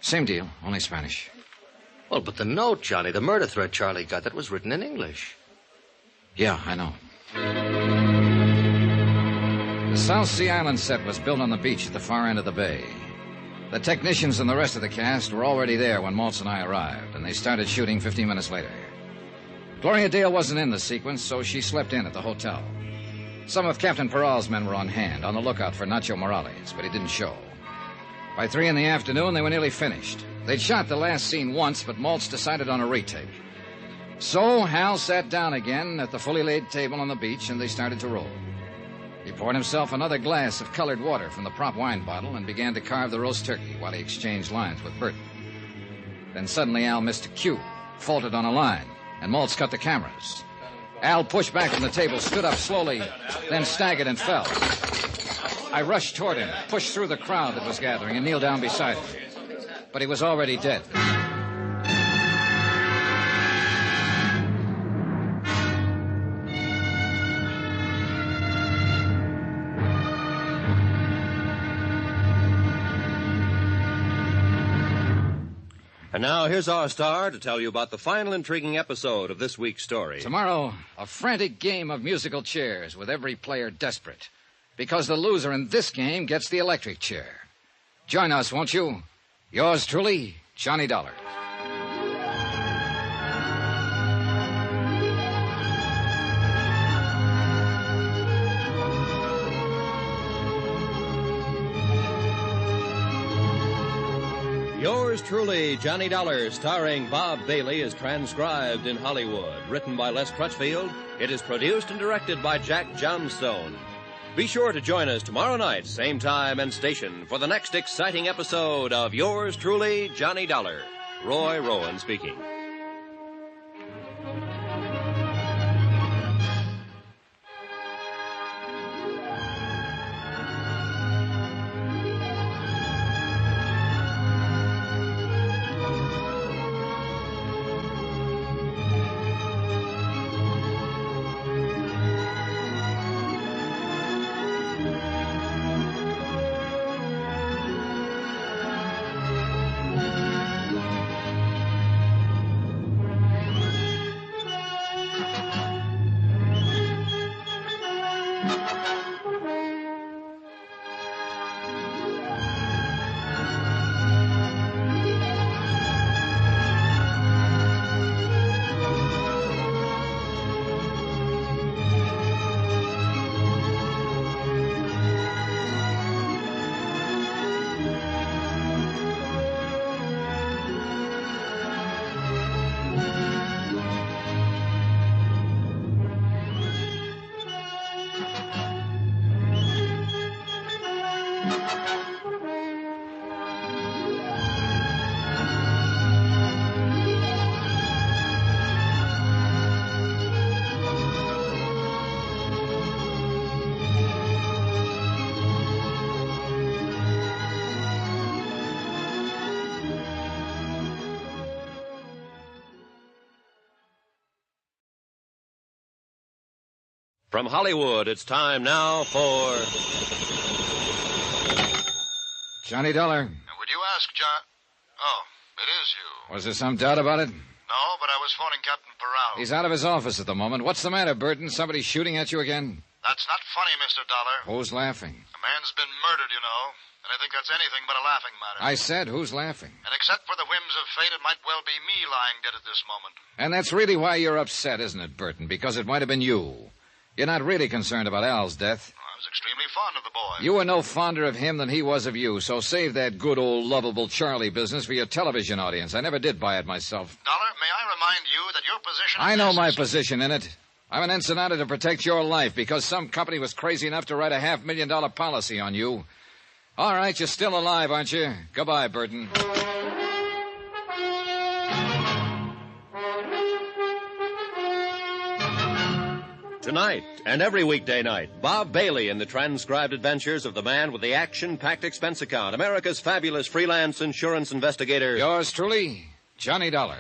Same deal, only Spanish. Well, but the note, Johnny, the murder threat Charlie got, that was written in English. Yeah, I know. The South Sea Island set was built on the beach at the far end of the bay. The technicians and the rest of the cast were already there when Maltz and I arrived, and they started shooting 15 minutes later. Gloria Dale wasn't in the sequence, so she slept in at the hotel. Some of Captain Peral's men were on hand, on the lookout for Nacho Morales, but he didn't show. By 3 in the afternoon, they were nearly finished. They'd shot the last scene once, but Maltz decided on a retake. So Hal sat down again at the fully laid table on the beach, and they started to roll. He poured himself another glass of colored water from the prop wine bottle and began to carve the roast turkey while he exchanged lines with Burton. Then suddenly Al missed a cue, faltered on a line, and Maltz cut the cameras. Al pushed back from the table, stood up slowly, then staggered and fell. I rushed toward him, pushed through the crowd that was gathering, and kneeled down beside him. But he was already dead. And now, here's our star to tell you about the final intriguing episode of this week's story. Tomorrow, a frantic game of musical chairs with every player desperate. Because the loser in this game gets the electric chair. Join us, won't you? Yours truly, Johnny Dollar. Yours truly, Johnny Dollar, starring Bob Bailey, is transcribed in Hollywood. Written by Les Crutchfield, it is produced and directed by Jack Johnstone. Be sure to join us tomorrow night, same time and station, for the next exciting episode of Yours truly, Johnny Dollar. Roy Rowan speaking. From Hollywood, it's time now for Johnny Dollar. Would you ask John... Oh, it is you. Was there some doubt about it? No, but I was phoning Captain Peral. He's out of his office at the moment. What's the matter, Burton? Somebody shooting at you again? That's not funny, Mr. Dollar. Who's laughing? A man's been murdered, you know. And I think that's anything but a laughing matter. I said, who's laughing? And except for the whims of fate, it might well be me lying dead at this moment. And that's really why you're upset, isn't it, Burton? Because it might have been you. You're not really concerned about Al's death. I was extremely fond of the boy. You were no fonder of him than he was of you, so save that good old lovable Charlie business for your television audience. I never did buy it myself. Dollar, may I remind you that your position... I know my position in it. I'm an Ensenada to protect your life because some company was crazy enough to write a $500,000 policy on you. All right, you're still alive, aren't you? Goodbye, Burton. Tonight and every weekday night, Bob Bailey in the transcribed adventures of the man with the action-packed expense account, America's fabulous freelance insurance investigator. Yours truly, Johnny Dollar.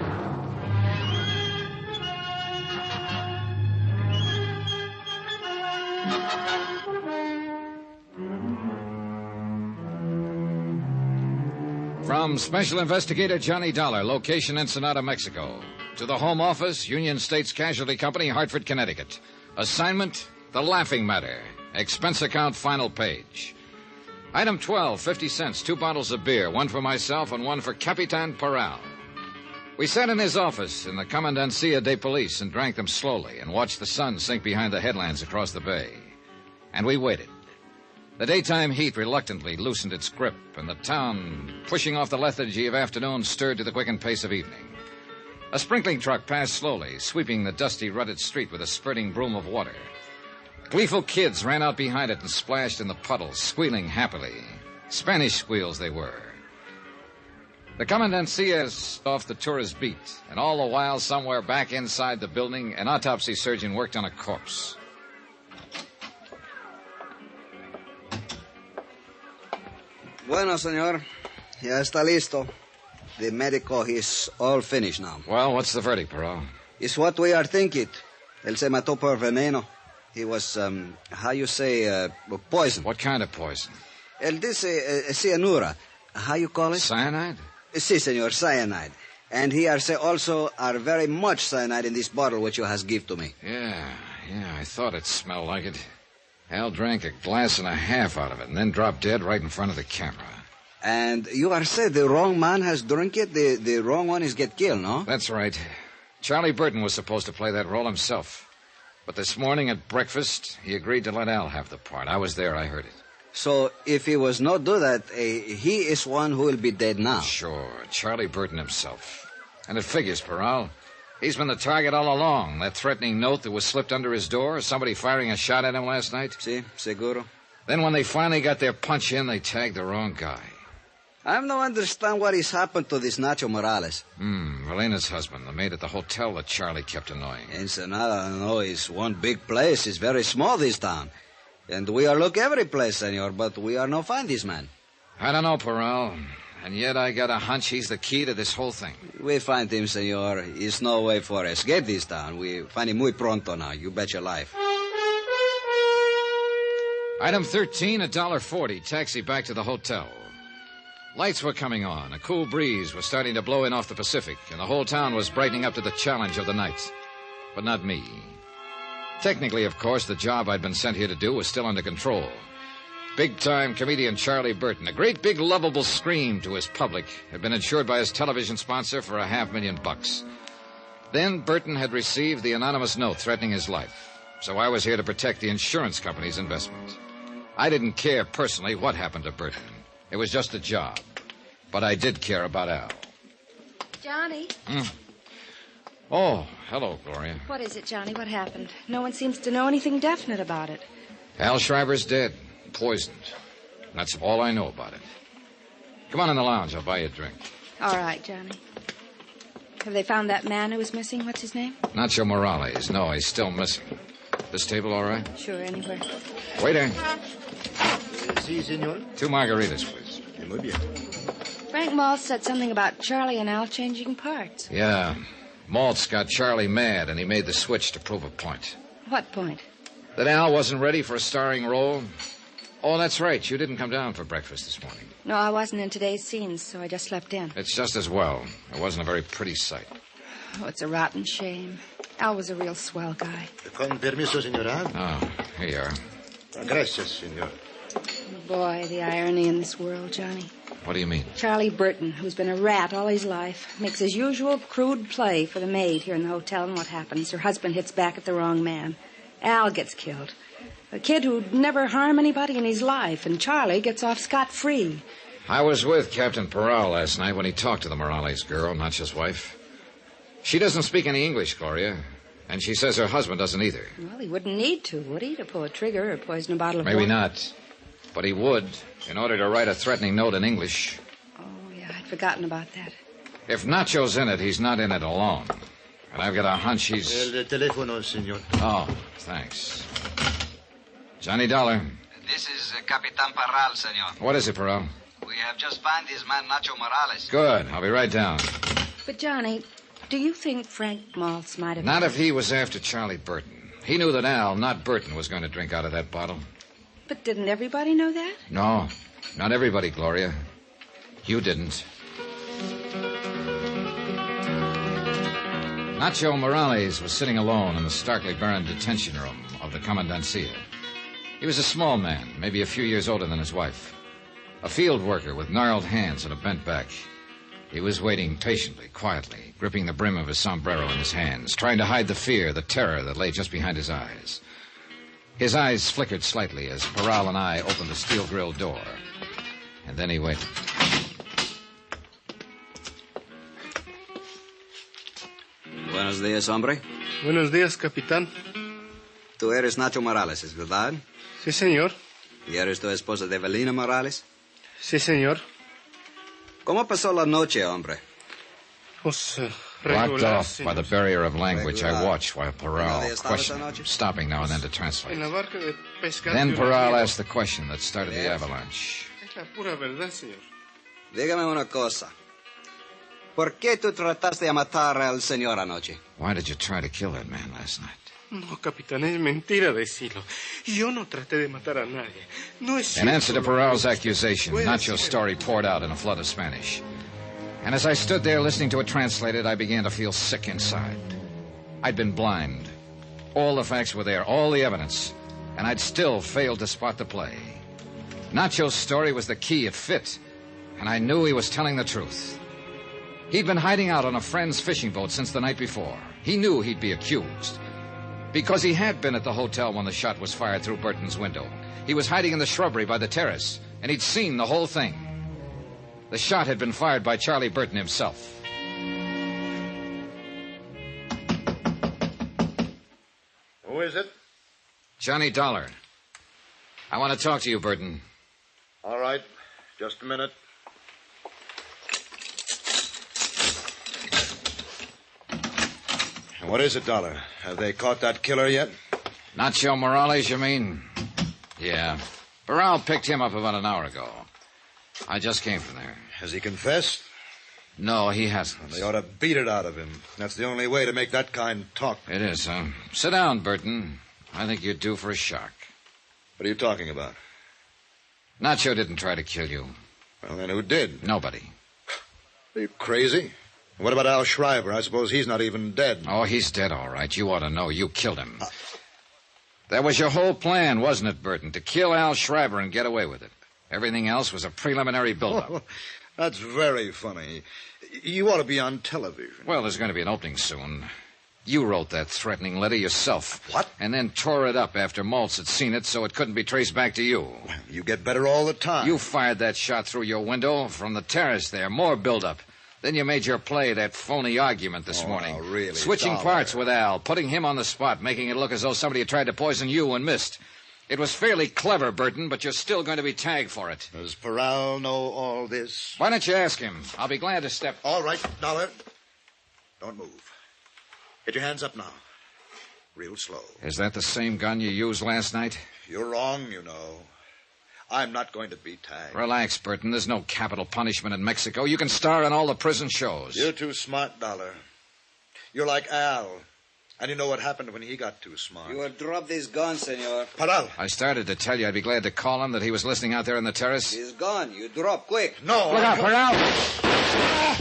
From Special Investigator Johnny Dollar, location Ensenada, Mexico, to the Home Office, Union States Casualty Company, Hartford, Connecticut. Assignment, The Laughing Matter. Expense account, final page. Item 12, 50 cents, 2 bottles of beer, one for myself and one for Capitan Peral. We sat in his office in the Comandancia de Police and drank them slowly and watched the sun sink behind the headlands across the bay. And we waited. The daytime heat reluctantly loosened its grip, and the town, pushing off the lethargy of afternoon, stirred to the quickened pace of evening. A sprinkling truck passed slowly, sweeping the dusty, rutted street with a spurting broom of water. Gleeful kids ran out behind it and splashed in the puddles, squealing happily. Spanish squeals they were. The Comandancia off the tourist beat, and all the while, somewhere back inside the building, an autopsy surgeon worked on a corpse. Bueno, señor. Ya está listo. The medical is all finished now. Well, what's the verdict, Peral? It's what we are thinking. Él se mató por veneno. He was, how you say, poison. What kind of poison? Él dice cianura. How you call it? Cyanide? Si, senor, cyanide. And here say also are very much cyanide in this bottle which you has give to me. Yeah, I thought it smelled like it. Al drank a glass and a half out of it and then dropped dead right in front of the camera. And you are said the wrong man has drunk it, the wrong one is get killed, no? That's right. Charlie Burton was supposed to play that role himself. But this morning at breakfast, he agreed to let Al have the part. I was there, I heard it. So if he was not do that, he is one who will be dead now. Sure, Charlie Burton himself. And it figures, Peral. He's been the target all along. That threatening note that was slipped under his door, somebody firing a shot at him last night. Si, seguro. Then when they finally got their punch in, they tagged the wrong guy. I don't understand what has happened to this Nacho Morales. Velena's husband, the maid at the hotel that Charlie kept annoying. Ensenada, no, is one big place. It's very small, this town. And we are look every place, senor, but we are no find this man. I don't know, Peral. And yet I got a hunch he's the key to this whole thing. We find him, senor. There's no way for escape this town. We find him muy pronto now. You bet your life. Item 13, $1.40. Taxi back to the hotel. Lights were coming on. A cool breeze was starting to blow in off the Pacific, and the whole town was brightening up to the challenge of the night. But not me. Technically, of course, the job I'd been sent here to do was still under control. Big-time comedian Charlie Burton, a great big lovable scream to his public, had been insured by his television sponsor for $500,000. Then Burton had received the anonymous note threatening his life, so I was here to protect the insurance company's investment. I didn't care personally what happened to Burton. It was just a job. But I did care about Al. Johnny? Oh, hello, Gloria. What is it, Johnny? What happened? No one seems to know anything definite about it. Al Schreiber's dead. Poisoned. That's all I know about it. Come on in the lounge. I'll buy you a drink. All right, Johnny. Have they found that man who was missing? What's his name? Nacho Morales. No, he's still missing. This table all right? Sure, anywhere. Waiter. Si, senor. 2 margaritas, please. Muy bien. Frank Maltz said something about Charlie and Al changing parts. Yeah. Maltz got Charlie mad, and he made the switch to prove a point. What point? That Al wasn't ready for a starring role. Oh, that's right. You didn't come down for breakfast this morning. No, I wasn't in today's scenes, so I just slept in. It's just as well. It wasn't a very pretty sight. Oh, it's a rotten shame. Al was a real swell guy. Con permiso, señora. Oh, here you are. Gracias, senor. Boy, the irony in this world, Johnny. What do you mean? Charlie Burton, who's been a rat all his life, makes his usual crude play for the maid here in the hotel, and what happens? Her husband hits back at the wrong man. Al gets killed. A kid who'd never harm anybody in his life, and Charlie gets off scot-free. I was with Captain Peral last night when he talked to the Morales girl, Nacho's wife. She doesn't speak any English, Gloria, and she says her husband doesn't either. Well, he wouldn't need to, would he, to pull a trigger or poison a bottle of Maybe wine? not. But he would, in order to write a threatening note in English. Oh, yeah, I'd forgotten about that. If Nacho's in it, he's not in it alone. And I've got a hunch he's... El teléfono, senor. Oh, thanks. Johnny Dollar. This is Capitan Parral, senor. What is it, Peral? We have just found his man, Nacho Morales. Good. I'll be right down. But, Johnny, do you think Frank Maltz might have... Not if he was after Charlie Burton. He knew that Al, not Burton, was going to drink out of that bottle. But didn't everybody know that? No, not everybody, Gloria. You didn't. Nacho Morales was sitting alone in the starkly barren detention room of the Comandancia. He was a small man, maybe a few years older than his wife. A field worker with gnarled hands and a bent back. He was waiting patiently, quietly, gripping the brim of his sombrero in his hands, trying to hide the fear, the terror that lay just behind his eyes. His eyes flickered slightly as Peral and I opened the steel-grilled door. And then he waited. Buenos días, hombre. Buenos días, capitán. Tú eres Nacho Morales, ¿es verdad? Sí, señor. ¿Y eres tu esposa de Evelina Morales? Sí, señor. ¿Cómo pasó la noche, hombre? Pues, Blocked regular, off by the barrier of language, I watched while Peral ¿Dónde estabas questioned anoche? him, stopping now and then to translate. En la barca de pescar. Then de un Peral amigo. asked the question that started the avalanche. Es la pura verdad, señor. Dígame una cosa. ¿Por qué tú trataste de matar al señor anoche? Why did you try to kill that man last night? No, capitán, es mentira decirlo. Yo no traté de matar a nadie. No es In answer to cierto. Peral's accusation, Nacho's story poured out in a flood of Spanish. And as I stood there listening to it translated, I began to feel sick inside. I'd been blind. All the facts were there, all the evidence, and I'd still failed to spot the play. Nacho's story was the key, it fit, and I knew he was telling the truth. He'd been hiding out on a friend's fishing boat since the night before. He knew he'd be accused. Because he had been at the hotel when the shot was fired through Burton's window. He was hiding in the shrubbery by the terrace, and he'd seen the whole thing. The shot had been fired by Charlie Burton himself. Who is it? Johnny Dollar. I want to talk to you, Burton. All right. Just a minute. What is it, Dollar? Have they caught that killer yet? Nacho Morales, you mean? Yeah. Peral picked him up about an hour ago. I just came from there. Has he confessed? No, he hasn't. They ought to beat it out of him. That's the only way to make that kind talk. It is, huh? Sit down, Burton. I think you're due for a shock. What are you talking about? Nacho didn't try to kill you. Well, then who did? Nobody. Are you crazy? What about Al Schreiber? I suppose he's not even dead. Oh, he's dead, all right. You ought to know. You killed him. That was your whole plan, wasn't it, Burton? To kill Al Schreiber and get away with it. Everything else was a preliminary build-up. Oh, that's very funny. You ought to be on television. Well, there's going to be an opening soon. You wrote that threatening letter yourself. What? And then tore it up after Maltz had seen it so it couldn't be traced back to you. Well, you get better all the time. You fired that shot through your window from the terrace there. More build-up. Then you made your play, that phony argument this morning. Oh, really? Switching Dollar. parts with Al, putting him on the spot, making it look as though somebody had tried to poison you and missed. It was fairly clever, Burton, but you're still going to be tagged for it. Does Peral know all this? Why don't you ask him? I'll be glad to step... All right, Dollar. Don't move. Get your hands up now. Real slow. Is that the same gun you used last night? You're wrong, you know. I'm not going to be tagged. Relax, Burton. There's no capital punishment in Mexico. You can star in all the prison shows. You're too smart, Dollar. You're like Al. And you know what happened when he got too smart. You have dropped his gun, senor. Paral. I started to tell you I'd be glad to call him that he was listening out there on the terrace. He's gone. You drop quick. No. Look out, Paral.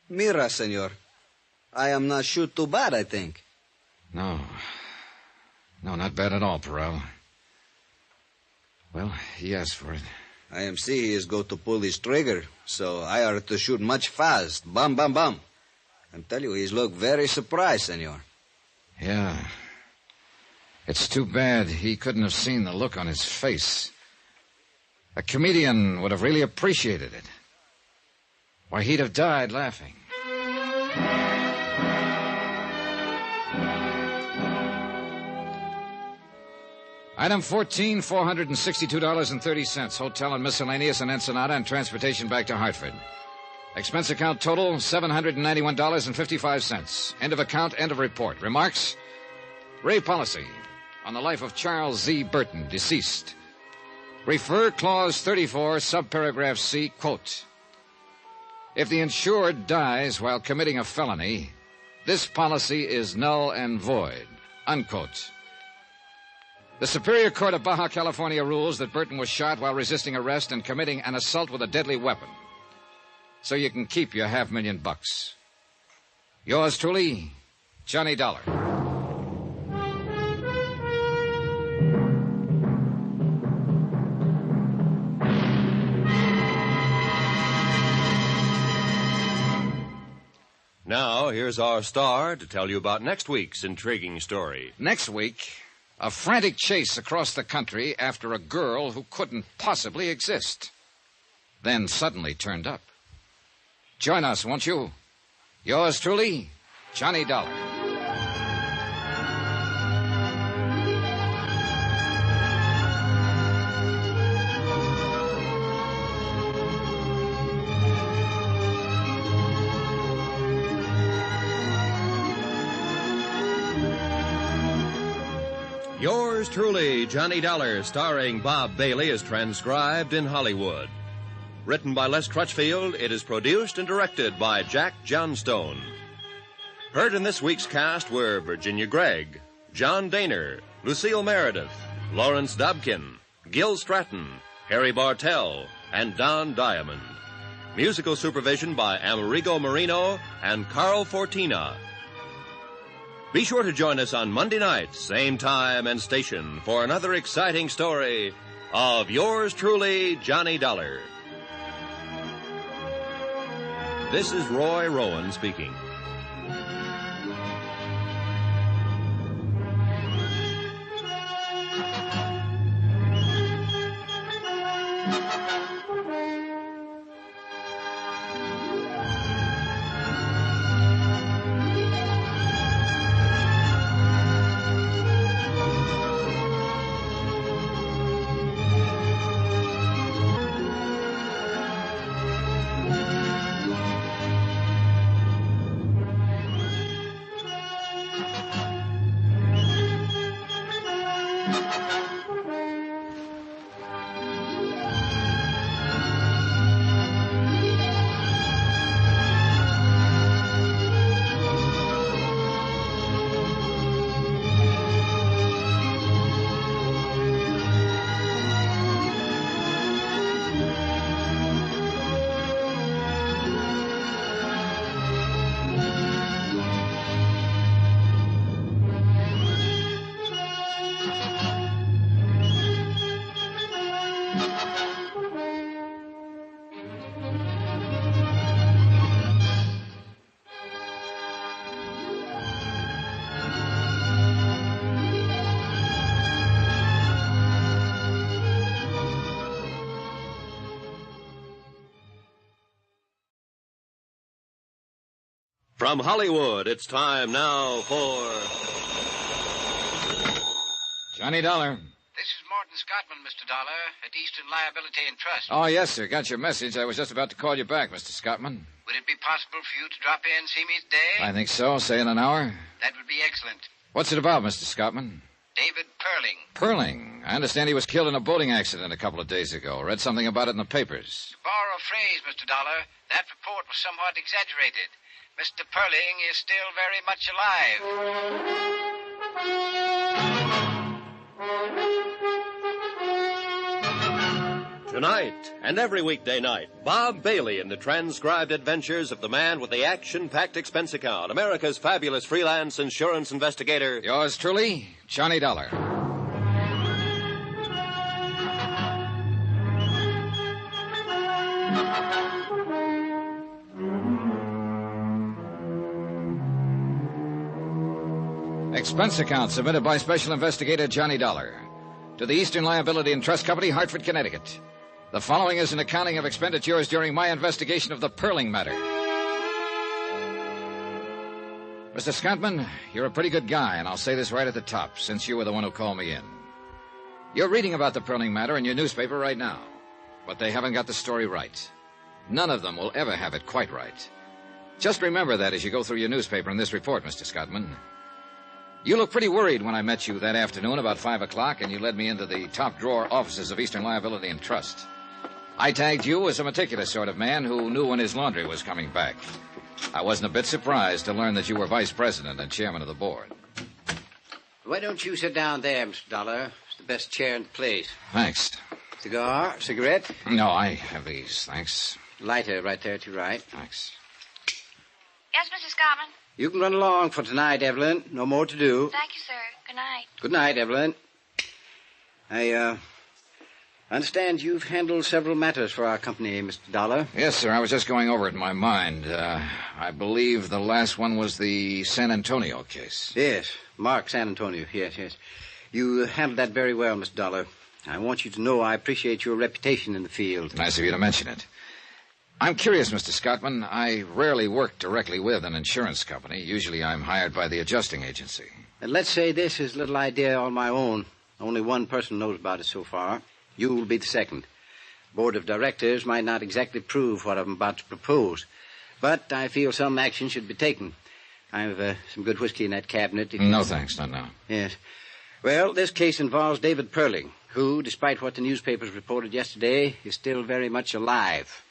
Mira, senor. I am not shoot too bad, I think. No. No, not bad at all, Paral. Well, he asked for it. I am see he is go to pull his trigger, so I are to shoot much fast. Bam, bam, bam. I tell you, he's look very surprised, senor. Yeah. It's too bad he couldn't have seen the look on his face. A comedian would have really appreciated it. Why, he'd have died laughing. Item 14, $462.30. Hotel and miscellaneous in Ensenada and transportation back to Hartford. Expense account total, $791.55. End of account, end of report. Remarks? Ray policy on the life of Charles Z. Burton, deceased. Refer clause 34, subparagraph C, quote. If the insured dies while committing a felony, this policy is null and void, unquote. The Superior Court of Baja California rules that Burton was shot while resisting arrest and committing an assault with a deadly weapon. So you can keep your $500,000. Yours truly, Johnny Dollar. Now, here's our star to tell you about next week's intriguing story. Next week, a frantic chase across the country after a girl who couldn't possibly exist. Then suddenly turned up. Join us, won't you? Yours truly, Johnny Dollar. Yours truly, Johnny Dollar, starring Bob Bailey, is transcribed in Hollywood. Written by Les Crutchfield, it is produced and directed by Jack Johnstone. Heard in this week's cast were Virginia Gregg, John Daner, Lucille Meredith, Lawrence Dobkin, Gil Stratton, Harry Bartell, and Don Diamond. Musical supervision by Amerigo Marino and Carl Fortina. Be sure to join us on Monday night, same time and station, for another exciting story of yours truly, Johnny Dollar. This is Roy Rowan speaking. From Hollywood, it's time now for Johnny Dollar. This is Morton Scottman, Mr. Dollar, at Eastern Liability and Trust. Oh, yes, sir. Got your message. I was just about to call you back, Mr. Scottman. Would it be possible for you to drop in and see me today? I think so. Say in an hour. That would be excellent. What's it about, Mr. Scottman? David Perling. Perling? I understand he was killed in a boating accident a couple of days ago. Read something about it in the papers. To borrow a phrase, Mr. Dollar, that report was somewhat exaggerated. Mr. Perling is still very much alive. Tonight and every weekday night, Bob Bailey in the transcribed adventures of the man with the action-packed expense account, America's fabulous freelance insurance investigator. Yours truly, Johnny Dollar. Expense account submitted by Special Investigator Johnny Dollar to the Eastern Liability and Trust Company, Hartford, Connecticut. The following is an accounting of expenditures during my investigation of the Perling matter. Mr. Scottman, you're a pretty good guy, and I'll say this right at the top, since you were the one who called me in. You're reading about the Perling matter in your newspaper right now, but they haven't got the story right. None of them will ever have it quite right. Just remember that as you go through your newspaper in this report, Mr. Scottman. You looked pretty worried when I met you that afternoon about 5 o'clock, and you led me into the top-drawer offices of Eastern Liability and Trust. I tagged you as a meticulous sort of man who knew when his laundry was coming back. I wasn't a bit surprised to learn that you were vice president and chairman of the board. Why don't you sit down there, Mr. Dollar? It's the best chair in the place. Thanks. Cigar? Cigarette? No, I have these, thanks. Lighter right there at your right. Thanks. Yes, Mrs. Scottman? You can run along for tonight, Evelyn. No more to do. Thank you, sir. Good night. Good night, Evelyn. I understand you've handled several matters for our company, Mr. Dollar. Yes, sir. I was just going over it in my mind. I believe the last one was the San Antonio case. Yes, Mark San Antonio. Yes. You handled that very well, Mr. Dollar. I want you to know I appreciate your reputation in the field. Nice of you to mention it. I'm curious, Mr. Scottman. I rarely work directly with an insurance company. Usually I'm hired by the adjusting agency. And let's say this is a little idea on my own. Only one person knows about it so far. You will be the second. Board of directors might not exactly prove what I'm about to propose, but I feel some action should be taken. I have some good whiskey in that cabinet. No, thanks. Not now. Yes. Well, this case involves David Perling, who, despite what the newspapers reported yesterday, is still very much alive.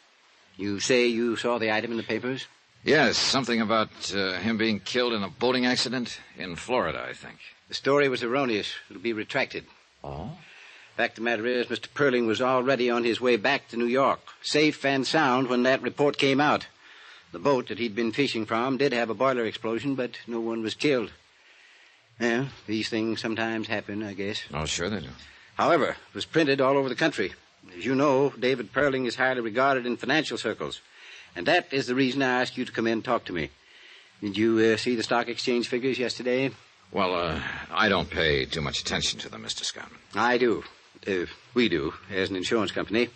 You say you saw the item in the papers? Yes, something about him being killed in a boating accident in Florida, I think. The story was erroneous. It'll be retracted. Oh? Fact of the matter is, Mr. Perling was already on his way back to New York, safe and sound when that report came out. The boat that he'd been fishing from did have a boiler explosion, but no one was killed. Well, these things sometimes happen, I guess. Oh, sure they do. However, it was printed all over the country. As you know, David Perling is highly regarded in financial circles. And that is the reason I asked you to come in and talk to me. Did you see the stock exchange figures yesterday? Well, I don't pay too much attention to them, Mr. Scottman. I do. We do, as an insurance company.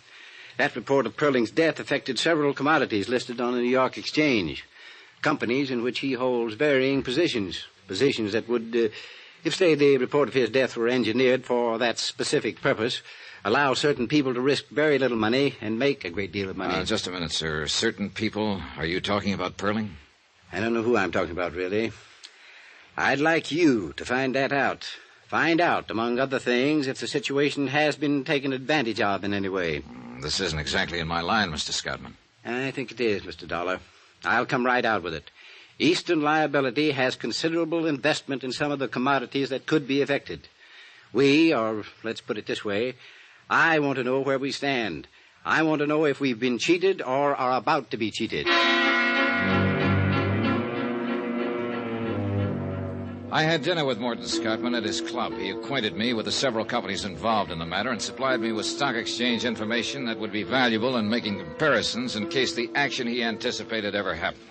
That report of Perling's death affected several commodities listed on the New York Exchange. Companies in which he holds varying positions. Positions that would, if, say, the report of his death were engineered for that specific purpose, allow certain people to risk very little money and make a great deal of money. Just a minute, sir. Certain people? Are you talking about Perling? I don't know who I'm talking about, really. I'd like you to find that out. Find out, among other things, if the situation has been taken advantage of in any way. This isn't exactly in my line, Mr. Scottman. I think it is, Mr. Dollar. I'll come right out with it. Eastern Liability has considerable investment in some of the commodities that could be affected. We, or let's put it this way, I want to know where we stand. I want to know if we've been cheated or are about to be cheated. I had dinner with Morton Scottman at his club. He acquainted me with the several companies involved in the matter and supplied me with stock exchange information that would be valuable in making comparisons in case the action he anticipated ever happened.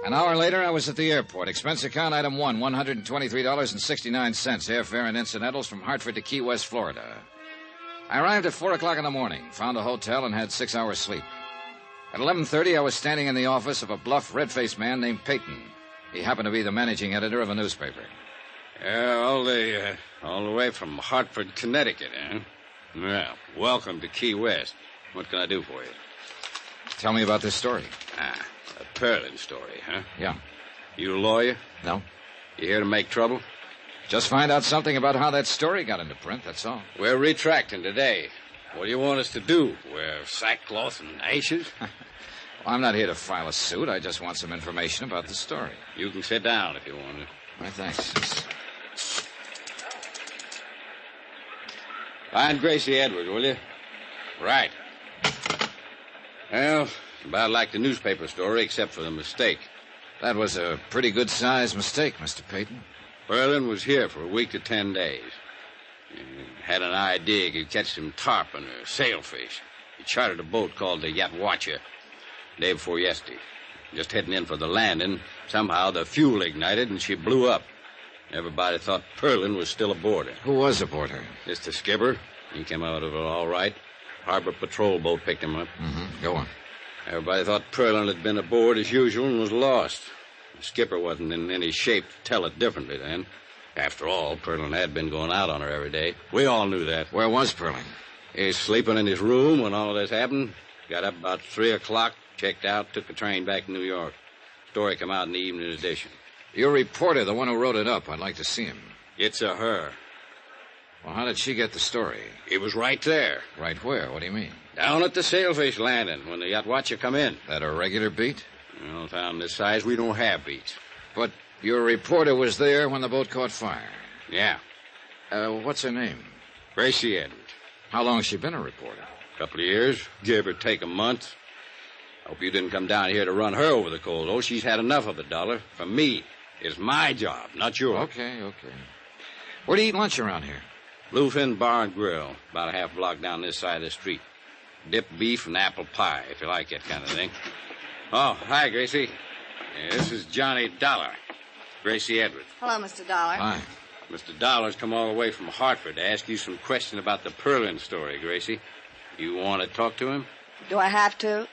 An hour later, I was at the airport. Expense account item 1, $123.69, airfare and incidentals from Hartford to Key West, Florida. I arrived at 4 o'clock in the morning, found a hotel, and had 6 hours sleep. At 11:30, I was standing in the office of a bluff, red-faced man named Peyton. He happened to be the managing editor of a newspaper. All the way from Hartford, Connecticut, eh? Well, welcome to Key West. What can I do for you? Tell me about this story. A Perling story, huh? Yeah. You a lawyer? No. You here to make trouble? Just find out something about how that story got into print, that's all. We're retracting today. What do you want us to do? Wear sackcloth and ashes? Well, I'm not here to file a suit. I just want some information about the story. You can sit down if you want to. My thanks. Find Gracie Edwards, will you? Right. Well, about like the newspaper story, except for the mistake. That was a pretty good-sized mistake, Mr. Peyton. Berlin was here for a week to 10 days. He had an idea he could catch some tarpon or sailfish. He chartered a boat called the Yatwacha day before yesterday. Just heading in for the landing, somehow the fuel ignited and she blew up. Everybody thought Perlin was still aboard her. Who was aboard her? It's the skipper. He came out of it all right. Harbor patrol boat picked him up. Mm-hmm. Go on. Everybody thought Perlin had been aboard as usual and was lost. The skipper wasn't in any shape to tell it differently then. After all, Perlin had been going out on her every day. We all knew that. Where was Perlin? He's sleeping in his room when all of this happened. Got up about 3 o'clock, checked out, took the train back to New York. Story come out in the evening edition. Your reporter, the one who wrote it up, I'd like to see him. It's a her. Well, how did she get the story? It was right there. Right where? What do you mean? Down at the sailfish landing when the Yatwacha come in. That a regular beat? Well, town this size, we don't have beats. But your reporter was there when the boat caught fire? Yeah. What's her name? Gracie Edwards. How long has she been a reporter? A couple of years, give or take a month. Hope you didn't come down here to run her over the coals. Oh, she's had enough of the dollar. From me. It's my job, not yours. Okay. Where do you eat lunch around here? Bluefin Bar and Grill, about a half block down this side of the street. Dipped beef and apple pie, if you like that kind of thing. Oh, hi, Gracie. This is Johnny Dollar. Gracie Edwards. Hello, Mr. Dollar. Hi. Mr. Dollar's come all the way from Hartford to ask you some question about the Perlin story, Gracie. You want to talk to him? Do I have to?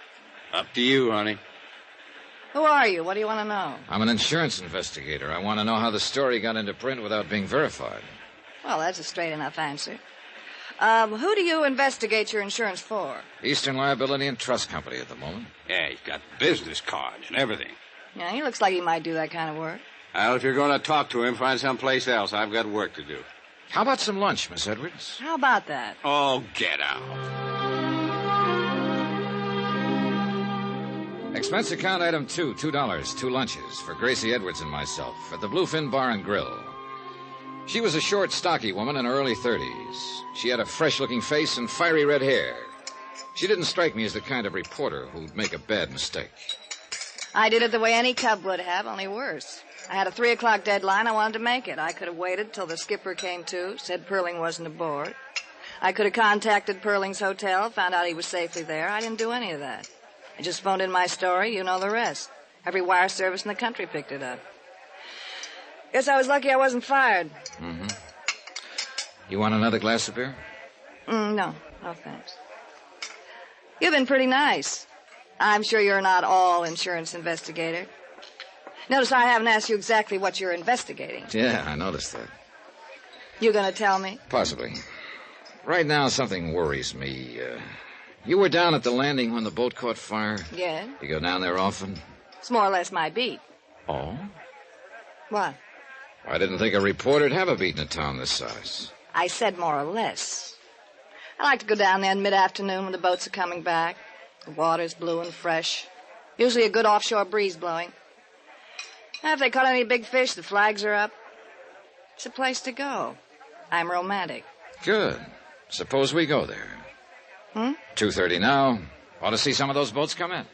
Up to you, honey. Who are you? What do you want to know? I'm an insurance investigator. I want to know how the story got into print without being verified. Well, that's a straight enough answer. Who do you investigate your insurance for? Eastern Liability and Trust Company at the moment. Yeah, he's got business cards and everything. Yeah, he looks like he might do that kind of work. Well, if you're going to talk to him, find someplace else. I've got work to do. How about some lunch, Miss Edwards? How about that? Oh, get out. Expense account item 2, $2, 2 lunches for Gracie Edwards and myself at the Bluefin Bar and Grill. She was a short, stocky woman in her early 30s. She had a fresh-looking face and fiery red hair. She didn't strike me as the kind of reporter who'd make a bad mistake. I did it the way any cub would have, only worse. I had a 3 o'clock deadline. I wanted to make it. I could have waited till the skipper came to, said Perling wasn't aboard. I could have contacted Perling's hotel, found out he was safely there. I didn't do any of that. I just phoned in my story. You know the rest. Every wire service in the country picked it up. Guess I was lucky I wasn't fired. Mm-hmm. You want another glass of beer? No, thanks. You've been pretty nice. I'm sure you're not all insurance investigator. Notice I haven't asked you exactly what you're investigating. Yeah, I noticed that. You gonna tell me? Possibly. Right now, something worries me. You were down at the landing when the boat caught fire? Yeah. You go down there often? It's more or less my beat. Oh? What? I didn't think a reporter'd have a beat in a town this size. I said more or less. I like to go down there in mid-afternoon when the boats are coming back. The water's blue and fresh. Usually a good offshore breeze blowing. And if they caught any big fish, the flags are up. It's a place to go. I'm romantic. Good. Suppose we go there. 2:30 now. Ought to see some of those boats come in.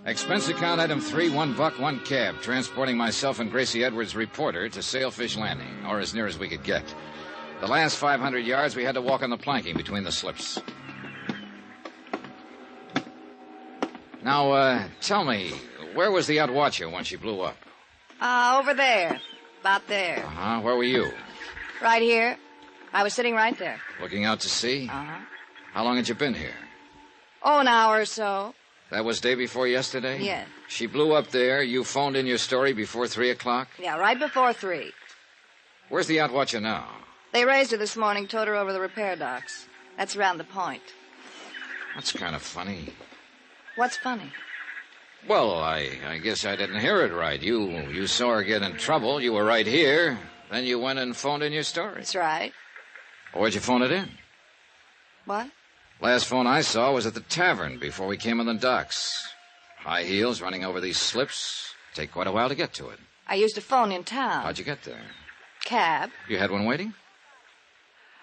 Expense account item 3, $1, 1 cab, transporting myself and Gracie Edwards, reporter, to Sailfish Landing, or as near as we could get. The last 500 yards, we had to walk on the planking between the slips. Now, tell me, where was the Yatwacha when she blew up? Over there. About there. Uh-huh. Where were you? Right here. I was sitting right there. Looking out to sea? Uh-huh. How long had you been here? Oh, an hour or so. That was day before yesterday? Yeah. She blew up there. You phoned in your story before 3 o'clock? Yeah, right before 3. Where's the Yatwacha now? They raised her this morning, towed her over the repair docks. That's around the point. That's kind of funny. What's funny? Well, I guess I didn't hear it right. You saw her get in trouble. You were right here. Then you went and phoned in your story. That's right. Where'd you phone it in? What? Last phone I saw was at the tavern before we came on the docks. High heels running over these slips. Take quite a while to get to it. I used a phone in town. How'd you get there? Cab. You had one waiting?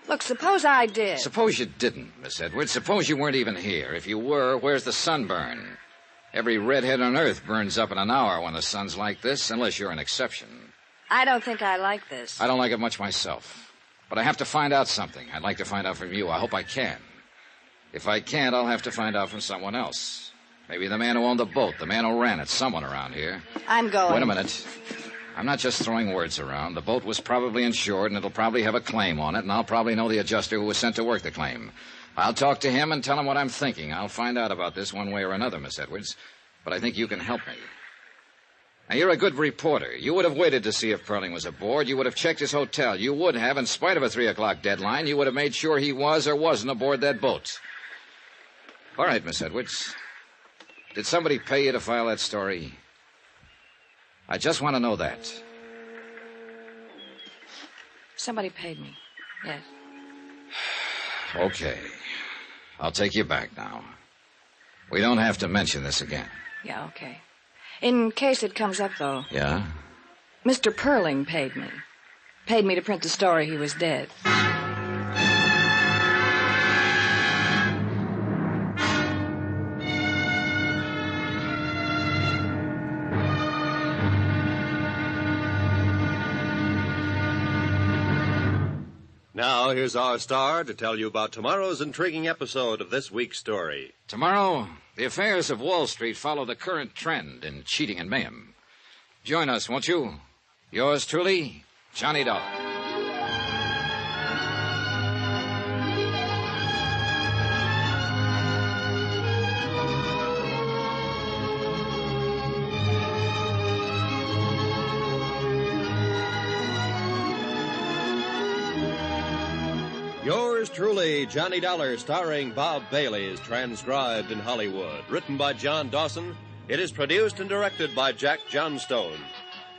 Look, suppose I did. Suppose you didn't, Miss Edwards. Suppose you weren't even here. If you were, where's the sunburn? Every redhead on earth burns up in an hour when the sun's like this, unless you're an exception. I don't think I like this. I don't like it much myself. But I have to find out something. I'd like to find out from you. I hope I can. If I can't, I'll have to find out from someone else. Maybe the man who owned the boat, the man who ran it, someone around here. I'm going. Wait a minute. I'm not just throwing words around. The boat was probably insured, and it'll probably have a claim on it, and I'll probably know the adjuster who was sent to work the claim. I'll talk to him and tell him what I'm thinking. I'll find out about this one way or another, Miss Edwards. But I think you can help me. Now, you're a good reporter. You would have waited to see if Perling was aboard. You would have checked his hotel. You would have, in spite of a 3 o'clock deadline, you would have made sure he was or wasn't aboard that boat. All right, Miss Edwards. Did somebody pay you to file that story? I just want to know that. Somebody paid me. Yes. Okay. I'll take you back now. We don't have to mention this again. Yeah, okay. In case it comes up, though. Yeah? Mr. Perling paid me. Paid me to print the story he was dead. Now, here's our star to tell you about tomorrow's intriguing episode of this week's story. Tomorrow, the affairs of Wall Street follow the current trend in cheating and mayhem. Join us, won't you? Yours truly, Johnny Dollar. Yours truly, Johnny Dollar, starring Bob Bailey, is transcribed in Hollywood. Written by John Dawson, it is produced and directed by Jack Johnstone.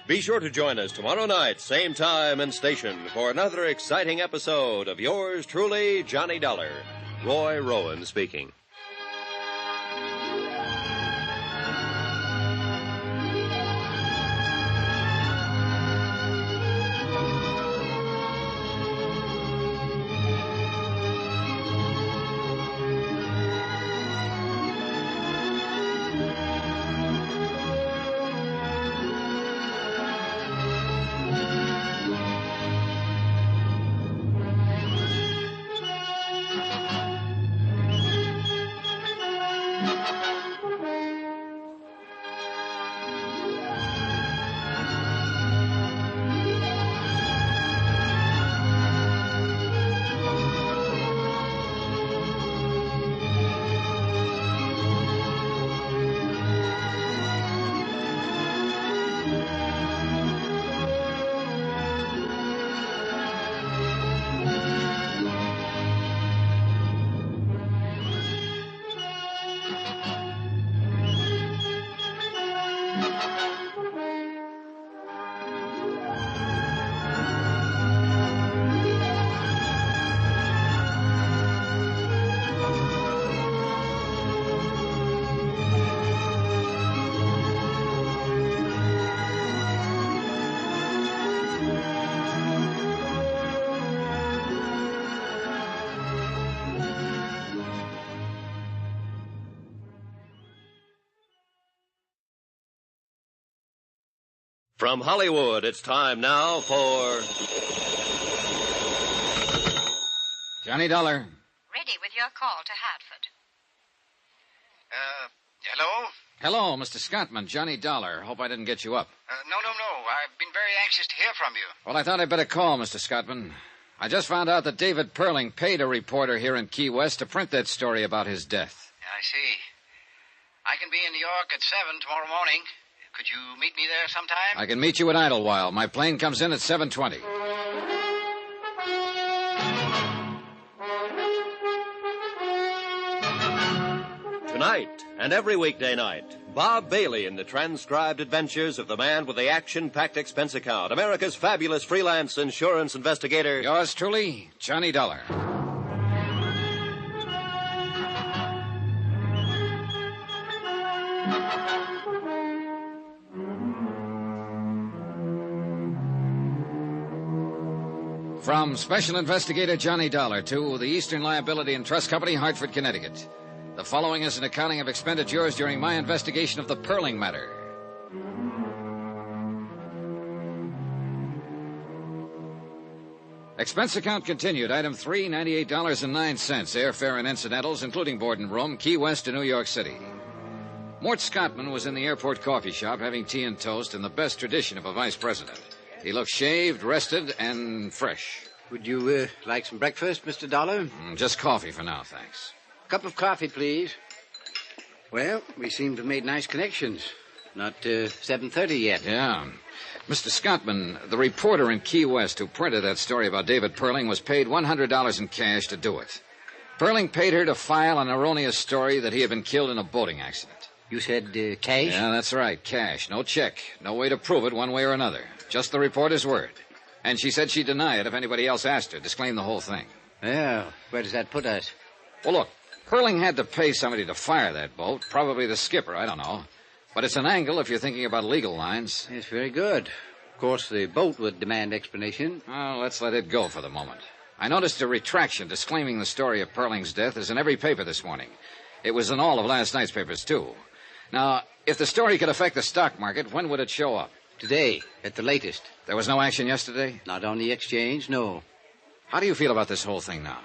Be sure to join us tomorrow night, same time and station, for another exciting episode of Yours truly, Johnny Dollar. Roy Rowan speaking. From Hollywood, it's time now for... Johnny Dollar. Ready with your call to Hartford. Hello? Hello, Mr. Scottman, Johnny Dollar. Hope I didn't get you up. No. I've been very anxious to hear from you. Well, I thought I'd better call, Mr. Scottman. I just found out that David Perling paid a reporter here in Key West to print that story about his death. I see. I can be in New York at 7 tomorrow morning. Could you meet me there sometime? I can meet you at Idlewild. My plane comes in at 7:20. Tonight and every weekday night, Bob Bailey in the transcribed adventures of the man with the action-packed expense account, America's fabulous freelance insurance investigator. Yours truly, Johnny Dollar. From Special Investigator Johnny Dollar to the Eastern Liability and Trust Company, Hartford, Connecticut. The following is an accounting of expenditures during my investigation of the Perling matter. Expense account continued. Item 3, $98.09. Airfare and incidentals, including board and room, Key West to New York City. Mort Scottman was in the airport coffee shop having tea and toast in the best tradition of a vice president. He looked shaved, rested, and fresh. Would you like some breakfast, Mr. Dollar? Just coffee for now, thanks. Cup of coffee, please. Well, we seem to have made nice connections. Not 7:30 yet. Yeah. Mr. Scottman, the reporter in Key West who printed that story about David Perling was paid $100 in cash to do it. Perling paid her to file an erroneous story that he had been killed in a boating accident. You said cash? Yeah, that's right, cash. No check. No way to prove it one way or another. Just the reporter's word. And she said she'd deny it if anybody else asked her. Disclaim the whole thing. Well, where does that put us? Well, look, Perling had to pay somebody to fire that boat. Probably the skipper, I don't know. But it's an angle if you're thinking about legal lines. It's very good. Of course, the boat would demand explanation. Oh, let's let it go for the moment. I noticed a retraction disclaiming the story of Perling's death is in every paper this morning. It was in all of last night's papers, too. Now, if the story could affect the stock market, when would it show up? Today, at the latest. There was no action yesterday? Not on the exchange, no. How do you feel about this whole thing now?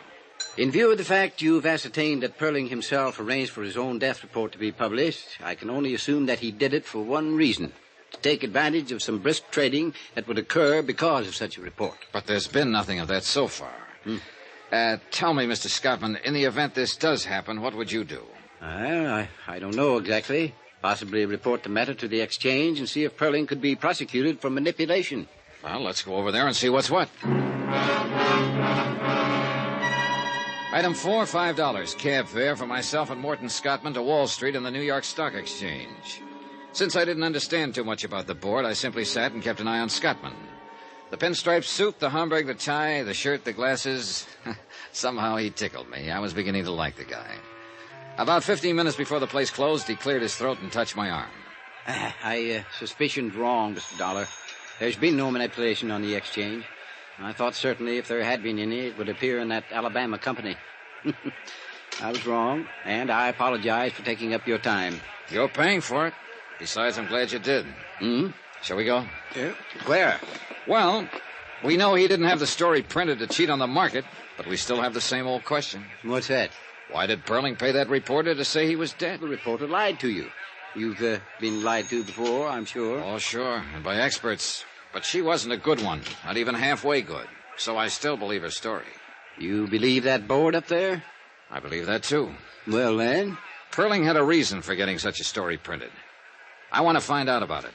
In view of the fact you've ascertained that Perling himself arranged for his own death report to be published, I can only assume that he did it for one reason. To take advantage of some brisk trading that would occur because of such a report. But there's been nothing of that so far. Tell me, Mr. Scottman, in the event this does happen, what would you do? I don't know exactly. Possibly report the matter to the exchange and see if Perling could be prosecuted for manipulation. Well, let's go over there and see what's what. Item 4, $5. Cab fare for myself and Morton Scottman to Wall Street and the New York Stock Exchange. Since I didn't understand too much about the board, I simply sat and kept an eye on Scottman. The pinstripe suit, the Homburg, the tie, the shirt, the glasses. Somehow he tickled me. I was beginning to like the guy. About 15 minutes before the place closed, he cleared his throat and touched my arm. I suspicioned wrong, Mr. Dollar. There's been no manipulation on the exchange. I thought certainly if there had been any, it would appear in that Alabama company. I was wrong, and I apologize for taking up your time. You're paying for it. Besides, I'm glad you did. Shall we go? Yeah. Where? Well, we know he didn't have the story printed to cheat on the market, but we still have the same old question. What's that? Why did Perling pay that reporter to say he was dead? The reporter lied to you. You've been lied to before, I'm sure. Oh, sure, and by experts. But she wasn't a good one, not even halfway good. So I still believe her story. You believe that board up there? I believe that, too. Well, then? Perling had a reason for getting such a story printed. I want to find out about it.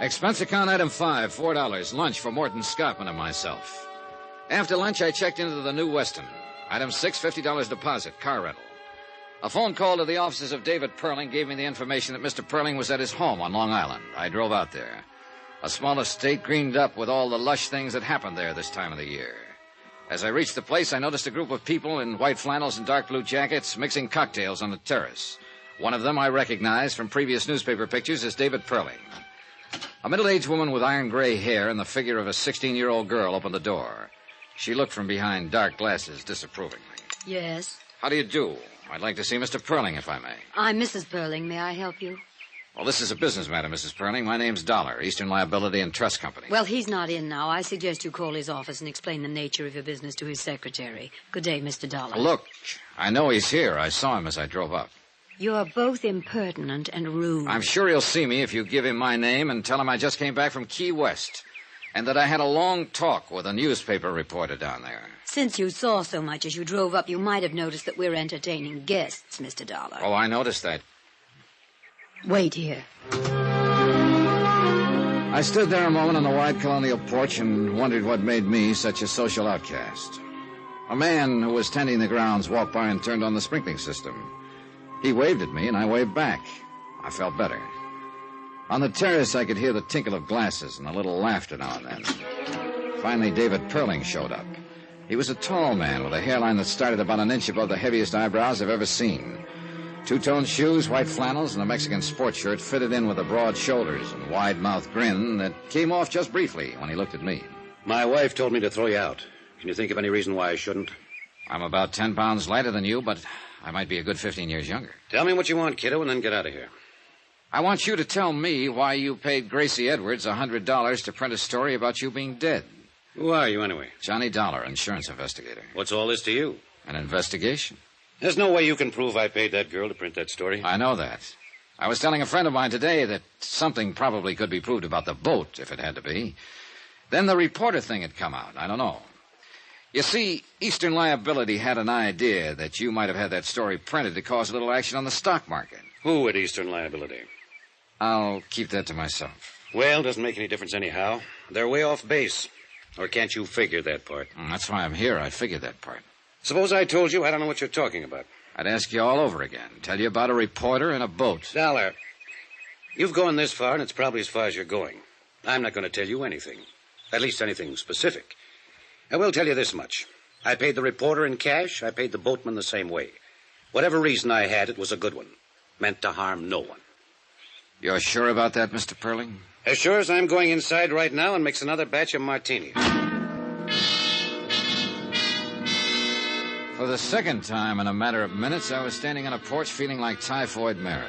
Expense account item 5, $4. Lunch for Morton Scottman and myself. After lunch, I checked into the New Weston. Item 6, $50 deposit, car rental. A phone call to the offices of David Perling gave me the information that Mr. Perling was at his home on Long Island. I drove out there. A small estate greened up with all the lush things that happen there this time of the year. As I reached the place, I noticed a group of people in white flannels and dark blue jackets mixing cocktails on the terrace. One of them I recognized from previous newspaper pictures as David Perling. A middle-aged woman with iron gray hair and the figure of a 16-year-old girl opened the door. She looked from behind dark glasses disapprovingly. Yes? How do you do? I'd like to see Mr. Perling, if I may. I'm Mrs. Perling. May I help you? Well, this is a business matter, Mrs. Perling. My name's Dollar, Eastern Liability and Trust Company. Well, he's not in now. I suggest you call his office and explain the nature of your business to his secretary. Good day, Mr. Dollar. Look, I know he's here. I saw him as I drove up. You're both impertinent and rude. I'm sure he'll see me if you give him my name and tell him I just came back from Key West and that I had a long talk with a newspaper reporter down there. Since you saw so much as you drove up, you might have noticed that we're entertaining guests, Mr. Dollar. Oh, I noticed that. Wait here. I stood there a moment on the wide colonial porch and wondered what made me such a social outcast. A man who was tending the grounds walked by and turned on the sprinkling system. He waved at me, and I waved back. I felt better. On the terrace, I could hear the tinkle of glasses and a little laughter now and then. Finally, David Perling showed up. He was a tall man with a hairline that started about an inch above the heaviest eyebrows I've ever seen. Two-tone shoes, white flannels, and a Mexican sports shirt fitted in with the broad shoulders and wide-mouthed grin that came off just briefly when he looked at me. My wife told me to throw you out. Can you think of any reason why I shouldn't? I'm about 10 pounds lighter than you, but I might be a good 15 years younger. Tell me what you want, kiddo, and then get out of here. I want you to tell me why you paid Gracie Edwards $100 to print a story about you being dead. Who are you, anyway? Johnny Dollar, insurance investigator. What's all this to you? An investigation. There's no way you can prove I paid that girl to print that story. I know that. I was telling a friend of mine today that something probably could be proved about the boat, if it had to be. Then the reporter thing had come out. I don't know. You see, Eastern Liability had an idea that you might have had that story printed to cause a little action on the stock market. Who at Eastern Liability? I'll keep that to myself. Well, doesn't make any difference anyhow. They're way off base. Or can't you figure that part? That's why I'm here. I figured that part. Suppose I told you I don't know what you're talking about. I'd ask you all over again. Tell you about a reporter and a boat. Dollar, you've gone this far, and it's probably as far as you're going. I'm not going to tell you anything. At least anything specific. I will tell you this much. I paid the reporter in cash. I paid the boatman the same way. Whatever reason I had, it was a good one. Meant to harm no one. You're sure about that, Mr. Perling? As sure as I'm going inside right now and mix another batch of martinis. For the second time in a matter of minutes, I was standing on a porch feeling like Typhoid Mary.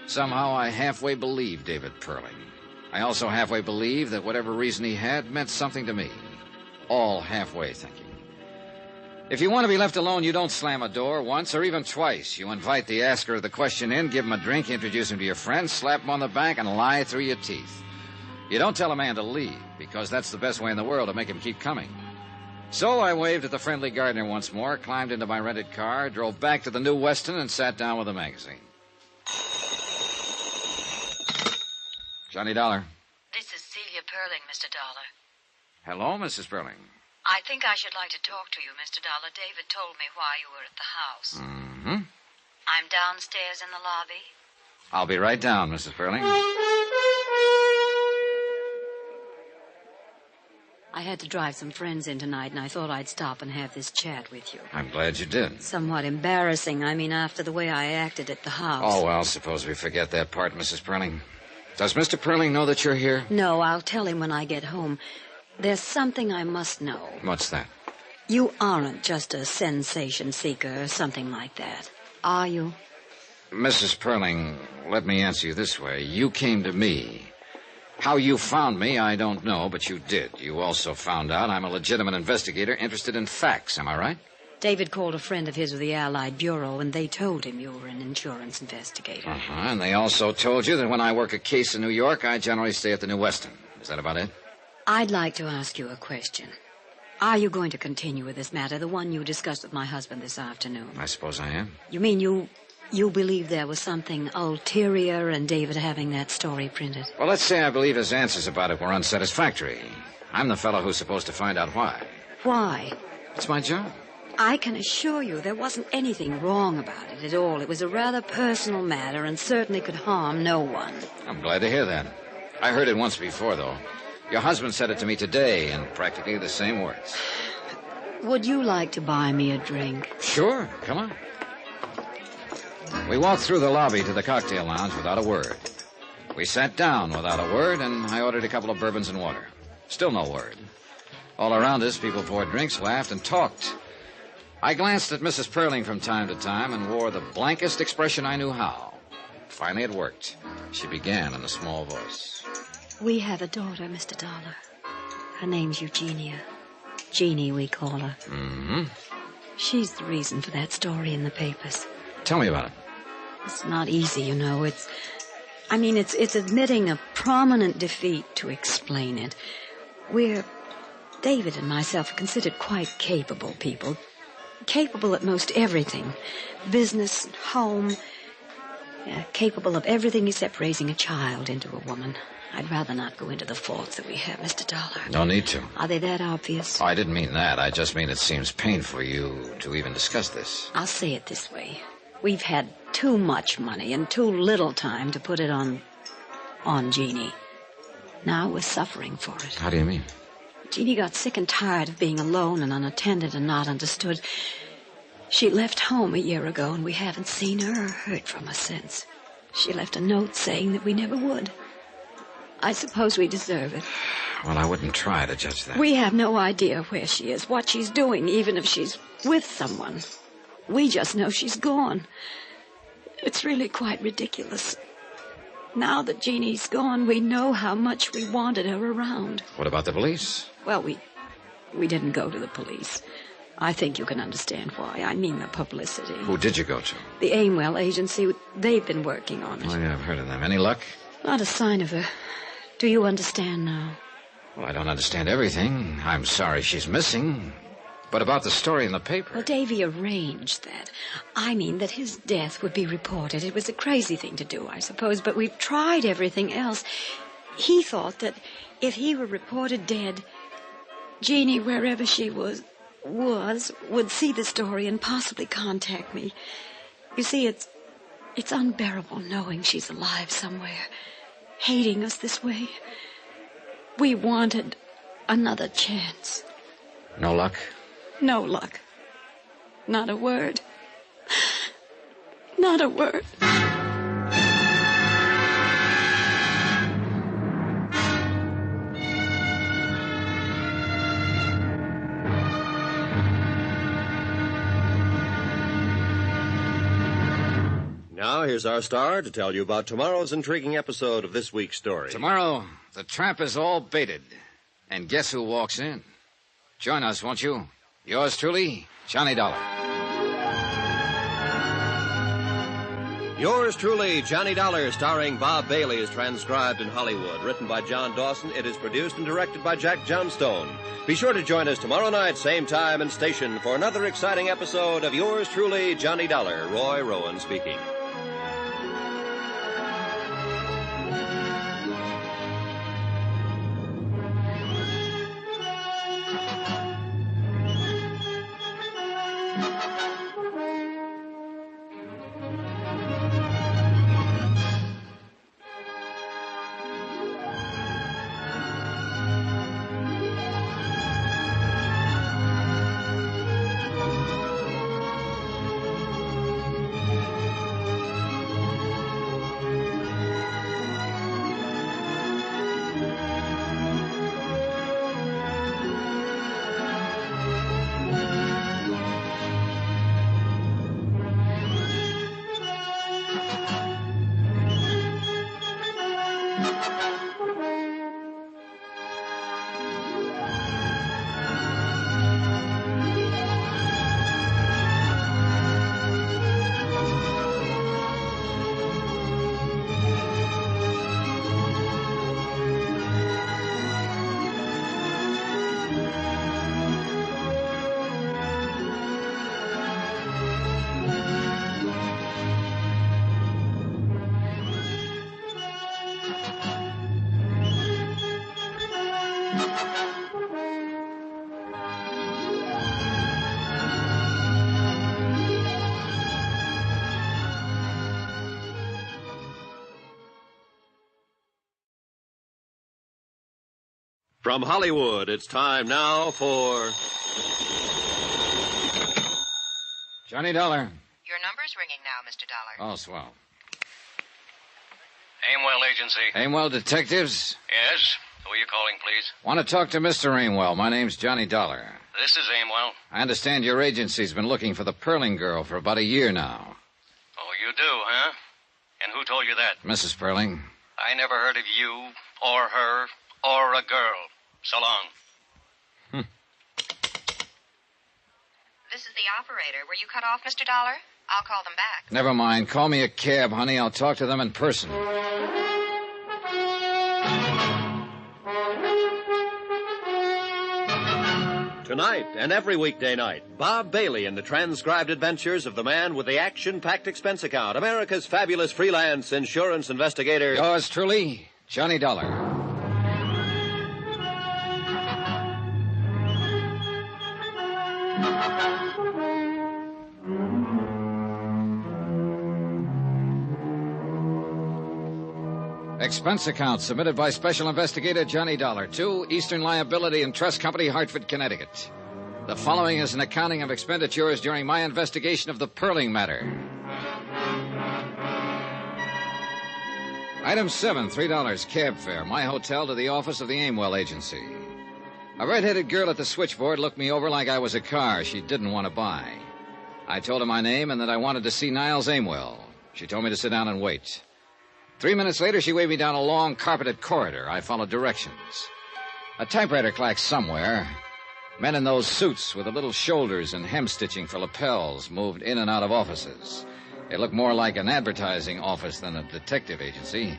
Somehow I halfway believed David Perling. I also halfway believed that whatever reason he had meant something to me. All halfway thinking. If you want to be left alone, you don't slam a door once or even twice. You invite the asker of the question in, give him a drink, introduce him to your friends, slap him on the back, and lie through your teeth. You don't tell a man to leave, because that's the best way in the world to make him keep coming. So I waved at the friendly gardener once more, climbed into my rented car, drove back to the New Weston, and sat down with a magazine. Johnny Dollar. This is Celia Perling, Mr. Dollar. Hello, Mrs. Perling. I think I should like to talk to you, Mr. Dollar. David told me why you were at the house. Mm-hmm. I'm downstairs in the lobby. I'll be right down, Mrs. Perling. I had to drive some friends in tonight, and I thought I'd stop and have this chat with you. I'm glad you did. Somewhat embarrassing, after the way I acted at the house. Oh, well, suppose we forget that part, Mrs. Perling. Does Mr. Perling know that you're here? No, I'll tell him when I get home. There's something I must know. What's that? You aren't just a sensation seeker or something like that, are you? Mrs. Perling, let me answer you this way. You came to me. How you found me, I don't know, but you did. You also found out I'm a legitimate investigator interested in facts, am I right? David called a friend of his with the Allied Bureau, and they told him you were an insurance investigator. And they also told you that when I work a case in New York, I generally stay at the New Weston. Is that about it? I'd like to ask you a question. Are you going to continue with this matter, the one you discussed with my husband this afternoon? I suppose I am. You mean you believe there was something ulterior in David having that story printed? Well, let's say I believe his answers about it were unsatisfactory. I'm the fellow who's supposed to find out why. Why? It's my job. I can assure you there wasn't anything wrong about it at all. It was a rather personal matter and certainly could harm no one. I'm glad to hear that. I heard it once before, though. Your husband said it to me today in practically the same words. Would you like to buy me a drink? Sure. Come on. We walked through the lobby to the cocktail lounge without a word. We sat down without a word, and I ordered a couple of bourbons and water. Still no word. All around us, people poured drinks, laughed, and talked. I glanced at Mrs. Perling from time to time and wore the blankest expression I knew how. Finally, it worked. She began in a small voice. We have a daughter, Mr. Dollar. Her name's Eugenia. Jeannie, we call her. Mm-hmm. She's the reason for that story in the papers. Tell me about it. It's not easy, you know. It's admitting a prominent defeat to explain it. David and myself are considered quite capable people. Capable at most everything. Business, home. Capable of everything except raising a child into a woman. I'd rather not go into the faults that we have, Mr. Dollar. No need to. Are they that obvious? Oh, I didn't mean that. I just mean it seems painful for you to even discuss this. I'll say it this way. We've had too much money and too little time to put it on Jeannie. Now we're suffering for it. How do you mean? Jeannie got sick and tired of being alone and unattended and not understood. She left home a year ago, and we haven't seen her or heard from her since. She left a note saying that we never would. I suppose we deserve it. Well, I wouldn't try to judge that. We have no idea where she is, what she's doing, even if she's with someone. We just know she's gone. It's really quite ridiculous. Now that Jeannie's gone, we know how much we wanted her around. What about the police? Well, we didn't go to the police. I think you can understand why. I mean the publicity. Who did you go to? The Aimwell agency. They've been working on it. Oh, yeah, I've heard of them. Any luck? Not a sign of her. Do you understand now? Well, I don't understand everything. I'm sorry she's missing. But about the story in the paper... Well, Davy arranged that. I mean that his death would be reported. It was a crazy thing to do, I suppose, but we've tried everything else. He thought that if he were reported dead, Jeannie, wherever she was, would see the story and possibly contact me. You see, it's unbearable knowing she's alive somewhere, hating us this way. We wanted another chance. No luck? No luck. Not a word. Not a word. Now, here's our star to tell you about tomorrow's intriguing episode of this week's story. Tomorrow, the trap is all baited. And guess who walks in? Join us, won't you? Yours truly, Johnny Dollar. Yours truly, Johnny Dollar, starring Bob Bailey, is transcribed in Hollywood. Written by John Dawson, it is produced and directed by Jack Johnstone. Be sure to join us tomorrow night, same time and station, for another exciting episode of Yours truly, Johnny Dollar. Roy Rowan speaking. From Hollywood, it's time now for... Johnny Dollar. Your number's ringing now, Mr. Dollar. Oh, swell. Aimwell Agency. Aimwell Detectives? Yes? Who are you calling, please? Want to talk to Mr. Aimwell. My name's Johnny Dollar. This is Aimwell. I understand your agency's been looking for the Perling girl for about a year now. Oh, you do, huh? And who told you that? Mrs. Perling. I never heard of you, or her, or a girl. So long. This is the operator. Were you cut off, Mr. Dollar? I'll call them back. Never mind. Call me a cab, honey. I'll talk to them in person. Tonight and every weekday night, Bob Bailey in the transcribed adventures of the man with the action-packed expense account, America's fabulous freelance insurance investigator. Yours truly, Johnny Dollar. Expense account submitted by Special Investigator Johnny Dollar to Eastern Liability and Trust Company, Hartford, Connecticut. The following is an accounting of expenditures during my investigation of the Perling matter. Item 7, $3 cab fare, my hotel to the office of the Aimwell Agency. A red-headed girl at the switchboard looked me over like I was a car she didn't want to buy. I told her my name and that I wanted to see Niles Aimwell. She told me to sit down and wait. 3 minutes later, she waved me down a long, carpeted corridor. I followed directions. A typewriter clacked somewhere. Men in those suits with the little shoulders and hem-stitching for lapels moved in and out of offices. It looked more like an advertising office than a detective agency.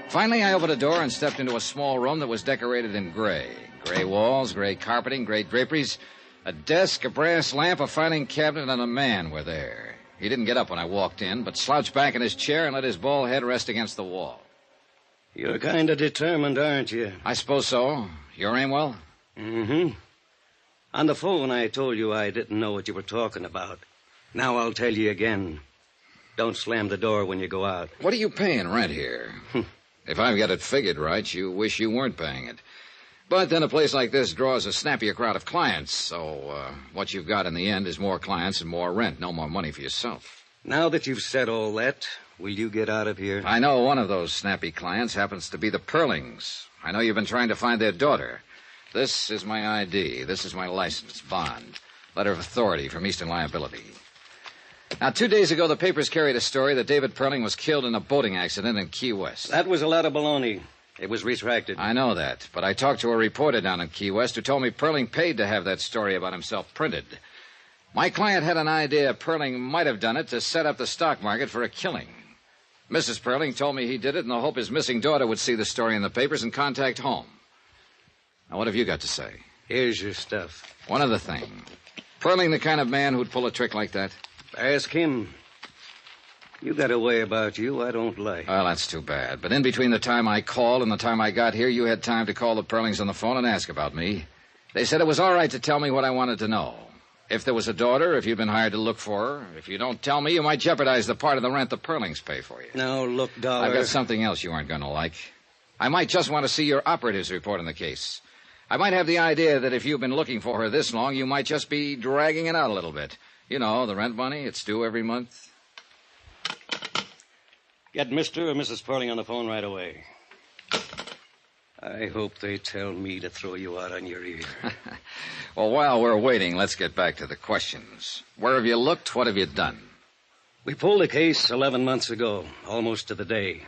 Finally, I opened a door and stepped into a small room that was decorated in gray. Gray walls, gray carpeting, gray draperies. A desk, a brass lamp, a filing cabinet, and a man were there. He didn't get up when I walked in, but slouched back in his chair and let his bald head rest against the wall. You're kind of determined, aren't you? I suppose so. You're Aimwell? Mm-hmm. On the phone, I told you I didn't know what you were talking about. Now I'll tell you again. Don't slam the door when you go out. What are you paying rent here? If I've got it figured right, you wish you weren't paying it. But then a place like this draws a snappier crowd of clients, so what you've got in the end is more clients and more rent, no more money for yourself. Now that you've said all that, will you get out of here? I know one of those snappy clients happens to be the Perlings. I know you've been trying to find their daughter. This is my ID. This is my license, bond, letter of authority from Eastern Liability. Now, 2 days ago, the papers carried a story that David Perling was killed in a boating accident in Key West. That was a lot of baloney. It was retracted. I know that, but I talked to a reporter down in Key West who told me Perling paid to have that story about himself printed. My client had an idea Perling might have done it to set up the stock market for a killing. Mrs. Perling told me he did it in the hope his missing daughter would see the story in the papers and contact home. Now, what have you got to say? Here's your stuff. One other thing. Perling the kind of man who'd pull a trick like that? Ask him. You got a way about you I don't like. Well, that's too bad. But in between the time I called and the time I got here, you had time to call the Perlings on the phone and ask about me. They said it was all right to tell me what I wanted to know. If there was a daughter, if you'd been hired to look for her. If you don't tell me, you might jeopardize the part of the rent the Perlings pay for you. Now, look, Dollar. I've got something else you aren't going to like. I might just want to see your operative's report on the case. I might have the idea that if you've been looking for her this long, you might just be dragging it out a little bit. You know, the rent money, it's due every month. Get Mr. or Mrs. Perling on the phone right away. I hope they tell me to throw you out on your ear. Well, while we're waiting, let's get back to the questions. Where have you looked? What have you done? We pulled the case 11 months ago, almost to the day.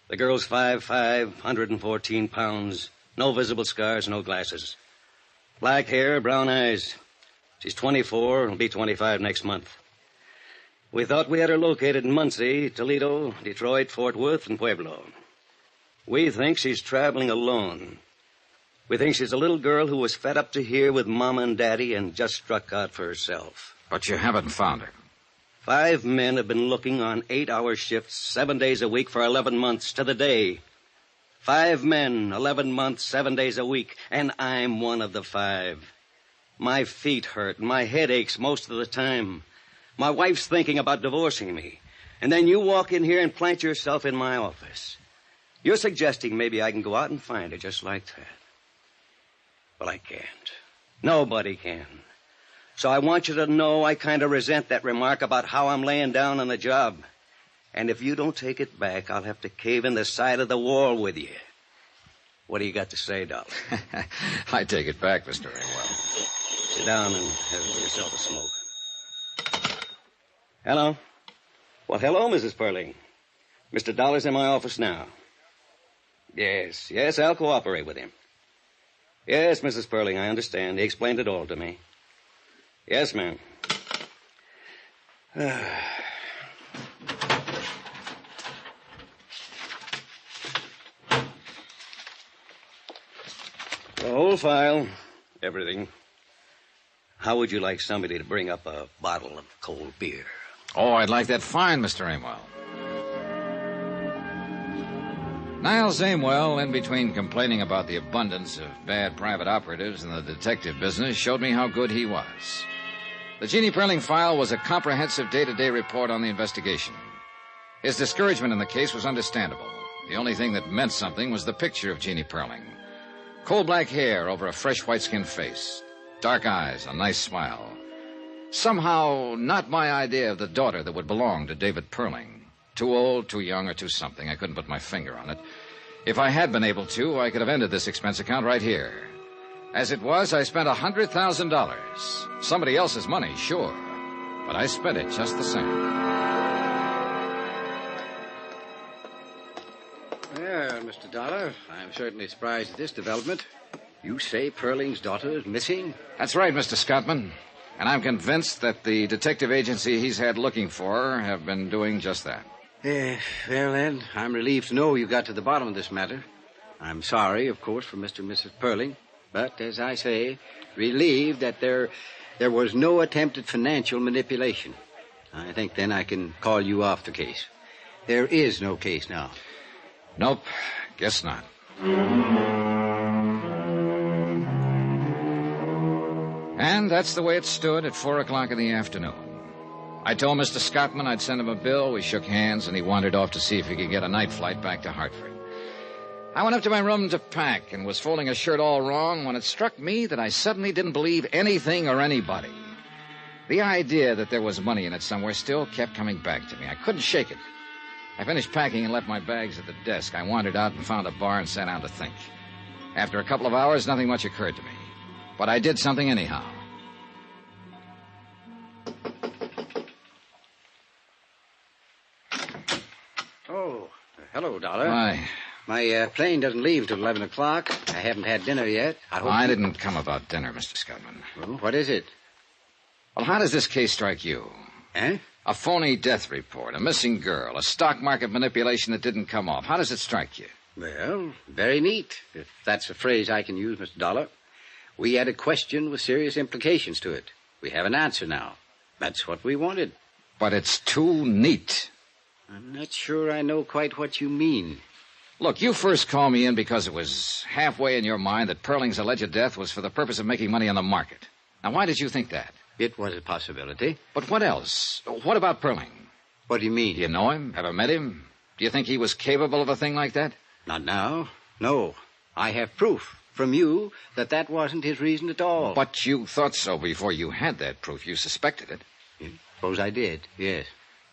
The girl's 5'5", 114 pounds, no visible scars, no glasses. Black hair, brown eyes. She's 24, will be 25 next month. We thought we had her located in Muncie, Toledo, Detroit, Fort Worth, and Pueblo. We think she's traveling alone. We think she's a little girl who was fed up to here with Mama and Daddy and just struck out for herself. But you haven't found her. 5 men have been looking on 8-hour shifts, 7 days a week for 11 months to the day. 5 men, 11 months, 7 days a week, and I'm one of the 5. My feet hurt, and my head aches most of the time. My wife's thinking about divorcing me. And then you walk in here and plant yourself in my office. You're suggesting maybe I can go out and find her just like that. Well, I can't. Nobody can. So I want you to know I kind of resent that remark about how I'm laying down on the job. And if you don't take it back, I'll have to cave in the side of the wall with you. What do you got to say, Dollar? I take it back, Mr. Aimwell. Sit down and have yourself a smoke. Hello? Well, hello, Mrs. Perling. Mr. Dollar's in my office now. Yes, I'll cooperate with him. Yes, Mrs. Perling, I understand. He explained it all to me. Yes, ma'am. The whole file, everything. how would you like somebody to bring up a bottle of cold beer? Oh, I'd like that fine, Mr. Amwell. Niles Amwell, in between complaining about the abundance of bad private operatives in the detective business, showed me how good he was. The Jeannie Perling file was a comprehensive day-to-day report on the investigation. His discouragement in the case was understandable. The only thing that meant something was the picture of Jeannie Perling. Coal-black hair over a fresh white-skinned face. Dark eyes, a nice smile. Somehow, not my idea of the daughter that would belong to David Perling. Too old, too young, or too something. I couldn't put my finger on it. If I had been able to, I could have ended this expense account right here. As it was, I spent $100,000. Somebody else's money, sure. But I spent it just the same. Well, Mr. Dollar, I'm certainly surprised at this development. You say Perling's daughter is missing? That's right, Mr. Scottman. And I'm convinced that the detective agency he's had looking for her have been doing just that. Well, then, I'm relieved to know you got to the bottom of this matter. I'm sorry, of course, for Mr. and Mrs. Perling. But, as I say, relieved that there was no attempt at financial manipulation. I think then I can call you off the case. There is no case now. Nope, guess not. And that's the way it stood at 4 o'clock in the afternoon. I told Mr. Scottman I'd send him a bill. We shook hands, and he wandered off to see if he could get a night flight back to Hartford. I went up to my room to pack and was folding a shirt all wrong when it struck me that I suddenly didn't believe anything or anybody. The idea that there was money in it somewhere still kept coming back to me. I couldn't shake it. I finished packing and left my bags at the desk. I wandered out and found a bar and sat down to think. After a couple of hours, nothing much occurred to me. But I did something anyhow. Oh, hello, Dollar. Why? My plane doesn't leave till 11 o'clock. I haven't had dinner yet. I didn't come about dinner, Mr. Scottman. Well, what is it? Well, how does this case strike you? Eh? A phony death report, a missing girl, a stock market manipulation that didn't come off. How does it strike you? Well, very neat, if that's a phrase I can use, Mr. Dollar. We had a question with serious implications to it. We have an answer now. That's what we wanted. But it's too neat. I'm not sure I know quite what you mean. Look, you first called me in because it was halfway in your mind that Perling's alleged death was for the purpose of making money on the market. Now, why did you think that? It was a possibility. But what else? What about Perling? What do you mean? Do you know him? Ever met him? Do you think he was capable of a thing like that? Not now. No. I have proof from you that wasn't his reason at all. But you thought so before you had that proof. You suspected it. Suppose I did, yes.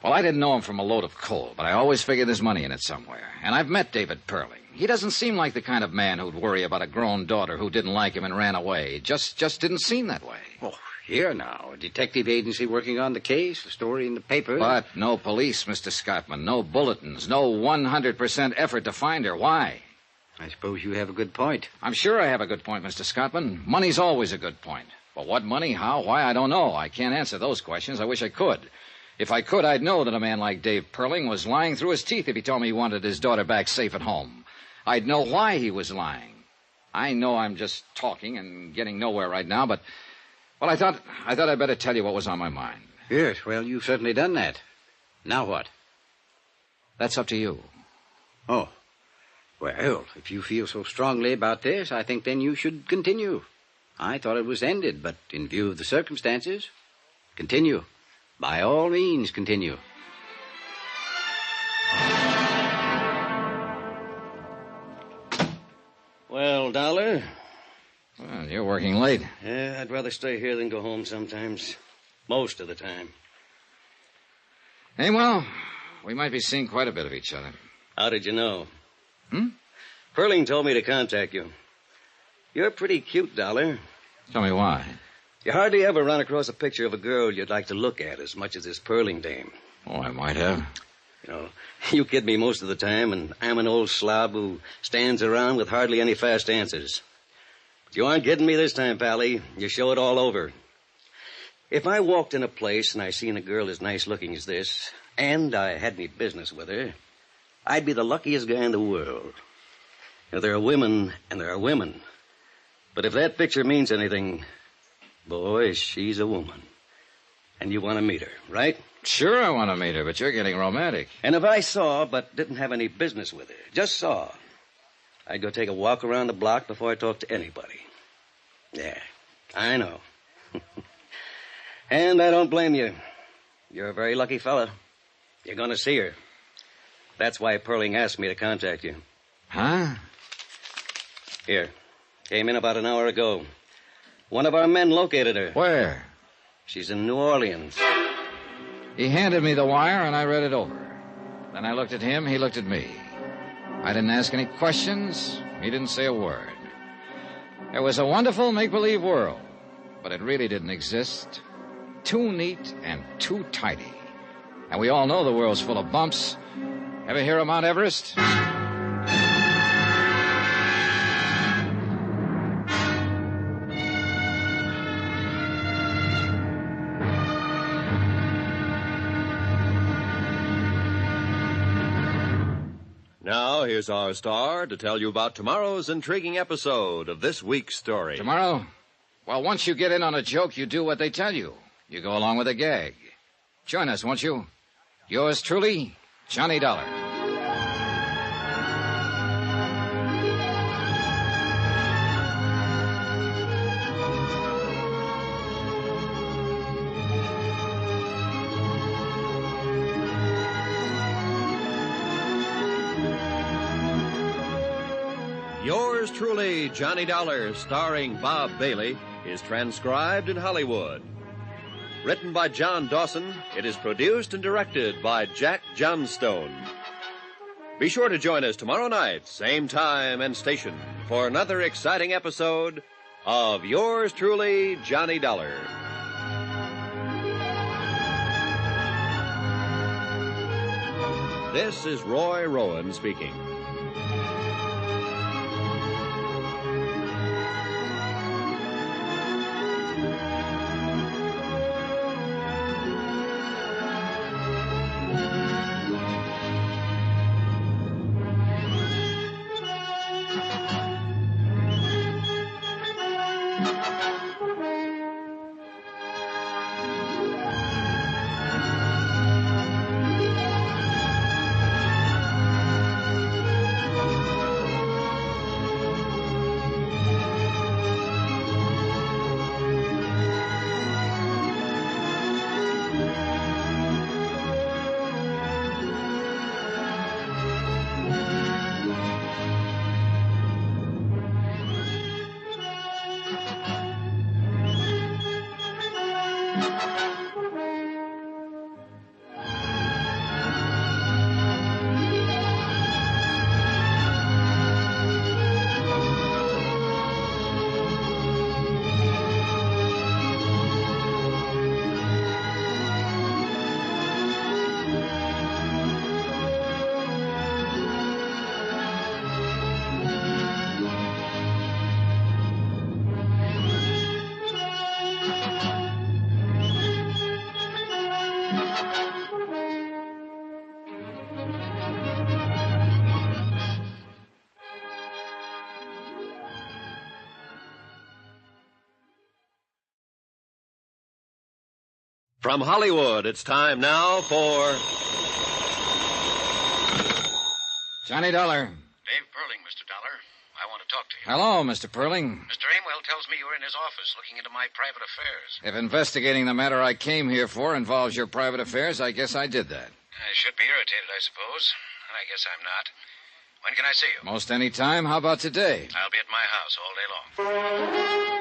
Well, I didn't know him from a load of coal, but I always figured there's money in it somewhere. And I've met David Perling. He doesn't seem like the kind of man who'd worry about a grown daughter who didn't like him and ran away. Just didn't seem that way. Oh, here now. A detective agency working on the case, a story in the paper. But no police, Mr. Scottman. No bulletins. No 100% effort to find her. Why? I suppose you have a good point. I'm sure I have a good point, Mr. Scottman. Money's always a good point. But what money, how, why, I don't know. I can't answer those questions. I wish I could. If I could, I'd know that a man like Dave Perling was lying through his teeth if he told me he wanted his daughter back safe at home. I'd know why he was lying. I know I'm just talking and getting nowhere right now, but... Well, I thought I'd better tell you what was on my mind. Yes, well, you've certainly done that. Now what? That's up to you. Oh. Well, if you feel so strongly about this, I think then you should continue. I thought it was ended, but in view of the circumstances, continue. By all means, continue. Well, Dollar? Well, you're working late. Yeah, I'd rather stay here than go home sometimes. Most of the time. Hey, well, we might be seeing quite a bit of each other. How did you know? Perling told me to contact you. You're pretty cute, Dollar. Tell me why. You hardly ever run across a picture of a girl you'd like to look at as much as this Perling dame. Oh, I might have. You know, you kid me most of the time, and I'm an old slob who stands around with hardly any fast answers. But you aren't kidding me this time, Pally. You show it all over. If I walked in a place and I seen a girl as nice looking as this, and I had any business with her, I'd be the luckiest guy in the world. You know, there are women and there are women. But if that picture means anything, Boy, she's a woman. And you want to meet her, right? Sure, I want to meet her, but you're getting romantic. And if I saw, but didn't have any business with her, just saw, I'd go take a walk around the block before I talked to anybody. Yeah, I know. And I don't blame you. You're a very lucky fella. You're going to see her. That's why Perling asked me to contact you. Huh? Here. Came in about an hour ago. One of our men located her. Where? She's in New Orleans. He handed me the wire, and I read it over. Then I looked at him, he looked at me. I didn't ask any questions. He didn't say a word. It was a wonderful make-believe world, but it really didn't exist. Too neat and too tidy. And we all know the world's full of bumps. Ever hear of Mount Everest? Now, here's our star to tell you about tomorrow's intriguing episode of this week's story. Tomorrow? Well, once you get in on a joke, you do what they tell you. You go along with a gag. Join us, won't you? Yours truly, Johnny Dollar. Yours truly, Johnny Dollar, starring Bob Bailey, is transcribed in Hollywood. Written by John Dawson, it is produced and directed by Jack Johnstone. Be sure to join us tomorrow night, same time and station, for another exciting episode of Yours truly, Johnny Dollar. This is Roy Rowan speaking. From Hollywood, it's time now for... Johnny Dollar. Dave Perling, Mr. Dollar. I want to talk to you. Hello, Mr. Perling. Mr. Amwell tells me you're in his office looking into my private affairs. If investigating the matter I came here for involves your private affairs, I guess I did that. I should be irritated, I suppose. And I guess I'm not. When can I see you? Most any time. How about today? I'll be at my house all day long.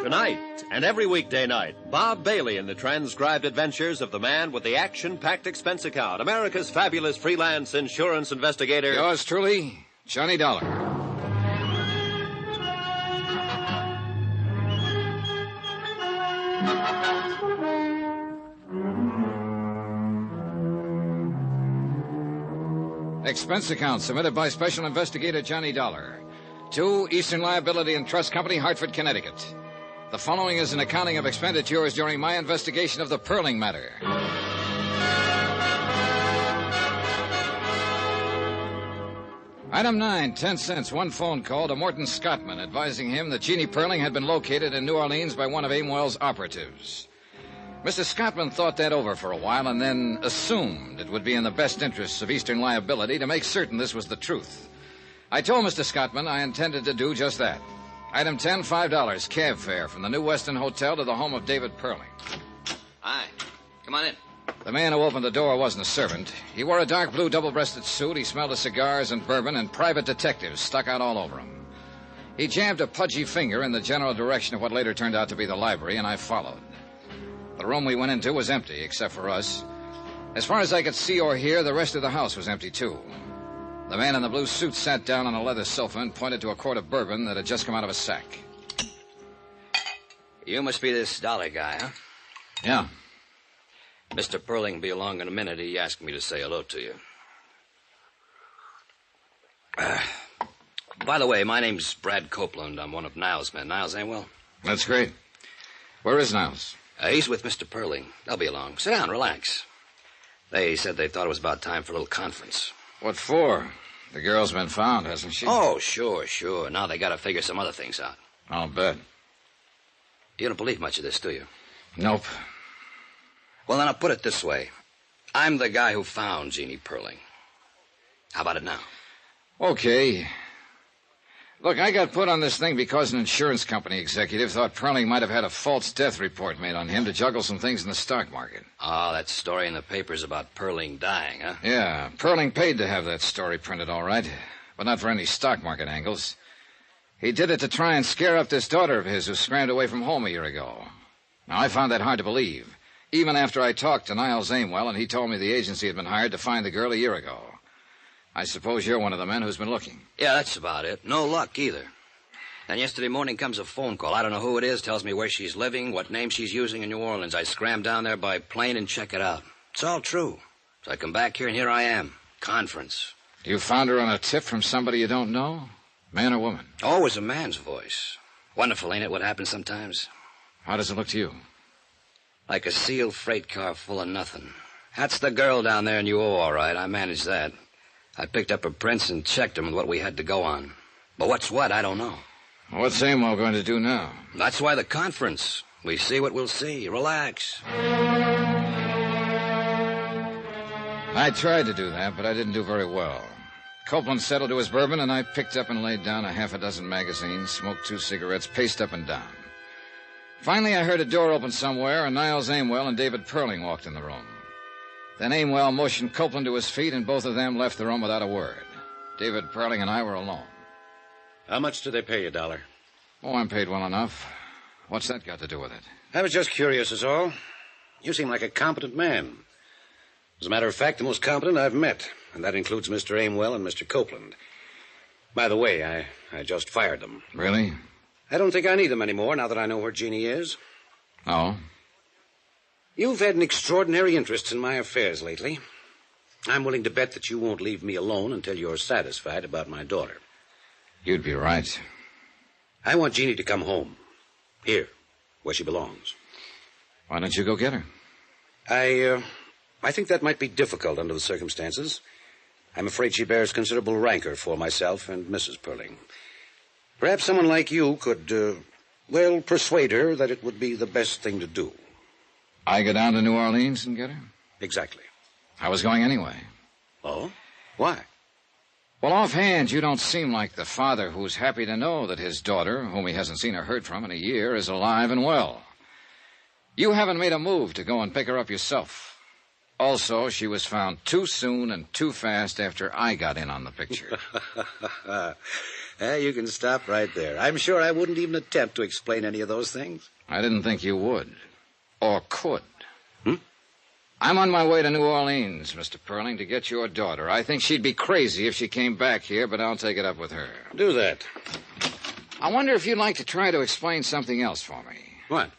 Tonight and every weekday night, Bob Bailey in the transcribed adventures of the man with the action-packed expense account, America's fabulous freelance insurance investigator. Yours truly, Johnny Dollar. Expense account submitted by Special Investigator Johnny Dollar to Eastern Liability and Trust Company, Hartford, Connecticut. The following is an accounting of expenditures during my investigation of the Perling matter. Item 9, 10 cents, one phone call to Morton Scottman advising him that Jeannie Perling had been located in New Orleans by one of Aimwell's operatives. Mr. Scottman thought that over for a while and then assumed it would be in the best interests of Eastern Liability to make certain this was the truth. I told Mr. Scottman I intended to do just that. Item 10, $5, cab fare from the New Weston Hotel to the home of David Perling. Hi. Come on in. The man who opened the door wasn't a servant. He wore a dark blue double-breasted suit. He smelled of cigars and bourbon, and private detectives stuck out all over him. He jammed a pudgy finger in the general direction of what later turned out to be the library, and I followed. The room we went into was empty, except for us. As far as I could see or hear, the rest of the house was empty, too. The man in the blue suit sat down on a leather sofa and pointed to a quart of bourbon that had just come out of a sack. You must be this Dollar guy, huh? Yeah. Mr. Perling will be along in a minute. He asked me to say hello to you. By the way, my name's Brad Copeland. I'm one of Niles' men. Niles Aimwell? That's great. Where is Niles? He's with Mr. Perling. They'll be along. Sit down, relax. They said they thought it was about time for a little conference. What for? The girl's been found, hasn't she? Oh, sure. Now they got to figure some other things out. I'll bet. You don't believe much of this, do you? Nope. Well, then I'll put it this way. I'm the guy who found Jeannie Perling. How about it now? Okay. Look, I got put on this thing because an insurance company executive thought Perling might have had a false death report made on him to juggle some things in the stock market. Oh, that story in the papers about Perling dying, huh? Yeah, Perling paid to have that story printed, all right, but not for any stock market angles. He did it to try and scare up this daughter of his who scrammed away from home a year ago. Now, I found that hard to believe, even after I talked to Niles Aimwell and he told me the agency had been hired to find the girl a year ago. I suppose you're one of the men who's been looking. Yeah, that's about it. No luck either. Then yesterday morning comes a phone call. I don't know who it is, tells me where she's living, what name she's using in New Orleans. I scram down there by plane and check it out. It's all true. So I come back here, and here I am. Conference. You found her on a tip from somebody you don't know? Man or woman? Always a man's voice. Wonderful, ain't it, what happens sometimes? How does it look to you? Like a sealed freight car full of nothing. That's the girl down there in UO, all right. I managed that. I picked up her prints and checked them with what we had to go on. But what's what, I don't know. What's Aimwell going to do now? That's why the conference. We see what we'll see. Relax. I tried to do that, but I didn't do very well. Copeland settled to his bourbon, and I picked up and laid down a half a dozen magazines, smoked 2 cigarettes, paced up and down. Finally, I heard a door open somewhere, and Niles Aimwell and David Perling walked in the room. Then Aimwell motioned Copeland to his feet, and both of them left the room without a word. David Perling and I were alone. How much do they pay you, Dollar? Oh, I'm paid well enough. What's that got to do with it? I was just curious, is all. You seem like a competent man. As a matter of fact, the most competent I've met, and that includes Mr. Aimwell and Mr. Copeland. By the way, I just fired them. Really? I don't think I need them anymore now that I know where Jeannie is. Oh? You've had an extraordinary interest in my affairs lately. I'm willing to bet that you won't leave me alone until you're satisfied about my daughter. You'd be right. I want Jeannie to come home. Here, where she belongs. Why don't you go get her? I think that might be difficult under the circumstances. I'm afraid she bears considerable rancor for myself and Mrs. Perling. Perhaps someone like you could, persuade her that it would be the best thing to do. I go down to New Orleans and get her? Exactly. I was going anyway. Oh? Why? Well, offhand, you don't seem like the father who's happy to know that his daughter, whom he hasn't seen or heard from in a year, is alive and well. You haven't made a move to go and pick her up yourself. Also, she was found too soon and too fast after I got in on the picture. You can stop right there. I'm sure I wouldn't even attempt to explain any of those things. I didn't think you would. Or could. I'm on my way to New Orleans, Mr. Perling, to get your daughter. I think she'd be crazy if she came back here, but I'll take it up with her. Do that. I wonder if you'd like to try to explain something else for me. What?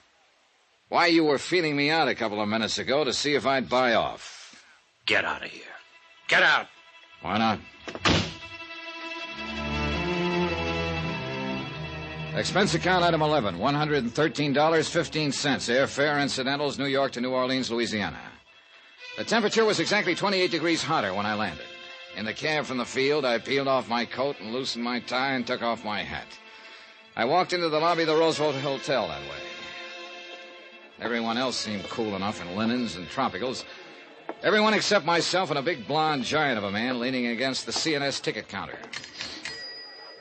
Why you were feeling me out a couple of minutes ago to see if I'd buy off. Get out of here. Get out. Why not? Expense account item 11, $113.15. Airfare, incidentals, New York to New Orleans, Louisiana. The temperature was exactly 28 degrees hotter when I landed. In the cab from the field, I peeled off my coat and loosened my tie and took off my hat. I walked into the lobby of the Roosevelt Hotel that way. Everyone else seemed cool enough in linens and tropicals. Everyone except myself and a big blonde giant of a man leaning against the CNS ticket counter.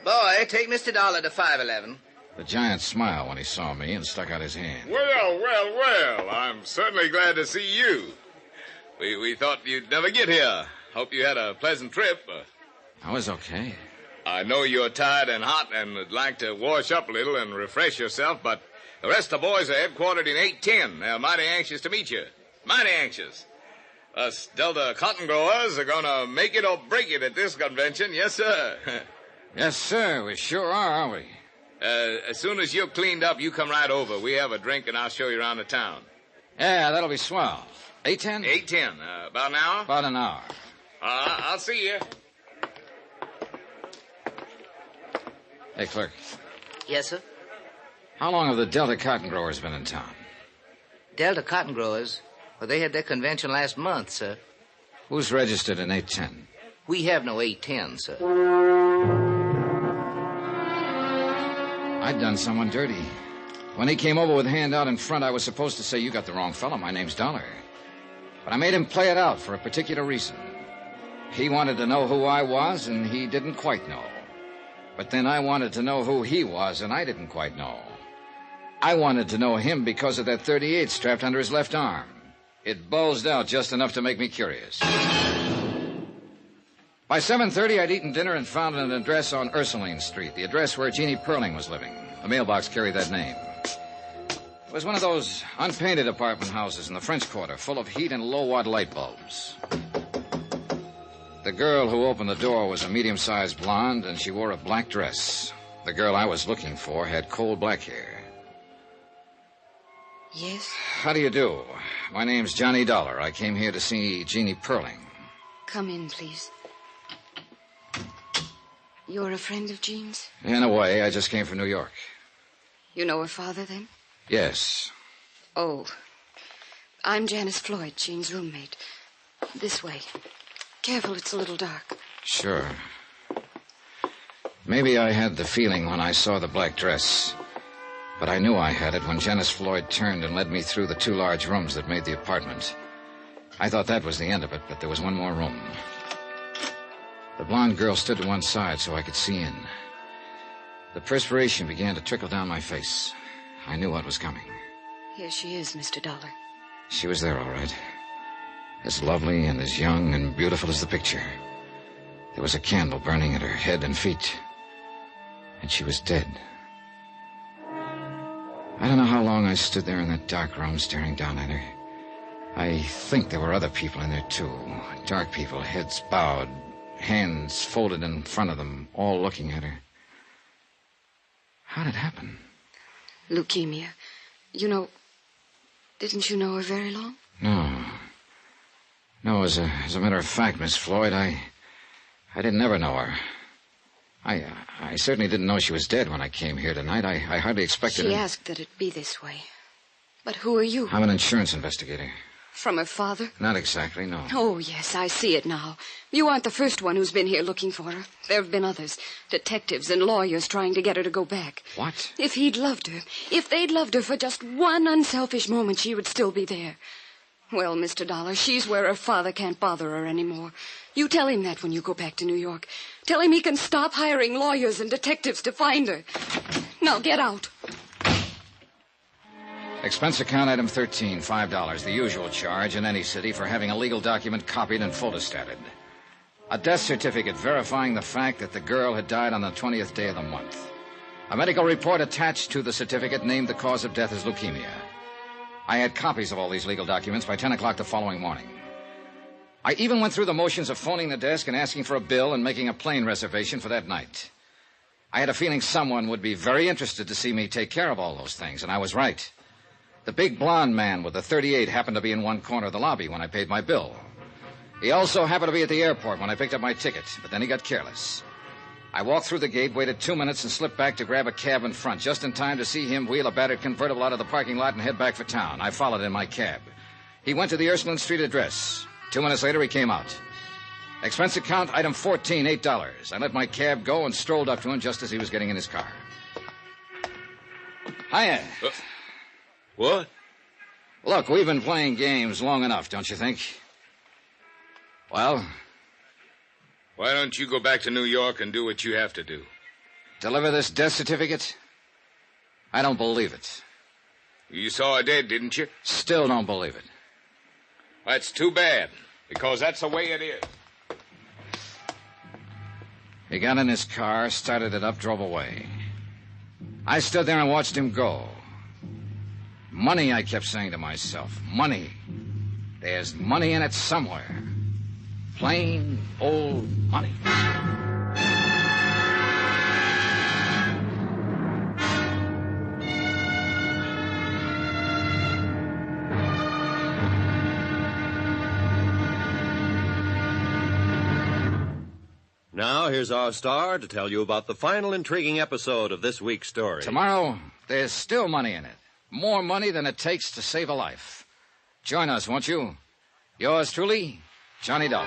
Boy, take Mr. Dollar to 511. The giant smiled when he saw me and stuck out his hand. Well, I'm certainly glad to see you. We thought you'd never get here. Hope you had a pleasant trip. I was okay. I know you're tired and hot and would like to wash up a little and refresh yourself, but the rest of the boys are headquartered in 810. They're mighty anxious to meet you. Mighty anxious. Us Delta cotton growers are going to make it or break it at this convention. Yes, sir. Yes, sir. We sure are, aren't we? As soon as you're cleaned up, you come right over. We have a drink, and I'll show you around the town. Yeah, that'll be swell. 8:10? 8:10. About an hour? About an hour. I'll see you. Hey, clerk. Yes, sir? How long have the Delta cotton growers been in town? Delta cotton growers? Well, they had their convention last month, sir. Who's registered in 810? We have no 810, sir. I'd done someone dirty. When he came over with a hand out in front, I was supposed to say, "You got the wrong fellow. My name's Dollar." But I made him play it out for a particular reason. He wanted to know who I was, and he didn't quite know. But then I wanted to know who he was, and I didn't quite know. I wanted to know him because of that .38 strapped under his left arm. It bulged out just enough to make me curious. By 7:30, I'd eaten dinner and found an address on Ursuline Street, the address where Jeannie Perling was living. A mailbox carried that name. It was one of those unpainted apartment houses in the French Quarter, full of heat and low-watt light bulbs. The girl who opened the door was a medium-sized blonde, and she wore a black dress. The girl I was looking for had coal black hair. Yes? How do you do? My name's Johnny Dollar. I came here to see Jeannie Perling. Come in, please. You're a friend of Jean's? In a way, I just came from New York. You know her father, then? Yes. Oh. I'm Janice Floyd, Jean's roommate. This way. Careful, it's a little dark. Sure. Maybe I had the feeling when I saw the black dress. But I knew I had it when Janice Floyd turned and led me through the two large rooms that made the apartment. I thought that was the end of it, but there was one more room. The blonde girl stood to one side so I could see in. The perspiration began to trickle down my face. I knew what was coming. Here she is, Mr. Dollar. She was there, all right. As lovely and as young and beautiful as the picture. There was a candle burning at her head and feet. And she was dead. I don't know how long I stood there in that dark room staring down at her. I think there were other people in there, too. Dark people, heads bowed, hands folded in front of them, all looking at her. How did it happen? Leukemia. You know, didn't you know her very long? No, as a matter of fact, Miss Floyd, I didn't ever know her. I certainly didn't know she was dead when I came here tonight. I hardly expected She asked that it be this way. But who are you? I'm an insurance investigator. From her father? Not exactly, no. Oh, yes, I see it now. You aren't the first one who's been here looking for her. There have been others. Detectives and lawyers trying to get her to go back. What? If he'd loved her, if they'd loved her for just one unselfish moment, she would still be there. Well, Mr. Dollar, she's where her father can't bother her anymore. You tell him that when you go back to New York. Tell him he can stop hiring lawyers and detectives to find her. Now, get out. Expense account item 13, $5, the usual charge in any city for having a legal document copied and photostated. A death certificate verifying the fact that the girl had died on the 20th day of the month. A medical report attached to the certificate named the cause of death as leukemia. I had copies of all these legal documents by 10 o'clock the following morning. I even went through the motions of phoning the desk and asking for a bill and making a plane reservation for that night. I had a feeling someone would be very interested to see me take care of all those things, and I was right. The big blonde man with the .38 happened to be in one corner of the lobby when I paid my bill. He also happened to be at the airport when I picked up my ticket, but then he got careless. I walked through the gate, waited 2 minutes, and slipped back to grab a cab in front, just in time to see him wheel a battered convertible out of the parking lot and head back for town. I followed in my cab. He went to the Ursuline Street address. 2 minutes later, he came out. Expense account, item 14, $8. I let my cab go and strolled up to him just as he was getting in his car. Hiya. What? Look, we've been playing games long enough, don't you think? Well? Why don't you go back to New York and do what you have to do? Deliver this death certificate? I don't believe it. You saw her dead, didn't you? Still don't believe it. That's too bad, because that's the way it is. He got in his car, started it up, drove away. I stood there and watched him go. Money, I kept saying to myself. Money. There's money in it somewhere. Plain old money. Now, here's our star to tell you about the final intriguing episode of this week's story. Tomorrow, there's still money in it. More money than it takes to save a life. Join us, won't you? Yours truly, Johnny Dollar.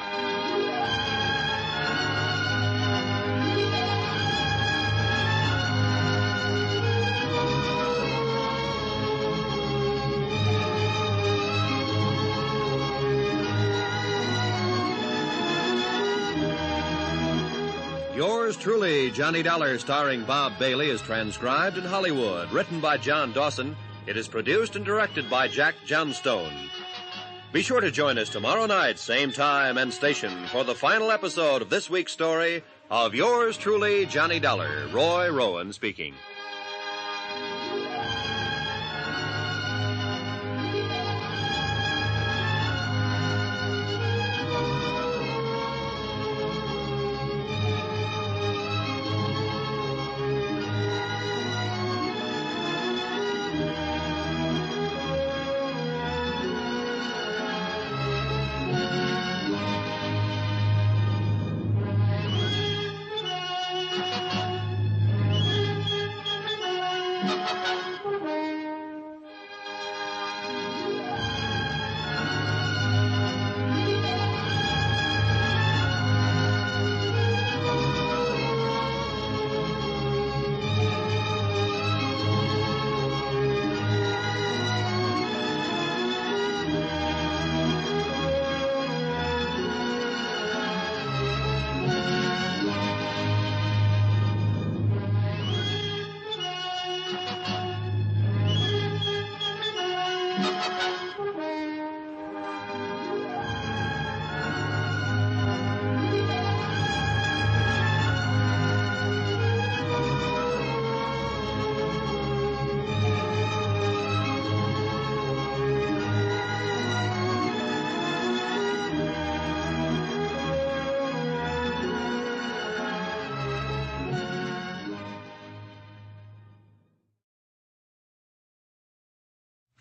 Yours truly, Johnny Dollar, starring Bob Bailey, is transcribed in Hollywood. Written by John Dawson. It is produced and directed by Jack Johnstone. Be sure to join us tomorrow night, same time and station, for the final episode of this week's story of Yours truly, Johnny Dollar. Roy Rowan speaking.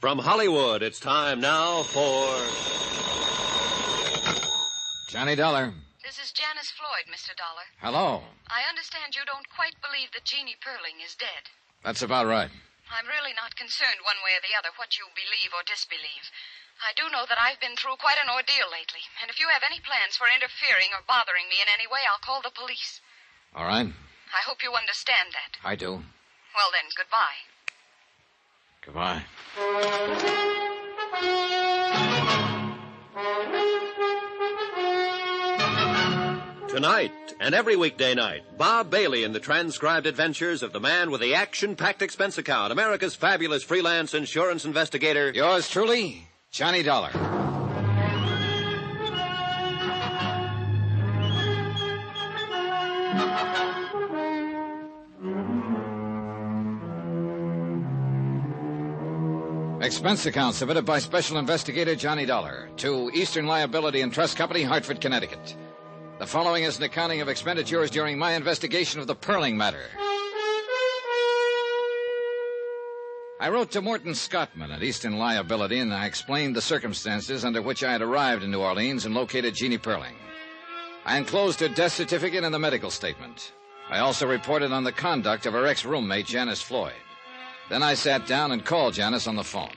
From Hollywood, it's time now for... Johnny Dollar. This is Janice Floyd, Mr. Dollar. Hello. I understand you don't quite believe that Jeannie Perling is dead. That's about right. I'm really not concerned one way or the other what you believe or disbelieve. I do know that I've been through quite an ordeal lately, and if you have any plans for interfering or bothering me in any way, I'll call the police. All right. I hope you understand that. I do. Well then, goodbye. Goodbye. Tonight and every weekday night, Bob Bailey in the transcribed adventures of the man with the action-packed expense account, America's fabulous freelance insurance investigator. Yours truly, Johnny Dollar. Expense account submitted by Special Investigator Johnny Dollar to Eastern Liability and Trust Company, Hartford, Connecticut. The following is an accounting of expenditures during my investigation of the Perling matter. I wrote to Morton Scottman at Eastern Liability, and I explained the circumstances under which I had arrived in New Orleans and located Jeannie Perling. I enclosed her death certificate and the medical statement. I also reported on the conduct of her ex-roommate, Janice Floyd. Then I sat down and called Janice on the phone.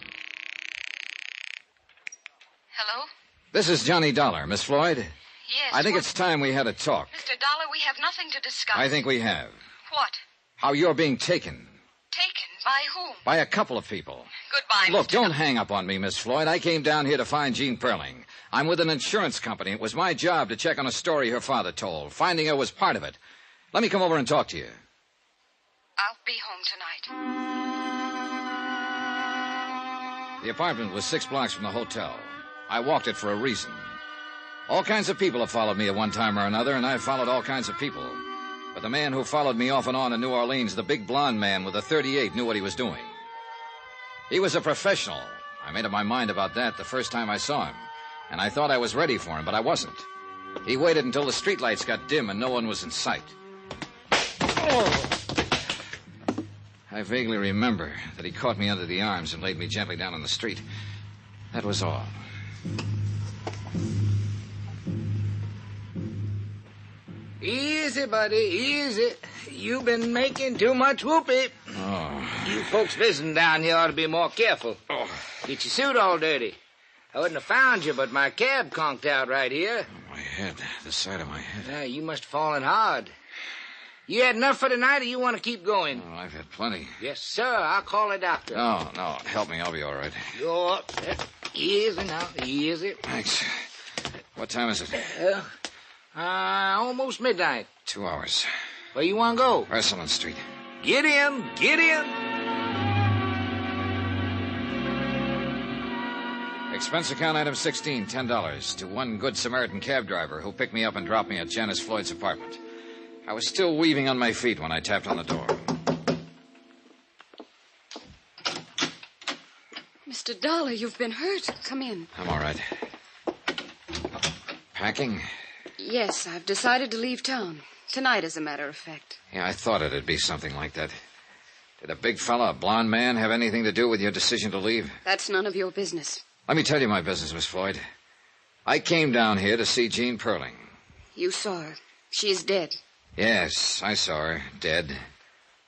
Hello? This is Johnny Dollar. Miss Floyd? Yes. I think it's time we had a talk. Mr. Dollar, we have nothing to discuss. I think we have. What? How you're being taken. Taken? By whom? By a couple of people. Goodbye, Look, Mr. don't hang up on me, Miss Floyd. I came down here to find Jean Perling. I'm with an insurance company. It was my job to check on a story her father told. Finding her was part of it. Let me come over and talk to you. I'll be home tonight. The apartment was 6 blocks from the hotel. I walked it for a reason. All kinds of people have followed me at one time or another, and I've followed all kinds of people. But the man who followed me off and on in New Orleans, the big blonde man with the .38, knew what he was doing. He was a professional. I made up my mind about that the first time I saw him. And I thought I was ready for him, but I wasn't. He waited until the streetlights got dim and no one was in sight. Oh! I vaguely remember that he caught me under the arms and laid me gently down on the street. That was all. Easy, buddy, easy. You've been making too much whoopee. Oh. You folks visiting down here ought to be more careful. Oh. Get your suit all dirty. I wouldn't have found you, but my cab conked out right here. My head, the side of my head. You must have fallen hard. You had enough for tonight, or you want to keep going? Oh, I've had plenty. Yes, sir. I'll call a doctor. No, help me. I'll be all right. You're easy now, easy. Thanks. What time is it? Almost midnight. 2 hours. Where you want to go? Ursuline Street. Get in, get in. Expense account item 16, $10 to one good Samaritan cab driver who picked me up and dropped me at Janice Floyd's apartment. I was still weaving on my feet when I tapped on the door. Mr. Dollar, you've been hurt. Come in. I'm all right. Packing? Yes, I've decided to leave town. Tonight, as a matter of fact. Yeah, I thought it'd be something like that. Did a big fella, a blonde man, have anything to do with your decision to leave? That's none of your business. Let me tell you my business, Miss Floyd. I came down here to see Jean Perling. You saw her. She's dead. Yes, I saw her, dead.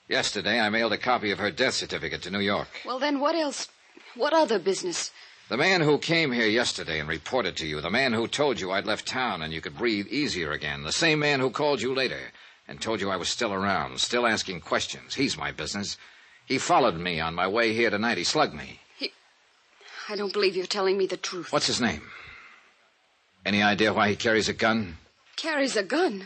Yesterday, I mailed a copy of her death certificate to New York. Well, then what else? What other business? The man who came here yesterday and reported to you, the man who told you I'd left town and you could breathe easier again, the same man who called you later and told you I was still around, still asking questions. He's my business. He followed me on my way here tonight. He slugged me. I don't believe you're telling me the truth. What's his name? Any idea why he carries a gun? Carries a gun?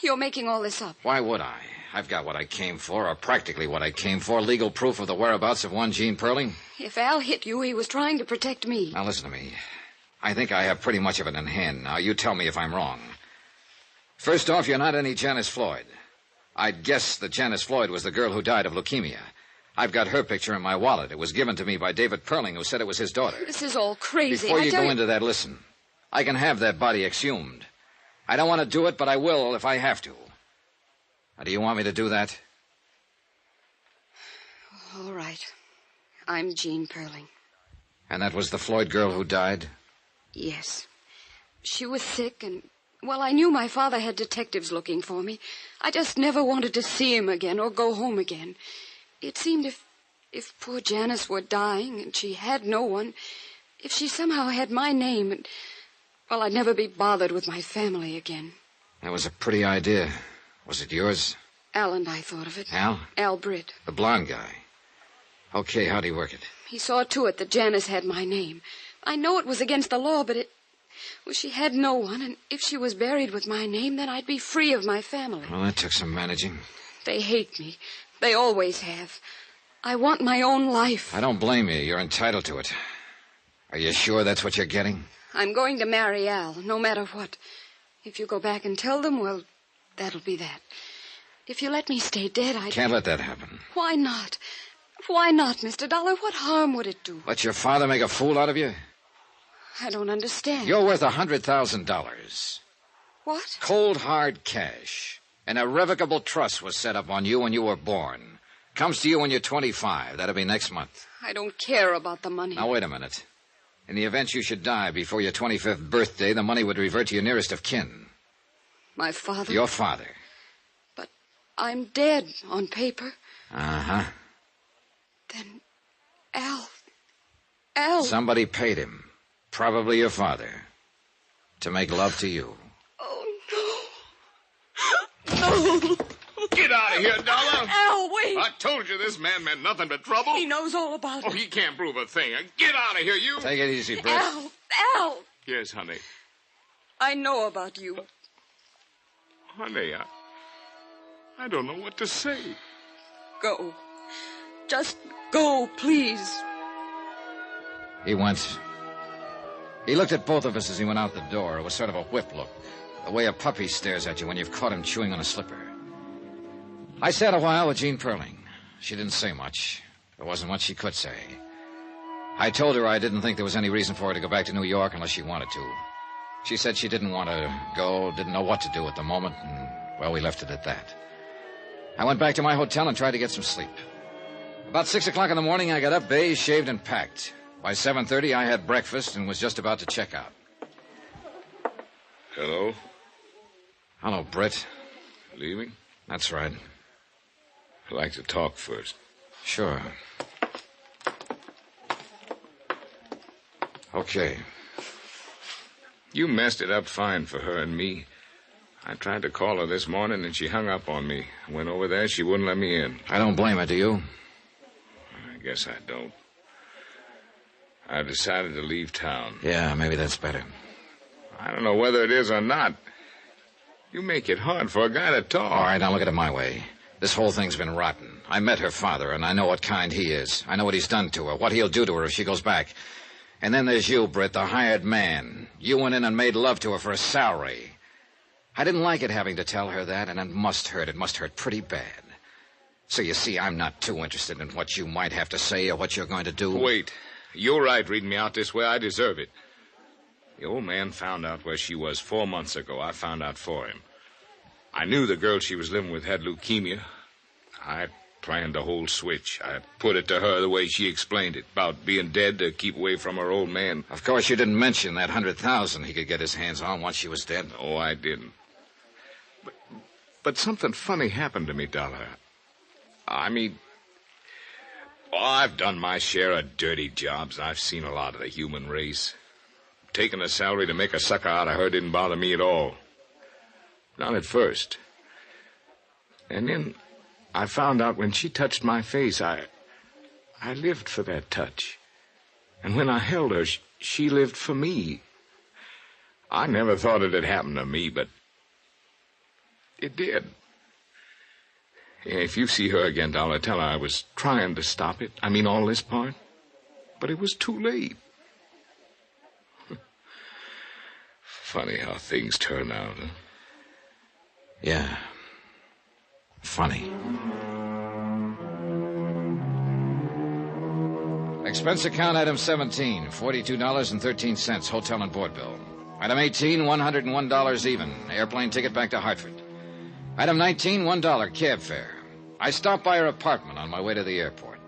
You're making all this up. Why would I? I've got what I came for, or practically what I came for, legal proof of the whereabouts of one Jean Perling. If Al hit you, he was trying to protect me. Now, listen to me. I think I have pretty much of it in hand. Now, you tell me if I'm wrong. First off, you're not any Janice Floyd. I'd guess that Janice Floyd was the girl who died of leukemia. I've got her picture in my wallet. It was given to me by David Perling, who said it was his daughter. This is all crazy. Before you go into that, listen. I can have that body exhumed. I don't want to do it, but I will if I have to. Now, do you want me to do that? All right. I'm Jean Perling. And that was the Floyd girl who died? Yes. She was sick, and, well, I knew my father had detectives looking for me. I just never wanted to see him again or go home again. It seemed if poor Janice were dying and she had no one, if she somehow had my name, and, well, I'd never be bothered with my family again. That was a pretty idea. Was it yours? Al and I thought of it. Al? Al Britt. The blonde guy. Okay, how'd he work it? He saw to it that Janice had my name. I know it was against the law, but well, she had no one, and if she was buried with my name, then I'd be free of my family. Well, that took some managing. They hate me. They always have. I want my own life. I don't blame you. You're entitled to it. Are you sure that's what you're getting? I'm going to marry Al, no matter what. If you go back and tell them, well, that'll be that. If you let me stay dead, I can't let that happen. Why not? Why not, Mr. Dollar? What harm would it do? Let your father make a fool out of you? I don't understand. You're worth $100,000. What? Cold, hard cash. An irrevocable trust was set up on you when you were born. Comes to you when you're 25. That'll be next month. I don't care about the money. Now, wait a minute. In the event you should die before your 25th birthday, the money would revert to your nearest of kin. My father? Your father. But I'm dead on paper. Uh-huh. Then Al... Somebody paid him, probably your father, to make love to you. Get out of here, Dollar. Al, wait. I told you this man meant nothing but trouble. He knows all about it. Oh, he can't prove a thing. Get out of here, you. Take it easy, Britt. Al. Yes, honey. I know about you. Honey, I don't know what to say. Go. Just go, please. He went. He looked at both of us as he went out the door. It was sort of a whip look. The way a puppy stares at you when you've caught him chewing on a slipper. I sat a while with Jean Perling. She didn't say much. There wasn't much she could say. I told her I didn't think there was any reason for her to go back to New York unless she wanted to. She said she didn't want to go, didn't know what to do at the moment, and, well, we left it at that. I went back to my hotel and tried to get some sleep. About 6 o'clock in the morning, I got up, bathed, shaved, and packed. By 7:30, I had breakfast and was just about to check out. Hello? Hello, Britt. Leaving? That's right. I'd like to talk first. Sure. Okay. You messed it up fine for her and me. I tried to call her this morning, and she hung up on me. Went over there, she wouldn't let me in. I don't blame her, do you? I guess I don't. I decided to leave town. Yeah, maybe that's better. I don't know whether it is or not. You make it hard for a guy to talk. All right, now look at it my way. This whole thing's been rotten. I met her father, and I know what kind he is. I know what he's done to her, what he'll do to her if she goes back. And then there's you, Britt, the hired man. You went in and made love to her for a salary. I didn't like it having to tell her that, and it must hurt. It must hurt pretty bad. So you see, I'm not too interested in what you might have to say or what you're going to do. Wait. You're right reading me out this way. I deserve it. The old man found out where she was 4 months ago. I found out for him. I knew the girl she was living with had leukemia. I planned the whole switch. I put it to her the way she explained it, about being dead to keep away from her old man. Of course, you didn't mention that $100,000 he could get his hands on once she was dead. Oh, I didn't. But something funny happened to me, Dollar. I mean, I've done my share of dirty jobs. I've seen a lot of the human race. Taking a salary to make a sucker out of her didn't bother me at all. Not at first. And then I found out when she touched my face, I lived for that touch. And when I held her, she lived for me. I never thought it had happened to me, but it did. If you see her again, Dollar, tell her I was trying to stop it. I mean, all this part. But it was too late. Funny how things turn out, huh? Yeah. Funny. Expense account item 17, $42.13, hotel and board bill. Item 18, $101 even, airplane ticket back to Hartford. Item 19, $1 cab fare. I stopped by her apartment on my way to the airport.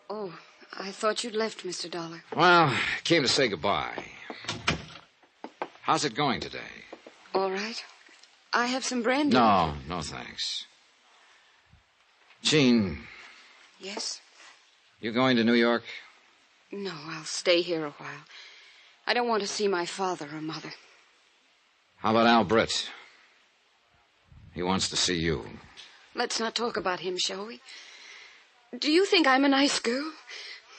Oh, I thought you'd left, Mr. Dollar. Well, came to say goodbye. How's it going today? All right. I have some brandy. No, thanks. Jean. Yes? You going to New York? No, I'll stay here a while. I don't want to see my father or mother. How about Al Britt? He wants to see you. Let's not talk about him, shall we? Do you think I'm a nice girl?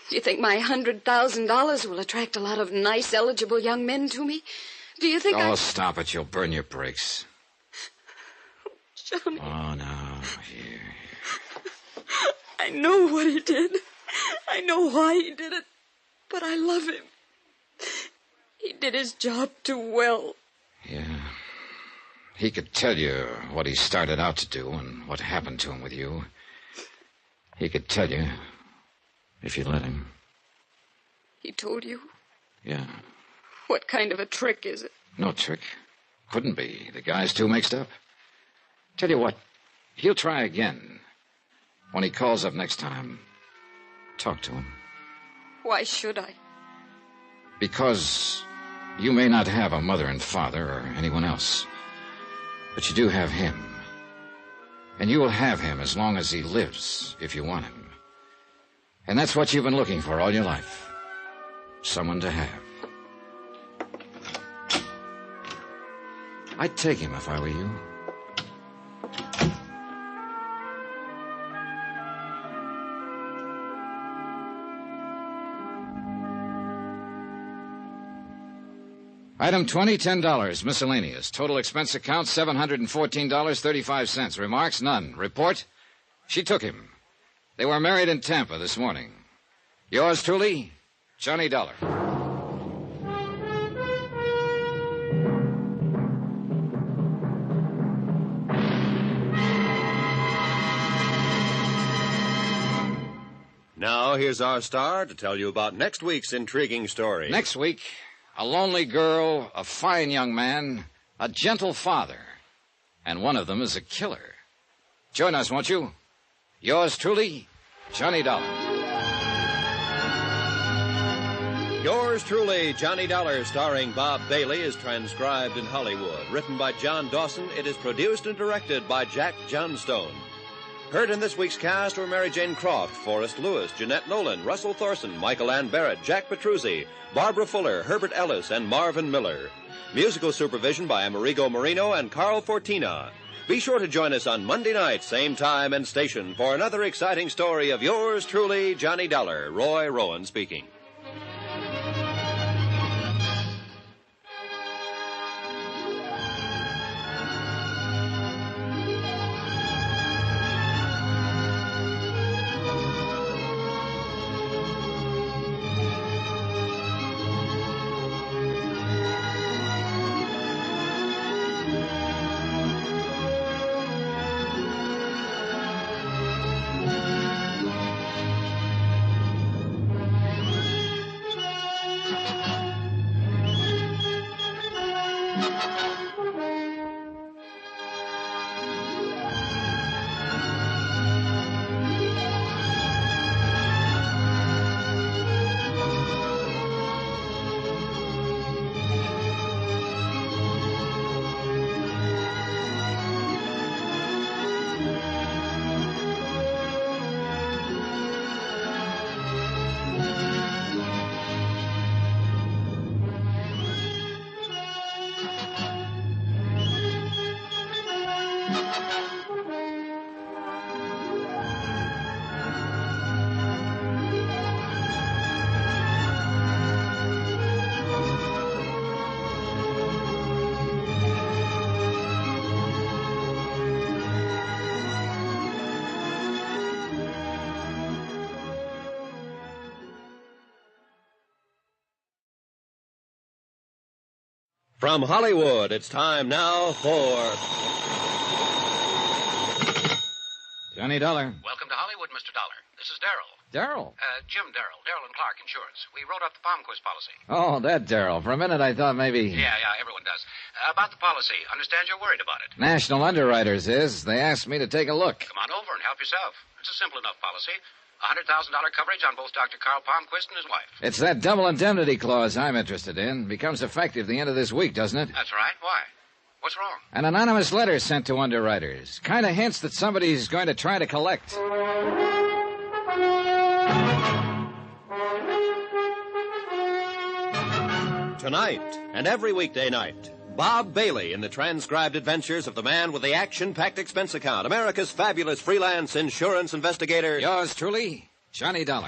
Do you think my $100,000 will attract a lot of nice, eligible young men to me? Do you think Oh, stop it. You'll burn your brakes. Johnny. Oh, no. Here. I know what he did. I know why he did it. But I love him. He did his job too well. Yeah. He could tell you what he started out to do and what happened to him with you. He could tell you if you let him. He told you? Yeah. What kind of a trick is it? No trick. Couldn't be. The guy's too mixed up. Tell you what, he'll try again. When he calls up next time, talk to him. Why should I? Because you may not have a mother and father or anyone else, but you do have him. And you will have him as long as he lives, if you want him. And that's what you've been looking for all your life. Someone to have. I'd take him if I were you. Item 20, $10, miscellaneous. Total expense account, $714.35. Remarks, none. Report, she took him. They were married in Tampa this morning. Yours truly, Johnny Dollar. Now, here's our star to tell you about next week's intriguing story. Next week, a lonely girl, a fine young man, a gentle father, and one of them is a killer. Join us, won't you? Yours truly, Johnny Dollar. Yours truly, Johnny Dollar, starring Bob Bailey, is transcribed in Hollywood. Written by John Dawson, it is produced and directed by Jack Johnstone. Heard in this week's cast were Mary Jane Croft, Forrest Lewis, Jeanette Nolan, Russell Thorson, Michael Ann Barrett, Jack Petruzzi, Barbara Fuller, Herbert Ellis, and Marvin Miller. Musical supervision by Amerigo Marino and Carl Fortina. Be sure to join us on Monday night, same time and station, for another exciting story of yours truly, Johnny Dollar. Roy Rowan speaking. From Hollywood, it's time now for Johnny Dollar. Welcome to Hollywood, Mr. Dollar. This is Darrell. Darrell? Jim Darrell and Clark Insurance. We wrote up the Palmquist policy. Oh, that Darrell. For a minute, I thought maybe... Yeah, everyone does. About the policy, understand you're worried about it. National Underwriters is. They asked me to take a look. Come on over and help yourself. It's a simple enough policy. $100,000 coverage on both Dr. Carl Palmquist and his wife. It's that double indemnity clause I'm interested in. Becomes effective the end of this week, doesn't it? That's right. Why? What's wrong? An anonymous letter sent to underwriters. Kind of hints that somebody's going to try to collect. Tonight and every weekday night, Bob Bailey in the transcribed adventures of the man with the action-packed expense account, America's fabulous freelance insurance investigator. Yours truly, Johnny Dollar.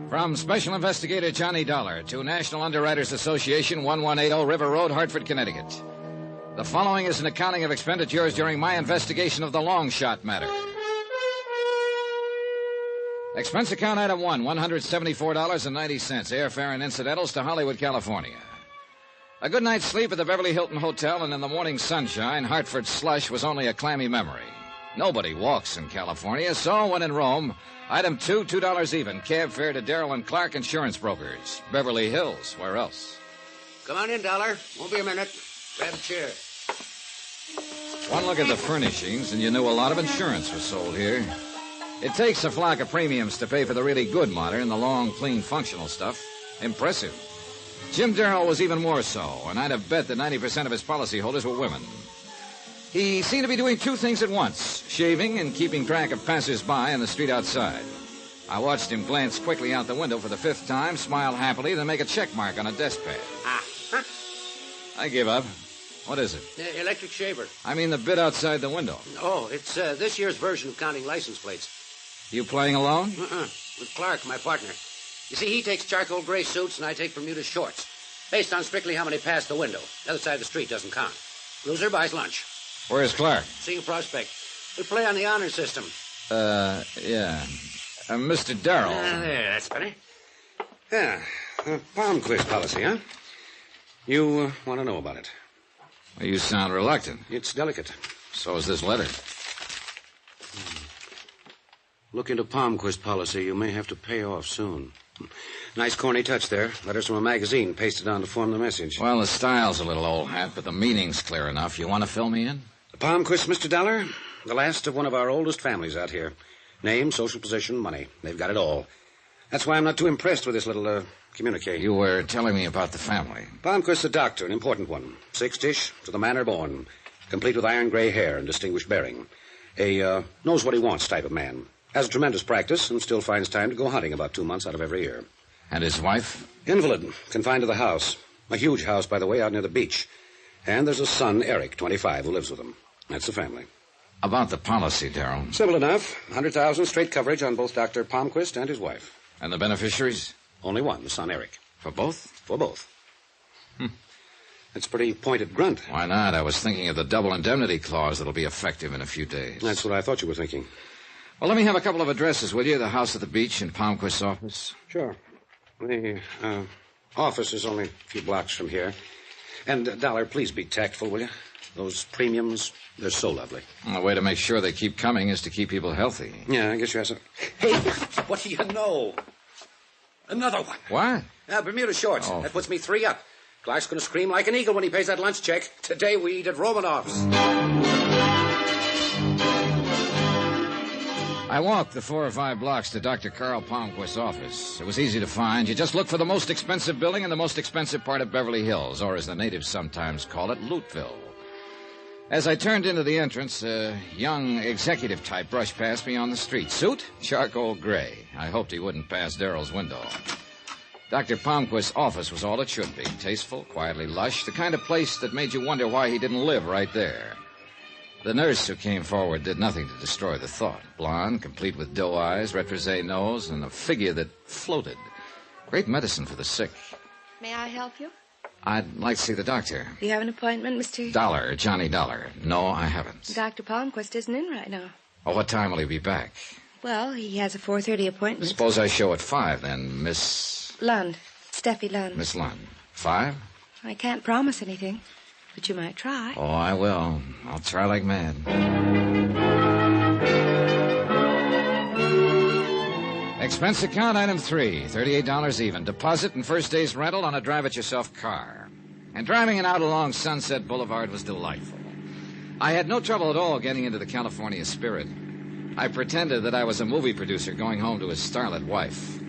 From Special Investigator Johnny Dollar to National Underwriters Association, 1180 River Road, Hartford, Connecticut. The following is an accounting of expenditures during my investigation of the long shot matter. Expense account item 1, $174.90, airfare and incidentals to Hollywood, California. A good night's sleep at the Beverly Hilton Hotel, and in the morning sunshine, Hartford's slush was only a clammy memory. Nobody walks in California, so when in Rome, item 2, $2 even, cab fare to Darrell and Clark Insurance Brokers. Beverly Hills, where else? Come on in, Dollar. Won't be a minute. Grab a chair. One look at the furnishings, and you knew a lot of insurance was sold here. It takes a flock of premiums to pay for the really good modern, the long, clean, functional stuff. Impressive. Jim Darrell was even more so, and I'd have bet that 90% of his policyholders were women. He seemed to be doing two things at once, shaving and keeping track of passers-by in the street outside. I watched him glance quickly out the window for the fifth time, smile happily, then make a check mark on a desk pad. I give up. What is it? Electric shaver. I mean the bit outside the window. Oh, it's this year's version of counting license plates. You playing alone? With Clark, my partner. You see, he takes charcoal gray suits and I take Bermuda shorts. Based on strictly how many pass the window. The other side of the street doesn't count. Loser buys lunch. Where's Clark? Seeing prospect. We play on the honor system. Yeah. Mr. Darrell. There, that's better. Yeah, palm quiz policy, huh? You want to know about it? Well, you sound reluctant. It's delicate. So is this letter. Look into palm quiz policy. You may have to pay off soon. Nice corny touch there. Letters from a magazine pasted on to form the message. Well, the style's a little old hat, but the meaning's clear enough. You want to fill me in? The palm quiz, Mr. Dollar? The last of one of our oldest families out here. Name, social position, money. They've got it all. That's why I'm not too impressed with this little, communique. You were telling me about the family. Palmquist's a doctor, an important one. Six-dish, to the manner born. Complete with iron gray hair and distinguished bearing. A, knows what he wants type of man. Has a tremendous practice and still finds time to go hunting about 2 months out of every year. And his wife? Invalid, confined to the house. A huge house, by the way, out near the beach. And there's a son, Eric, 25, who lives with them. That's the family. About the policy, Darrell. Simple enough. 100,000 straight coverage on both Dr. Palmquist and his wife. And the beneficiaries? Only one, the son, Eric. For both? For both. That's a pretty pointed grunt. Why not? I was thinking of the double indemnity clause that'll be effective in a few days. That's what I thought you were thinking. Well, let me have a couple of addresses, will you? The house at the beach and Palmquist's office. Sure. The office is only a few blocks from here. And, Dollar, please be tactful, will you? Those premiums, they're so lovely. Well, the way to make sure they keep coming is to keep people healthy. Yeah, I guess you have some. Hey, what do you know? Another one. What? Bermuda shorts. Oh. That puts me 3 up. Clark's going to scream like an eagle when he pays that lunch check. Today we eat at Romanoff's. I walked the 4 or 5 blocks to Dr. Carl Palmquist's office. It was easy to find. You just look for the most expensive building in the most expensive part of Beverly Hills, or as the natives sometimes call it, Lootville. As I turned into the entrance, a young executive type brushed past me on the street. Suit? Charcoal gray. I hoped he wouldn't pass Darrell's window. Dr. Palmquist's office was all it should be. Tasteful, quietly lush, the kind of place that made you wonder why he didn't live right there. The nurse who came forward did nothing to destroy the thought. Blonde, complete with doe eyes, retroussé nose, and a figure that floated. Great medicine for the sick. May I help you? I'd like to see the doctor. Do you have an appointment, Mr. Dollar, Johnny Dollar. No, I haven't. Dr. Palmquist isn't in right now. Oh, what time will he be back? Well, he has a 4:30 appointment. Suppose I show at 5, then, Miss... Lund. Steffi Lund. Miss Lund. 5? I can't promise anything, but you might try. Oh, I will. I'll try like mad. Expense account item 3, $38 even. Deposit and first day's rental on a drive-it-yourself car. And driving it out along Sunset Boulevard was delightful. I had no trouble at all getting into the California spirit. I pretended that I was a movie producer going home to his starlet wife.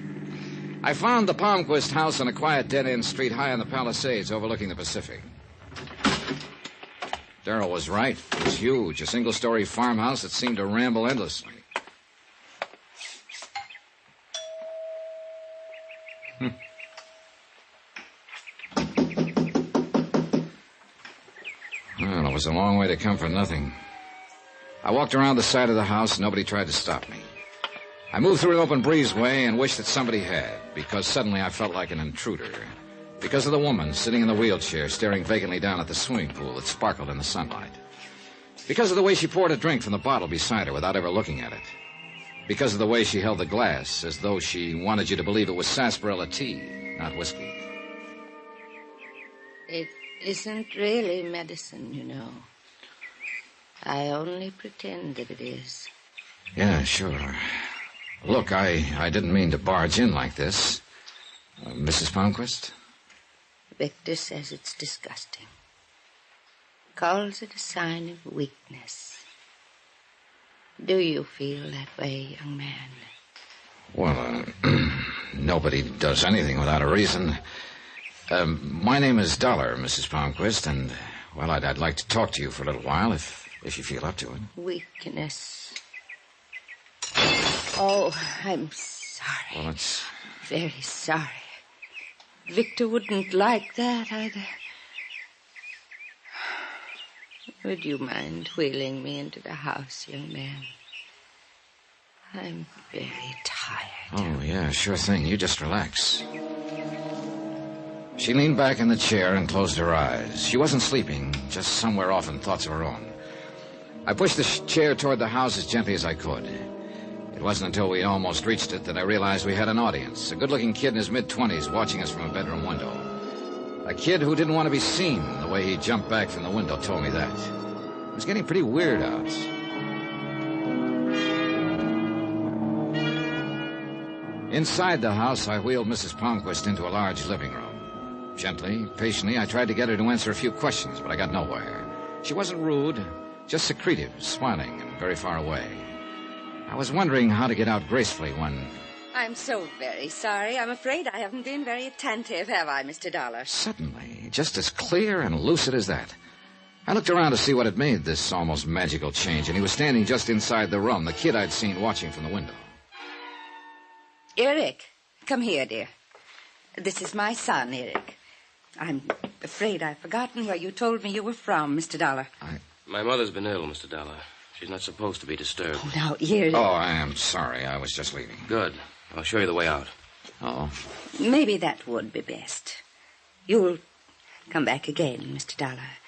I found the Palmquist house on a quiet dead-end street high in the Palisades overlooking the Pacific. Darrell was right. It was huge, a single-story farmhouse that seemed to ramble endlessly. Well, it was a long way to come for nothing. I walked around the side of the house, and nobody tried to stop me. I moved through an open breezeway and wished that somebody had, because suddenly I felt like an intruder. Because of the woman sitting in the wheelchair, staring vacantly down at the swimming pool that sparkled in the sunlight. Because of the way she poured a drink from the bottle beside her without ever looking at it. Because of the way she held the glass, as though she wanted you to believe it was sarsaparilla tea, not whiskey. It isn't really medicine, you know. I only pretend that it is. Yeah, sure. Look, I didn't mean to barge in like this. Mrs. Palmquist? Victor says it's disgusting. Calls it a sign of weakness. Do you feel that way, young man? Well, nobody does anything without a reason. My name is Dollar, Mrs. Palmquist, and, well, I'd like to talk to you for a little while, if if you feel up to it. Weakness. Oh, I'm sorry. Well, it's... Very sorry. Victor wouldn't like that either. Would you mind wheeling me into the house, young man? I'm very tired. Oh, yeah, sure thing. You just relax. She leaned back in the chair and closed her eyes. She wasn't sleeping, just somewhere off in thoughts of her own. I pushed the chair toward the house as gently as I could. It wasn't until we almost reached it that I realized we had an audience, a good-looking kid in his mid-20s watching us from a bedroom window. A kid who didn't want to be seen. The way he jumped back from the window told me that. It was getting pretty weird out. Inside the house, I wheeled Mrs. Palmquist into a large living room. Gently, patiently, I tried to get her to answer a few questions, but I got nowhere. She wasn't rude, just secretive, smiling, and very far away. I was wondering how to get out gracefully when... I'm so very sorry. I'm afraid I haven't been very attentive, have I, Mr. Dollar? Suddenly, just as clear and lucid as that, I looked around to see what had made this almost magical change, and he was standing just inside the room, the kid I'd seen watching from the window. Eric, come here, dear. This is my son, Eric. I'm afraid I've forgotten where you told me you were from, Mr. Dollar. My mother's been ill, Mr. Dollar. She's not supposed to be disturbed. Oh, now, Eric. Oh, I am sorry. I was just leaving. Good. I'll show you the way out. Oh. Maybe that would be best. You'll come back again, Mr. Dollar,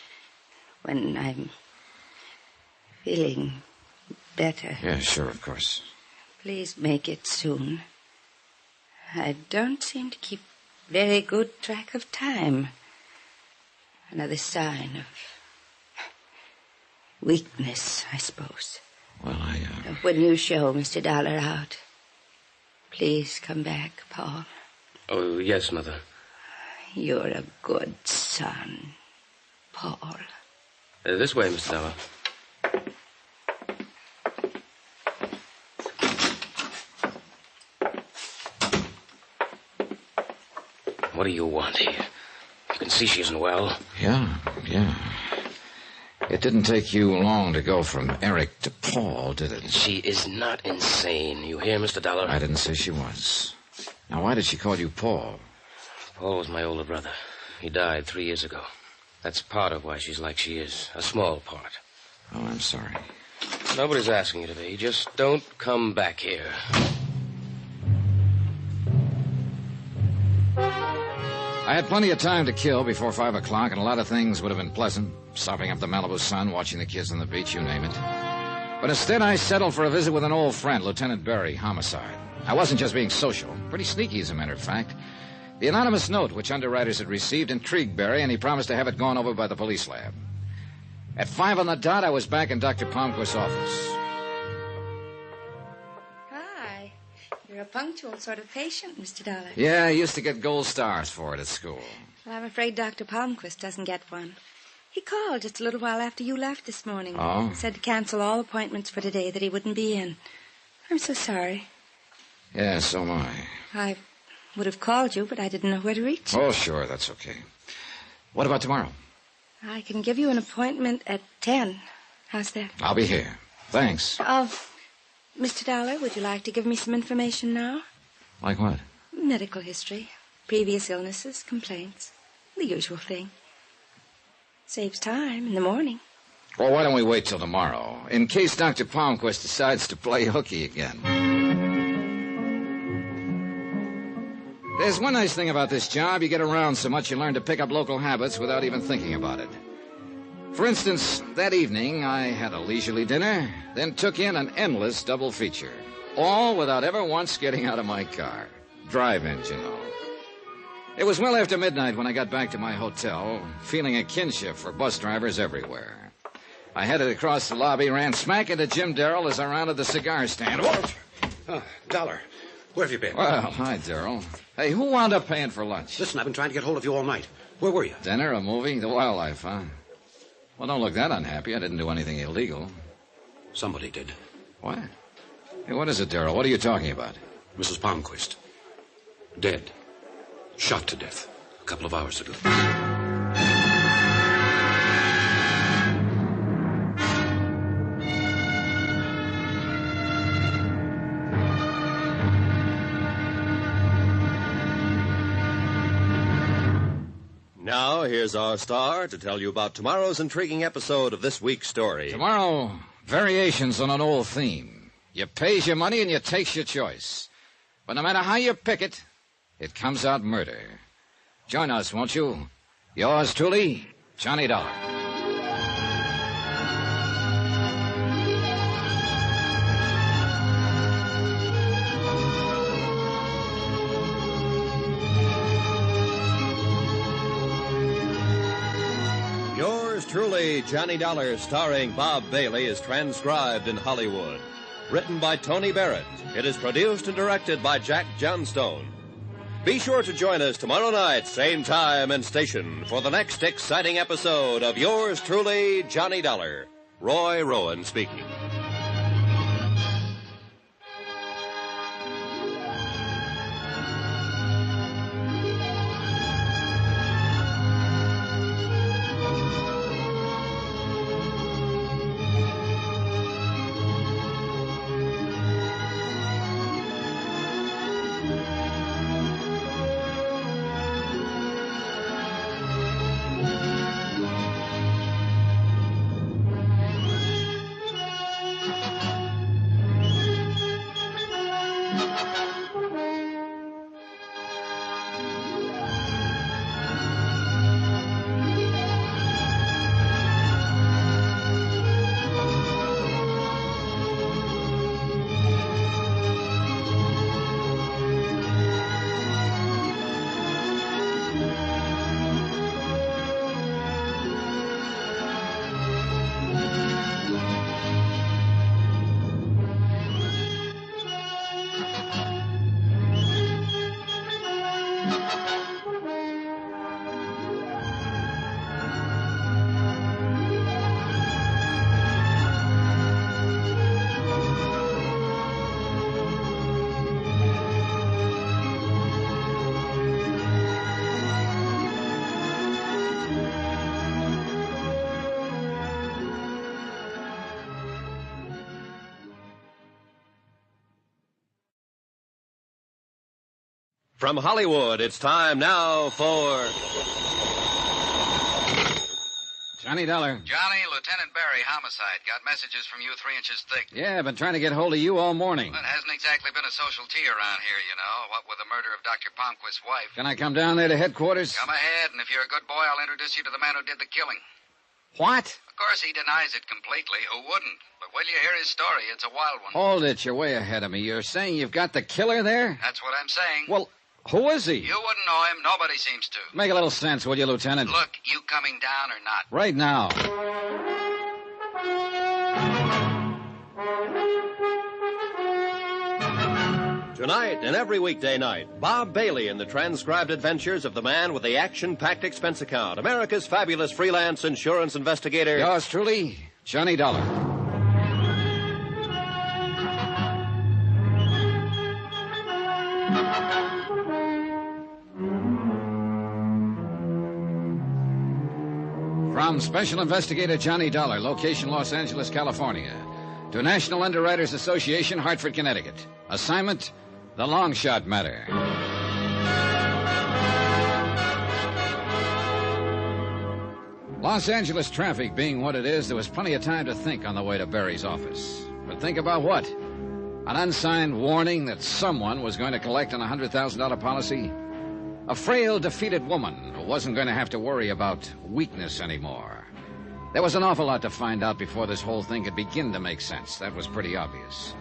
when I'm feeling better. Yeah, sure, of course. Please make it soon. I don't seem to keep very good track of time. Another sign of weakness, I suppose. Well, When you show Mr. Dollar out, please come back, Paul. Oh, yes, Mother. You're a good son, Paul. This way, Mr. Dollar. What do you want here? You can see she isn't well. Yeah. It didn't take you long to go from Eric to Paul, did it? She is not insane. You hear, Mr. Dollar? I didn't say she was. Now, why did she call you Paul? Paul was my older brother. He died 3 years ago. That's part of why she's like she is. A small part. Oh, I'm sorry. Nobody's asking you to be. Just don't come back here. I had plenty of time to kill before 5 o'clock, and a lot of things would have been pleasant. Sopping up the Malibu sun, watching the kids on the beach, you name it. But instead, I settled for a visit with an old friend, Lieutenant Berry, homicide. I wasn't just being social. Pretty sneaky, as a matter of fact. The anonymous note which underwriters had received intrigued Berry, and he promised to have it gone over by the police lab. At 5 on the dot, I was back in Dr. Palmquist's office. Hi. You're a punctual sort of patient, Mr. Dollar. Yeah, I used to get gold stars for it at school. Well, I'm afraid Dr. Palmquist doesn't get one. He called just a little while after you left this morning. Oh? He said to cancel all appointments for today, that he wouldn't be in. I'm so sorry. Yeah, so am I. I would have called you, but I didn't know where to reach you. Oh, sure, that's okay. What about tomorrow? I can give you an appointment at 10. How's that? I'll be here. Thanks. Mr. Dollar, would you like to give me some information now? Like what? Medical history, previous illnesses, complaints, the usual thing. Saves time in the morning. Well, why don't we wait till tomorrow, in case Dr. Palmquist decides to play hooky again. There's one nice thing about this job. You get around so much you learn to pick up local habits without even thinking about it. For instance, that evening, I had a leisurely dinner, then took in an endless double feature. All without ever once getting out of my car. Drive-ins, you know. It was well after midnight when I got back to my hotel, feeling a kinship for bus drivers everywhere. I headed across the lobby, ran smack into Jim Darrell as I rounded the cigar stand. Oh, Dollar, where have you been? Well, hi, Darrell. Hey, who wound up paying for lunch? Listen, I've been trying to get hold of you all night. Where were you? Dinner, a movie, the wildlife, huh? Well, don't look that unhappy. I didn't do anything illegal. Somebody did. What? Hey, what is it, Darrell? What are you talking about? Mrs. Palmquist. Dead. Shot to death a couple of hours ago. Now, here's our star to tell you about tomorrow's intriguing episode of this week's story. Tomorrow, variations on an old theme. You pays your money and you takes your choice. But no matter how you pick it, it comes out murder. Join us, won't you? Yours truly, Johnny Dollar. Yours truly, Johnny Dollar, starring Bob Bailey, is transcribed in Hollywood. Written by Tony Barrett. It is produced and directed by Jack Johnstone. Be sure to join us tomorrow night, same time and station, for the next exciting episode of Yours truly, Johnny Dollar. Roy Rowan speaking. From Hollywood, it's time now for... Johnny Dollar. Johnny, Lieutenant Barry, homicide. Got messages from you 3 inches thick. Yeah, been trying to get hold of you all morning. Well, it hasn't exactly been a social tea around here, you know, what with the murder of Dr. Palmquist's wife. Can I come down there to headquarters? Come ahead, and if you're a good boy, I'll introduce you to the man who did the killing. What? Of course, he denies it completely. Who wouldn't? But wait till you hear his story. It's a wild one. Hold it. You're way ahead of me. You're saying you've got the killer there? That's what I'm saying. Well, who is he? You wouldn't know him. Nobody seems to. Make a little sense, will you, Lieutenant? Look, you coming down or not? Right now. Tonight and every weekday night, Bob Bailey in the transcribed adventures of the man with the action-packed expense account, America's fabulous freelance insurance investigator. Yours truly, Johnny Dollar. From Special Investigator Johnny Dollar, location Los Angeles, California, to National Underwriters Association, Hartford, Connecticut. Assignment, the long shot matter. Los Angeles traffic being what it is, there was plenty of time to think on the way to Barry's office. But think about what? An unsigned warning that someone was going to collect on a $100,000 policy? A frail, defeated woman who wasn't going to have to worry about weakness anymore. There was an awful lot to find out before this whole thing could begin to make sense. That was pretty obvious.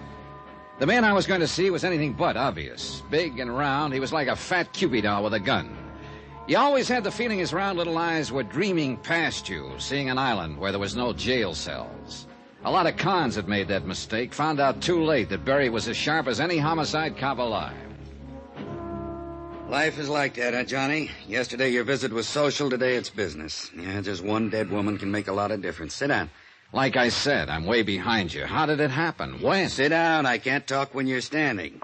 The man I was going to see was anything but obvious. Big and round, he was like a fat Cupid doll with a gun. You always had the feeling his round little eyes were dreaming past you, seeing an island where there was no jail cells. A lot of cons had made that mistake, found out too late that Barry was as sharp as any homicide cop alive. Life is like that, huh, Johnny? Yesterday your visit was social, today it's business. Yeah, just one dead woman can make a lot of difference. Sit down. Like I said, I'm way behind you. How did it happen? When? Sit down. I can't talk when you're standing.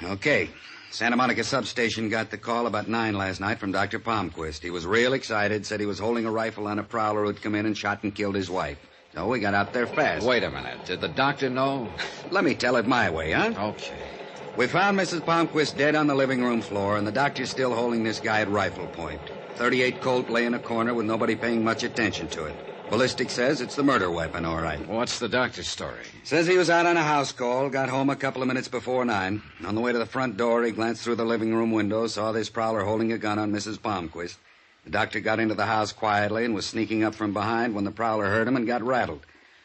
Okay. Santa Monica substation got the call about 9 last night from Dr. Palmquist. He was real excited, said he was holding a rifle on a prowler who'd come in and shot and killed his wife. So we got out there fast. Wait a minute. Did the doctor know? Let me tell it my way, huh? Okay. We found Mrs. Palmquist dead on the living room floor, and the doctor's still holding this guy at rifle point. 38 Colt lay in a corner with nobody paying much attention to it. Ballistic says it's the murder weapon, all right. What's the doctor's story? Says he was out on a house call, got home a couple of minutes before 9. On the way to the front door, he glanced through the living room window, saw this prowler holding a gun on Mrs. Palmquist. The doctor got into the house quietly and was sneaking up from behind when the prowler heard him and got rattled.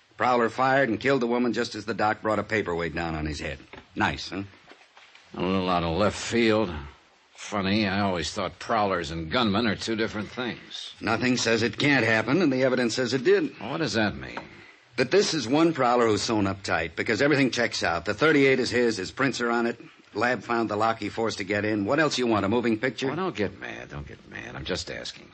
The prowler fired and killed the woman just as the doc brought a paperweight down on his head. Nice, huh? A little out of left field. Funny, I always thought prowlers and gunmen are two different things. Nothing says it can't happen, and the evidence says it did. What does that mean? That this is one prowler who's sewn up tight, because everything checks out. The 38 is his prints are on it. Lab found the lock he forced to get in. What else you want, a moving picture? Oh, don't get mad. I'm just asking.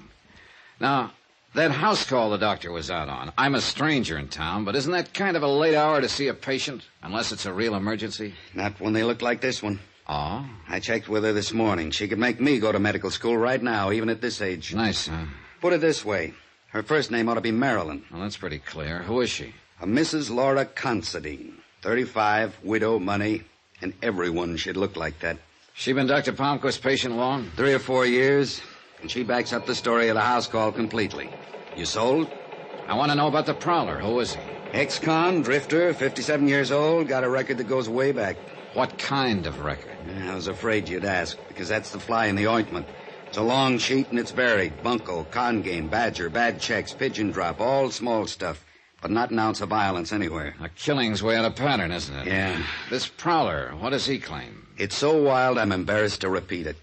Now, that house call the doctor was out on, I'm a stranger in town, but isn't that kind of a late hour to see a patient, unless it's a real emergency? Not when they look like this one. Oh? I checked with her this morning. She could make me go to medical school right now, even at this age. Nice, huh? Put it this way. Her first name ought to be Marilyn. Well, that's pretty clear. Who is she? A Mrs. Laura Considine. 35, widow, money, and everyone should look like that. She been Dr. Palmquist's patient long? 3 or 4 years, and she backs up the story of the house call completely. You sold? I want to know about the prowler. Who is he? Ex-con, drifter, 57 years old, got a record that goes way back. What kind of record? I was afraid you'd ask, because that's the fly in the ointment. It's a long sheet and it's varied. Bunco, con game, badger, bad checks, pigeon drop, all small stuff. But not an ounce of violence anywhere. A killing's way out of pattern, isn't it? Yeah. This prowler, what does he claim? It's so wild I'm embarrassed to repeat it.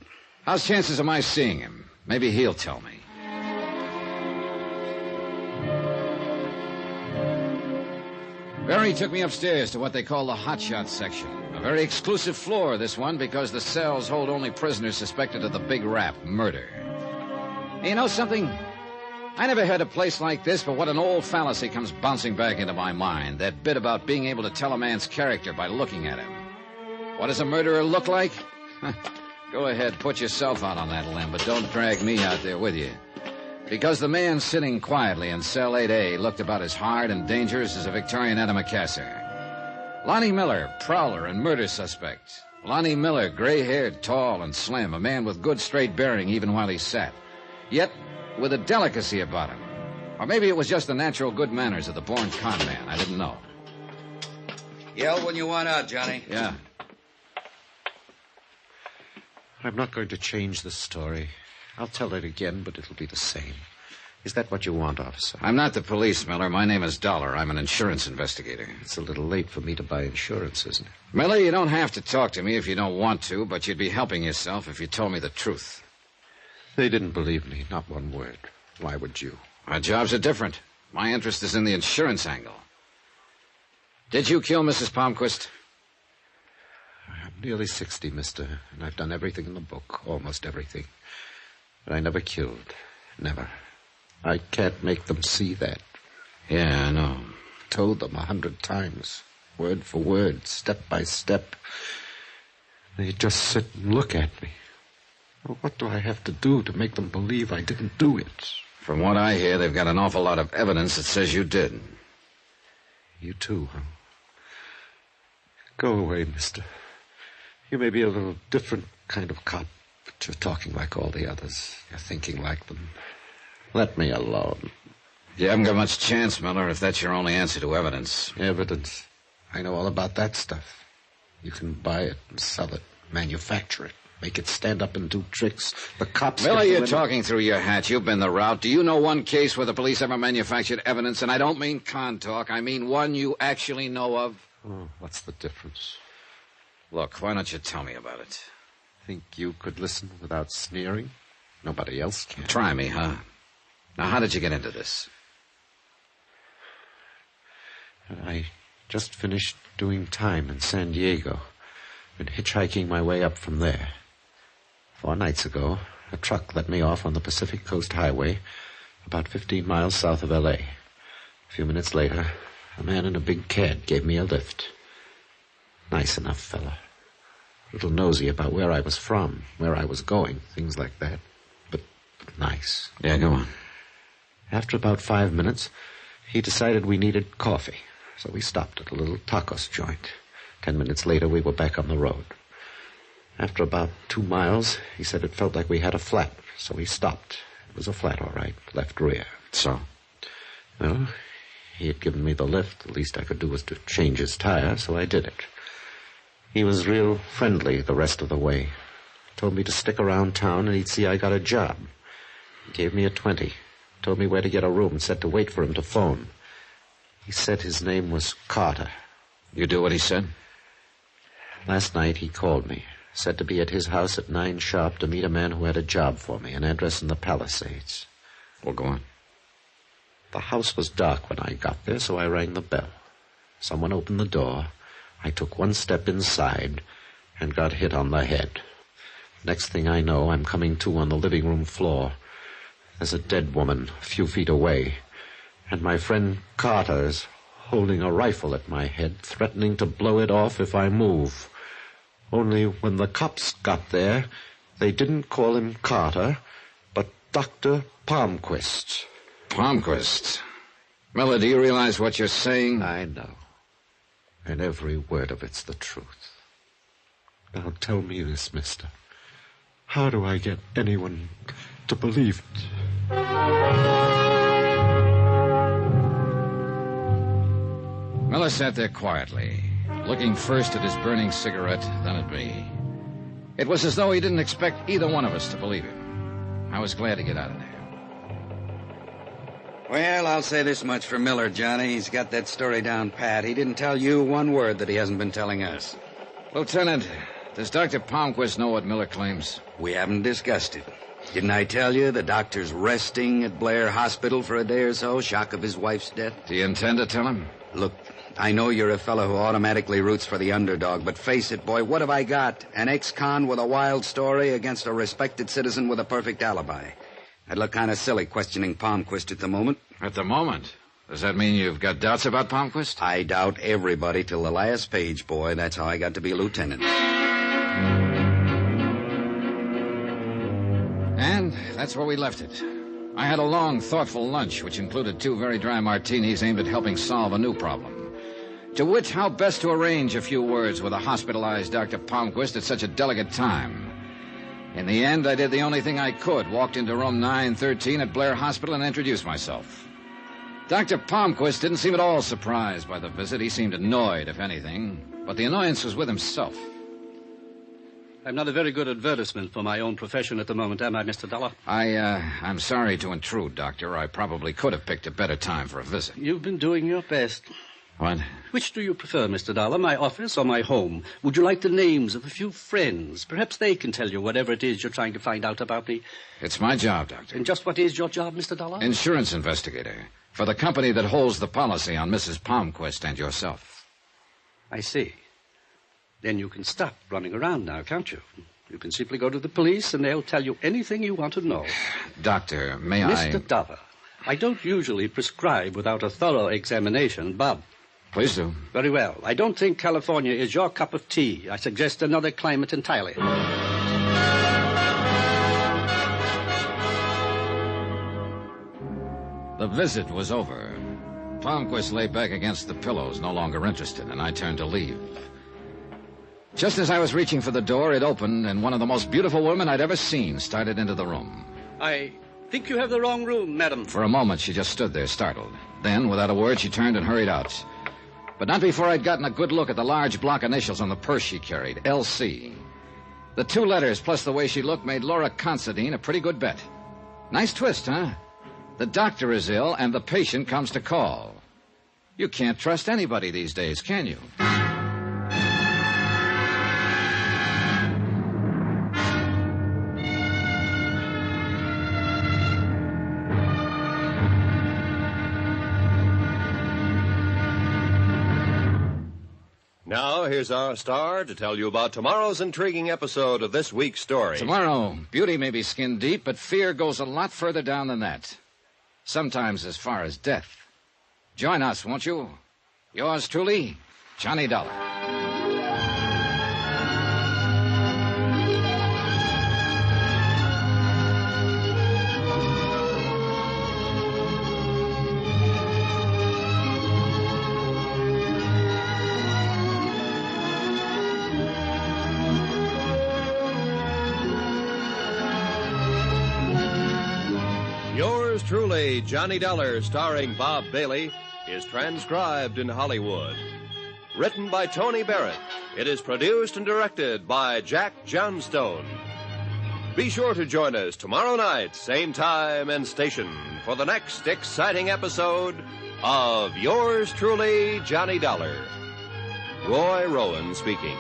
How's chances of my seeing him? Maybe he'll tell me. Barry took me upstairs to what they call the hotshot section. A very exclusive floor, this one, because the cells hold only prisoners suspected of the big rap, murder. And you know something? I never heard a place like this, but what an old fallacy comes bouncing back into my mind. That bit about being able to tell a man's character by looking at him. What does a murderer look like? Go ahead, put yourself out on that limb, but don't drag me out there with you. Because the man sitting quietly in cell 8A looked about as hard and dangerous as a Victorian antimacassar. Lonnie Miller, prowler and murder suspect. Lonnie Miller, gray-haired, tall and slim, a man with good straight bearing even while he sat. Yet with a delicacy about him. Or maybe it was just the natural good manners of the born con man. I didn't know. Yell when you want out, Johnny. Yeah. I'm not going to change the story. I'll tell it again, but it'll be the same. Is that what you want, officer? I'm not the police, Miller. My name is Dollar. I'm an insurance investigator. It's a little late for me to buy insurance, isn't it? Miller, you don't have to talk to me if you don't want to, but you'd be helping yourself if you told me the truth. They didn't believe me, not one word. Why would you? Our jobs are different. My interest is in the insurance angle. Did you kill Mrs. Palmquist? I'm nearly 60, mister, and I've done everything in the book, almost everything. But I never killed. Never. I can't make them see that. Yeah, I know. Told them 100 times, word for word, step by step. They just sit and look at me. Well, what do I have to do to make them believe I didn't do it? From what I hear, they've got an awful lot of evidence that says you did. You too, huh? Go away, mister. You may be a little different kind of cop, but you're talking like all the others. You're thinking like them. Let me alone. You haven't got much chance, Miller, if that's your only answer to evidence. Evidence? I know all about that stuff. You can buy it and sell it, manufacture it, make it stand up and do tricks. The cops... Miller, you're talking through your hat. You've been the route. Do you know one case where the police ever manufactured evidence? And I don't mean con talk. I mean one you actually know of. Oh, what's the difference? Look, why don't you tell me about it? Think you could listen without sneering? Nobody else can. Try me, huh? Now, how did you get into this? I just finished doing time in San Diego. Been hitchhiking my way up from there. 4 nights ago, a truck let me off on the Pacific Coast Highway, about 15 miles south of L.A. A few minutes later, a man in a big cab gave me a lift. Nice enough fella. A little nosy about where I was from, where I was going, things like that. But nice. Yeah, go on. After about 5 minutes, he decided we needed coffee. So we stopped at a little tacos joint. 10 minutes later, we were back on the road. After about 2 miles, he said it felt like we had a flat, so he stopped. It was a flat, all right, left rear. So? Well, he had given me the lift. The least I could do was to change his tire, so I did it. He was real friendly the rest of the way. Told me to stick around town and he'd see I got a job. He gave me a 20. Told me where to get a room and said to wait for him to phone. He said his name was Carter. You do what he said? Last night he called me. Said to be at his house at 9 sharp to meet a man who had a job for me, an address in the Palisades. Well, go on. The house was dark when I got there, so I rang the bell. Someone opened the door. I took 1 step inside and got hit on the head. Next thing I know, I'm coming to on the living room floor. There's a dead woman a few feet away, and my friend Carter is holding a rifle at my head, threatening to blow it off if I move. Only when the cops got there, they didn't call him Carter, but Dr. Palmquist. Palmquist? Miller, do you realize what you're saying? I know. And every word of it's the truth. Now tell me this, mister. How do I get anyone to believe it? Miller sat there quietly, looking first at his burning cigarette, then at me. It was as though he didn't expect either one of us to believe him. I was glad to get out of there. Well, I'll say this much for Miller, Johnny. He's got that story down pat. He didn't tell you one word that he hasn't been telling us. Lieutenant, does Dr. Palmquist know what Miller claims? We haven't discussed it. Didn't I tell you the doctor's resting at Blair Hospital for a day or so, shock of his wife's death? Do you intend to tell him? Look, I know you're a fellow who automatically roots for the underdog, but face it, boy, what have I got? An ex-con with a wild story against a respected citizen with a perfect alibi. I'd look kind of silly questioning Palmquist at the moment. At the moment? Does that mean you've got doubts about Palmquist? I doubt everybody till the last page, boy. That's how I got to be lieutenant. And that's where we left it. I had a long, thoughtful lunch, which included 2 very dry martinis aimed at helping solve a new problem. To wit, how best to arrange a few words with a hospitalized Dr. Palmquist at such a delicate time. In the end, I did the only thing I could, walked into room 913 at Blair Hospital and introduced myself. Dr. Palmquist didn't seem at all surprised by the visit. He seemed annoyed, if anything, but the annoyance was with himself. I'm not a very good advertisement for my own profession at the moment, am I, Mr. Dollar? I'm sorry to intrude, Doctor. I probably could have picked a better time for a visit. You've been doing your best. What? Which do you prefer, Mr. Dollar, my office or my home? Would you like the names of a few friends? Perhaps they can tell you whatever it is you're trying to find out about me. It's my job, Doctor. And just what is your job, Mr. Dollar? Insurance investigator. For the company that holds the policy on Mrs. Palmquist and yourself. I see. Then you can stop running around now, can't you? You can simply go to the police and they'll tell you anything you want to know. Doctor, may I... Mr. Dollar, I don't usually prescribe without a thorough examination, but... Please do. Very well. I don't think California is your cup of tea. I suggest another climate entirely. The visit was over. Palmquist lay back against the pillows, no longer interested, and I turned to leave. Just as I was reaching for the door, it opened, and one of the most beautiful women I'd ever seen started into the room. I think you have the wrong room, madam. For a moment, she just stood there, startled. Then, without a word, she turned and hurried out. But not before I'd gotten a good look at the large block initials on the purse she carried, L.C. The 2 letters, plus the way she looked, made Laura Considine a pretty good bet. Nice twist, huh? The doctor is ill, and the patient comes to call. You can't trust anybody these days, can you? Now, here's our star to tell you about tomorrow's intriguing episode of this week's story. Tomorrow, beauty may be skin deep, but fear goes a lot further down than that. Sometimes as far as death. Join us, won't you? Yours truly, Johnny Dollar. Yours truly, Johnny Dollar, starring Bob Bailey, is transcribed in Hollywood. Written by Tony Barrett, it is produced and directed by Jack Johnstone. Be sure to join us tomorrow night, same time and station, for the next exciting episode of Yours truly, Johnny Dollar. Roy Rowan speaking.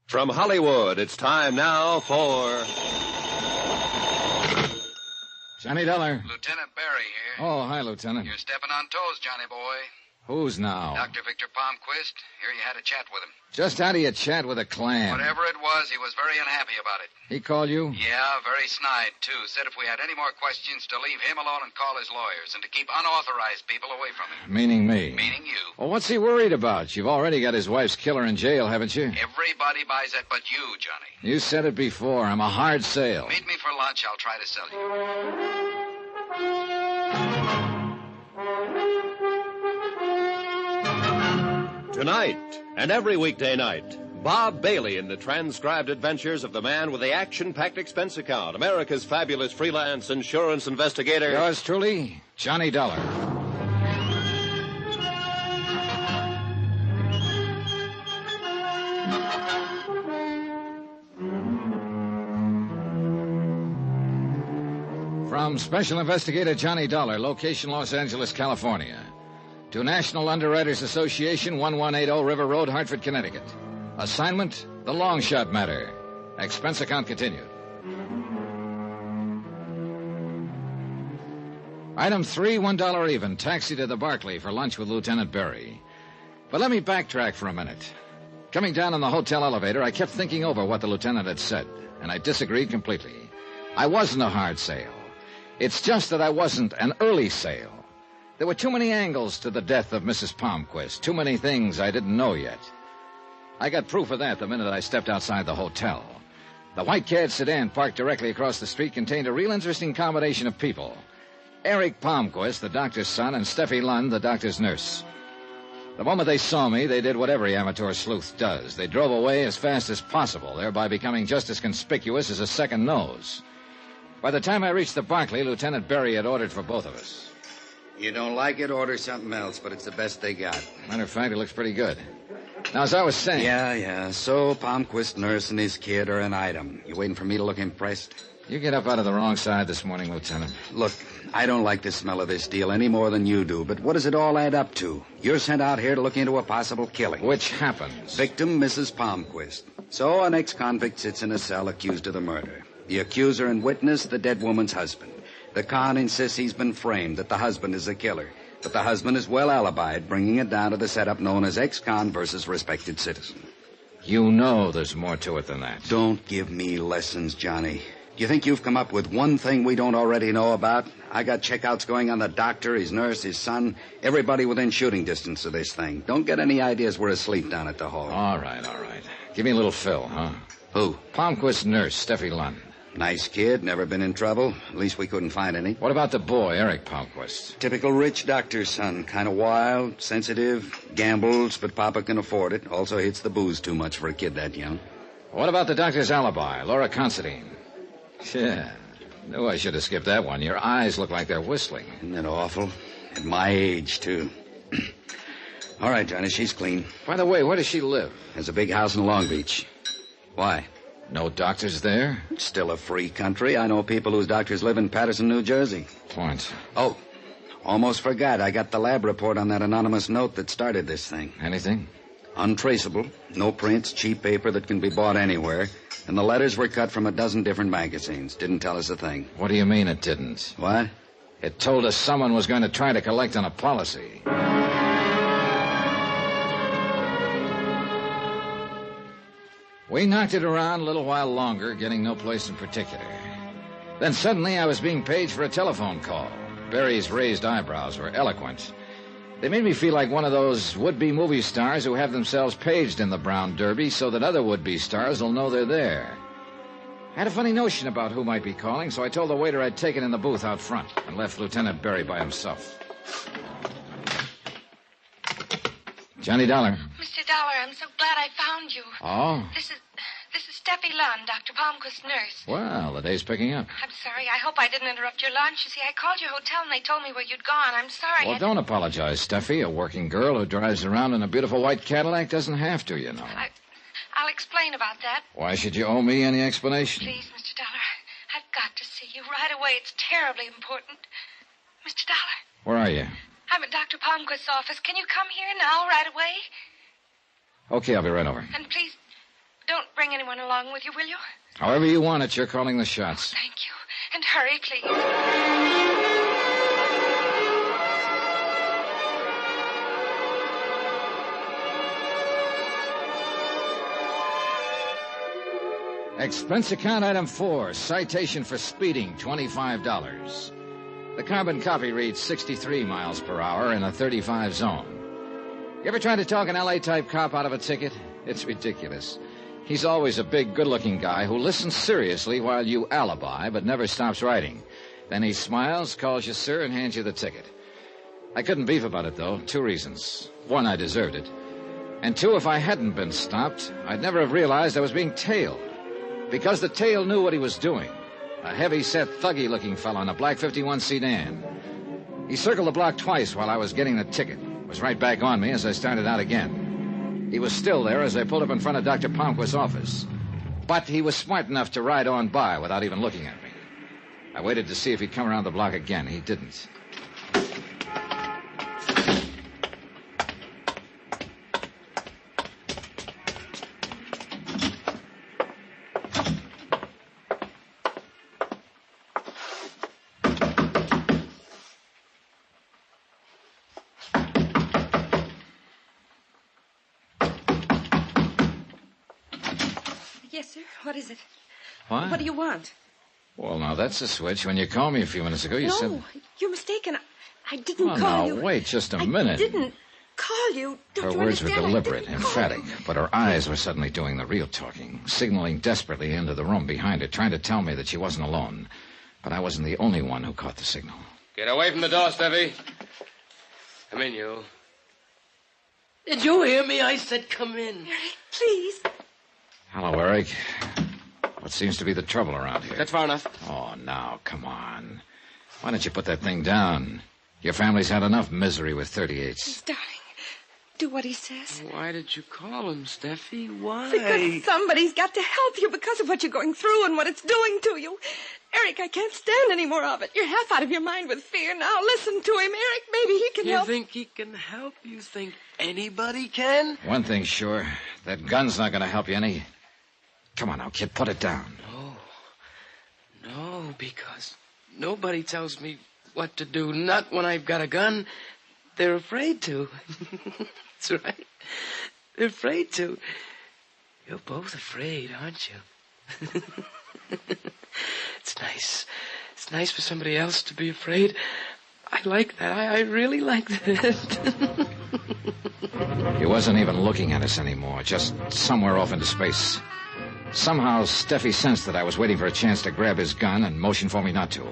From Hollywood, it's time now for... Johnny Dollar. Lieutenant Barry here. Oh, hi, Lieutenant. You're stepping on toes, Johnny boy. Who's now? Dr. Victor Palmquist. Here you had a chat with him. Just how do you chat with a clam? Whatever it was, he was very unhappy about it. He called you? Yeah, very snide, too. Said if we had any more questions, to leave him alone and call his lawyers, and to keep unauthorized people away from him. Meaning me? Meaning you. Well, what's he worried about? You've already got his wife's killer in jail, haven't you? Everybody buys that but you, Johnny. You said it before. I'm a hard sale. Meet me for lunch. I'll try to sell you. Tonight, and every weekday night, Bob Bailey in the transcribed adventures of the man with the action-packed expense account, America's fabulous freelance insurance investigator. Yours truly, Johnny Dollar. From Special Investigator Johnny Dollar, location Los Angeles, California, to National Underwriters Association, 1180 River Road, Hartford, Connecticut. Assignment, the long shot matter. Expense account continued. Item 3, $1 even. Taxi to the Barclay for lunch with Lieutenant Berry. But let me backtrack for a minute. Coming down in the hotel elevator, I kept thinking over what the lieutenant had said, and I disagreed completely. I wasn't a hard sale. It's just that I wasn't an early sale. There were too many angles to the death of Mrs. Palmquist, too many things I didn't know yet. I got proof of that the minute I stepped outside the hotel. The white-cad sedan parked directly across the street contained a real interesting combination of people. Eric Palmquist, the doctor's son, and Steffi Lund, the doctor's nurse. The moment they saw me, they did what every amateur sleuth does. They drove away as fast as possible, thereby becoming just as conspicuous as a second nose. By the time I reached the Barclay, Lieutenant Berry had ordered for both of us. You don't like it, order something else, but it's the best they got. Matter of fact, it looks pretty good. Now, as I was saying... Yeah. So, Palmquist nurse and his kid are an item. You waiting for me to look impressed? You get up out of the wrong side this morning, Lieutenant. Look, I don't like the smell of this deal any more than you do, but what does it all add up to? You're sent out here to look into a possible killing. Which happens. Victim, Mrs. Palmquist. So, an ex-convict sits in a cell accused of the murder. The accuser and witness, the dead woman's husband. The con insists he's been framed, that the husband is the killer. But the husband is well alibied, bringing it down to the setup known as ex-con versus respected citizen. You know there's more to it than that. Don't give me lessons, Johnny. Do you think you've come up with one thing we don't already know about? I got checkouts going on the doctor, his nurse, his son, everybody within shooting distance of this thing. Don't get any ideas we're asleep down at the hall. All right. Give me a little fill, huh? Who? Palmquist's nurse, Steffi Lund. Nice kid, never been in trouble. At least we couldn't find any. What about the boy, Eric Palmquist? Typical rich doctor's son. Kind of wild, sensitive, gambles, but Papa can afford it. Also hits the booze too much for a kid that young. What about the doctor's alibi, Laura Considine? Yeah, knew I should have skipped that one. Your eyes look like they're whistling. Isn't that awful? At my age, too. All right, Johnny, she's clean. By the way, where does she live? Has a big house in Long Beach. Why? No doctors there? It's still a free country. I know people whose doctors live in Patterson, New Jersey. Point. Oh, almost forgot. I got the lab report on that anonymous note that started this thing. Anything? Untraceable. No prints, cheap paper that can be bought anywhere. And the letters were cut from a dozen different magazines. Didn't tell us a thing. What do you mean it didn't? What? It told us someone was going to try to collect on a policy. We knocked it around a little while longer, getting no place in particular. Then suddenly I was being paged for a telephone call. Barry's raised eyebrows were eloquent. They made me feel like one of those would-be movie stars who have themselves paged in the Brown Derby so that other would-be stars will know they're there. I had a funny notion about who might be calling, so I told the waiter I'd taken in the booth out front and left Lieutenant Barry by himself. Johnny Dollar. Mr. Dollar, I'm so glad I found you. Oh? This is Steffi Lund, Dr. Palmquist's nurse. Well, the day's picking up. I'm sorry. I hope I didn't interrupt your lunch. You see, I called your hotel and they told me where you'd gone. I'm sorry. Well, don't apologize, Steffi. A working girl who drives around in a beautiful white Cadillac doesn't have to, you know. I'll explain about that. Why should you owe me any explanation? Please, Mr. Dollar, I've got to see you right away. It's terribly important. Mr. Dollar. Where are you? I'm at Dr. Palmquist's office. Can you come here now, right away? Okay, I'll be right over. And please, don't bring anyone along with you, will you? However you want it, you're calling the shots. Thank you. And hurry, please. Expense account item 4, citation for speeding, $25. The carbon copy reads 63 miles per hour in a 35 zone. You ever tried to talk an L.A.-type cop out of a ticket? It's ridiculous. He's always a big, good-looking guy who listens seriously while you alibi, but never stops writing. Then he smiles, calls you sir, and hands you the ticket. I couldn't beef about it, though. 2 reasons. 1, I deserved it. And 2, if I hadn't been stopped, I'd never have realized I was being tailed. Because the tail knew what he was doing. A heavy-set, thuggy-looking fellow in a black 51 sedan. He circled the block twice while I was getting the ticket. Was right back on me as I started out again. He was still there as I pulled up in front of Dr. Palmquist's office. But he was smart enough to ride on by without even looking at me. I waited to see if he'd come around the block again. He didn't. Yes, sir. What is it? What? What do you want? Well, now, that's a switch. When you called me a few minutes ago, you said... No, you're mistaken. I didn't call now, you. Wait just a minute. I didn't call you. Don't Her you words were understand? deliberate, emphatic, but her eyes were suddenly doing the real talking, signaling desperately into the room behind her, trying to tell me that she wasn't alone. But I wasn't the only one who caught the signal. Get away from the door, Steffi. Come in, you. Did you hear me? I said come in. Eric, please. Hello, Eric. What seems to be the trouble around here? That's far enough. Oh, now, come on. Why don't you put that thing down? Your family's had enough misery with 38s. Darling, do what he says. Why did you call him, Steffi? Why? Because somebody's got to help you because of what you're going through and what it's doing to you. Eric, I can't stand any more of it. You're half out of your mind with fear. Now listen to him, Eric. Maybe he can help. You think he can help? You think anybody can? One thing's sure. That gun's not going to help you any. Come on now, kid, put it down. No, because nobody tells me what to do. Not when I've got a gun. They're afraid to. That's right. They're afraid to. You're both afraid, aren't you? It's nice. It's nice for somebody else to be afraid. I like that. I really like that. He wasn't even looking at us anymore, just somewhere off into space. Somehow, Steffi sensed that I was waiting for a chance to grab his gun and motioned for me not to.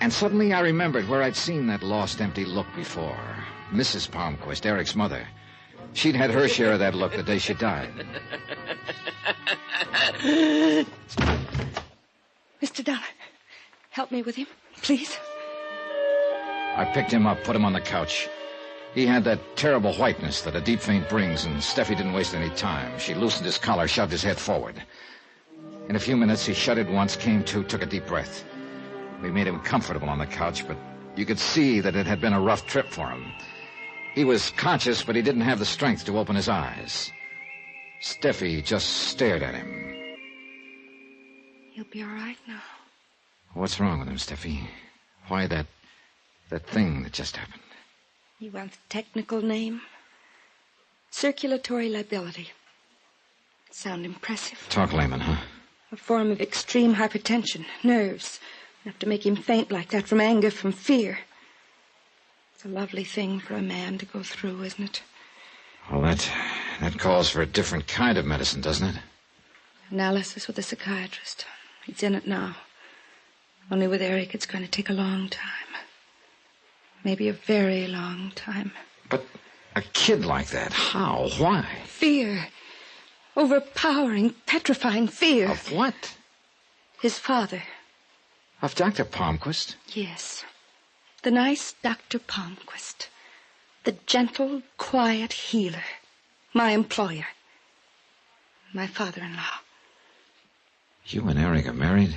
And suddenly I remembered where I'd seen that lost, empty look before. Mrs. Palmquist, Eric's mother. She'd had her share of that look the day she died. Mr. Dollar, help me with him, please. I picked him up, put him on the couch. He had that terrible whiteness that a deep faint brings, and Steffi didn't waste any time. She loosened his collar, shoved his head forward. In a few minutes, he shuddered once, came to, took a deep breath. We made him comfortable on the couch, but you could see that it had been a rough trip for him. He was conscious, but he didn't have the strength to open his eyes. Steffi just stared at him. He'll be all right now. What's wrong with him, Steffi? Why that thing that just happened? You want the technical name? Circulatory lability. Sound impressive? Talk layman, huh? A form of extreme hypertension, nerves. Enough to make him faint like that from anger, from fear. It's a lovely thing for a man to go through, isn't it? Well, that calls for a different kind of medicine, doesn't it? Analysis with a psychiatrist. He's in it now. Only with Eric, it's going to take a long time. Maybe a very long time. But a kid like that, how? Why? Fear. Overpowering, petrifying fear. Of what? His father. Of Dr. Palmquist? Yes. The nice Dr. Palmquist. The gentle, quiet healer. My employer. My father-in-law. You and Eric are married?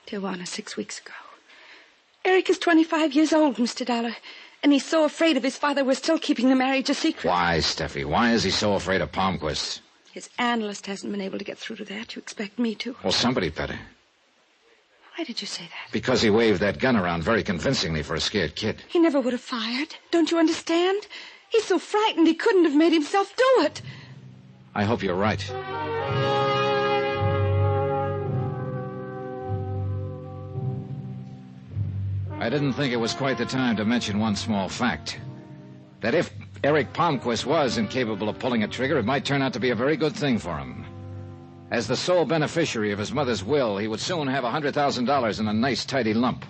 Tijuana 6 weeks ago. Eric is 25 years old, Mr. Dollar, and he's so afraid of his father we're still keeping the marriage a secret. Why, Steffi? Why is he so afraid of Palmquist? His analyst hasn't been able to get through to that. You expect me to? Well, somebody better. Why did you say that? Because he waved that gun around very convincingly for a scared kid. He never would have fired. Don't you understand? He's so frightened he couldn't have made himself do it. I hope you're right. I didn't think it was quite the time to mention one small fact. That if Eric Palmquist was incapable of pulling a trigger, it might turn out to be a very good thing for him. As the sole beneficiary of his mother's will, he would soon have $100,000 in a nice, tidy lump.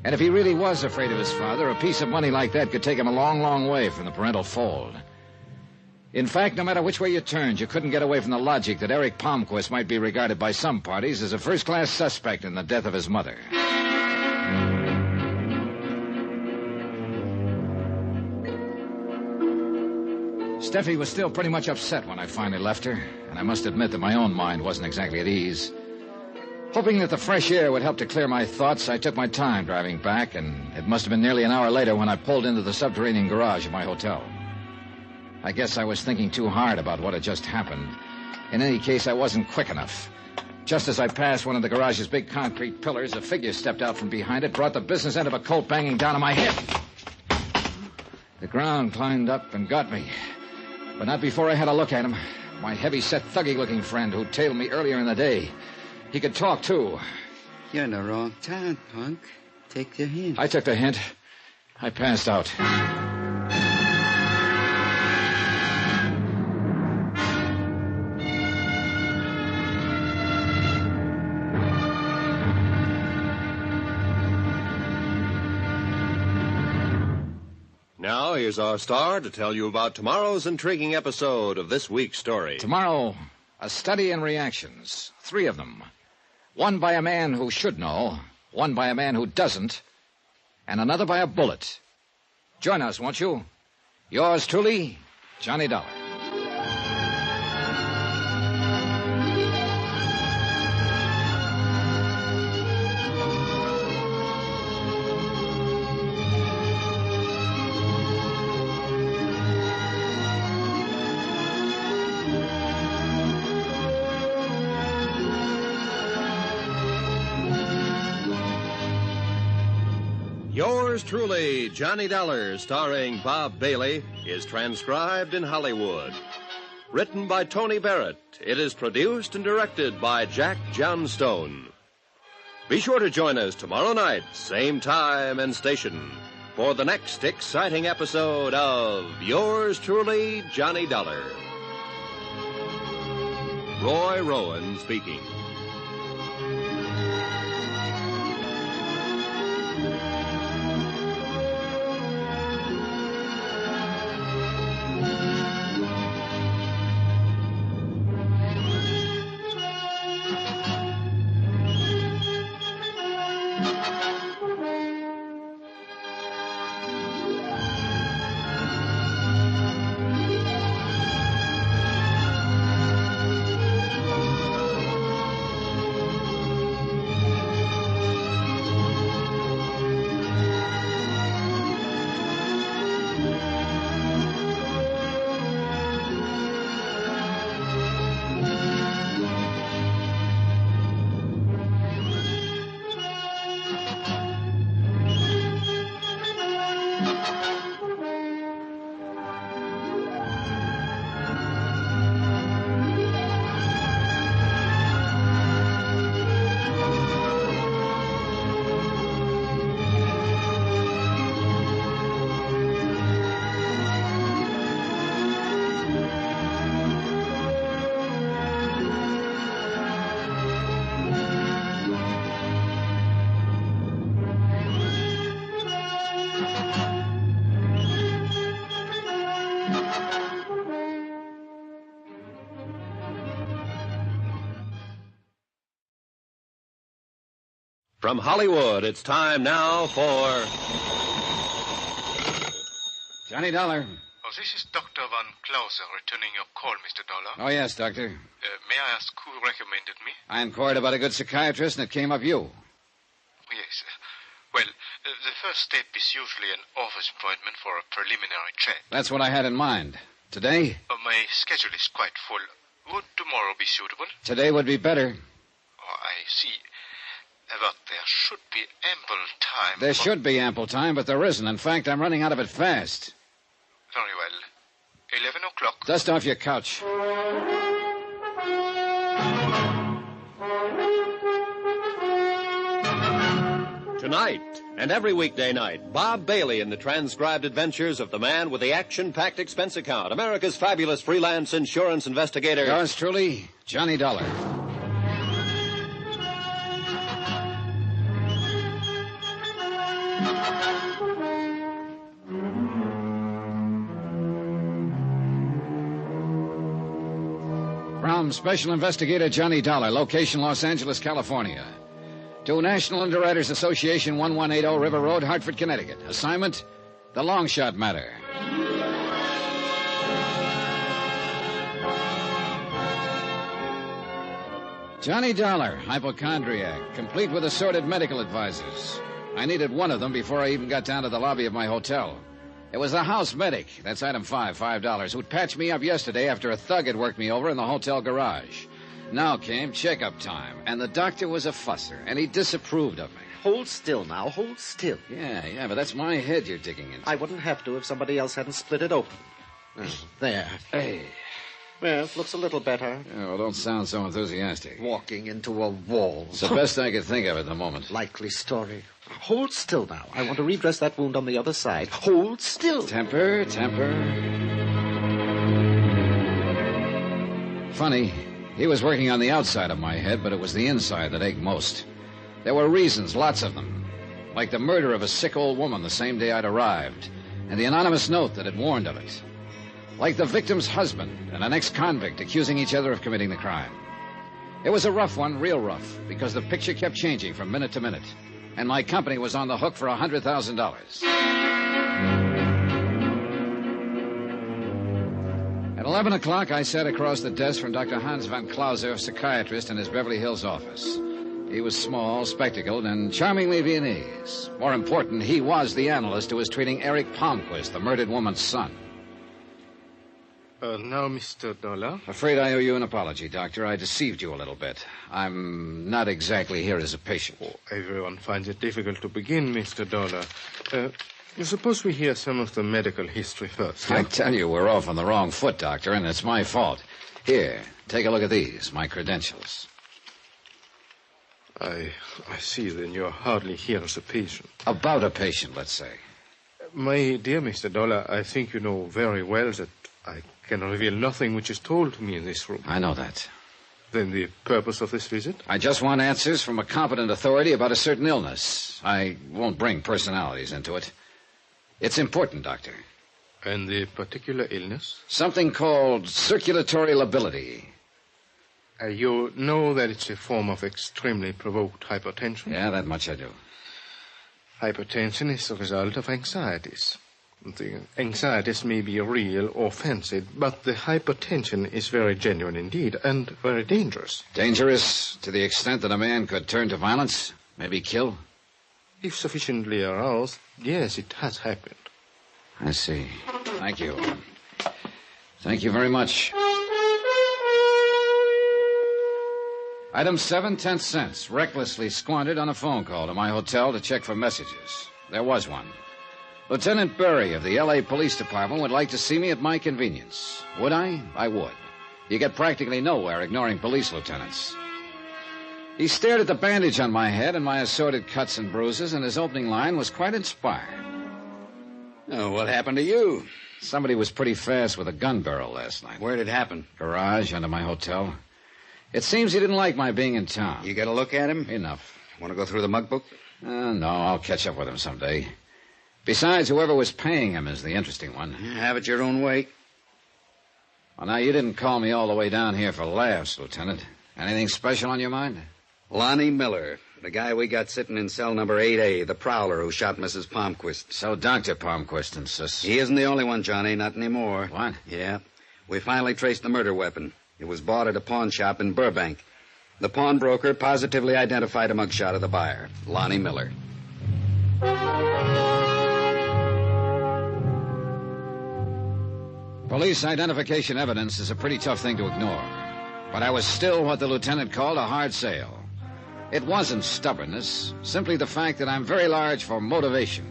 And if he really was afraid of his father, a piece of money like that could take him a long, long way from the parental fold. In fact, no matter which way you turned, you couldn't get away from the logic that Eric Palmquist might be regarded by some parties as a first-class suspect in the death of his mother. Steffi was still pretty much upset when I finally left her, and I must admit that my own mind wasn't exactly at ease. Hoping that the fresh air would help to clear my thoughts, I took my time driving back, and it must have been nearly an hour later when I pulled into the subterranean garage of my hotel. I guess I was thinking too hard about what had just happened. In any case, I wasn't quick enough. Just as I passed one of the garage's big concrete pillars, a figure stepped out from behind it, brought the business end of a Colt banging down on my head. The ground climbed up and got me. But not before I had a look at him. My heavy-set, thuggy-looking friend who tailed me earlier in the day. He could talk, too. You're in the wrong town, punk. Take the hint. I took the hint. I passed out. Now, here's our star to tell you about tomorrow's intriguing episode of this week's story. Tomorrow, a study in reactions. 3 of them. One by a man who should know, one by a man who doesn't, and another by a bullet. Join us, won't you? Yours truly, Johnny Dollar. Yours truly, Johnny Dollar, starring Bob Bailey, is transcribed in Hollywood. Written by Tony Barrett, it is produced and directed by Jack Johnstone. Be sure to join us tomorrow night, same time and station, for the next exciting episode of Yours truly, Johnny Dollar. Roy Rowan speaking. From Hollywood, it's time now for... Johnny Dollar. Oh, this is Dr. Van Clauser returning your call, Mr. Dollar. Oh, yes, Doctor. May I ask who recommended me? I inquired about a good psychiatrist, and it came up you. Yes. Well, the first step is usually an office appointment for a preliminary chat. That's what I had in mind. Today? My schedule is quite full. Would tomorrow be suitable? Today would be better. Oh, I see. But there should be ample time. There should be ample time, but there isn't. In fact, I'm running out of it fast. Very well. 11 o'clock. Dust off your couch. Tonight, and every weekday night, Bob Bailey in the transcribed adventures of the man with the action-packed expense account, America's fabulous freelance insurance investigator. Yours truly, Johnny Dollar. From Special Investigator Johnny Dollar, location Los Angeles, California. To National Underwriters Association, 1180 River Road, Hartford, Connecticut. Assignment, the long shot matter. Johnny Dollar, hypochondriac, complete with assorted medical advisors. I needed one of them before I even got down to the lobby of my hotel. It was the house medic, that's item 5, $5, who'd patched me up yesterday after a thug had worked me over in the hotel garage. Now came checkup time, and the doctor was a fusser, and he disapproved of me. Hold still now, hold still. Yeah, but that's my head you're digging into. I wouldn't have to if somebody else hadn't split it open. There. Hey. Well, looks a little better. Yeah, well, don't sound so enthusiastic. Walking into a wall. It's the best I could think of at the moment. Likely story. Hold still now. I want to redress that wound on the other side. Hold still. Temper. Funny, he was working on the outside of my head, but it was the inside that ached most. There were reasons, lots of them. Like the murder of a sick old woman the same day I'd arrived, and the anonymous note that had warned of it. Like the victim's husband and an ex-convict accusing each other of committing the crime. It was a rough one, real rough, because the picture kept changing from minute to minute, and my company was on the hook for $100,000. At 11 o'clock, I sat across the desk from Dr. Hans Van Clauser, psychiatrist, in his Beverly Hills office. He was small, spectacled, and charmingly Viennese. More important, he was the analyst who was treating Eric Palmquist, the murdered woman's son. Now, Mr. Dollar. Afraid I owe you an apology, Doctor. I deceived you a little bit. I'm not exactly here as a patient. Oh, everyone finds it difficult to begin, Mr. Dollar. Suppose we hear some of the medical history first. I tell you, we're off on the wrong foot, Doctor, and it's my fault. Here, take a look at these, my credentials. I see, then you're hardly here as a patient. About a patient, let's say. My dear Mr. Dollar, I think you know very well that I can reveal nothing which is told to me in this room. I know that. Then the purpose of this visit? I just want answers from a competent authority about a certain illness. I won't bring personalities into it. It's important, Doctor. And the particular illness? Something called circulatory lability. You know that it's a form of extremely provoked hypertension? Yeah, that much I do. Hypertension is the result of anxieties. The anxieties may be real or fancied, but the hypertension is very genuine indeed, and very dangerous. Dangerous to the extent that a man could turn to violence, maybe kill? If sufficiently aroused, yes, it has happened. I see. Thank you. Thank you very much. Item 7, 10 cents, recklessly squandered on a phone call to my hotel to check for messages. There was one. Lieutenant Berry of the L.A. Police Department would like to see me at my convenience. Would I? I would. You get practically nowhere ignoring police lieutenants. He stared at the bandage on my head and my assorted cuts and bruises, and his opening line was quite inspired. Oh, what happened to you? Somebody was pretty fast with a gun barrel last night. Where'd it happen? Garage under my hotel. It seems he didn't like my being in town. You got a look at him? Enough. Want to go through the mug book? No, I'll catch up with him someday. Besides, whoever was paying him is the interesting one. Have it your own way. Well, now, you didn't call me all the way down here for laughs, Lieutenant. Anything special on your mind? Lonnie Miller, the guy we got sitting in cell number 8A, the prowler who shot Mrs. Palmquist. So Dr. Palmquist insists. He isn't the only one, Johnny, not anymore. What? Yeah. We finally traced the murder weapon. It was bought at a pawn shop in Burbank. The pawnbroker positively identified a mugshot of the buyer, Lonnie Miller. Police identification evidence is a pretty tough thing to ignore. But I was still what the lieutenant called a hard sale. It wasn't stubbornness, simply the fact that I'm very large for motivation.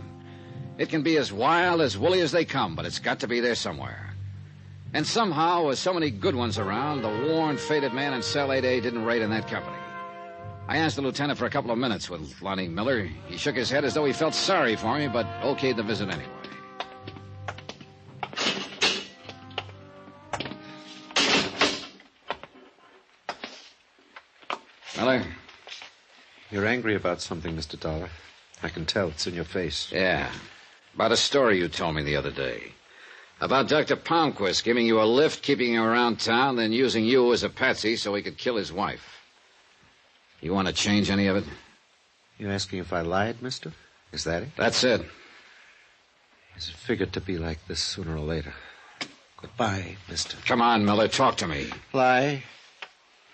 It can be as wild, as woolly as they come, but it's got to be there somewhere. And somehow, with so many good ones around, the worn, faded man in cell 8A didn't rate in that company. I asked the lieutenant for a couple of minutes with Lonnie Miller. He shook his head as though he felt sorry for me, but okayed the visit anyway. Miller? You're angry about something, Mr. Dollar. I can tell. It's in your face. Yeah. About a story you told me the other day. About Dr. Palmquist giving you a lift, keeping you around town, then using you as a patsy so he could kill his wife. You want to change any of it? You asking if I lied, mister? Is that it? That's it. It's figured to be like this sooner or later. Goodbye, mister. Come on, Miller, talk to me. Lie?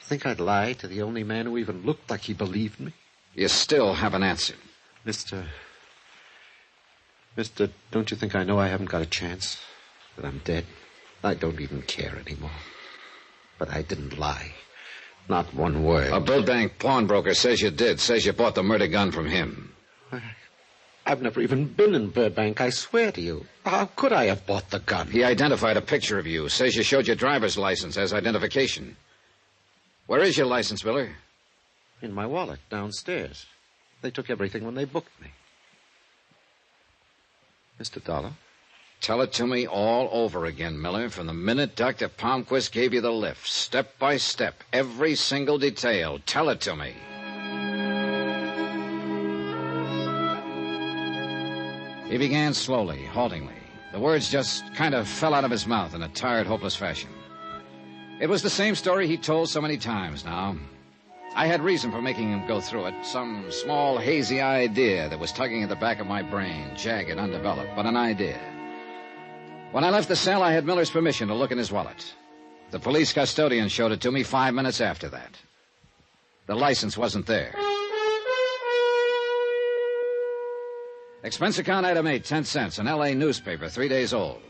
Think I'd lie to the only man who even looked like he believed me? You still haven't answered. Mister, don't you think I know I haven't got a chance? That I'm dead? I don't even care anymore. But I didn't lie. Not one word. A Burbank pawnbroker says you did. Says you bought the murder gun from him. I've never even been in Burbank, I swear to you. How could I have bought the gun? He identified a picture of you. Says you showed your driver's license as identification. Where is your license, Miller? In my wallet, downstairs. They took everything when they booked me. Mr. Dollar? Tell it to me all over again, Miller, from the minute Dr. Palmquist gave you the lift, step by step, every single detail. Tell it to me. He began slowly, haltingly. The words just kind of fell out of his mouth in a tired, hopeless fashion. It was the same story he told so many times now. I had reason for making him go through it, some small, hazy idea that was tugging at the back of my brain, jagged, undeveloped, but an idea. When I left the cell, I had Miller's permission to look in his wallet. The police custodian showed it to me 5 minutes after that. The license wasn't there. Expense account item 8, 10 cents, an L.A. newspaper, 3 days old.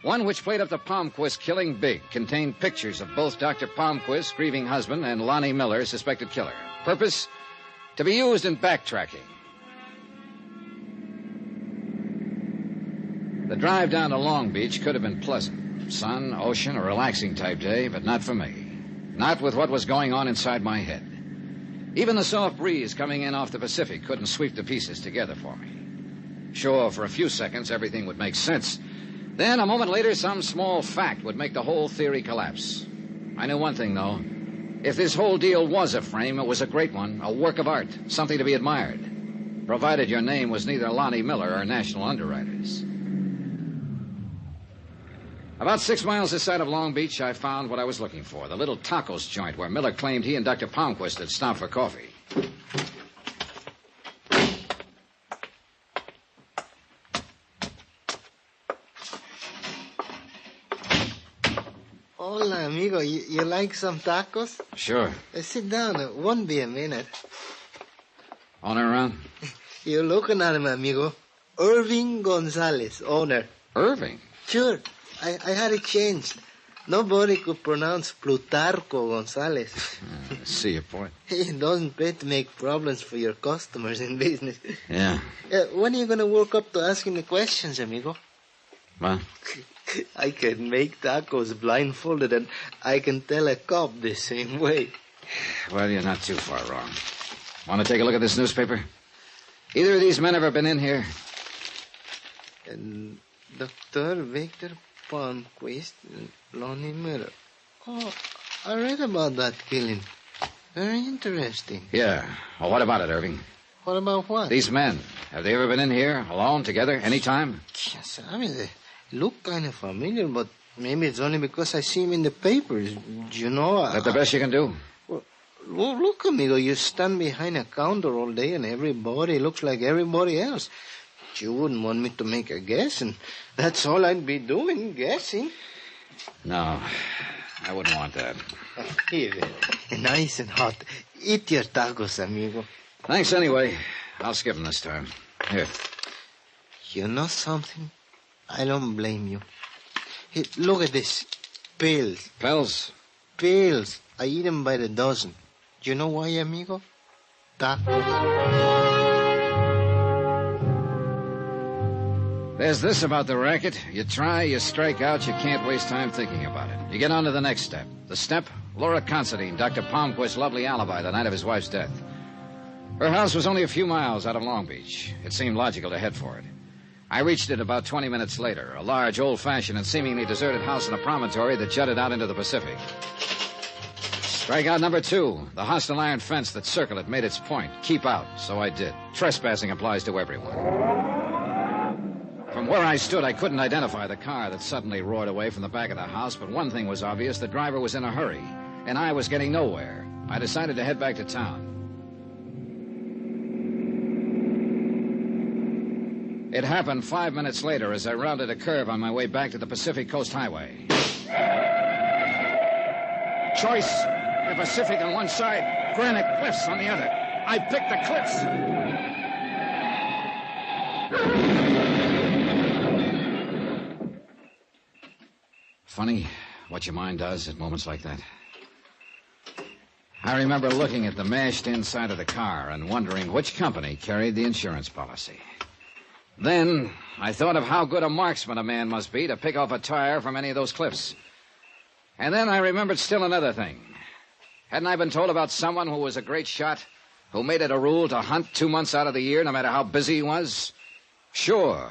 One which played up the Palmquist killing big, contained pictures of both Dr. Palmquist's grieving husband and Lonnie Miller, suspected killer. Purpose? To be used in backtracking. The drive down to Long Beach could have been pleasant. Sun, ocean, a relaxing type day, but not for me. Not with what was going on inside my head. Even the soft breeze coming in off the Pacific couldn't sweep the pieces together for me. Sure, for a few seconds, everything would make sense. Then, a moment later, some small fact would make the whole theory collapse. I knew one thing, though. If this whole deal was a frame, it was a great one, a work of art, something to be admired, provided your name was neither Lonnie Miller or National Underwriters. About 6 miles this side of Long Beach, I found what I was looking for, the little tacos joint where Miller claimed he and Dr. Palmquist had stopped for coffee. Hola, amigo. You like some tacos? Sure. Sit down. It won't be a minute. Owner around? You're looking at him, amigo. Irving Gonzalez, owner. Irving? Sure. I had it changed. Nobody could pronounce Plutarco Gonzalez. I see your point. It doesn't pay to make problems for your customers in business. Yeah. When are you going to work up to asking the questions, amigo? What? I can make tacos blindfolded, and I can tell a cop the same way. Well, you're not too far wrong. Want to take a look at this newspaper? Either of these men ever been in here? And Dr. Victor Palmquist and Lonnie Miller. Oh, I read about that killing. Very interesting. Yeah. Well, what about it, Irving? What about what? These men. Have they ever been in here, alone, together, any time? Yes, I mean, they look kind of familiar, but maybe it's only because I see them in the papers. You know, Is that the best you can do? Well, look, amigo, you stand behind a counter all day and everybody looks like everybody else. You wouldn't want me to make a guess, and that's all I'd be doing, guessing. No, I wouldn't want that. Here, nice and hot. Eat your tacos, amigo. Thanks anyway. I'll skip them this time. Here. You know something? I don't blame you. Hey, look at this. Pills. Pills? Pills. I eat them by the dozen. Do you know why, amigo? Tacos. There's this about the racket. You try, you strike out, you can't waste time thinking about it. You get on to the next step. The step? Laura Considine, Dr. Palmquist's lovely alibi the night of his wife's death. Her house was only a few miles out of Long Beach. It seemed logical to head for it. I reached it about 20 minutes later, a large, old-fashioned and seemingly deserted house on a promontory that jutted out into the Pacific. Strikeout number 2, the hostile iron fence that circled it made its point. Keep out, so I did. Trespassing applies to everyone. From where I stood, I couldn't identify the car that suddenly roared away from the back of the house, but one thing was obvious, the driver was in a hurry, and I was getting nowhere. I decided to head back to town. It happened 5 minutes later as I rounded a curve on my way back to the Pacific Coast Highway. Choice, the Pacific on one side, granite cliffs on the other. I picked the cliffs. Funny what your mind does at moments like that. I remember looking at the mashed inside of the car and wondering which company carried the insurance policy. Then I thought of how good a marksman a man must be to pick off a tire from any of those cliffs. And then I remembered still another thing. Hadn't I been told about someone who was a great shot, who made it a rule to hunt 2 months out of the year no matter how busy he was? Sure.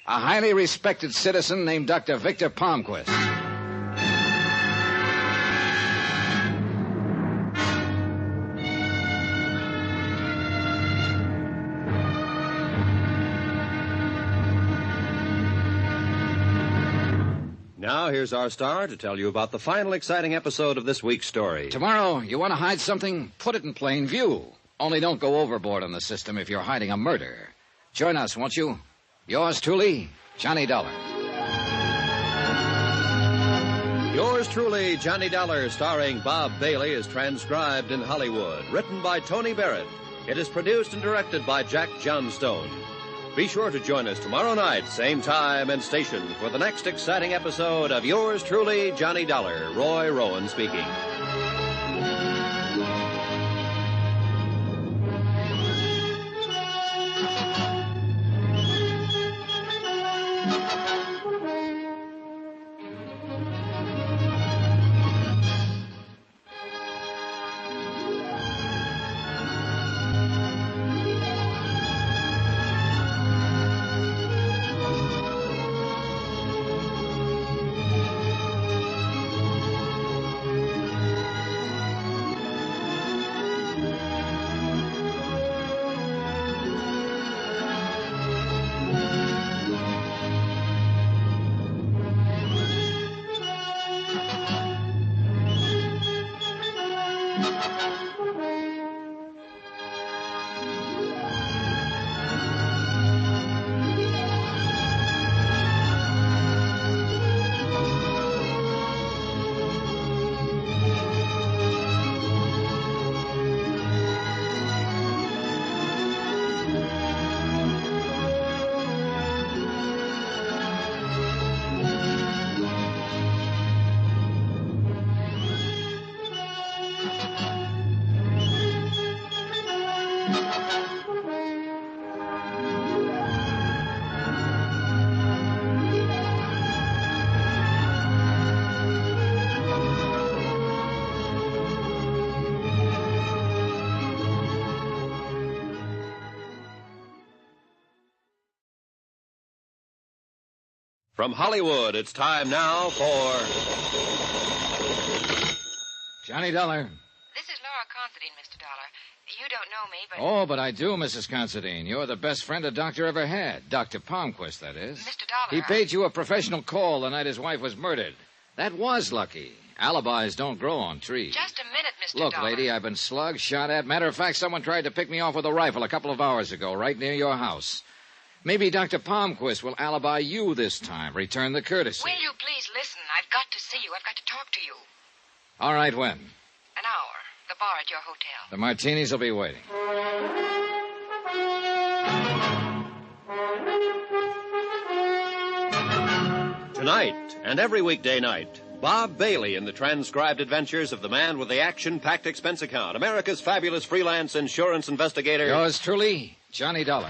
A highly respected citizen named Dr. Victor Palmquist. Now, here's our star to tell you about the final exciting episode of this week's story. Tomorrow, you want to hide something? Put it in plain view. Only don't go overboard on the system if you're hiding a murder. Join us, won't you? Yours truly, Johnny Dollar. Yours truly, Johnny Dollar, starring Bob Bailey, is transcribed in Hollywood. Written by Tony Barrett. It is produced and directed by Jack Johnstone. Be sure to join us tomorrow night, same time and station, for the next exciting episode of Yours truly, Johnny Dollar. Roy Rowan speaking. From Hollywood, it's time now for Johnny Dollar. This is Laura Considine, Mr. Dollar. You don't know me, but... Oh, but I do, Mrs. Considine. You're the best friend a doctor ever had. Dr. Palmquist, that is. Mr. Dollar... He paid you a professional call the night his wife was murdered. That was lucky. Alibis don't grow on trees. Just a minute, Mr. Look, Dollar. lady, I've been slugged, shot at. Matter of fact, someone tried to pick me off with a rifle a couple of hours ago, right near your house. Maybe Dr. Palmquist will alibi you this time. Return the courtesy. Will you please listen? I've got to see you. I've got to talk to you. All right, when? An hour. The bar at your hotel. The martinis will be waiting. Tonight and every weekday night, Bob Bailey in the transcribed adventures of the man with the action-packed expense account, America's fabulous freelance insurance investigator. Yours truly, Johnny Dollar.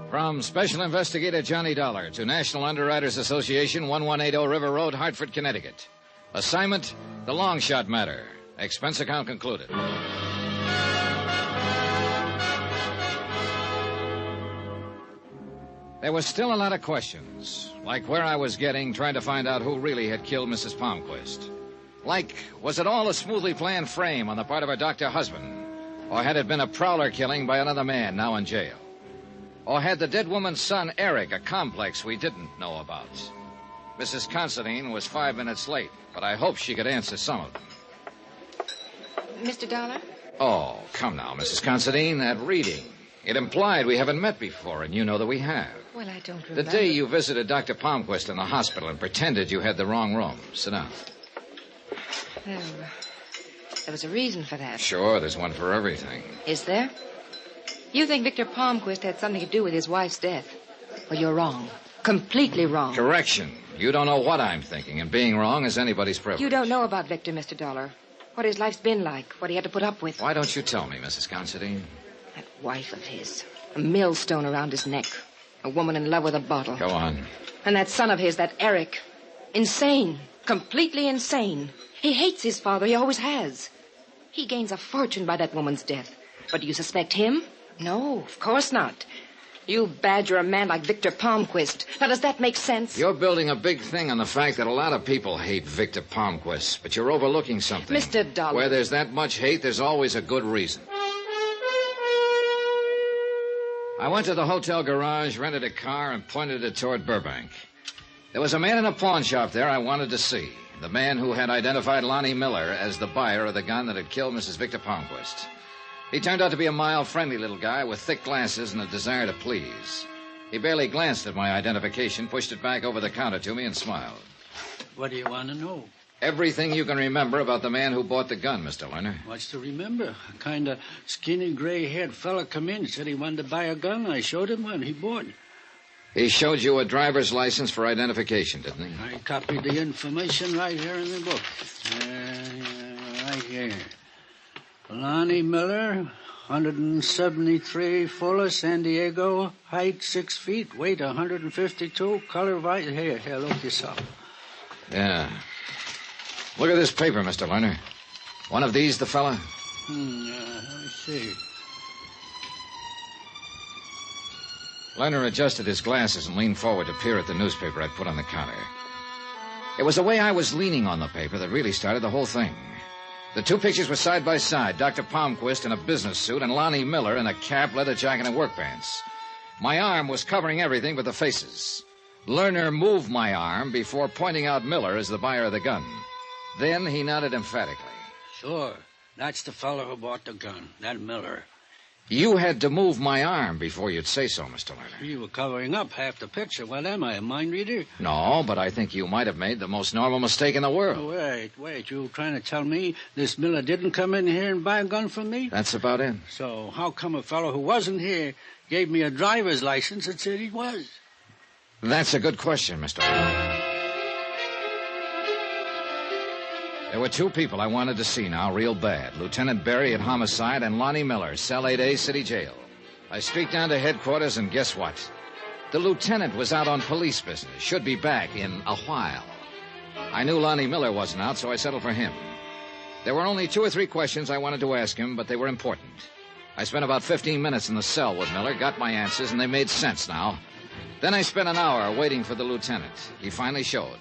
From Special Investigator Johnny Dollar to National Underwriters Association, 1180 River Road, Hartford, Connecticut. Assignment, the long shot matter. Expense account concluded. There was still a lot of questions, like where I was getting, trying to find out who really had killed Mrs. Palmquist. Like, was it all a smoothly planned frame on the part of her doctor husband? Or had it been a prowler killing by another man now in jail? Or had the dead woman's son, Eric, a complex we didn't know about? Mrs. Considine was 5 minutes late, but I hope she could answer some of them. Mr. Dollar? Oh, come now, Mrs. Considine, that reading. It implied we haven't met before, and you know that we have. Well, I don't remember. The day you visited Dr. Palmquist in the hospital and pretended you had the wrong room. Sit down. Oh, there was a reason for that. Sure, there's one for everything. Is there? You think Victor Palmquist had something to do with his wife's death? Well, you're wrong. Completely wrong. Correction. You don't know what I'm thinking, and being wrong is anybody's privilege. You don't know about Victor, Mr. Dollar. What his life's been like, what he had to put up with. Why don't you tell me, Mrs. Considine? That wife of his. A millstone around his neck. A woman in love with a bottle. Go on. And that son of his, that Eric. Insane. Completely insane. He hates his father. He always has. He gains a fortune by that woman's death. But do you suspect him? No, of course not. You badger a man like Victor Palmquist. Now, does that make sense? You're building a big thing on the fact that a lot of people hate Victor Palmquist, but you're overlooking something. Mr. Dollar. Where there's that much hate, there's always a good reason. I went to the hotel garage, rented a car, and pointed it toward Burbank. There was a man in a pawn shop there I wanted to see. The man who had identified Lonnie Miller as the buyer of the gun that had killed Mrs. Victor Palmquist. He turned out to be a mild, friendly little guy with thick glasses and a desire to please. He barely glanced at my identification, pushed it back over the counter to me, and smiled. What do you want to know? Everything you can remember about the man who bought the gun, Mr. Lerner. What's to remember? A kind of skinny, gray-haired fella come in, said he wanted to buy a gun. I showed him one. He bought. He showed you a driver's license for identification, didn't he? I copied the information right here in the book. Right here. Lonnie Miller, 173, Fuller, San Diego, height 6 feet, weight 152, color white. Here, look yourself. Yeah. Look at this paper, Mr. Lerner. One of these the fella? Let me see. Lerner adjusted his glasses and leaned forward to peer at the newspaper I'd put on the counter. It was the way I was leaning on the paper that really started the whole thing. The two pictures were side by side, Dr. Palmquist in a business suit and Lonnie Miller in a cap, leather jacket, and work pants. My arm was covering everything but the faces. Lerner moved my arm before pointing out Miller as the buyer of the gun. Then he nodded emphatically. Sure. That's the fellow who bought the gun, that Miller. You had to move my arm before you'd say so, Mr. Lerner. You were covering up half the picture. What am I, a mind reader? No, but I think you might have made the most normal mistake in the world. Wait. You trying to tell me this Miller didn't come in here and buy a gun from me? That's about it. So how come a fellow who wasn't here gave me a driver's license and said he was? That's a good question, Mr. Lerner. There were two people I wanted to see now real bad. Lieutenant Berry at Homicide and Lonnie Miller, Cell 8A, City Jail. I streaked down to headquarters, and guess what? The lieutenant was out on police business. Should be back in a while. I knew Lonnie Miller wasn't out, so I settled for him. There were only 2 or 3 questions I wanted to ask him, but they were important. I spent about 15 minutes in the cell with Miller, got my answers, and they made sense now. Then I spent an hour waiting for the lieutenant. He finally showed.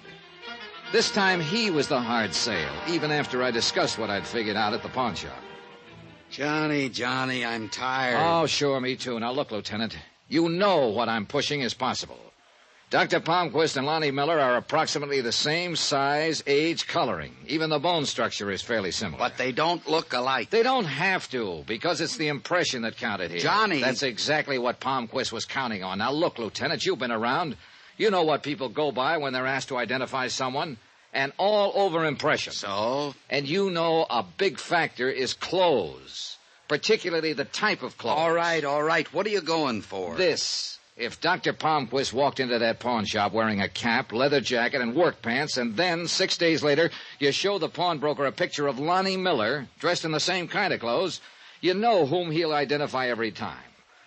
This time he was the hard sale, even after I discussed what I'd figured out at the pawn shop. Johnny, I'm tired. Oh, sure, me too. Now, look, Lieutenant, you know what I'm pushing is possible. Dr. Palmquist and Lonnie Miller are approximately the same size, age, coloring. Even the bone structure is fairly similar. But they don't look alike. They don't have to, because it's the impression that counted here. Johnny. That's exactly what Palmquist was counting on. Now, look, Lieutenant, you've been around. You know what people go by when they're asked to identify someone. An all-over impression. So? And you know a big factor is clothes, particularly the type of clothes. All right. What are you going for? This. If Dr. Palmquist walked into that pawn shop wearing a cap, leather jacket, and work pants, and then, 6 days later, you show the pawnbroker a picture of Lonnie Miller, dressed in the same kind of clothes, you know whom he'll identify every time.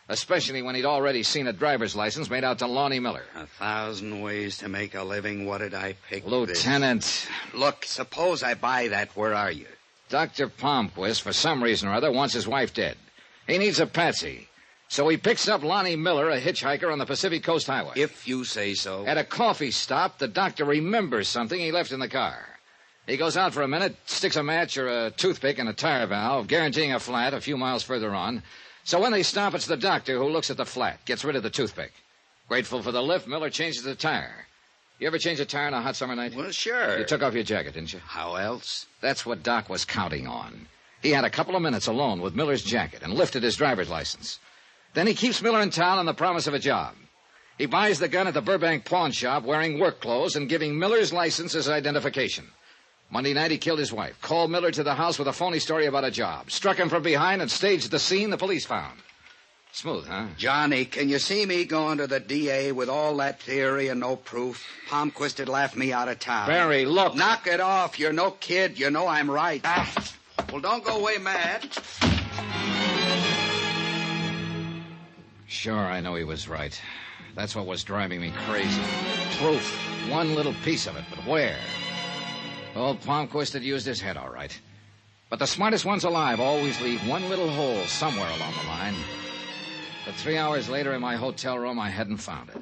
Especially when he'd already seen a driver's license made out to Lonnie Miller. 1,000 ways to make a living. What did I pick? Lieutenant. This? Look, suppose I buy that. Where are you? Dr. Palmquist, for some reason or other, wants his wife dead. He needs a patsy. So he picks up Lonnie Miller, a hitchhiker on the Pacific Coast Highway. If you say so. At a coffee stop, the doctor remembers something he left in the car. He goes out for a minute, sticks a match or a toothpick in a tire valve, guaranteeing a flat a few miles further on. So when they stop, it's the doctor who looks at the flat, gets rid of the toothpick. Grateful for the lift, Miller changes the tire. You ever change a tire on a hot summer night? Well, sure. You took off your jacket, didn't you? How else? That's what Doc was counting on. He had a couple of minutes alone with Miller's jacket and lifted his driver's license. Then he keeps Miller in town on the promise of a job. He buys the gun at the Burbank pawn shop wearing work clothes and giving Miller's license as identification. Monday night, he killed his wife, called Miller to the house with a phony story about a job, struck him from behind, and staged the scene the police found. Smooth, huh? Johnny, can you see me going to the DA with all that theory and no proof? Palmquist would laugh me out of town. Barry, look. Knock it off. You're no kid. You know I'm right. Well, don't go away mad. Sure, I know he was right. That's what was driving me crazy. Proof. One little piece of it, but where? Old Palmquist had used his head all right. But the smartest ones alive always leave one little hole somewhere along the line. But 3 hours later in my hotel room, I hadn't found it.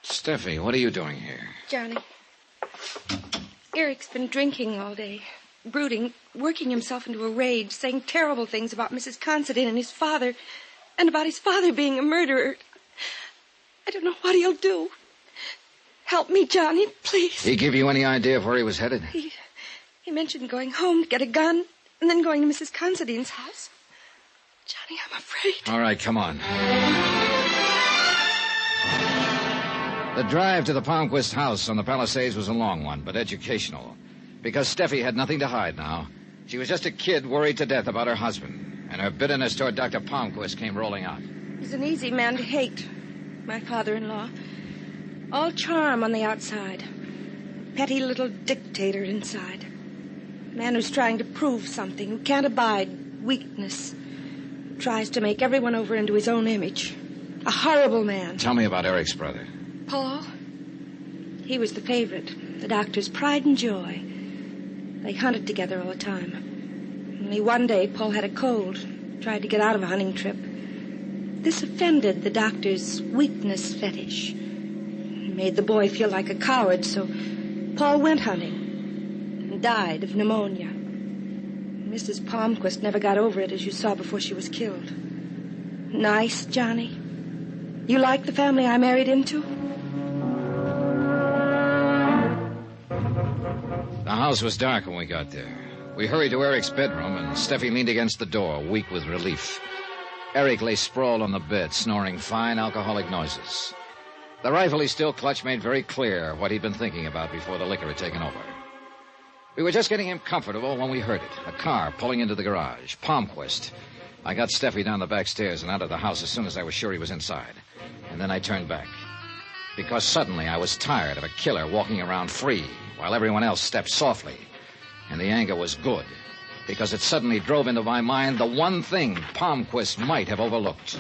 Steffi, what are you doing here? Johnny, Eric's been drinking all day, brooding, working himself into a rage, saying terrible things about Mrs. Considine and his father, and about his father being a murderer. I don't know what he'll do. Help me, Johnny, please. He give you any idea of where he was headed? He mentioned going home to get a gun and then going to Mrs. Considine's house. Johnny, I'm afraid. All right, come on. The drive to the Palmquist house on the Palisades was a long one, but educational. Because Steffi had nothing to hide now. She was just a kid worried to death about her husband, and her bitterness toward Dr. Palmquist came rolling out. He's an easy man to hate, my father-in-law. All charm on the outside. Petty little dictator inside. Man who's trying to prove something, who can't abide weakness. Tries to make everyone over into his own image. A horrible man. Tell me about Eric's brother. Paul? He was the favorite, the doctor's pride and joy. They hunted together all the time. Only one day, Paul had a cold, tried to get out of a hunting trip. This offended the doctor's weakness fetish. It made the boy feel like a coward, so Paul went hunting and died of pneumonia. Mrs. Palmquist never got over it, as you saw before she was killed. Nice, Johnny? You like the family I married into? The house was dark when we got there. We hurried to Eric's bedroom, and Steffi leaned against the door, weak with relief. Eric lay sprawled on the bed, snoring fine alcoholic noises. The rifle he still clutched made very clear what he'd been thinking about before the liquor had taken over. We were just getting him comfortable when we heard it, a car pulling into the garage. Palmquist. I got Steffi down the back stairs and out of the house as soon as I was sure he was inside. And then I turned back. Because suddenly I was tired of a killer walking around free while everyone else stepped softly. And the anger was good, because it suddenly drove into my mind the one thing Palmquist might have overlooked.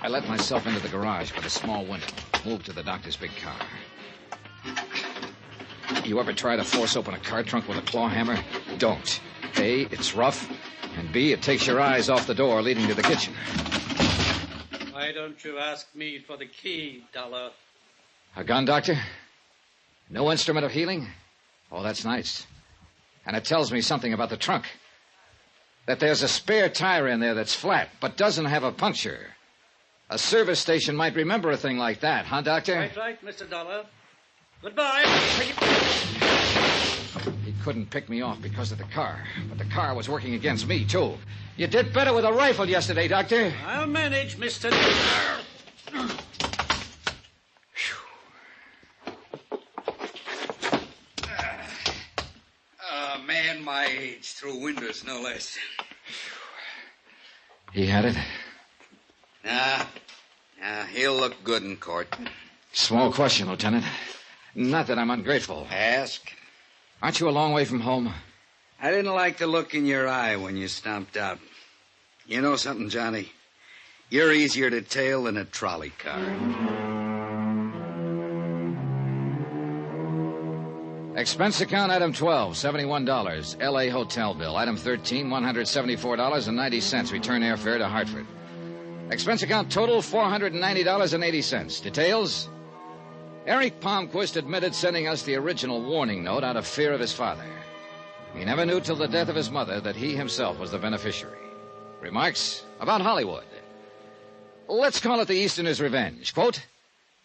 I let myself into the garage by the small window. Move to the doctor's big car. You ever try to force open a car trunk with a claw hammer? Don't. A, it's rough, and B, it takes your eyes off the door leading to the kitchen. Why don't you ask me for the key, Dollar? A gun, Doctor? No instrument of healing? Oh, that's nice. And it tells me something about the trunk. That there's a spare tire in there that's flat, but doesn't have a puncture. A service station might remember a thing like that, huh, Doctor? Right, Mr. Dollar. Goodbye. He couldn't pick me off because of the car, but the car was working against me, too. You did better with a rifle yesterday, Doctor. I'll manage, Mr. A man my age through windows, no less. He had it? Nah, he'll look good in court. Small question, Lieutenant. Not that I'm ungrateful. Ask. Aren't you a long way from home? I didn't like the look in your eye when you stomped out. You know something, Johnny? You're easier to tail than a trolley car. Expense account, item 12, $71. L.A. hotel bill. Item 13, $174.90. Return airfare to Hartford. Expense account total, $490.80. Details? Eric Palmquist admitted sending us the original warning note out of fear of his father. He never knew till the death of his mother that he himself was the beneficiary. Remarks about Hollywood. Let's call it the Easterner's Revenge. Quote,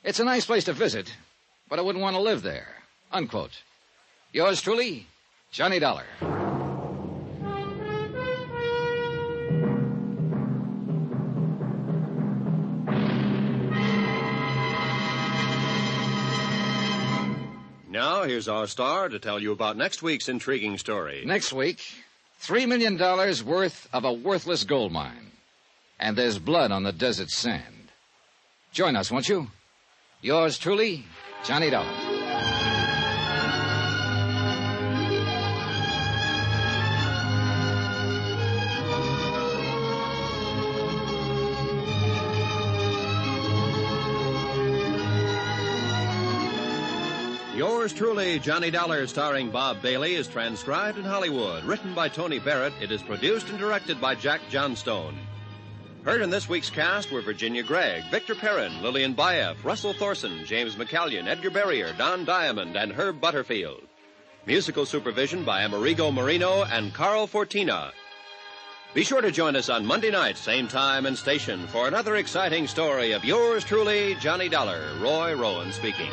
it's a nice place to visit, but I wouldn't want to live there. Unquote. Yours truly, Johnny Dollar. Now, here's our star to tell you about next week's intriguing story. Next week, $3 million worth of a worthless gold mine. And there's blood on the desert sand. Join us, won't you? Yours truly, Johnny Dollar. Yours truly, Johnny Dollar, starring Bob Bailey, is transcribed in Hollywood. Written by Tony Barrett, it is produced and directed by Jack Johnstone. Heard in this week's cast were Virginia Gregg, Victor Perrin, Lillian Baeff, Russell Thorson, James McCallion, Edgar Barrier, Don Diamond, and Herb Butterfield. Musical supervision by Amerigo Marino and Carl Fortina. Be sure to join us on Monday night, same time and station, for another exciting story of yours truly, Johnny Dollar. Roy Rowan speaking.